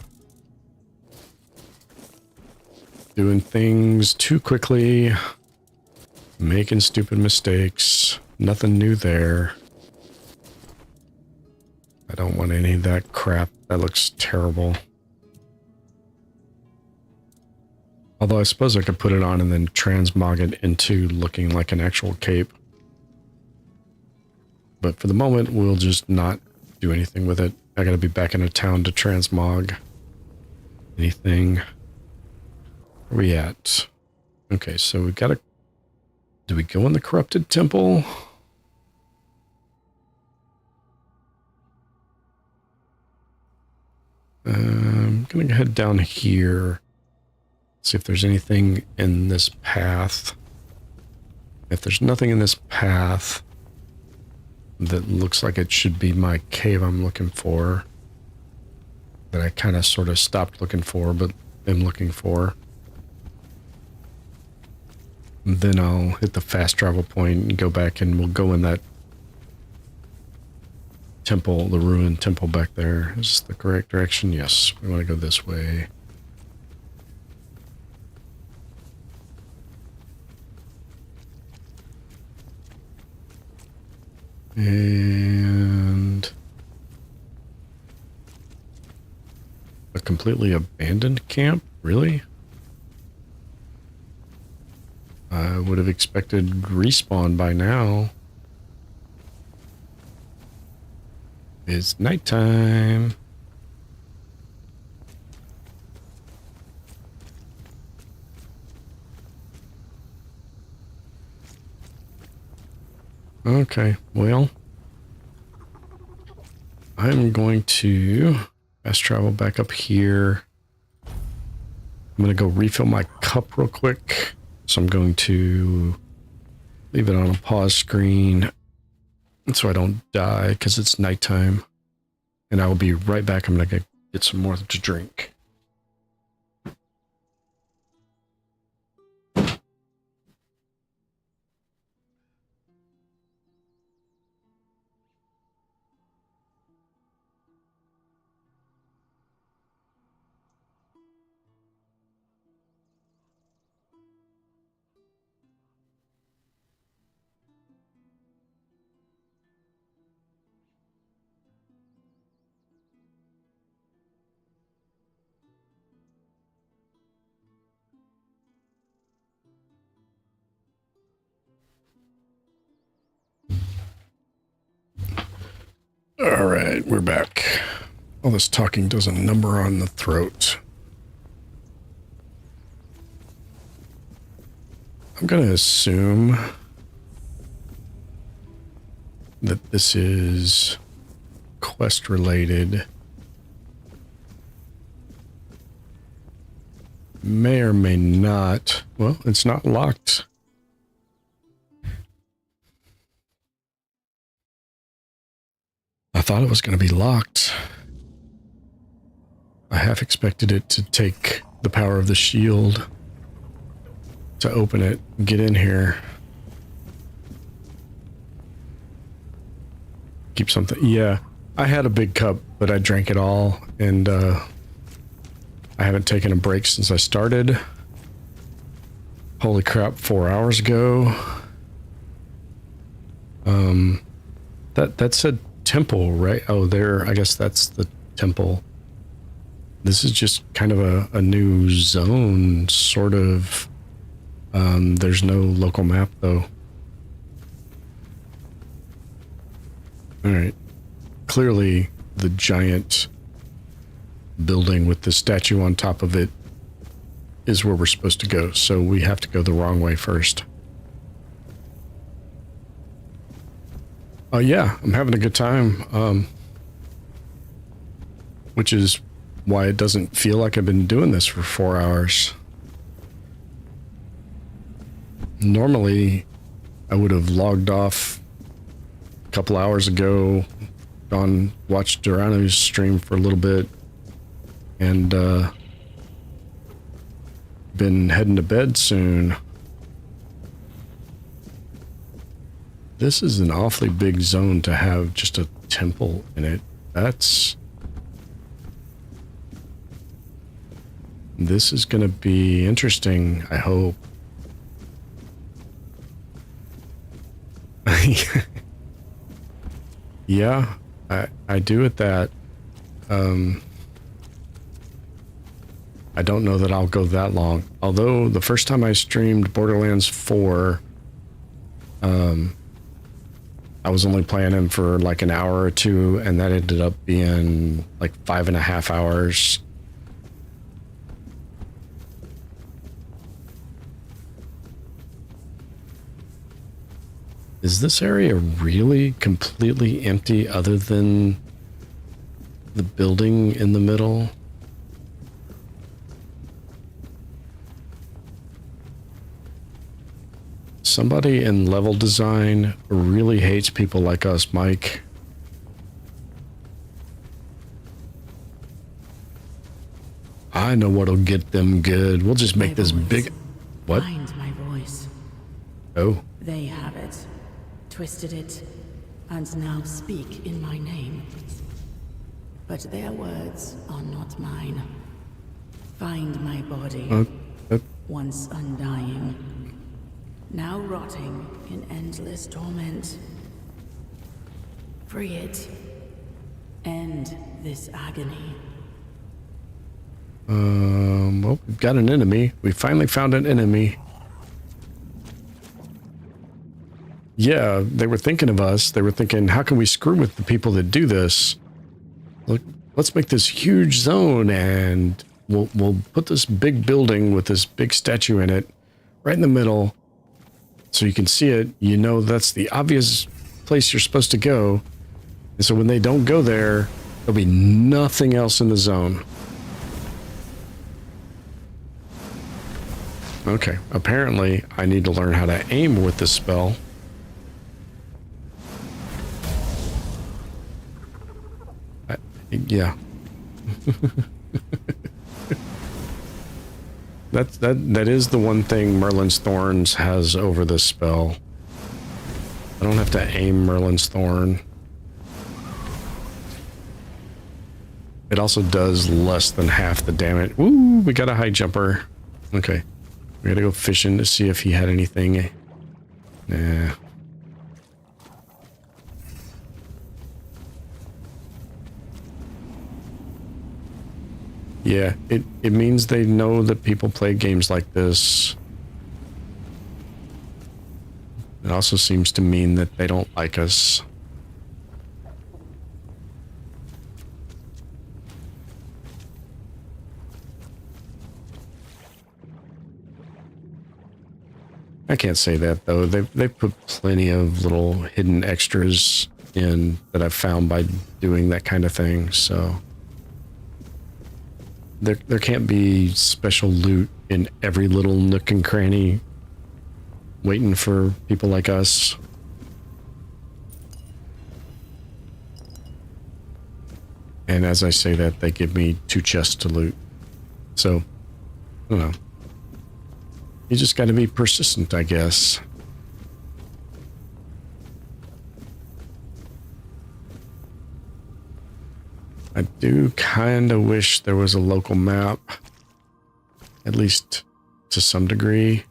[SPEAKER 1] Doing things too quickly. Making stupid mistakes. Nothing new there. I don't want any of that crap. That looks terrible. Although I suppose I could put it on and then transmog it into looking like an actual cape. But for the moment, we'll just not do anything with it. I gotta be back into town to transmog anything. Where are we at? Okay, so we gotta... Do we go in the corrupted temple? I'm gonna head down here. See if there's anything in this path. If there's nothing in this path that looks like it should be my cave I'm looking for, that I kind of sort of stopped looking for, but am looking for, then I'll hit the fast travel point and go back, and we'll go in that temple, the ruined temple back there. Is this the correct direction? Yes, we want to go this way. And a completely abandoned camp? Really? I would have expected respawn by now. It's nighttime. Okay, well, I'm going to fast travel back up here. I'm going to go refill my cup real quick. So I'm going to leave it on a pause screen so I don't die because it's nighttime. And I will be right back. I'm going to get some more to drink. All right, we're back. All this talking does a number on the throat. I'm going to assume that this is quest related. May or may not. Well, it's not locked. I thought it was going to be locked. I half expected it to take the power of the shield to open it and get in here. Keep something. Yeah, I had a big cup, but I drank it all, and I haven't taken a break since I started. Holy crap, 4 hours ago. That said temple, right? Oh, there, I guess that's the temple. This is just kind of a new zone, sort of. There's no local map, though. Alright. Clearly, the giant building with the statue on top of it is where we're supposed to go, so we have to go the wrong way first. Oh yeah, I'm having a good time, which is why it doesn't feel like I've been doing this for 4 hours. Normally, I would have logged off a couple hours ago, gone watched Durano's stream for a little bit, and been heading to bed soon. This is an awfully big zone to have just a temple in it. This is going to be interesting, I hope. Yeah, I do at that. I don't know that I'll go that long. Although the first time I streamed Borderlands 4, I was only playing him for like an hour or two, and that ended up being like 5.5 hours. Is this area really completely empty other than the building in the middle? Somebody in level design really hates people like us, Mike. I know what'll get them good. We'll just make this big... What?
[SPEAKER 19] Find my voice.
[SPEAKER 1] Oh.
[SPEAKER 19] They have it, twisted it, and now speak in my name. But their words are not mine. Find my body, once undying, now rotting in endless torment. Free it. End this agony.
[SPEAKER 1] Well, we've got an enemy. We finally found an enemy. Yeah, they were thinking of us. They were thinking, how can we screw with the people that do this? Look, let's make this huge zone, and we'll put this big building with this big statue in it right in the middle, so you can see it. You know that's the obvious place you're supposed to go. And so when they don't go there, there'll be nothing else in the zone. Okay, apparently I need to learn how to aim with this spell. Yeah. That is the one thing Merlin's Thorns has over this spell. I don't have to aim Merlin's Thorn. It also does less than half the damage. Ooh, we got a high jumper. Okay. We gotta go fishing to see if he had anything. Nah. Yeah, it means they know that people play games like this. It also seems to mean that they don't like us. I can't say that though. They've put plenty of little hidden extras in that I've found by doing that kind of thing, so there can't be special loot in every little nook and cranny waiting for people like us. And as I say that, they give me 2 chests to loot. So, I don't know. You just gotta be persistent, I guess. I do kinda wish there was a local map. At least to some degree.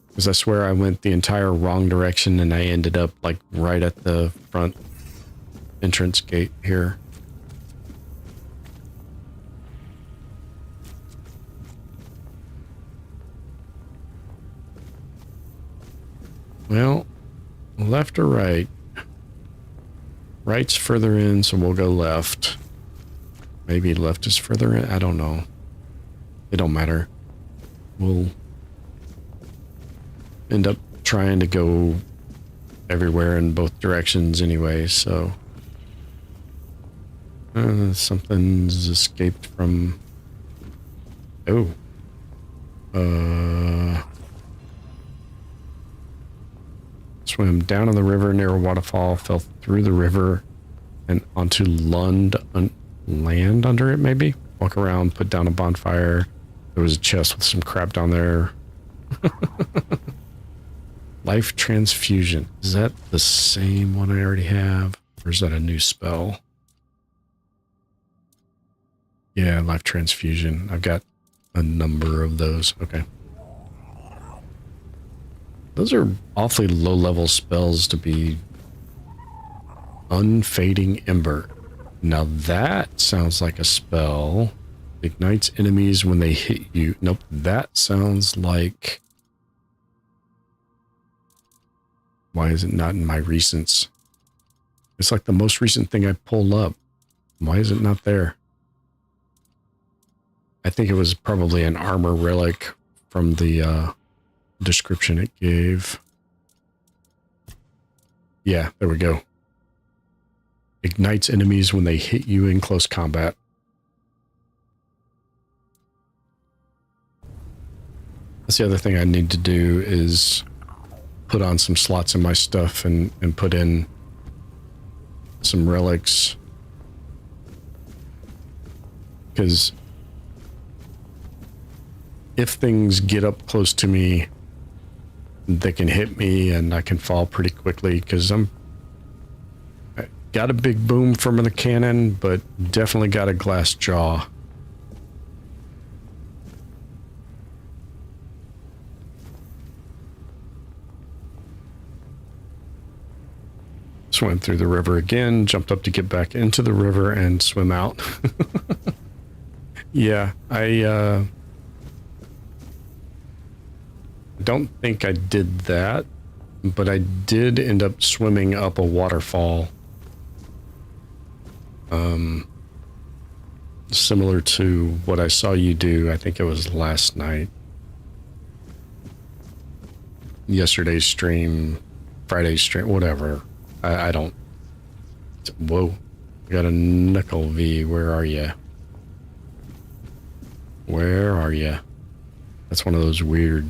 [SPEAKER 1] Because I swear I went the entire wrong direction and I ended up like right at the front entrance gate here. Well, left or right? Right's further in, so we'll go left. Maybe left is further in. I don't know. It don't matter. We'll end up trying to go everywhere in both directions anyway, so something's escaped from swim down in the river near a waterfall, fell through the river and onto land under it, maybe. Walk around, put down a bonfire. There was a chest with some crap down there. Life transfusion. Is that the same one I already have? Or is that a new spell? Yeah, life transfusion. I've got a number of those. Okay. Those are awfully low-level spells to be. Unfading Ember. Now that sounds like a spell. Ignites enemies when they hit you. Nope, that sounds like... Why is it not in my recents? It's like the most recent thing I pulled up. Why is it not there? I think it was probably an armor relic from the description it gave. Yeah, there we go. Ignites enemies when they hit you in close combat. That's the other thing I need to do is put on some slots in my stuff and put in some relics. Because if things get up close to me, they can hit me and I can fall pretty quickly because I got a big boom from the cannon, but definitely got a glass jaw. Swam through the river again, jumped up to get back into the river and swim out. Yeah, I don't think I did that, but I did end up swimming up a waterfall. Similar to what I saw you do. I think it was last night. Yesterday's stream, Friday's stream, whatever. I don't... Whoa. I got a knuckle V. Where are you? Where are you? That's one of those weird...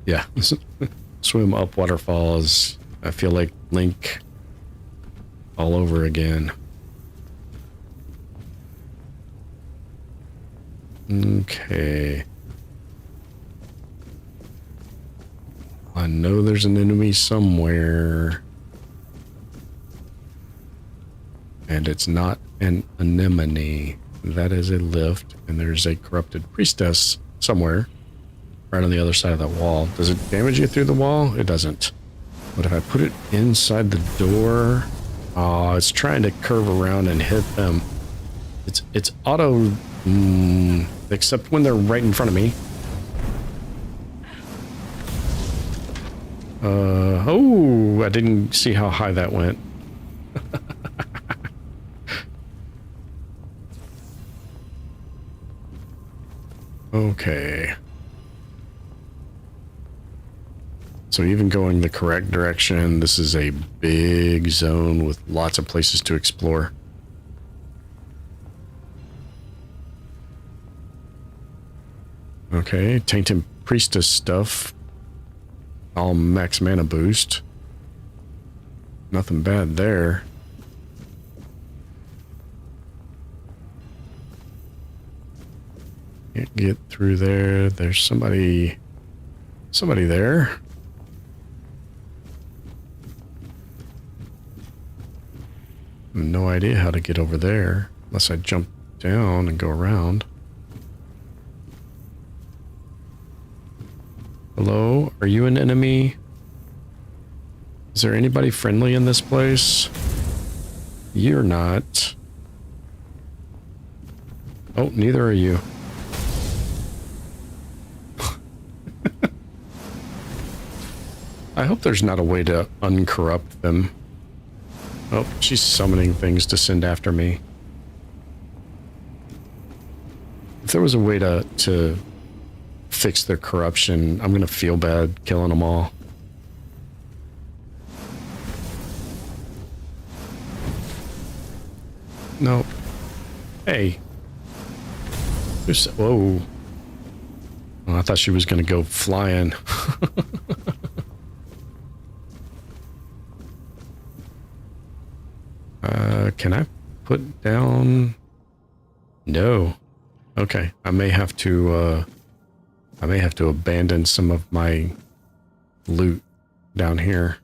[SPEAKER 1] Yeah. Swim up waterfalls. I feel like Link all over again. Okay. I know there's an enemy somewhere. And it's not an anemone. That is a lift. And there's a corrupted priestess somewhere. Right on the other side of that wall. Does it damage you through the wall? It doesn't. But if I put it inside the door... Oh, it's trying to curve around and hit them. It's auto... except when they're right in front of me. Oh, I didn't see how high that went. Okay. So even going the correct direction, this is a big zone with lots of places to explore. Okay, Tainted Priestess stuff. All max mana boost. Nothing bad there. Can't get through there. There's somebody there. No idea how to get over there unless I jump down and go around. Hello? Are you an enemy? Is there anybody friendly in this place? You're not. Oh, neither are you. I hope there's not a way to uncorrupt them. Oh, she's summoning things to send after me. If there was a way to fix their corruption, I'm gonna feel bad killing them all. Nope. Hey. Whoa. Oh, I thought she was gonna go flying. Can I put down? No. Okay. I may have to abandon some of my loot down here.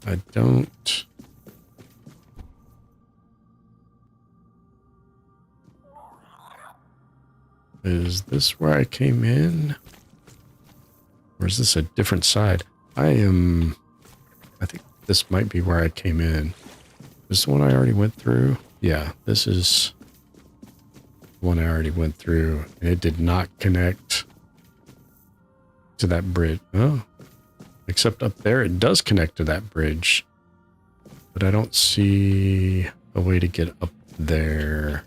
[SPEAKER 1] I don't. Is this where I came in? Or is this a different side? I think this might be where I came in. This is the one I already went through? Yeah, this is the one I already went through. And it did not connect to that bridge. Oh, except up there it does connect to that bridge. But I don't see a way to get up there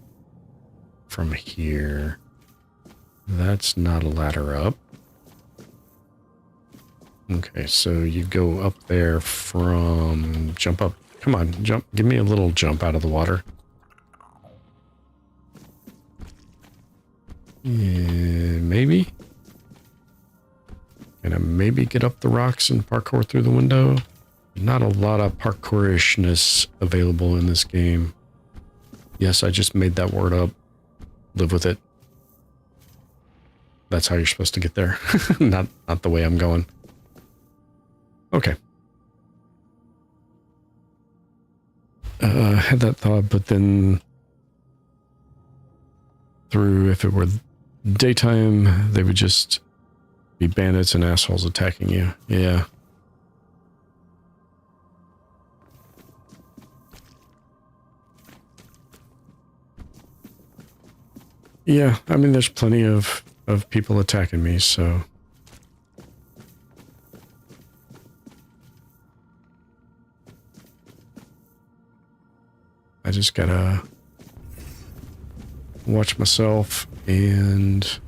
[SPEAKER 1] from here. That's not a ladder up. Okay, so you go up there from... Jump up. Come on, jump. Give me a little jump out of the water. Yeah, maybe? Can I maybe get up the rocks and parkour through the window? Not a lot of parkourishness available in this game. Yes, I just made that word up. Live with it. That's how you're supposed to get there. Not the way I'm going. Okay. I had that thought, but then through, if it were daytime, they would just be bandits and assholes attacking you. Yeah. Yeah, I mean, there's plenty of people attacking me, so... I just gotta watch myself and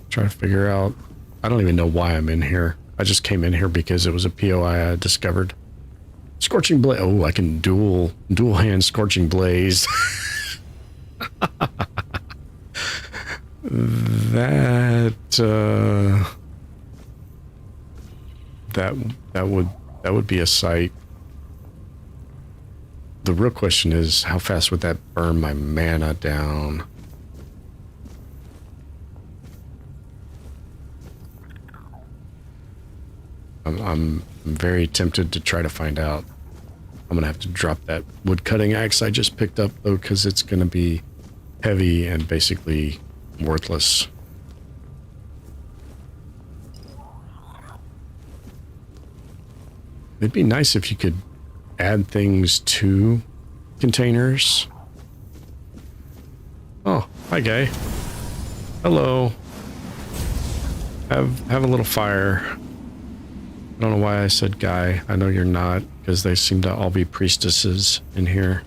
[SPEAKER 1] try to figure out... I don't even know why I'm in here. I just came in here because it was a POI I discovered. Scorching Blaze. Oh, I can dual hand Scorching Blaze. That would be a sight. The real question is, how fast would that burn my mana down? I'm very tempted to try to find out. I'm gonna have to drop that wood cutting axe I just picked up though, because it's gonna be heavy and basically worthless. It'd be nice if you could add things to containers. Oh, hi guy. Hello. Have a little fire. I don't know why I said guy. I know you're not, because they seem to all be priestesses in here.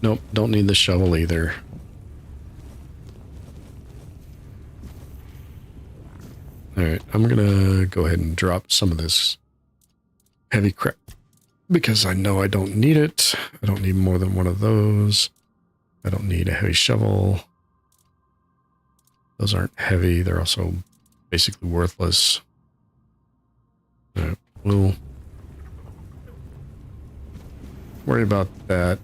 [SPEAKER 1] Nope, don't need the shovel either. Alright, I'm gonna go ahead and drop some of this heavy crap, because I know I don't need it. I don't need more than one of those. I don't need a heavy shovel. Those aren't heavy. They're also basically worthless. Alright, we'll worry about that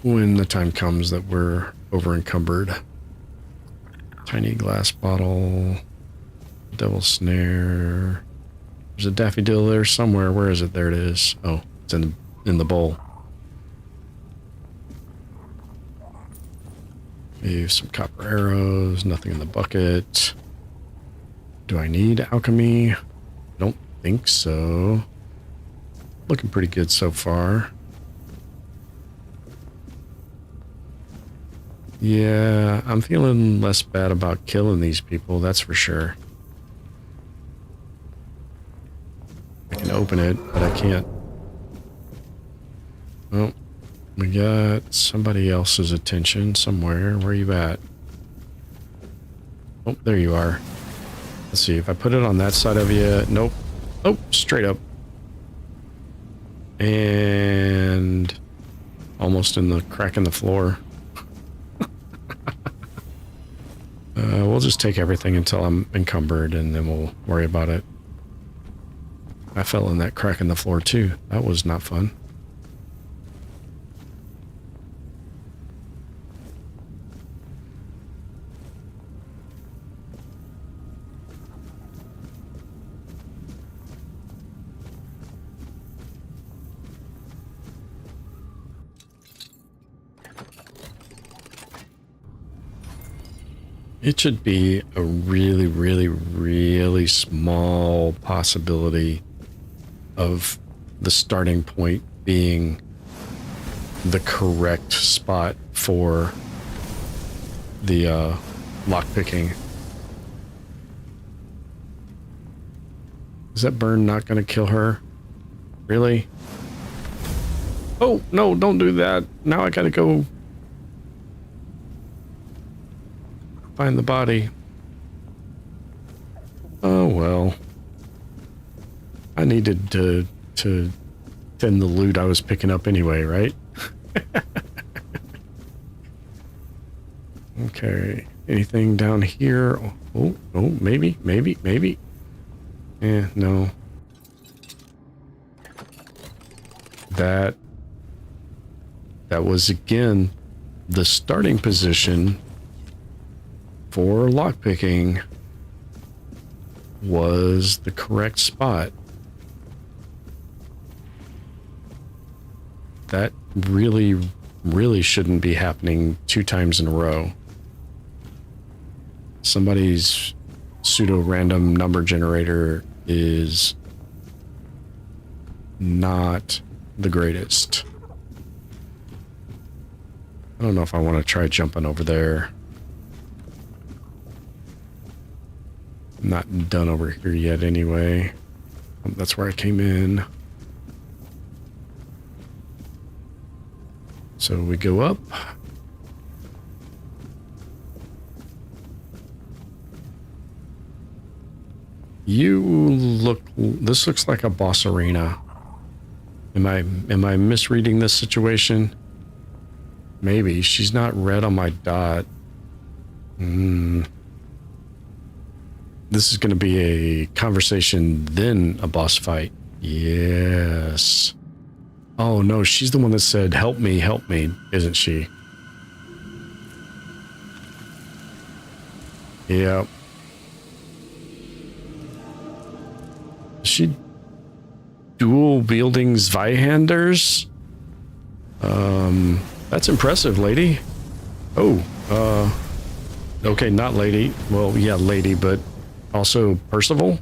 [SPEAKER 1] when the time comes that we're over encumbered. Tiny glass bottle. Devil snare. There's a daffodil there somewhere. Where is it? There it is. Oh, it's in the bowl. Leave some copper arrows, nothing in the bucket. Do I need alchemy? I don't think so. Looking pretty good so far. Yeah, I'm feeling less bad about killing these people, that's for sure. I can open it, but I can't. Oh, we got somebody else's attention somewhere. Where are you at? Oh, there you are. Let's see, if I put it on that side of you, nope. Oh, straight up. And almost in the crack in the floor. We'll just take everything until I'm encumbered and then we'll worry about it. I fell in that crack in the floor too. That was not fun. It should be a really, really, really small possibility of the starting point being the correct spot for the lockpicking. Is that burn not going to kill her? Really? Oh, no, don't do that. Now I gotta go find the body. Oh well. I needed to thin the loot I was picking up anyway, right? Okay. Anything down here? Oh, maybe. No. That was again the starting position for lockpicking was the correct spot. That really shouldn't be happening 2 times in a row. Somebody's pseudo-random number generator is not the greatest. I don't know if I want to try jumping over there. I'm not done over here yet anyway. That's where I came in. So we go up. This looks like a boss arena. Am I misreading this situation? Maybe. She's not red on my dot. This is going to be a conversation, then a boss fight. Yes. Oh no, she's the one that said, help me, isn't she? Yeah. Is she dual wielding Zweihanders? That's impressive, lady. Oh, okay, not lady. Well, yeah, lady, but also Percival.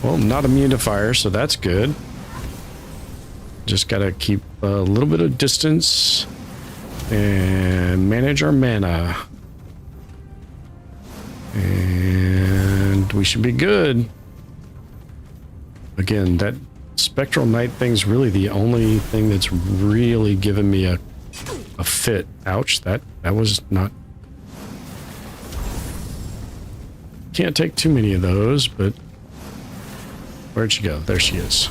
[SPEAKER 1] Well, not immune to fire, so that's good. Just gotta keep a little bit of distance and manage our mana. And we should be good. Again, that Spectral Knight thing's really the only thing that's really given me a fit. Ouch, that was not... Can't take too many of those, but... Where'd she go? There she is.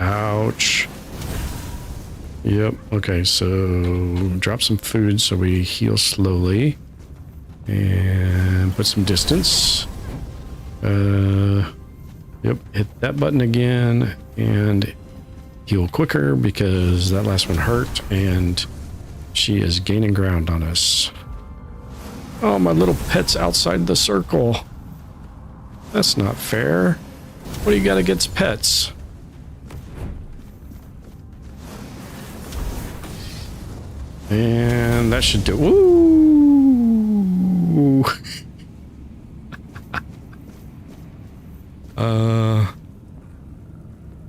[SPEAKER 1] Ouch. Yep, okay, so drop some food so we heal slowly. And put some distance. Yep, hit that button again and heal quicker because that last one hurt and she is gaining ground on us. Oh, my little pet's outside the circle. That's not fair. What do you got against pets? And that should do. Ooh.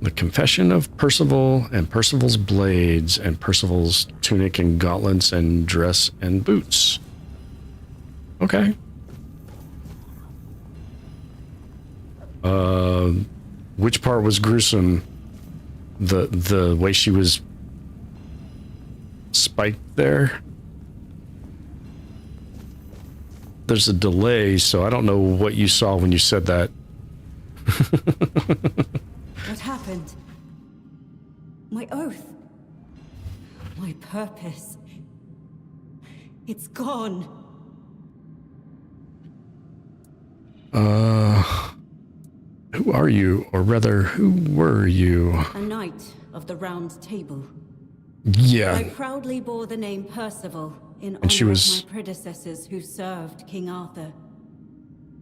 [SPEAKER 1] The Confession of Percival and Percival's blades and Percival's tunic and gauntlets and dress and boots. Okay. Which part was gruesome? The way she was spiked there? There's a delay, so I don't know what you saw when you said that.
[SPEAKER 20] What happened? My oath. My purpose. It's gone.
[SPEAKER 1] Who are you? Or rather, who were you?
[SPEAKER 20] A knight of the Round Table.
[SPEAKER 1] Yeah.
[SPEAKER 20] I proudly bore the name Percival in
[SPEAKER 1] And she
[SPEAKER 20] honor
[SPEAKER 1] was-
[SPEAKER 20] of my predecessors who served King Arthur.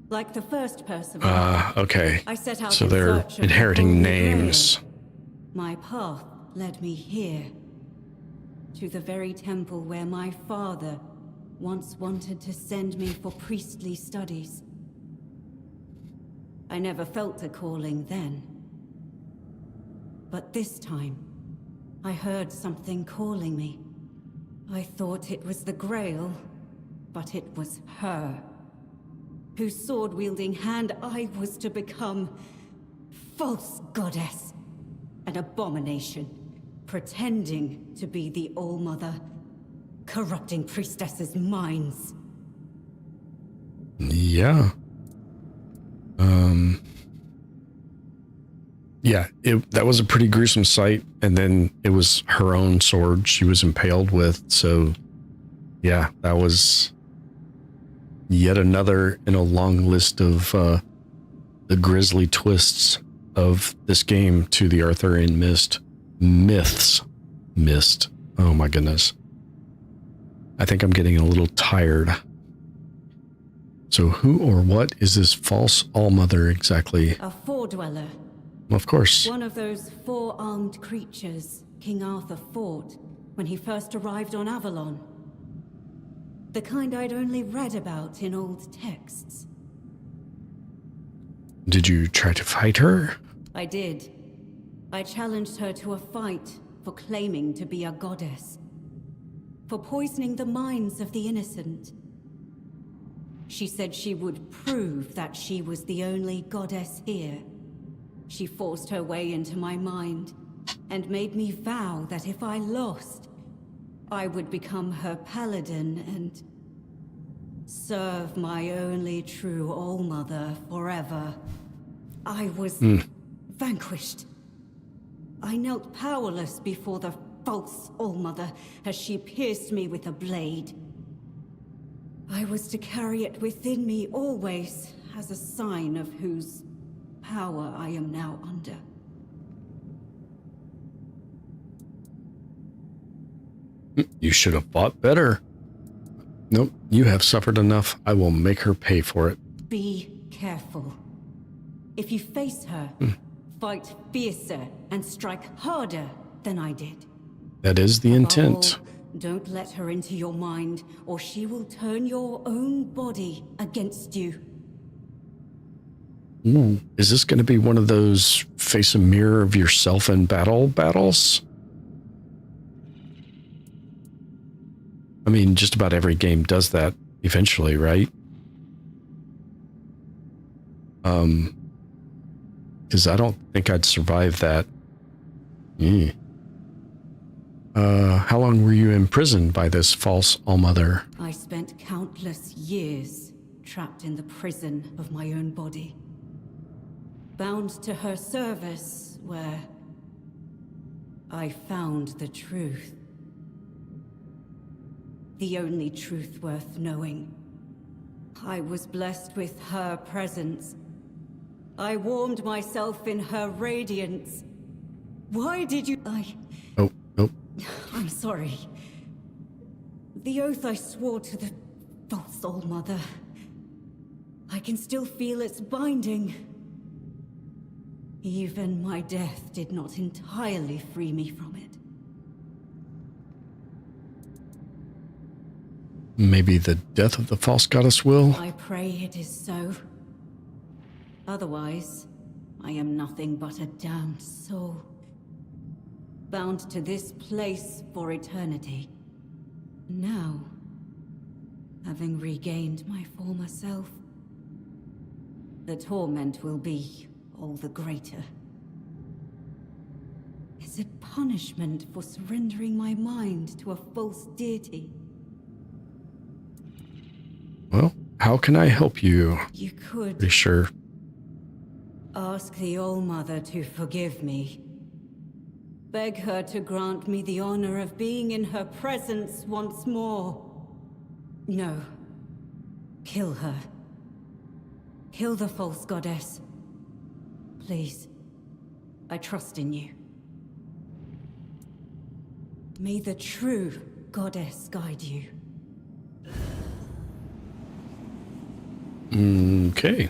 [SPEAKER 20] Like the first Percival.
[SPEAKER 1] Okay.
[SPEAKER 20] I set out
[SPEAKER 1] So
[SPEAKER 20] in
[SPEAKER 1] they're
[SPEAKER 20] search of the
[SPEAKER 1] inheriting
[SPEAKER 20] Holy
[SPEAKER 1] names.
[SPEAKER 20] Grail. My path led me here, to the very temple where my father once wanted to send me for priestly studies. I never felt a calling then. But this time, I heard something calling me. I thought it was the Grail, but it was her, whose sword-wielding hand I was to become. False goddess. An abomination, pretending to be the All-Mother, corrupting priestesses' minds.
[SPEAKER 1] Yeah. Yeah, that was a pretty gruesome sight, and then it was her own sword she was impaled with, so yeah, that was yet another in a long list of the grisly twists of this game to the Arthurian myths. Oh my goodness. I think I'm getting a little tired. So who or what is this false all-mother exactly?
[SPEAKER 20] A four-dweller.
[SPEAKER 1] Of course.
[SPEAKER 20] One of those four-armed creatures King Arthur fought when he first arrived on Avalon. The kind I'd only read about in old texts.
[SPEAKER 1] Did you try to fight her?
[SPEAKER 20] I did. I challenged her to a fight for claiming to be a goddess. For poisoning the minds of the innocent. She said she would prove that she was the only goddess here. She forced her way into my mind and made me vow that if I lost, I would become her paladin and serve my only true All-Mother forever. I was vanquished. I knelt powerless before the false All-Mother as she pierced me with a blade. I was to carry it within me always as a sign of whose power I am now under.
[SPEAKER 1] You should have fought better. Nope, you have suffered enough. I will make her pay for it.
[SPEAKER 20] Be careful. If you face her, fight fiercer and strike harder than I did.
[SPEAKER 1] That is the intent.
[SPEAKER 20] Don't let her into your mind, or she will turn your own body against you.
[SPEAKER 1] Ooh, is this going to be one of those face a mirror of yourself in battles? I mean, just about every game does that eventually, right? Because I don't think I'd survive that. How long were you imprisoned by this false all-mother?
[SPEAKER 20] I spent countless years trapped in the prison of my own body. Bound to her service, where I found the truth. The only truth worth knowing. I was blessed with her presence. I warmed myself in her radiance. Why did you... I'm sorry. The oath I swore to the false All-Mother. I can still feel its binding. Even my death did not entirely free me from it.
[SPEAKER 1] Maybe the death of the false goddess will?
[SPEAKER 20] I pray it is so. Otherwise, I am nothing but a damned soul. Bound to this place for eternity. Now, having regained my former self, the torment will be all the greater. Is it punishment for surrendering my mind to a false deity?
[SPEAKER 1] Well, how can I help you?
[SPEAKER 20] You could
[SPEAKER 1] Pretty sure.
[SPEAKER 20] ask the All-Mother to forgive me. Beg her to grant me the honor of being in her presence once more. No. Kill her. Kill the false goddess. Please. I trust in you. May the true goddess guide you.
[SPEAKER 1] Okay.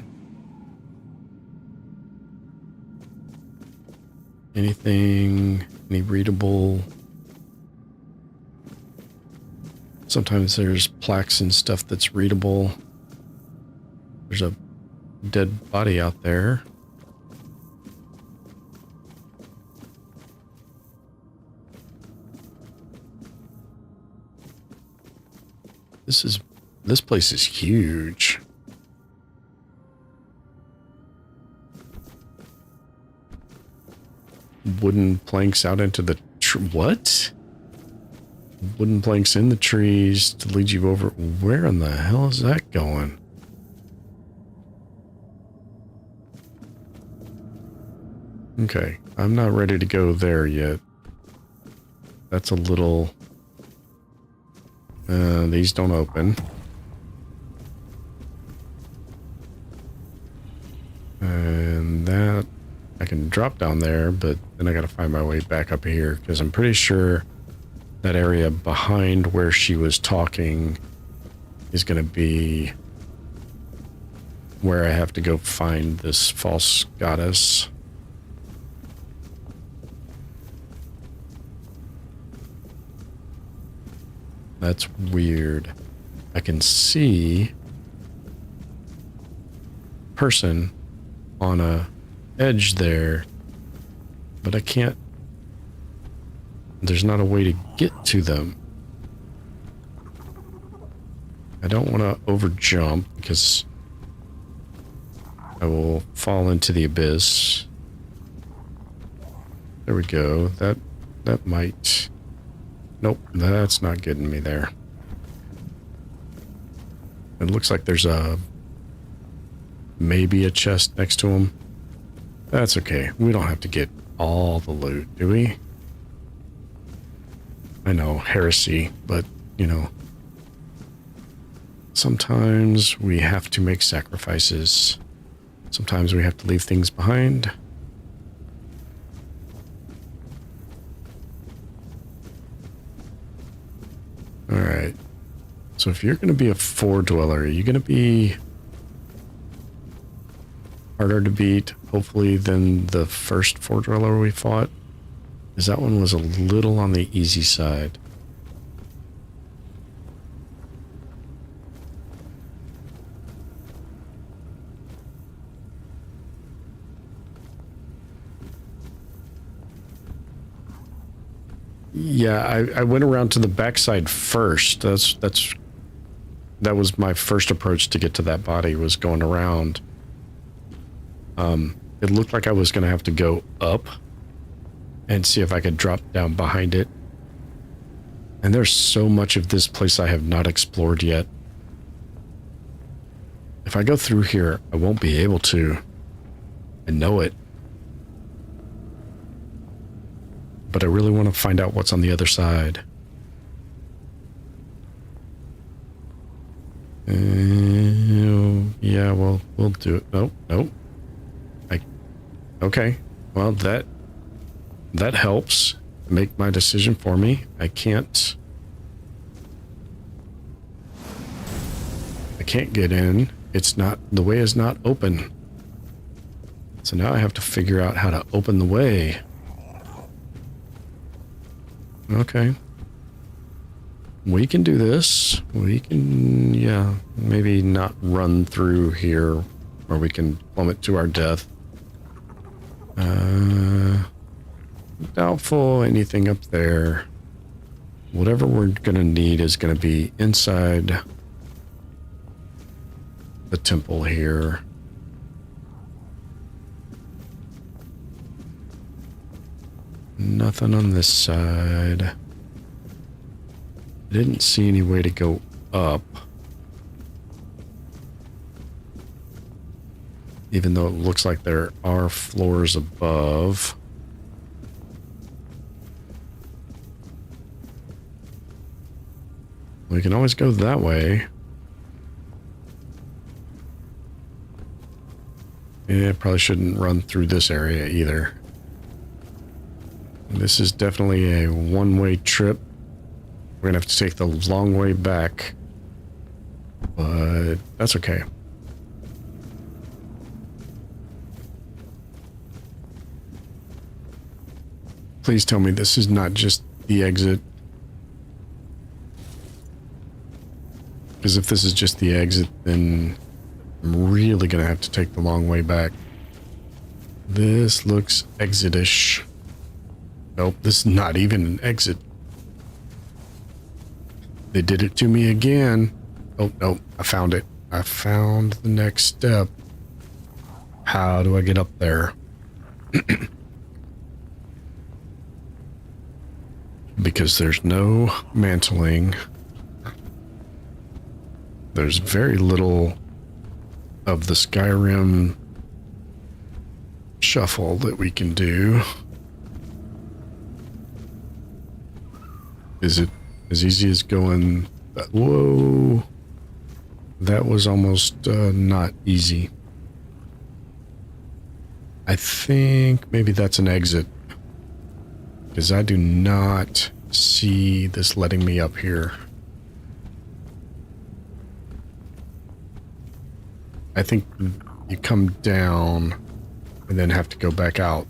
[SPEAKER 1] Anything, any readable? Sometimes there's plaques and stuff that's readable. There's a dead body out there. This place is huge. Wooden planks out into the what? Wooden planks in the trees to lead you over. Where in the hell is that going? Okay, I'm not ready to go there yet. That's a little... these don't open. And that... I can drop down there, but then I gotta find my way back up here, because I'm pretty sure that area behind where she was talking is gonna be where I have to go find this false goddess. That's weird. I can see person on a edge there, but I can't. There's not a way to get to them. I don't want to over jump because I will fall into the abyss. There we go. That might... Nope, that's not getting me there. It looks like there's maybe a chest next to him. That's okay. We don't have to get all the loot, do we? I know, heresy, but, you know, sometimes we have to make sacrifices. Sometimes we have to leave things behind. Alright. So if you're going to be a 4 dweller, are you going to be harder to beat, hopefully, than the first 4 dweller we fought? Because that one was a little on the easy side. Yeah, I went around to the backside first. That was my first approach to get to that body, was going around. It looked like I was going to have to go up and see if I could drop down behind it. And there's so much of this place I have not explored yet. If I go through here, I won't be able to. I know it. But I really want to find out what's on the other side. Yeah, well, we'll do it. Nope. Okay. Well, that helps make my decision for me. I can't get in. It's not, the way is not open. So now I have to figure out how to open the way. Okay. We can do this. We can, yeah, maybe not run through here, or we can plummet to our death. Doubtful anything up there. Whatever we're gonna need is gonna be inside the temple here. Nothing on this side. I didn't see any way to go up. Even though it looks like there are floors above. We can always go that way. Yeah, probably shouldn't run through this area either. This is definitely a one-way trip. We're gonna have to take the long way back. But that's okay. Please tell me this is not just the exit. Because if this is just the exit, then I'm really gonna have to take the long way back. This looks exit-ish. Nope, this is not even an exit. They did it to me again. Oh, no, I found it. I found the next step. How do I get up there? Because there's no mantling. There's very little of the Skyrim shuffle that we can do. Is it as easy as going... Whoa! That was almost not easy. I think maybe that's an exit. Because I do not see this letting me up here. I think you come down and then have to go back out.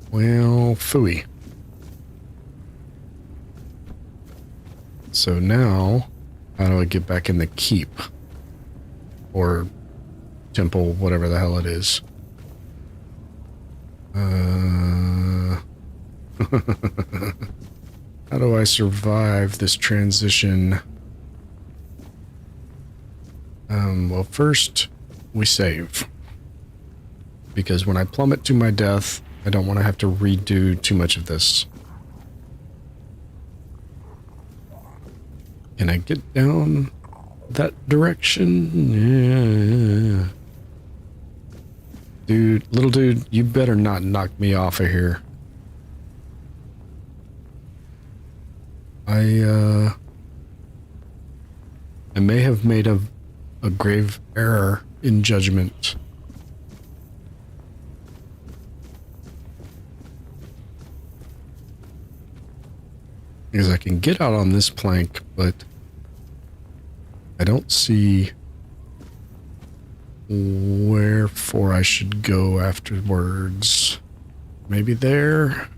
[SPEAKER 1] Well, phooey. So now, how do I get back in the keep? Or temple, whatever the hell it is. How do I survive this transition? Well, first, we save. Because when I plummet to my death, I don't want to have to redo too much of this. Can I get down that direction? Yeah. Dude, little dude, you better not knock me off of here. I may have made a grave error in judgment. Because I can get out on this plank, but I don't see wherefore I should go afterwards. Maybe there,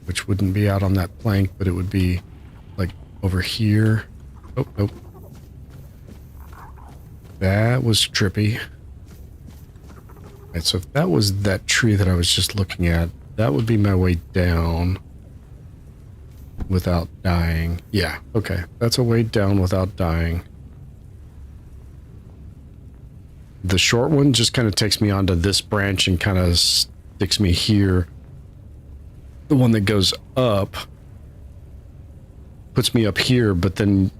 [SPEAKER 1] which wouldn't be out on that plank, but it would be like over here. Oh, nope. That was trippy. Alright, so if that was that tree that I was just looking at, that would be my way down without dying. Yeah, okay. That's a way down without dying. The short one just kind of takes me onto this branch and kind of sticks me here. The one that goes up puts me up here, but then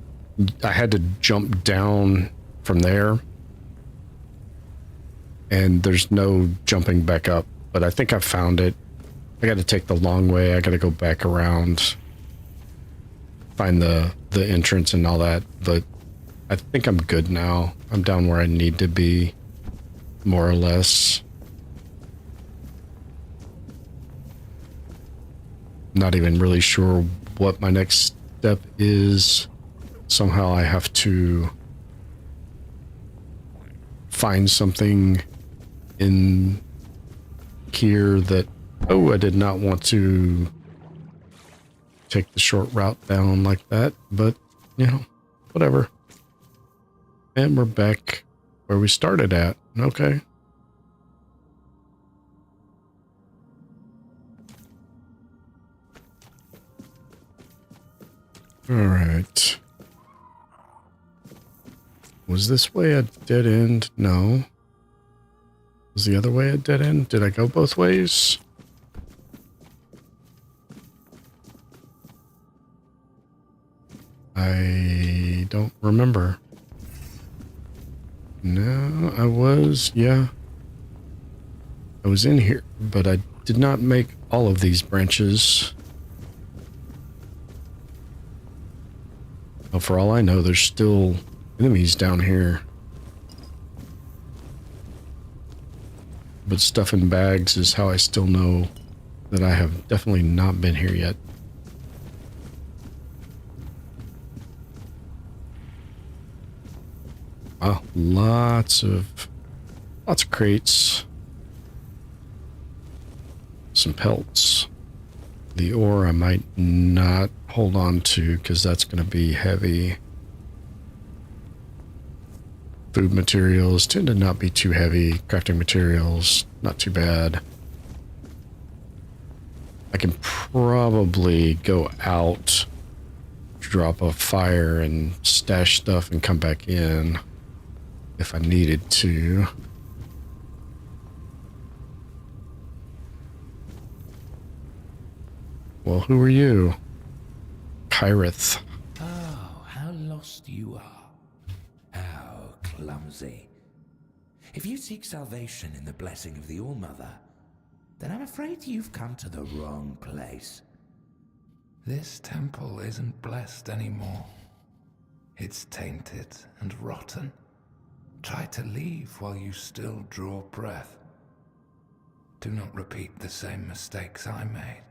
[SPEAKER 1] I had to jump down from there. And there's no jumping back up, but I think I found it. I got to take the long way. I got to go back around, find the entrance and all that, but I think I'm good now. I'm down where I need to be, more or less. Not even really sure what my next step is. Somehow I have to find something in here that, oh, I did not want to take the short route down like that, but, you know, whatever. And we're back where we started at. Okay. All right. Was this way a dead end? No. Was the other way a dead end? Did I go both ways? I don't remember. No, I was, yeah. I was in here, but I did not make all of these branches. Well, for all I know, there's still enemies down here. But stuff in bags is how I still know that I have definitely not been here yet. Wow, lots of crates. Some pelts. The ore I might not hold on to because that's going to be heavy. Food materials tend to not be too heavy. Crafting materials, not too bad. I can probably go out, drop a fire and stash stuff and come back in if I needed to. Well, who are you? Kyrith.
[SPEAKER 21] Oh, how lost you are. How clumsy. If you seek salvation in the blessing of the All-Mother, then I'm afraid you've come to the wrong place.
[SPEAKER 12] This temple isn't blessed anymore. It's tainted and rotten. Try to leave while you still draw breath. Do not repeat the same mistakes I made.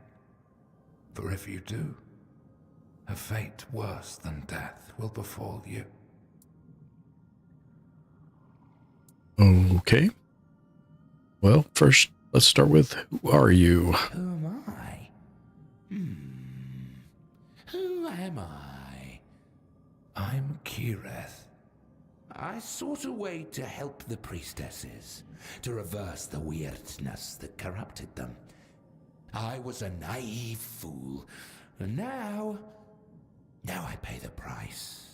[SPEAKER 12] For if you do, a fate worse than death will befall you.
[SPEAKER 1] Okay. Well, first, let's start with, who are you?
[SPEAKER 21] Who am I? Who am I?
[SPEAKER 12] I'm Kireth.
[SPEAKER 21] I sought a way to help the priestesses, to reverse the weirdness that corrupted them. I was a naive fool, and now I pay the price.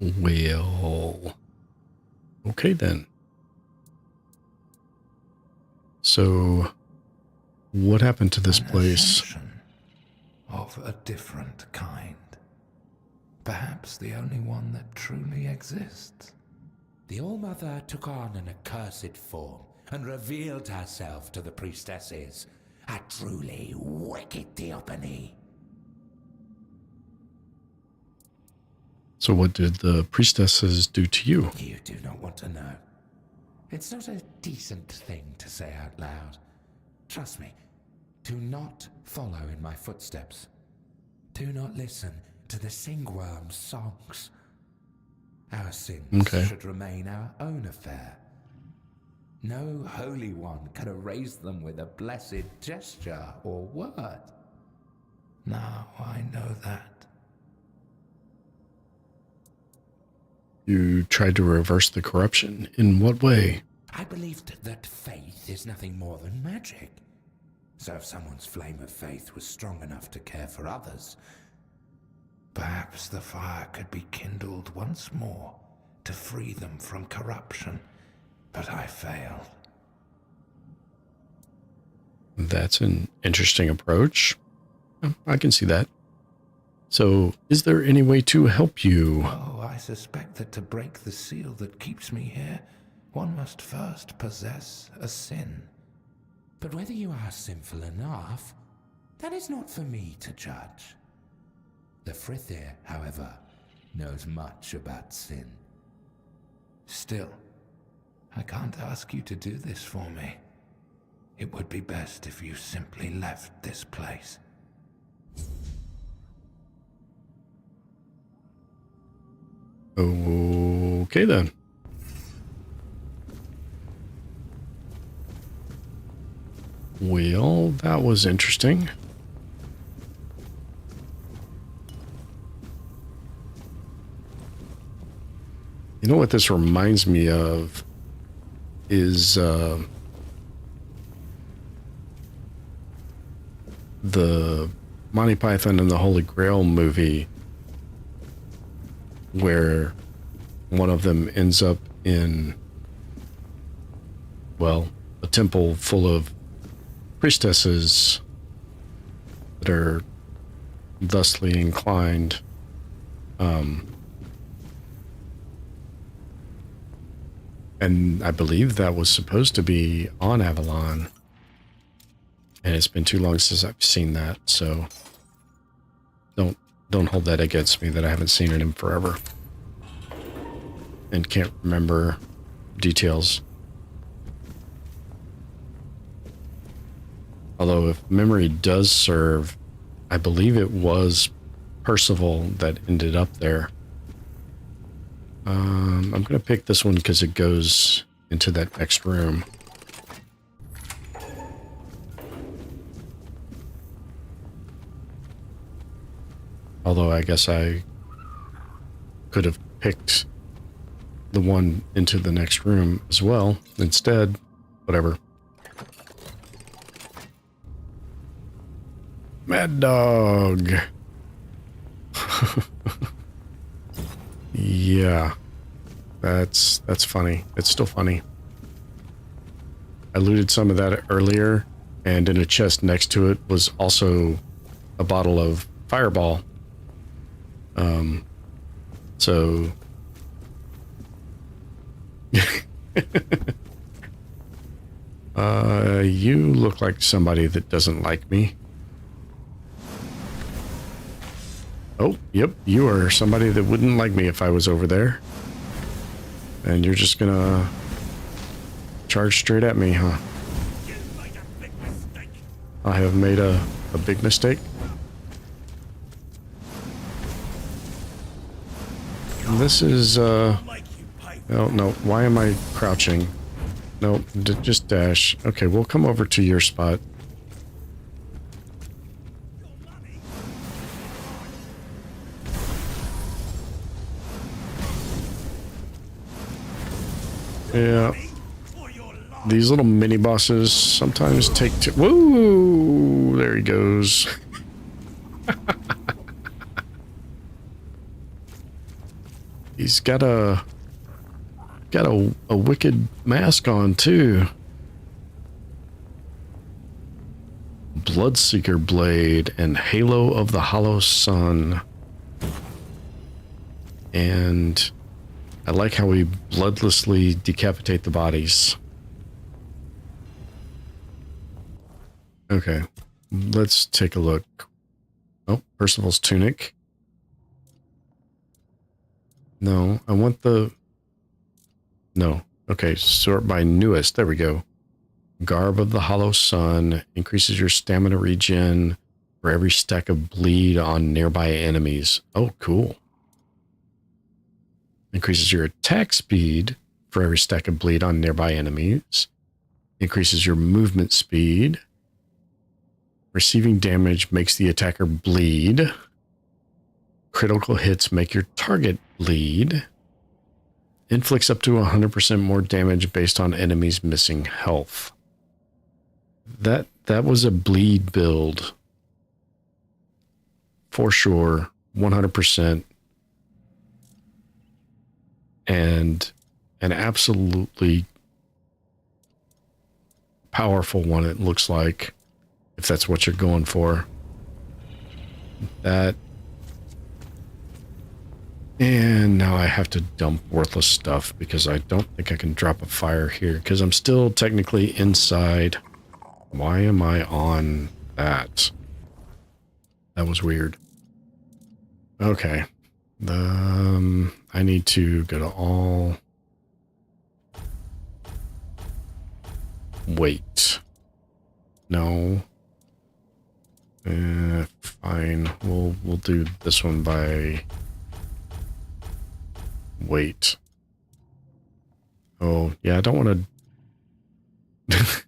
[SPEAKER 1] Well, okay then. So, what happened to this place?
[SPEAKER 12] Of a different kind. Perhaps the only one that truly exists.
[SPEAKER 21] The All-Mother took on an accursed form and revealed herself to the priestesses. A truly wicked theophany.
[SPEAKER 1] So what did the priestesses do to you?
[SPEAKER 21] You do not want to know. It's not a decent thing to say out loud. Trust me, do not follow in my footsteps. Do not listen to the Singworm's songs. Our sins should remain our own affair. No holy one can erase them with a blessed gesture or word.
[SPEAKER 12] Now I know that.
[SPEAKER 1] You tried to reverse the corruption. In what way?
[SPEAKER 21] I believed that faith is nothing more than magic. So if someone's flame of faith was strong enough to care for others,
[SPEAKER 12] perhaps the fire could be kindled once more to free them from corruption, but I failed.
[SPEAKER 1] That's an interesting approach. I can see that. So, is there any way to help you?
[SPEAKER 12] Oh, I suspect that to break the seal that keeps me here, one must first possess a sin.
[SPEAKER 21] But whether you are sinful enough, that is not for me to judge. The Frithir, however, knows much about sin.
[SPEAKER 12] Still, I can't ask you to do this for me. It would be best if you simply left this place.
[SPEAKER 1] Okay then. Well, that was interesting. You know what this reminds me of is the Monty Python and the Holy Grail movie, where one of them ends up in, well, a temple full of priestesses that are thusly inclined. And I believe that was supposed to be on Avalon. And it's been too long since I've seen that, so don't hold that against me that I haven't seen it in forever. And can't remember details. Although if memory does serve, I believe it was Percival that ended up there. I'm going to pick this one because it goes into that next room. Although I guess I could have picked the one into the next room as well. Instead, whatever. Mad Dog. Yeah, that's funny. It's still funny. I looted some of that earlier, and in a chest next to it was also a bottle of Fireball. So you look like somebody that doesn't like me. Oh, yep, you are somebody that wouldn't like me if I was over there. And you're just gonna charge straight at me, huh? I have made a big mistake. This is, oh, no, why am I crouching? No, just dash. Okay, we'll come over to your spot. Yeah. These little mini bosses sometimes take two. Whoa! There he goes. He's got a wicked mask on too. Bloodseeker Blade and Halo of the Hollow Sun. And I like how we bloodlessly decapitate the bodies. Okay, let's take a look. Oh, Percival's tunic. No, I want the... No. Okay, sort by newest. There we go. Garb of the Hollow Sun increases your stamina regen for every stack of bleed on nearby enemies. Oh, cool. Increases your attack speed for every stack of bleed on nearby enemies. Increases your movement speed. Receiving damage makes the attacker bleed. Critical hits make your target bleed. Inflicts up to 100% more damage based on enemies missing health. That was a bleed build. For sure. 100%. And an absolutely powerful one, it looks like, if that's what you're going for. That. And now I have to dump worthless stuff because I don't think I can drop a fire here because I'm still technically inside. Why am I on that? That was weird. Okay. I need to go to all. Wait. No. Fine. We'll do this one by wait. Oh, yeah, I don't want to...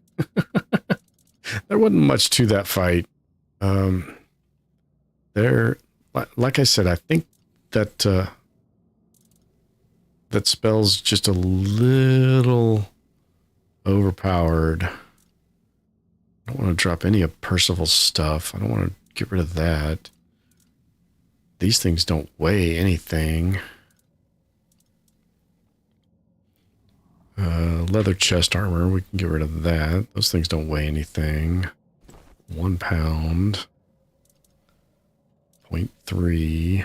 [SPEAKER 1] There wasn't much to that fight. There, like I said, I think that that spell's just a little overpowered. I don't want to drop any of Percival's stuff. I don't want to get rid of that. These things don't weigh anything. Leather chest armor, we can get rid of that. Those things don't weigh anything. 1 pound. 0.3.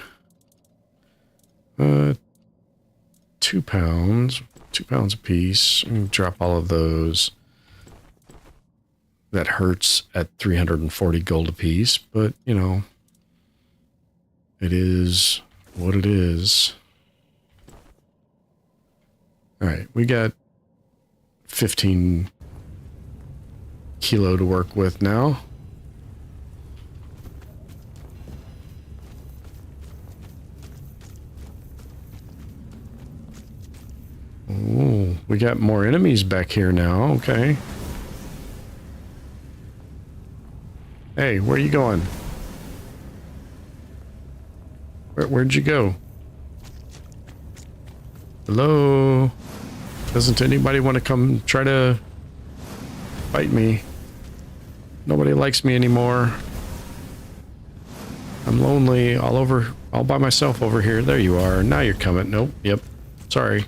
[SPEAKER 1] 2 pounds. 2 pounds a piece. Drop all of those. That hurts at 340 gold a piece, but, you know, it is what it is. All right, we got 15 kilo to work with now. Oh, we got more enemies back here now. Okay. Hey, where are you going? Where'd you go? Hello? Doesn't anybody want to come try to fight me? Nobody likes me anymore. I'm lonely all by myself over here. There you are. Now you're coming. Nope. Yep. Sorry.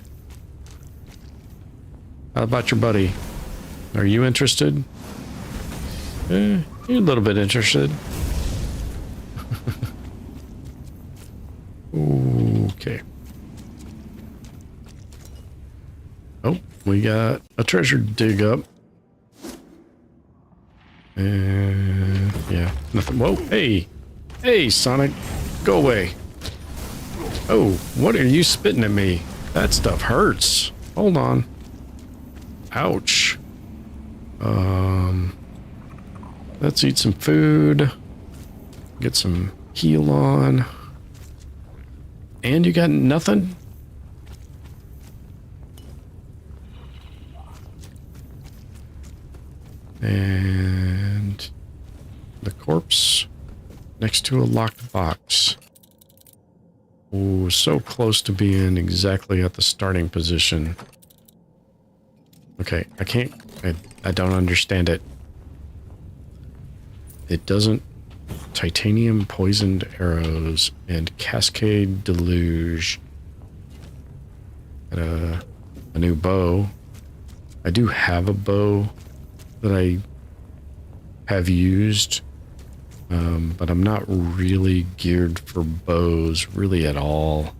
[SPEAKER 1] How about your buddy? Are you interested? You're a little bit interested. Okay. Oh, we got a treasure to dig up. And yeah, nothing. Whoa, hey. Hey, Sonic. Go away. Oh, what are you spitting at me? That stuff hurts. Hold on. Ouch. Let's eat some food. Get some heal on. And you got nothing? And the corpse next to a locked box. Oh, so close to being exactly at the starting position. Okay, I don't understand it. It doesn't. Titanium poisoned arrows and cascade deluge. Got a new bow. I do have a bow that I have used, but I'm not really geared for bows really at all.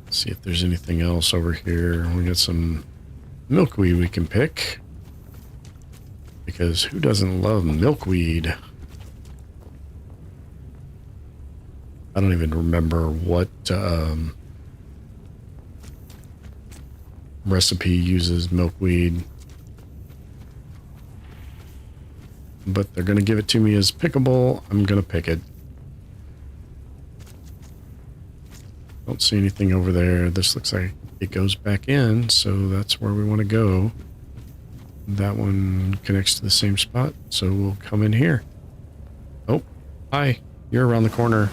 [SPEAKER 1] Let's see if there's anything else over here. We got some milkweed we can pick. Because who doesn't love milkweed? I don't even remember what recipe uses milkweed. But they're going to give it to me as pickable. I'm going to pick it. Don't see anything over there. This looks like it goes back in, so that's where we want to go. That one connects to the same spot, so we'll come in here. Oh, hi. You're around the corner.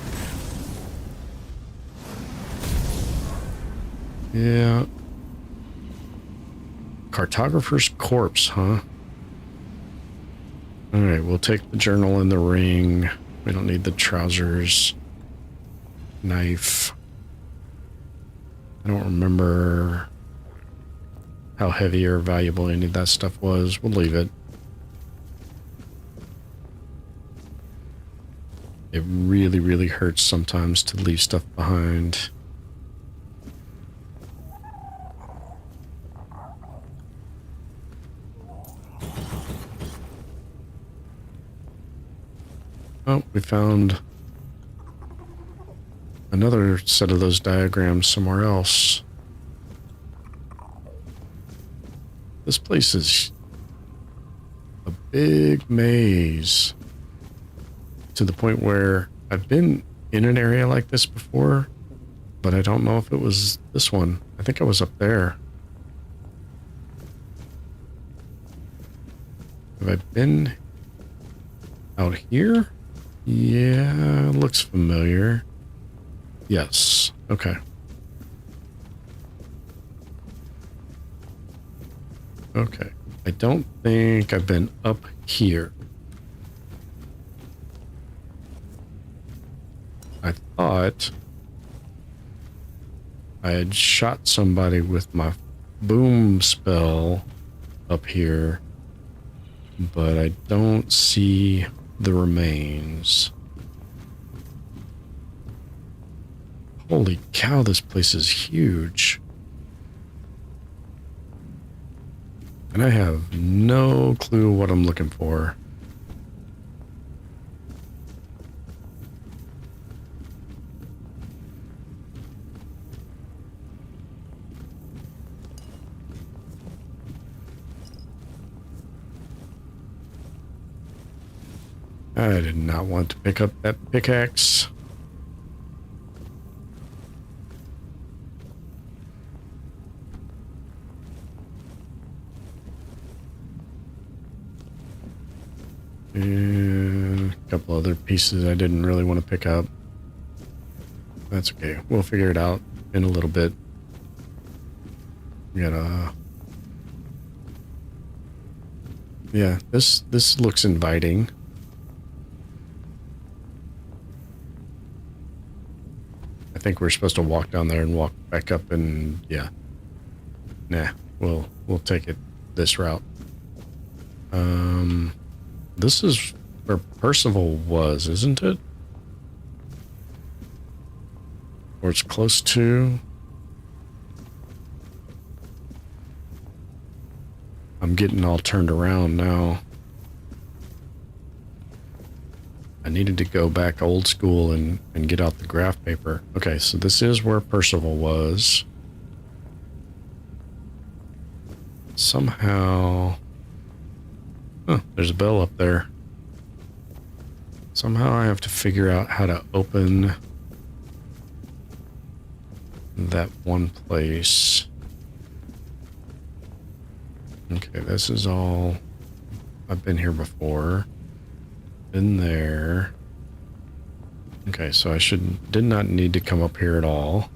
[SPEAKER 1] Yeah. Cartographer's corpse, huh? Alright, we'll take the journal and the ring. We don't need the trousers. Knife. I don't remember how heavy or valuable any of that stuff was. We'll leave it. It really, really hurts sometimes to leave stuff behind. Oh, we found another set of those diagrams somewhere else. This place is a big maze to the point where I've been in an area like this before, but I don't know if it was this one. I think I was up there. Have I been out here? Yeah, looks familiar. Yes. Okay. Okay. I don't think I've been up here. I thought I had shot somebody with my boom spell up here, but I don't see the remains. Holy cow, this place is huge. And I have no clue what I'm looking for. I did not want to pick up that pickaxe. And a couple other pieces I didn't really want to pick up. That's okay. We'll figure it out in a little bit. We gotta... Yeah, this looks inviting. I think we're supposed to walk down there and walk back up and yeah. Nah, we'll take it this route. This is where Percival was, isn't it? Or it's close to. I'm getting all turned around now. I needed to go back old school and get out the graph paper. Okay, so this is where Percival was. Somehow... Oh, there's a bell up there. Somehow I have to figure out how to open that one place. Okay, this is all... I've been here before. Been there. Okay, so I did not need to come up here at all.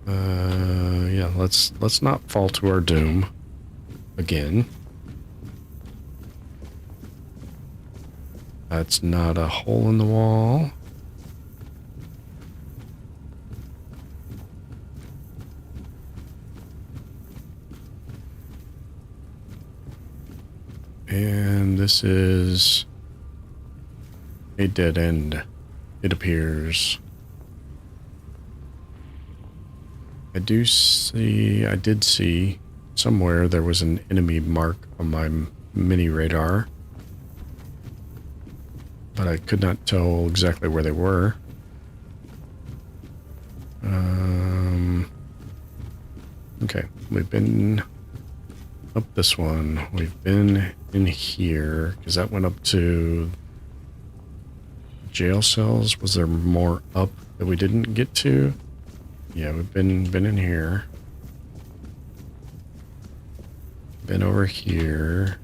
[SPEAKER 1] Yeah, let's not fall to our doom again. That's not a hole in the wall. And this is a dead end, it appears. I did see somewhere there was an enemy mark on my mini radar, but I could not tell exactly where they were. Okay, we've been up this one. We've been in here because that went up to jail cells. Was there more up that we didn't get to? Yeah, we've been in here. Been over here.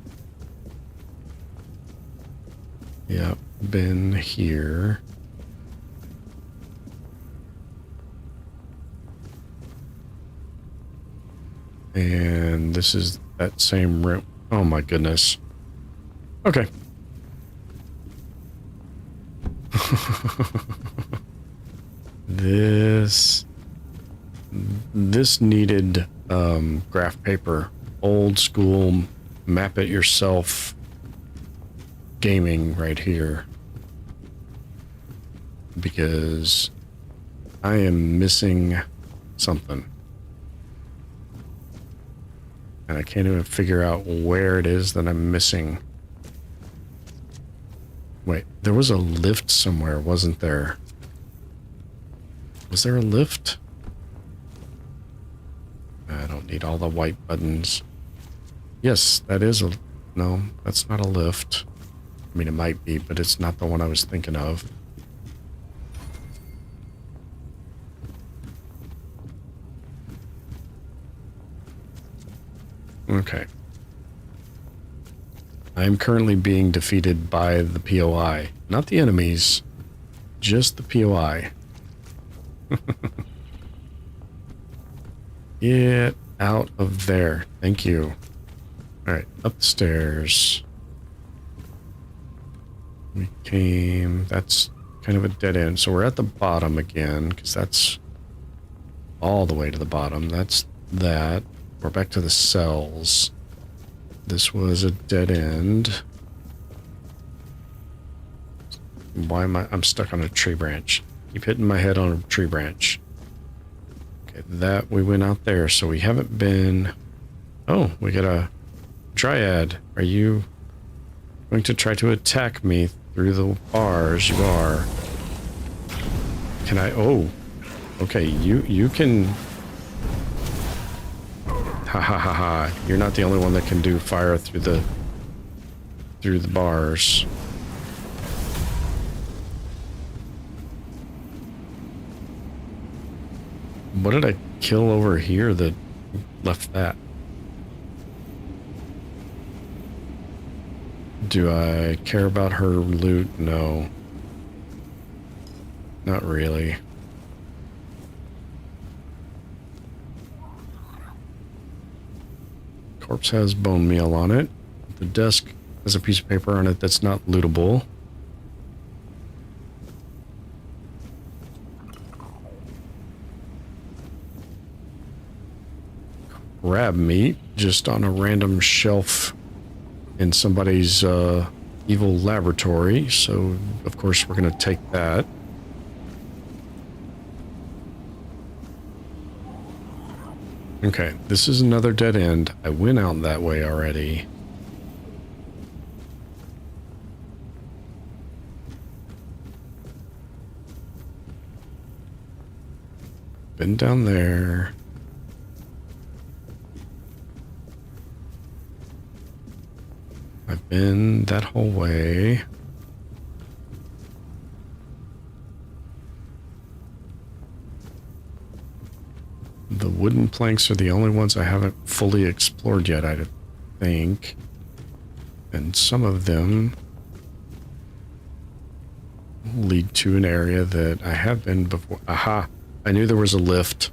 [SPEAKER 1] Yep, been here. And this is that same room. Oh my goodness. Okay. This needed graph paper, old school map it yourself gaming right here, because I am missing something and I can't even figure out where it is that I'm missing. Wait, there was a lift somewhere, wasn't there? Was there a lift? I don't need all the white buttons. Yes, that is a... No, that's not a lift. I mean, it might be, but it's not the one I was thinking of. Okay. I am currently being defeated by the POI. Not the enemies, just the POI. Get out of there. Thank you. Alright, up the stairs. We came... That's kind of a dead end. So we're at the bottom again, because that's all the way to the bottom. That's that. We're back to the cells. This was a dead end. Why am I'm stuck on a tree branch. Keep hitting my head on a tree branch. Okay, that we went out there, so we haven't been... Oh, we got a dryad. Are you going to try to attack me through the bars? You are. Can I... Oh. Okay, you can... Ha ha ha ha. You're not the only one that can do fire through the bars. What did I kill over here that left that? Do I care about her loot? No. Not really. Corpse has bone meal on it. The desk has a piece of paper on it that's not lootable. Crab meat just on a random shelf in somebody's evil laboratory, so of course we're gonna take that. Okay, this is another dead end. I went out that way already. Been down there. I've been that whole way. The wooden planks are the only ones I haven't fully explored yet, I think. And some of them lead to an area that I have been before. Aha! I knew there was a lift.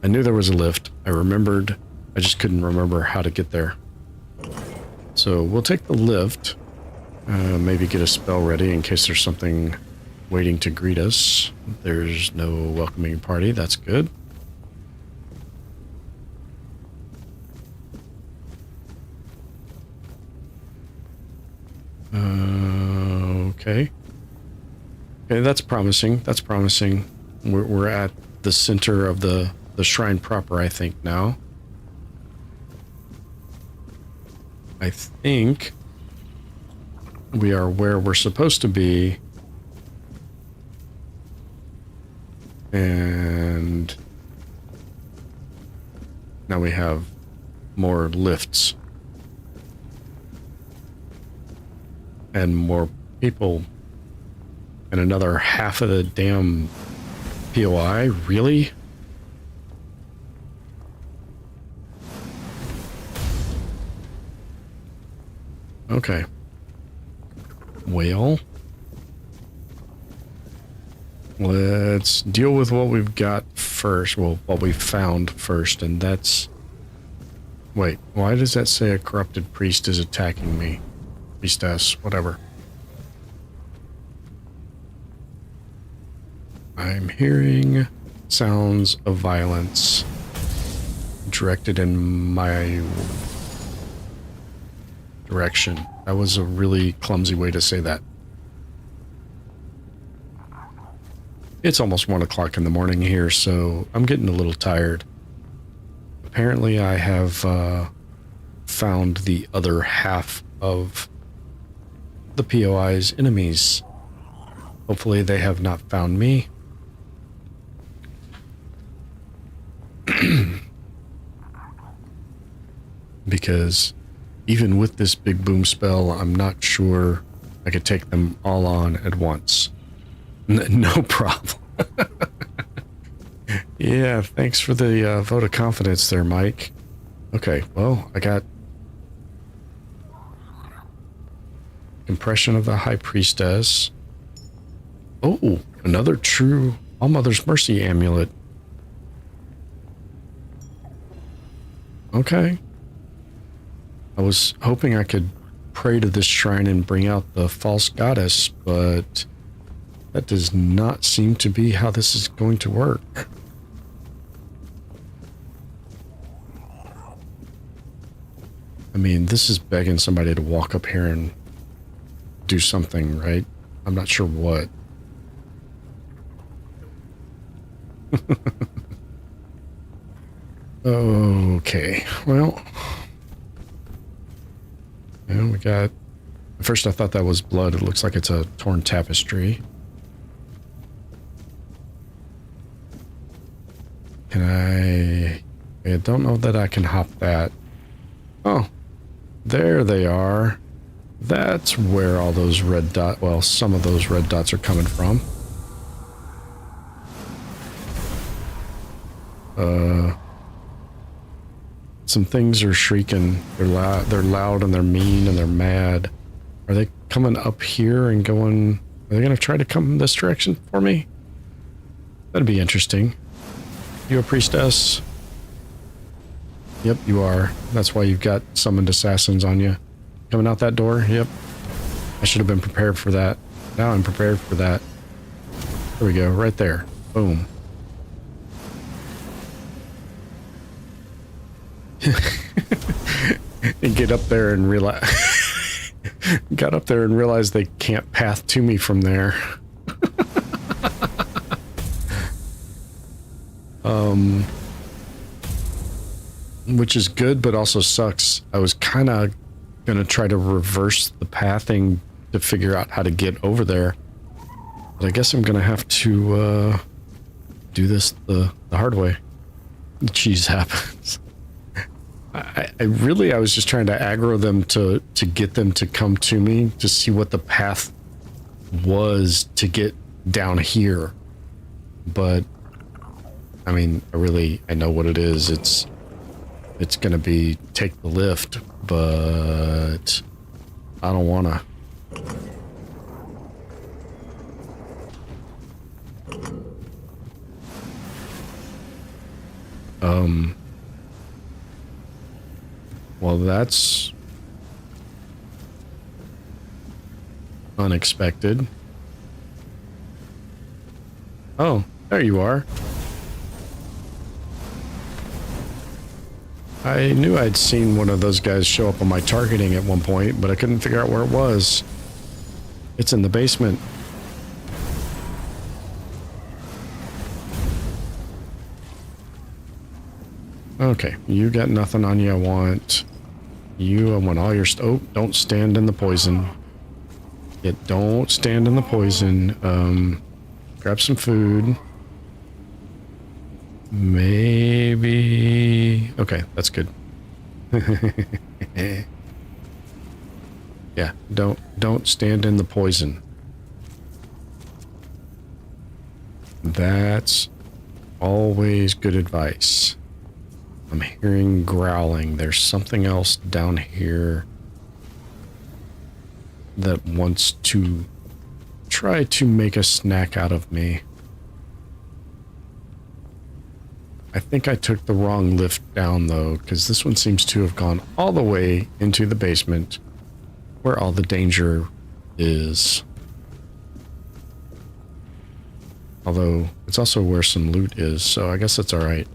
[SPEAKER 1] I knew there was a lift. I remembered. I just couldn't remember how to get there. So we'll take the lift. Maybe get a spell ready in case there's something waiting to greet us. There's no welcoming party. That's good. Okay. Okay, that's promising. That's promising. We're at the center of the shrine proper, I think, now. I think we are where we're supposed to be. And now we have more lifts. And more people. And another half of the damn POI? Really? Okay. Well, let's deal with what we've got first. Well, what we found first, and that's... Wait, why does that say a corrupted priest is attacking me? Priestess, whatever. I'm hearing sounds of violence directed in my direction. That was a really clumsy way to say that. It's almost 1 o'clock in the morning here, so I'm getting a little tired. Apparently I have found the other half of the POI's enemies. Hopefully they have not found me. Because even with this big boom spell, I'm not sure I could take them all on at once. No problem. Yeah, thanks for the vote of confidence there, Mike. Okay, well, I got impression of the High Priestess. Oh, another true All-Mother's Mercy amulet. Okay. I was hoping I could pray to this shrine and bring out the false goddess, but that does not seem to be how this is going to work. I mean, this is begging somebody to walk up here and do something, right? I'm not sure what. Okay, well. And we got... At first I thought that was blood. It looks like it's a torn tapestry. Can I don't know that I can hop that. Oh. There they are. That's where all those red dots... Well, some of those red dots are coming from. Some things are shrieking. They're loud and they're mean and they're mad. Are they coming up here and going... Are they going to try to come this direction for me? That'd be interesting. You a priestess? Yep, you are. That's why you've got summoned assassins on you. Coming out that door? Yep. I should have been prepared for that. Now I'm prepared for that. There we go, right there. Boom. And get up there and realize... Got up there and realized they can't path to me from there. Which is good, but also sucks. I was kind of going to try to reverse the pathing to figure out how to get over there. But I guess I'm going to have to do this the hard way. Jeez, happens. I was just trying to aggro them to get them to come to me to see what the path was to get down here. But I mean, I know what it is. It's gonna be take the lift, but I don't wanna. Well, that's unexpected. Oh, there you are. I knew I'd seen one of those guys show up on my targeting at one point, but I couldn't figure out where it was. It's in the basement. Okay, you got nothing on you. I want all your oh, don't stand in the poison. Yeah, don't stand in the poison. Grab some food. Maybe... Okay, that's good. Yeah, don't stand in the poison. That's always good advice. I'm hearing growling. There's something else down here that wants to try to make a snack out of me. I think I took the wrong lift down though, because this one seems to have gone all the way into the basement where all the danger is. Although it's also where some loot is, so I guess that's alright.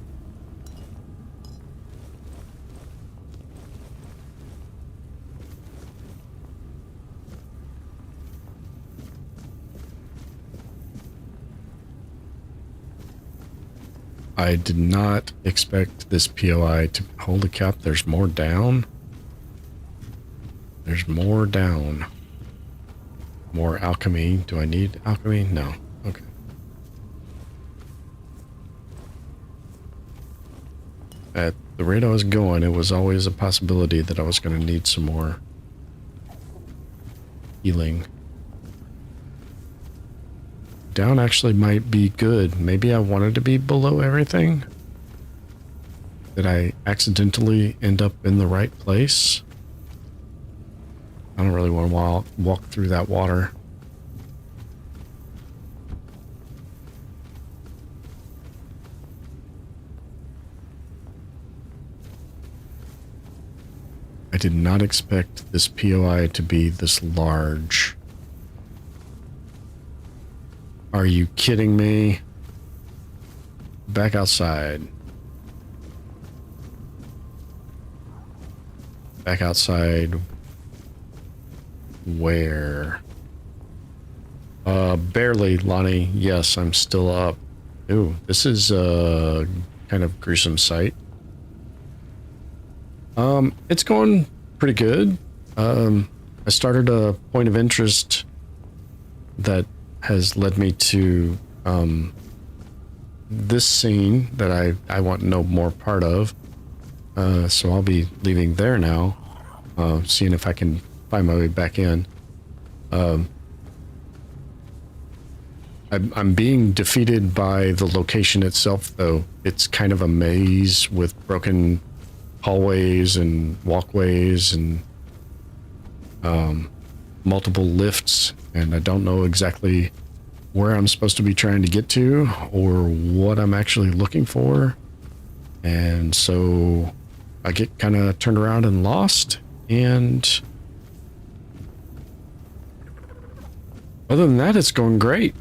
[SPEAKER 1] I did not expect this POI to hold a cap. There's more down. There's more down. More alchemy. Do I need alchemy? No. Okay. At the rate I was going, it was always a possibility that I was going to need some more healing. down actually might be good. Maybe I wanted to be below everything. Did I accidentally end up in the right place? I don't really want to walk through that water. I did not expect this POI to be this large. Are you kidding me? Back outside. Back outside. Where? Barely, Lonnie. Yes, I'm still up. Ooh, this is a kind of gruesome sight. It's going pretty good. I started a point of interest that has led me to this scene that I want no more part of. So I'll be leaving there now, seeing if I can find my way back in. I'm being defeated by the location itself, though. It's kind of a maze with broken hallways and walkways and multiple lifts, and I don't know exactly where I'm supposed to be trying to get to or what I'm actually looking for. And so I get kind of turned around and lost, and other than that, it's going great.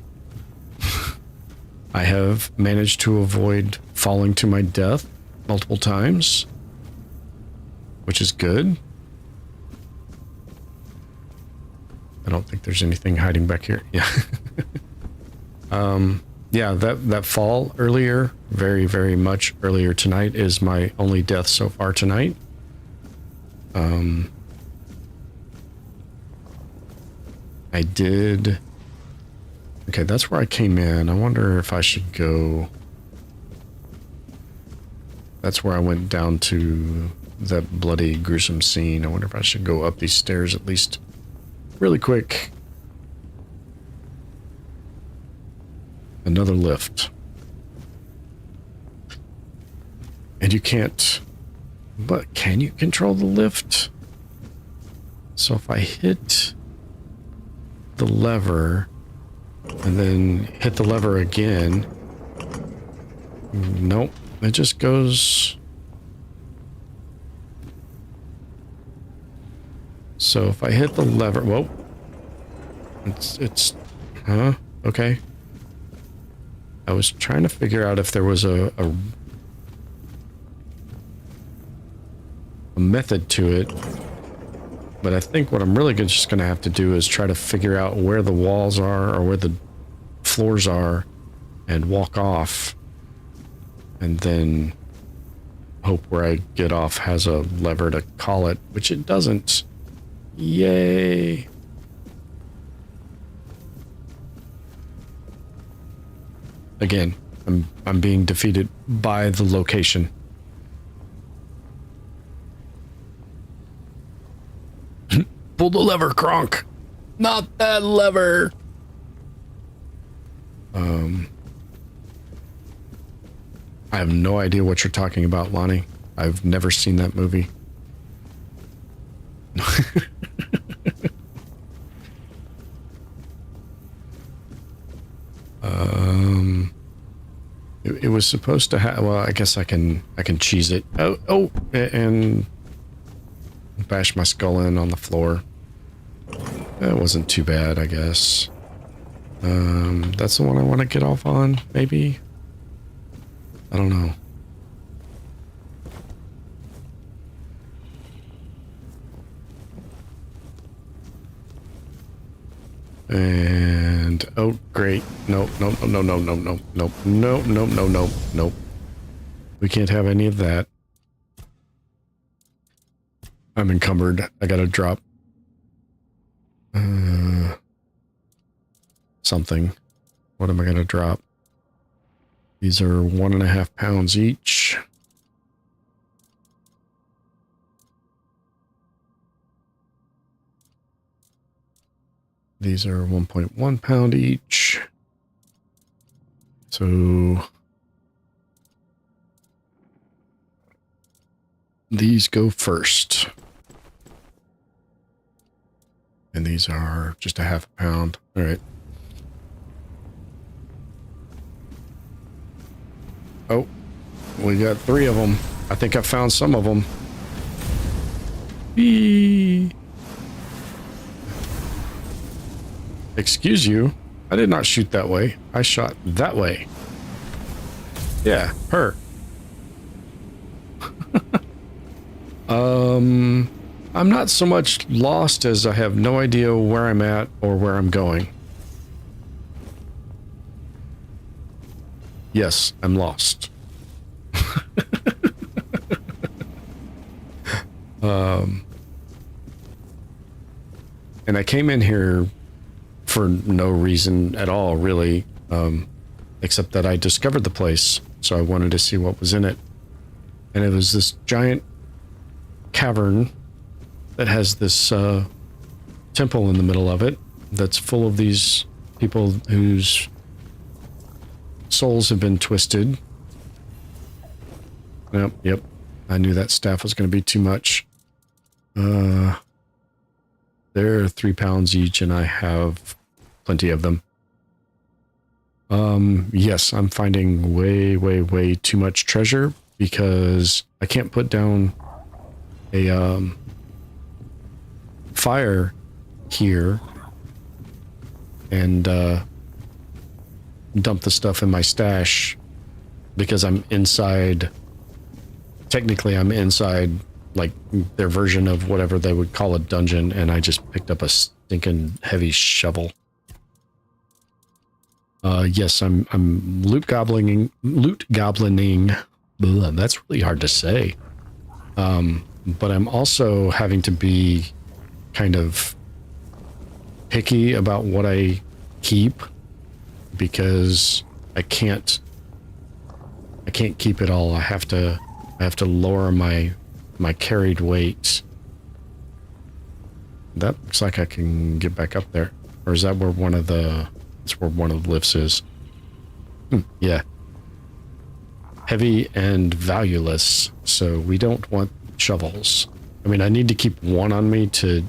[SPEAKER 1] I have managed to avoid falling to my death multiple times, which is good. I don't think there's anything hiding back here. Yeah. Yeah, that fall earlier, very, very much earlier tonight, is my only death so far tonight. I did... Okay, that's where I came in. I wonder if I should go... That's where I went down to that bloody, gruesome scene. I wonder if I should go up these stairs at least really quick. Another lift. And you can't... But can you control the lift? So if I hit the lever and then hit the lever again... Nope. It just goes... So if I hit the lever... Whoa. It's... Huh? Okay. I was trying to figure out if there was a method to it. But I think what I'm really just going to have to do is try to figure out where the walls are or where the floors are and walk off. And then hope where I get off has a lever to call it, which it doesn't. Yay. Again, I'm being defeated by the location. Pull the lever, Kronk. Not that lever. I have no idea what you're talking about, Lonnie. I've never seen that movie. It was supposed to have... Well, I guess I can cheese it. Oh, and bash my skull in on the floor. That wasn't too bad, I guess. That's the one I want to get off on, maybe? I don't know. And oh, great. No. We can't have any of that. I'm encumbered. I gotta drop something. What am I gonna drop? These are 1.5 pounds each. These are 1.1 pound each. So these go first. And these are just a half a pound. All right. Oh, we got 3 of them. I think I found some of them. Eee. Excuse you. I did not shoot that way. I shot that way. Yeah, her. I'm not so much lost as I have no idea where I'm at or where I'm going. Yes, I'm lost. And I came in here for no reason at all, really, except that I discovered the place, so I wanted to see what was in it. And it was this giant cavern that has this temple in the middle of it that's full of these people whose souls have been twisted. Yep. I knew that staff was going to be too much. They're 3 pounds each, and I have plenty of them. Yes, I'm finding way too much treasure because I can't put down a fire here and dump the stuff in my stash because I'm inside. Technically, I'm inside like their version of whatever they would call a dungeon, and I just picked up a stinking heavy shovel. Yes, I'm loot goblining. Blah, that's really hard to say. But I'm also having to be kind of picky about what I keep because I can't keep it all. I have to lower my carried weight. That looks like I can get back up there. Or is that where one of the... That's where one of the lifts is. Yeah. Heavy and valueless, so we don't want shovels. I mean, I need to keep one on me to,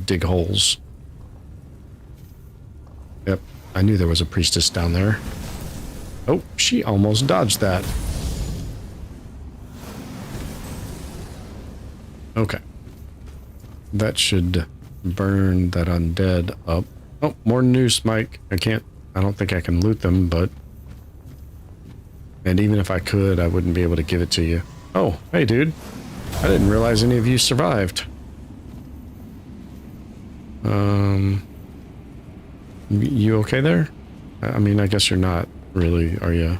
[SPEAKER 1] dig holes. Yep, I knew there was a priestess down there. Oh, she almost dodged that. Okay. That should burn that undead up. Oh, more noose, Mike. I don't think I can loot them, but... And even if I could, I wouldn't be able to give it to you. Oh, hey, dude. I didn't realize any of you survived. You okay there? I mean, I guess you're not really, are you?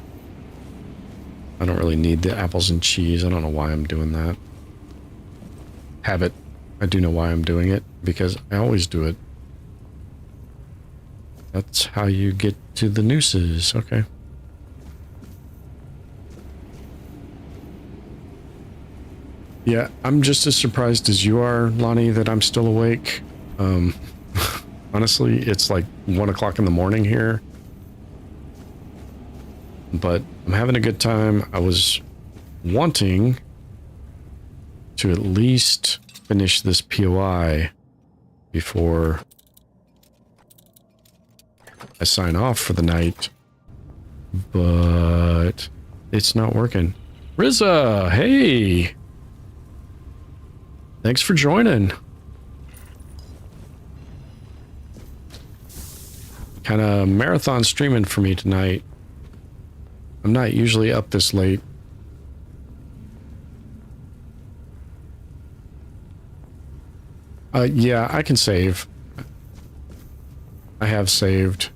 [SPEAKER 1] I don't really need the apples and cheese. I don't know why I'm doing that. Habit. I do know why I'm doing it, because I always do it. That's how you get to the nooses. Okay. Yeah, I'm just as surprised as you are, Lonnie, that I'm still awake. Honestly, it's like 1 o'clock in the morning here. But I'm having a good time. I was wanting to at least finish this POI before I sign off for the night, but it's not working. Rizza, hey! Thanks for joining. Kind of marathon streaming for me tonight. I'm not usually up this late. Yeah, I can save. I have saved.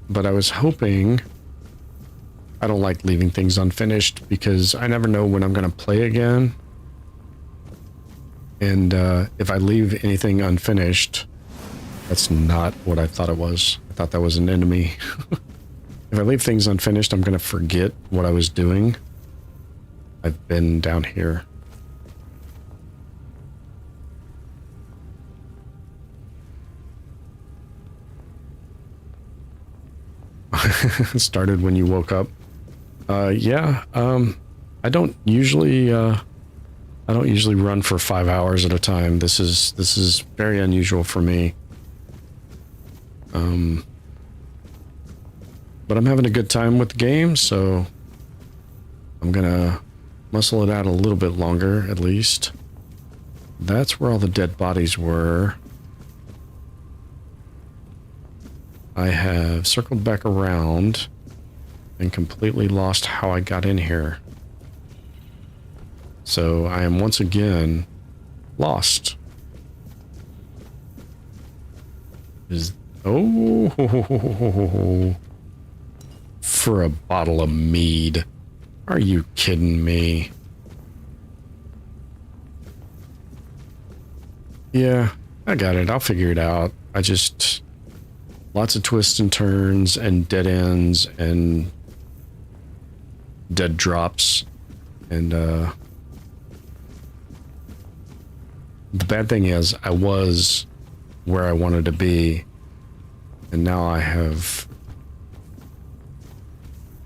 [SPEAKER 1] But I was hoping... I don't like leaving things unfinished because I never know when I'm going to play again. And if I leave anything unfinished, that's not what I thought it was. I thought that was an enemy. If I leave things unfinished, I'm going to forget what I was doing. I've been down here. started when you woke up. Yeah. I don't usually run for 5 hours at a time. This is very unusual for me. But I'm having a good time with the game, so I'm gonna muscle it out a little bit longer, at least. That's where all the dead bodies were. I have circled back around and completely lost how I got in here. So I am once again lost. For a bottle of mead. Are you kidding me? Yeah, I got it. I'll figure it out. I just... Lots of twists and turns and dead ends and dead drops. And, the bad thing is I was where I wanted to be, and now I have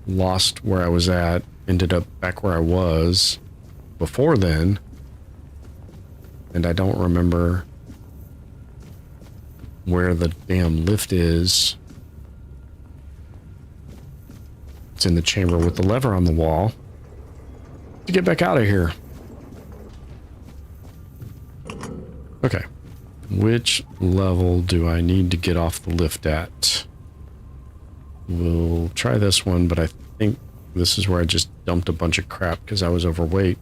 [SPEAKER 1] lost where I was at, ended up back where I was before then, and I don't remember where the damn lift is. It's in the chamber with the lever on the wall to get back out of here. Okay. Which level do I need to get off the lift at? We'll try this one, but I think this is where I just dumped a bunch of crap because I was overweight.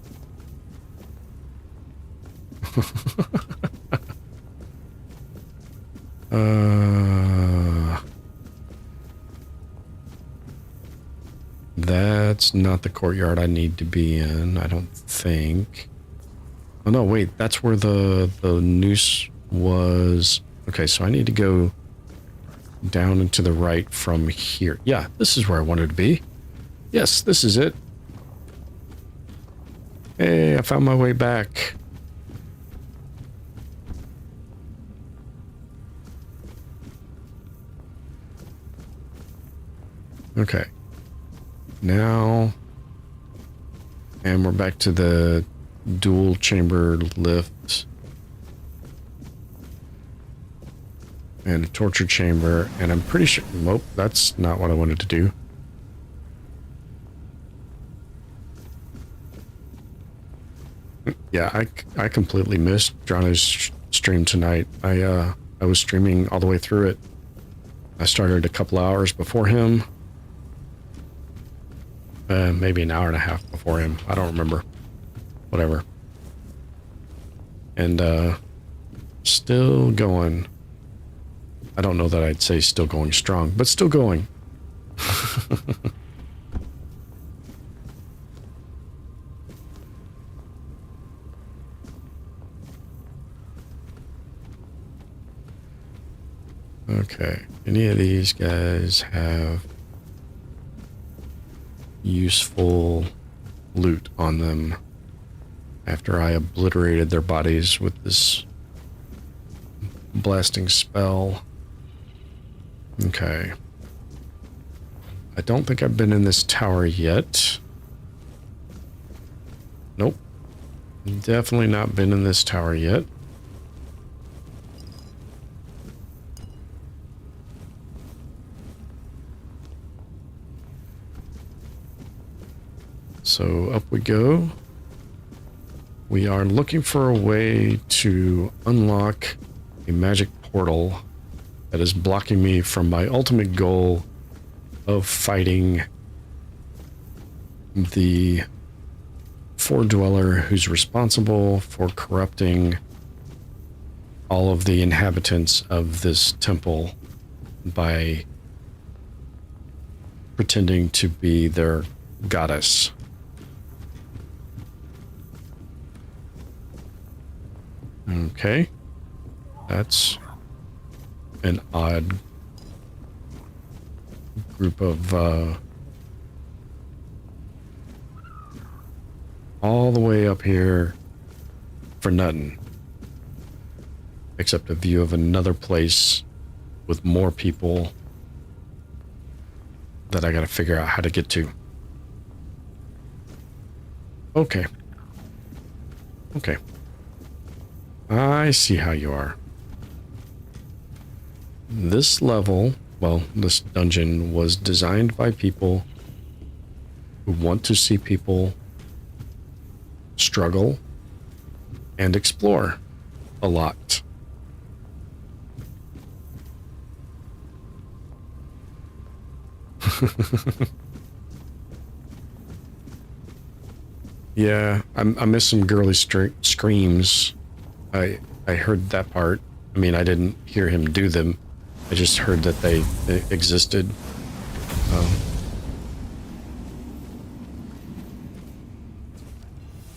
[SPEAKER 1] That's not the courtyard I need to be in, I don't think. Oh no, wait, that's where the noose was. Okay, so I need to go down and to the right from here. Yeah, this is where I wanted to be. Yes, this is it. Hey, I found my way back. Okay. Now, and we're back to the dual chamber lift and a torture chamber, and I'm pretty sure, nope, that's not what I wanted to do. Yeah, I completely missed Drano's stream tonight. I was streaming all the way through it. I started a couple hours before him. Maybe an hour and a half before him. I don't remember. Whatever. And, still going. I don't know that I'd say still going strong, but still going. Okay. Any of these guys have useful loot on them after I obliterated their bodies with this blasting spell? Okay. I don't think I've been in this tower yet. Nope. Definitely not been in this tower yet. So up we go. We are looking for a way to unlock a magic portal that is blocking me from my ultimate goal of fighting the Foredweller who's responsible for corrupting all of the inhabitants of this temple by pretending to be their goddess. Okay, that's an odd group of all the way up here for nothing, except a view of another place with more people that I gotta figure out how to get to. Okay. Okay. I see how you are. This level, well, this dungeon was designed by people who want to see people struggle and explore a lot. Yeah, I missed some girly screams. I heard that part. I mean, I didn't hear him do them. I just heard that they existed.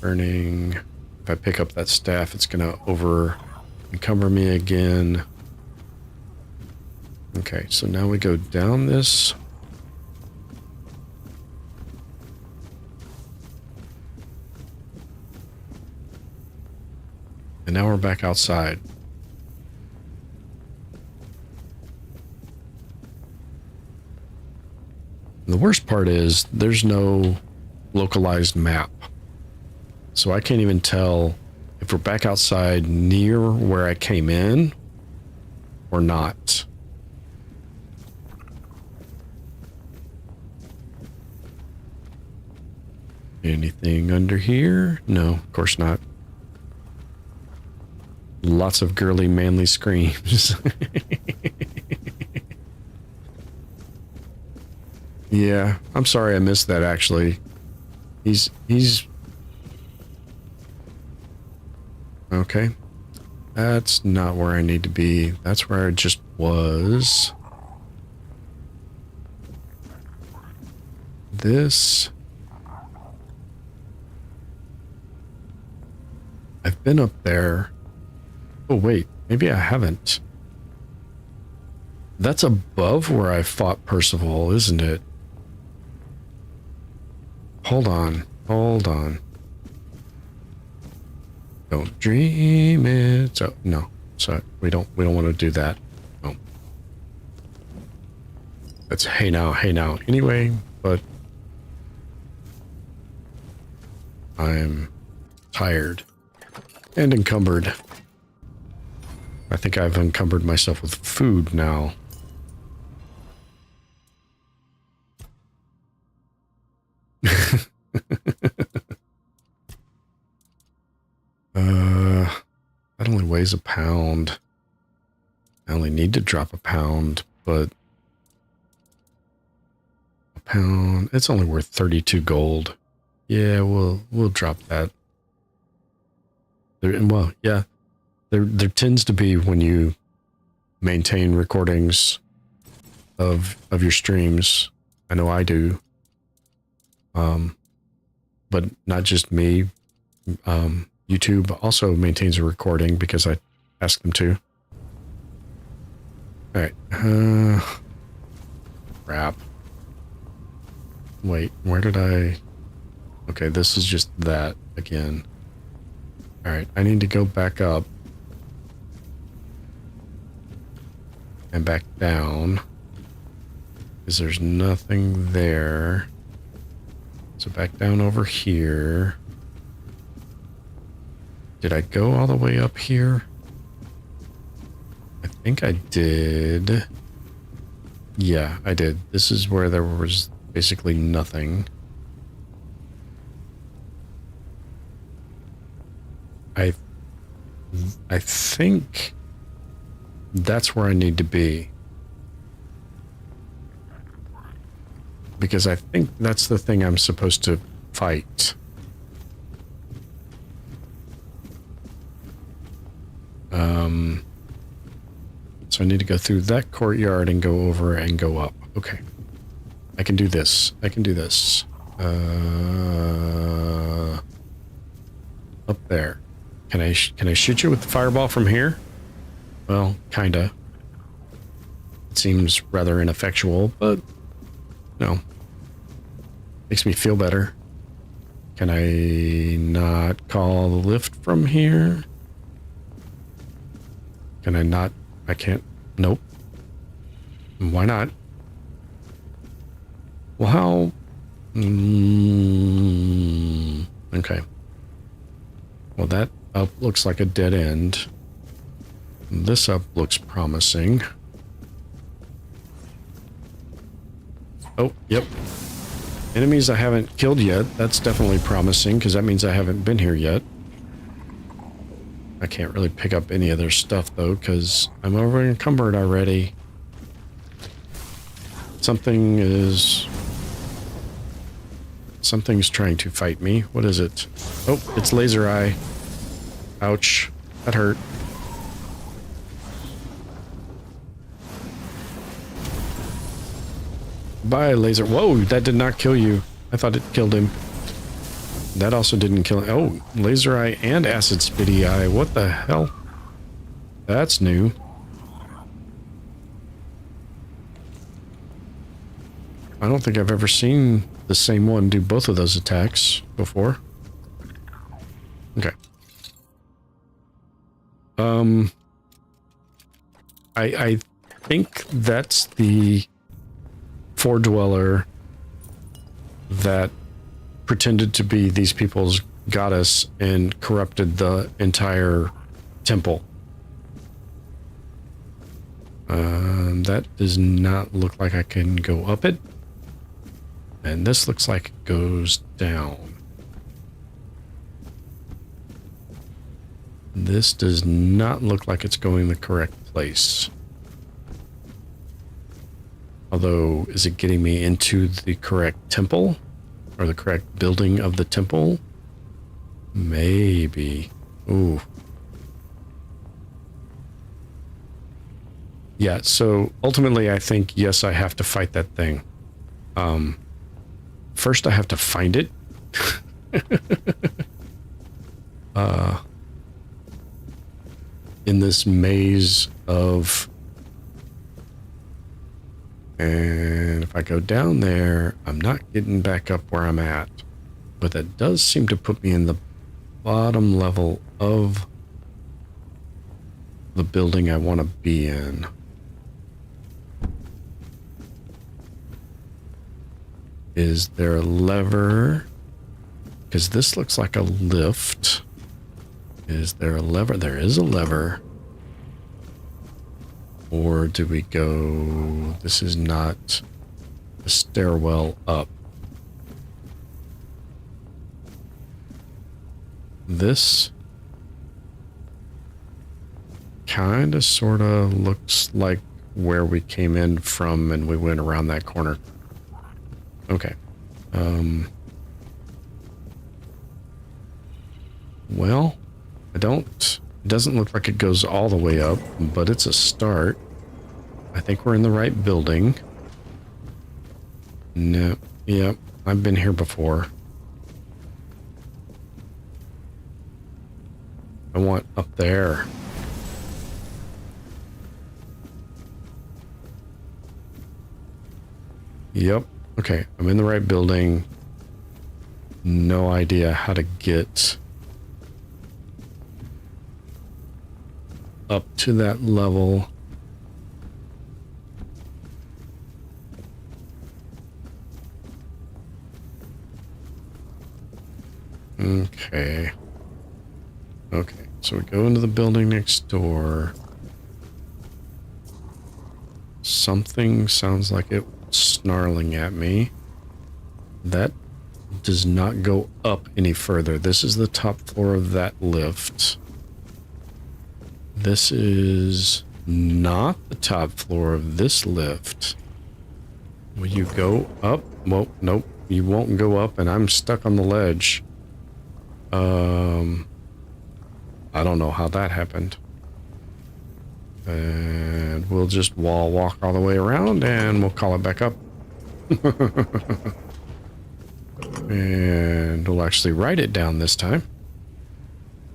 [SPEAKER 1] Burning. If I pick up that staff, it's gonna encumber me again. Okay, so now we go down this. And now we're back outside. The worst part is there's no localized map. So I can't even tell if we're back outside near where I came in or not. Anything under here? No, of course not. Lots of girly, manly screams. Yeah, I'm sorry I missed that, actually. He's... Okay. That's not where I need to be. That's where I just was. This... I've been up there. Oh, wait. Maybe I haven't. That's above where I fought Percival, isn't it? Hold on. Hold on. Don't dream it. So, no. So we don't want to do that. No. That's hey now. Anyway, but I'm tired and encumbered. I think I've encumbered myself with food now. That only weighs a pound. I only need to drop a pound, but a pound, it's only worth 32 gold. Yeah, we'll drop that. Well, yeah, there tends to be, when you maintain recordings of your streams, I know I do, but not just me. YouTube also maintains a recording because I asked them to. Alright. Crap. Wait, where did I... Okay, this is just that again. Alright, I need to go back up. And back down. Because there's nothing there. So back down over here. Did I go all the way up here? I think I did. Yeah, I did. This is where there was basically nothing. I think that's where I need to be. Because I think that's the thing I'm supposed to fight. So I need to go through that courtyard and go over and go up. Okay. I can do this. I can do this. Up there. Can I shoot you with the fireball from here? Well, kinda. It seems rather ineffectual, but no. Makes me feel better. Can I not call the lift from here? Can I not? I can't. Nope. Why not? Well, how... okay. Well, that up looks like a dead end. This up looks promising. Oh, yep. Enemies I haven't killed yet. That's definitely promising, because that means I haven't been here yet. I can't really pick up any of their stuff, though, because I'm over encumbered already. Something's trying to fight me. What is it? Oh, it's Laser Eye. Ouch. That hurt. Bye, Laser. Whoa, that did not kill you. I thought it killed him. That also didn't kill him. Oh, Laser Eye and Acid Spitty Eye. What the hell? That's new. I don't think I've ever seen the same one do both of those attacks before. Okay. I think that's the Foredweller that pretended to be these people's goddess and corrupted the entire temple. That does not look like I can go up it. And this looks like it goes down. This does not look like it's going the correct place. Although, is it getting me into the correct temple? Or the correct building of the temple? Maybe. Ooh. Yeah, so ultimately I think, yes, I have to fight that thing. First I have to find it. In this maze of... And if I go down there, I'm not getting back up where I'm at. But that does seem to put me in the bottom level of the building I want to be in. Is there a lever? Because this looks like a lift. Is there a lever? There is a lever. Or do we go... This is not a stairwell up. This kind of sort of looks like where we came in from and we went around that corner. Okay. Well, I don't... It doesn't look like it goes all the way up, but it's a start. I think we're in the right building. No. Yep. I've been here before. I want up there. Yep. Okay, I'm in the right building. No idea how to get up to that level. Okay. Okay, so we go into the building next door. Something sounds like it snarling at me. That does not go up any further. This is the top floor of that lift. This is not the top floor of this lift. Will you go up? Well, nope. You won't go up, and I'm stuck on the ledge. I don't know how that happened. And we'll just wall walk all the way around, and we'll call it back up. And we'll actually write it down this time.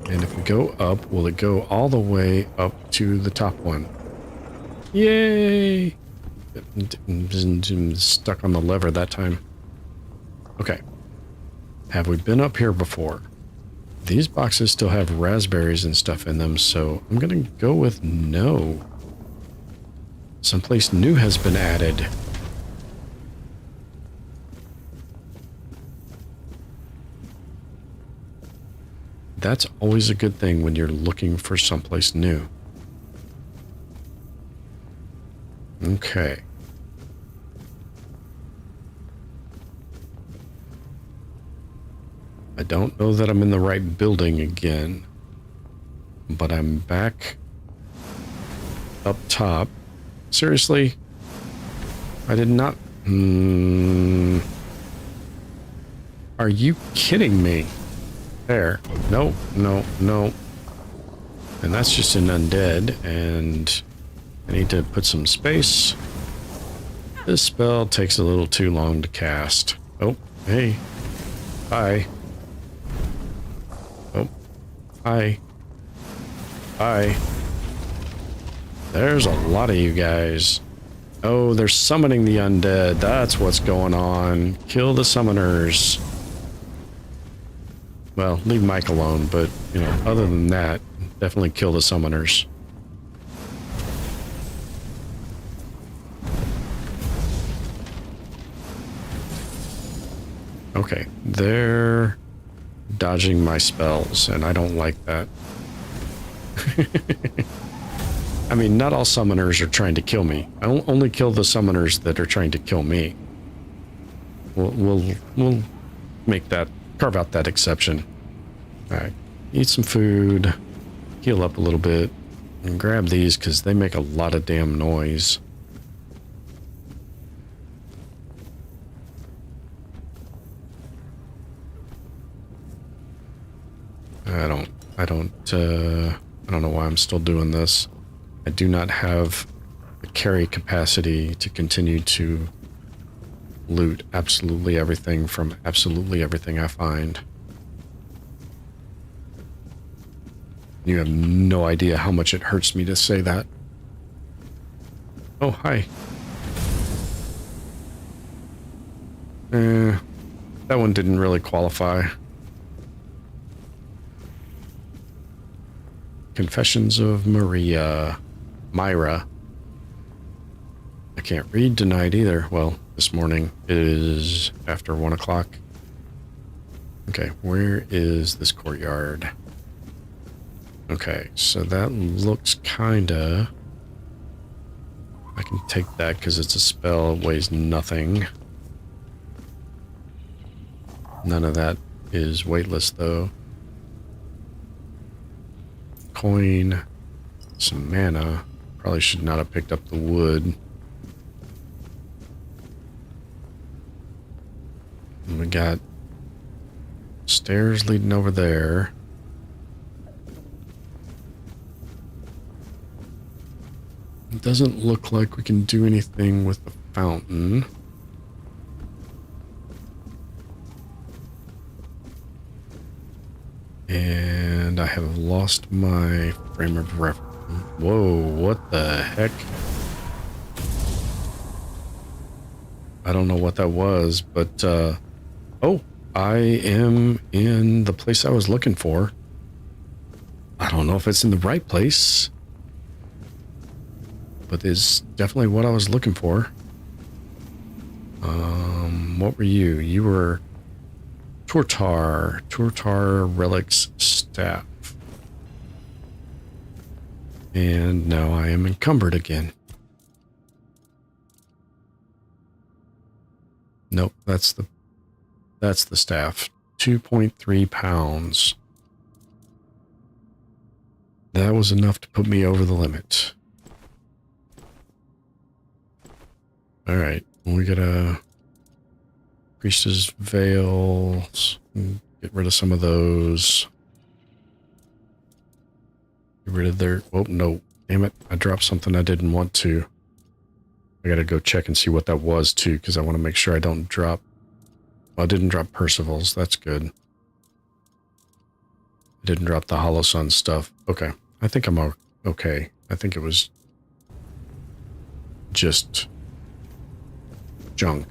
[SPEAKER 1] And if we go up, will it go all the way up to the top one? Yay! Stuck on the lever that time. Okay. Have we been up here before? These boxes still have raspberries and stuff in them, so I'm gonna go with no. Someplace new has been added. That's always a good thing when you're looking for someplace new. Okay. I don't know that I'm in the right building again, but I'm back up top. Seriously? I did not... Are you kidding me? There. No, no, no. And that's just an undead, and I need to put some space. This spell takes a little too long to cast. Oh, hey. Hi. Oh. Hi. Hi. There's a lot of you guys. Oh, they're summoning the undead. That's what's going on. Kill the summoners. Well, leave Mike alone, but, you know, other than that, definitely kill the summoners. Okay, they're dodging my spells, and I don't like that. I mean, not all summoners are trying to kill me. I only kill the summoners that are trying to kill me. We'll make that, carve out that exception. All right, eat some food, heal up a little bit, and grab these because they make a lot of damn noise. I don't know why I'm still doing this. I do not have the carry capacity to continue to loot absolutely everything from absolutely everything I find. You have no idea how much it hurts me to say that. Oh, hi. That one didn't really qualify. Confessions of Myra. I can't read tonight either. Well, this morning it is after 1 o'clock. Okay, where is this courtyard? Okay, so that looks kinda... I can take that because it's a spell, it weighs nothing. None of that is weightless though. Coin, some mana. Probably should not have picked up the wood. And we got stairs leading over there. It doesn't look like we can do anything with the fountain. And I have lost my frame of reference. Whoa, what the heck? I don't know what that was, but, oh, I am in the place I was looking for. I don't know if it's in the right place, but it's definitely what I was looking for. What were you? You were Tortar Relic's staff. And now I am encumbered again. Nope, that's the staff. 2.3 pounds. That was enough to put me over the limit. All right, we got a priestess veils. Get rid of some of those. Get rid of their... Oh, no. Damn it. I dropped something I didn't want to. I gotta go check and see what that was, too, because I want to make sure I don't drop... Well, I didn't drop Percival's. That's good. I didn't drop the Hollow Sun stuff. Okay. I think I'm okay. I think it was just junk.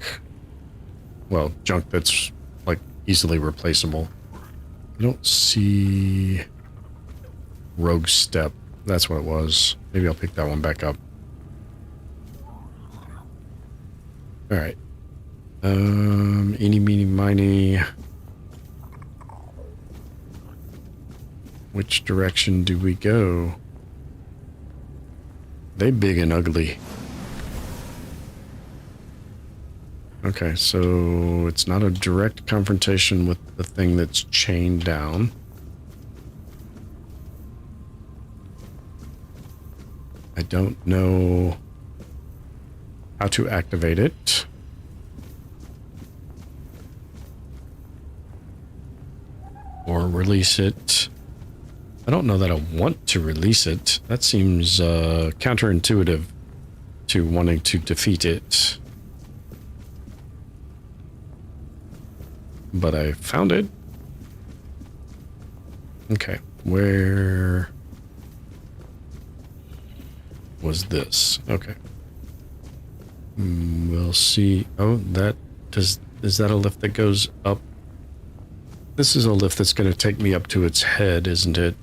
[SPEAKER 1] Well, junk that's, like, easily replaceable. I don't see... Rogue Step. That's what it was. Maybe I'll pick that one back up. Alright. Eeny, meeny, miny. Which direction do we go? They big and ugly. Okay, so it's not a direct confrontation with the thing that's chained down. I don't know how to activate it. Or release it. I don't know that I want to release it. That seems counterintuitive to wanting to defeat it. But I found it. Okay, where was this? Okay. We'll see. Oh, is that a lift that goes up? This is a lift that's going to take me up to its head, isn't it?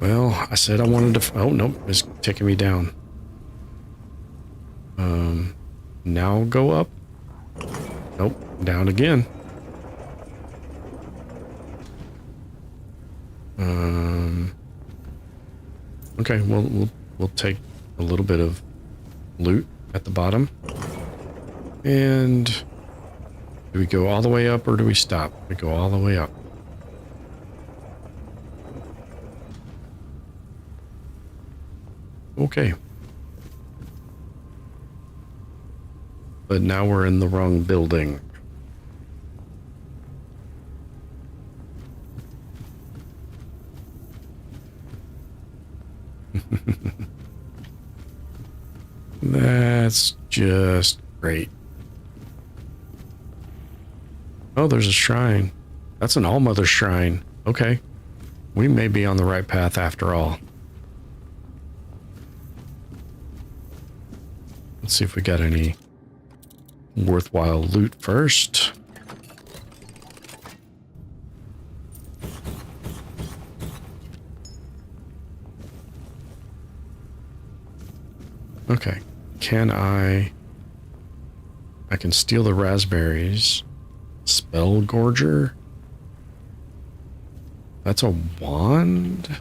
[SPEAKER 1] Well, I said I wanted to... Oh, no, it's taking me down. Now go up. Nope, down again. Okay, we'll take a little bit of loot at the bottom. And do we go all the way up or do we stop? We go all the way up. Okay. But now we're in the wrong building. That's just great. Oh, there's a shrine. That's an All-Mother shrine. Okay. We may be on the right path after all. Let's see if we got any worthwhile loot first. Okay. Can I can steal the raspberries. Spell Gorger? That's a wand?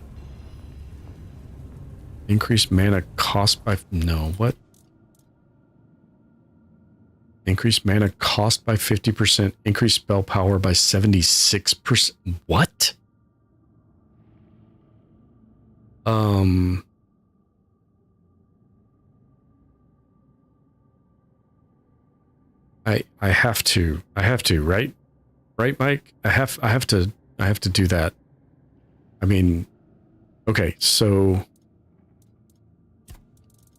[SPEAKER 1] Increased mana cost by... No, what? Increased mana cost by 50%. Increased spell power by 76%. What? I have to, right? Right, Mike? I have to do that. I mean, okay, so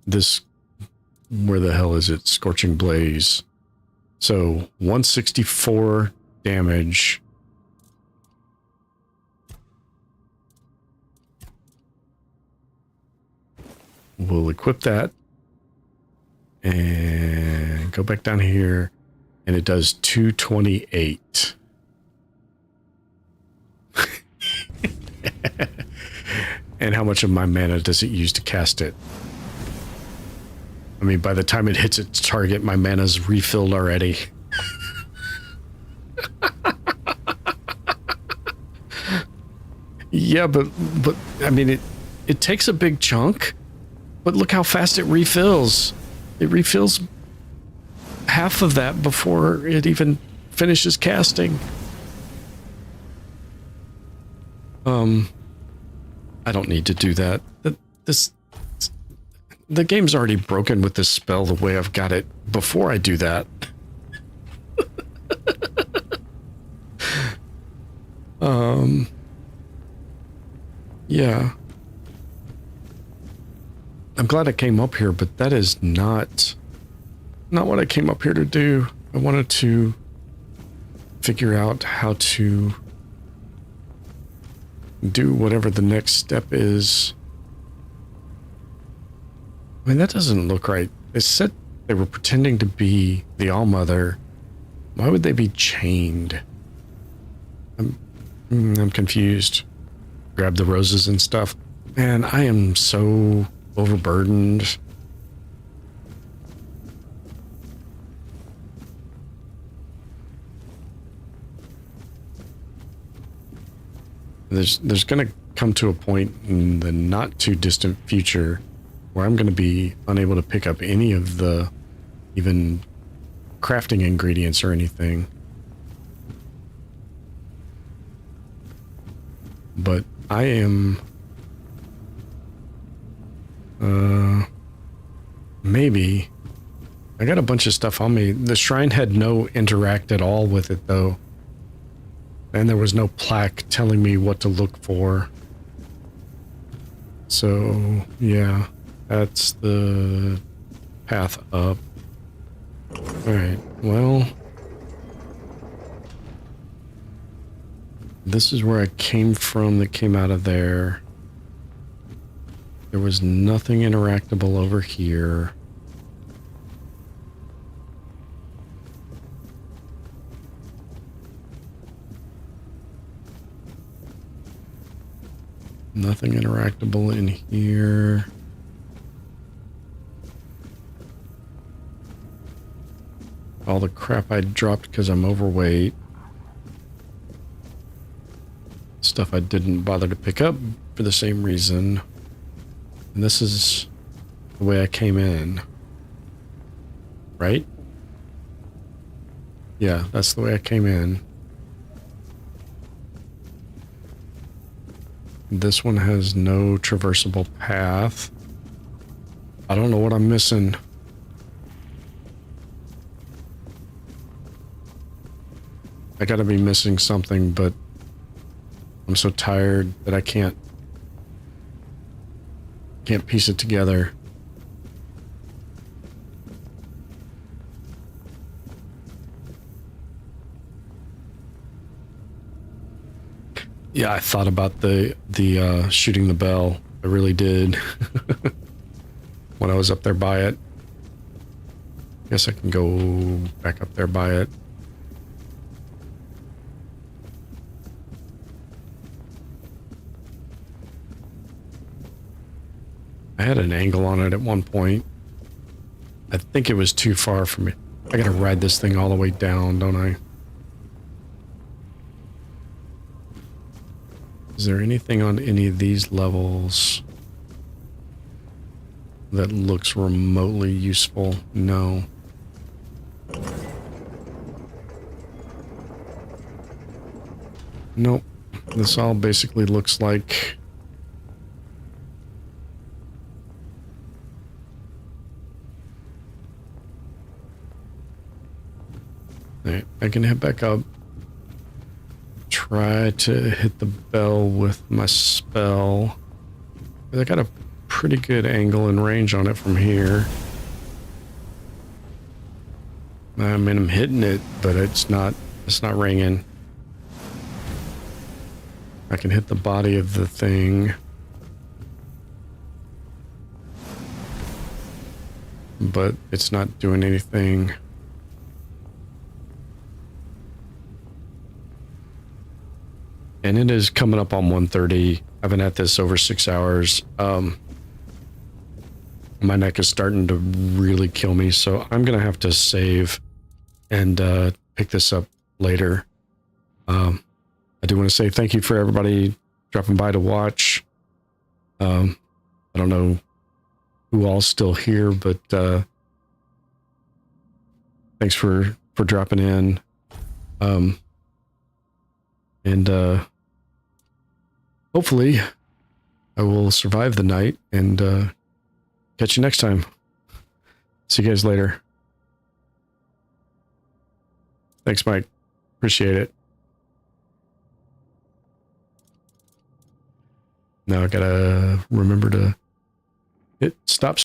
[SPEAKER 1] this, where the hell is it? Scorching Blaze. So 164 damage. We'll equip that and go back down here, and it does 228. And how much of my mana does it use to cast it? I mean, by the time it hits its target, my mana's refilled already. Yeah, but I mean, it takes a big chunk, but look how fast it refills. It refills half of that before it even finishes casting. I don't need to do that. The game's already broken with this spell the way I've got it before I do that. Yeah. I'm glad I came up here, but that is not what I came up here to do. I wanted to figure out how to do whatever the next step is. I mean, that doesn't look right. They said they were pretending to be the All-Mother. Why would they be chained? I'm confused. Grab the roses and stuff. Man, I am so overburdened. There's going to come to a point in the not too distant future where I'm going to be unable to pick up any of the even crafting ingredients or anything. But I am maybe I got a bunch of stuff on me. The shrine had no interact at all with it though. And there was no plaque telling me what to look for. So, yeah, that's the path up. Alright, well, this is where I came from that came out of there. There was nothing interactable over here. Nothing interactable in here. All the crap I dropped because I'm overweight. Stuff I didn't bother to pick up for the same reason. And this is the way I came in. Right? Yeah, that's the way I came in. This one has no traversable path. I don't know what I'm missing. I gotta be missing something, but I'm so tired that I can't piece it together. Yeah, I thought about the shooting the bell. I really did. When I was up there by it. Guess I can go back up there by it. I had an angle on it at one point. I think it was too far for me. I gotta ride this thing all the way down, don't I? Is there anything on any of these levels that looks remotely useful? No. Nope. This all basically looks like Alright, I can head back up. Try to hit the bell with my spell. I got a pretty good angle and range on it from here. I mean, I'm hitting it, but it's not ringing. I can hit the body of the thing. But it's not doing anything. And it is coming up on 1:30. I've been at this over 6 hours. My neck is starting to really kill me, so I'm gonna have to save and pick this up later. I do want to say thank you for everybody dropping by to watch. I don't know who all's still here, but thanks for dropping in. And hopefully I will survive the night and catch you next time. See you guys later. Thanks, Mike. Appreciate it. Now I gotta remember to hit stop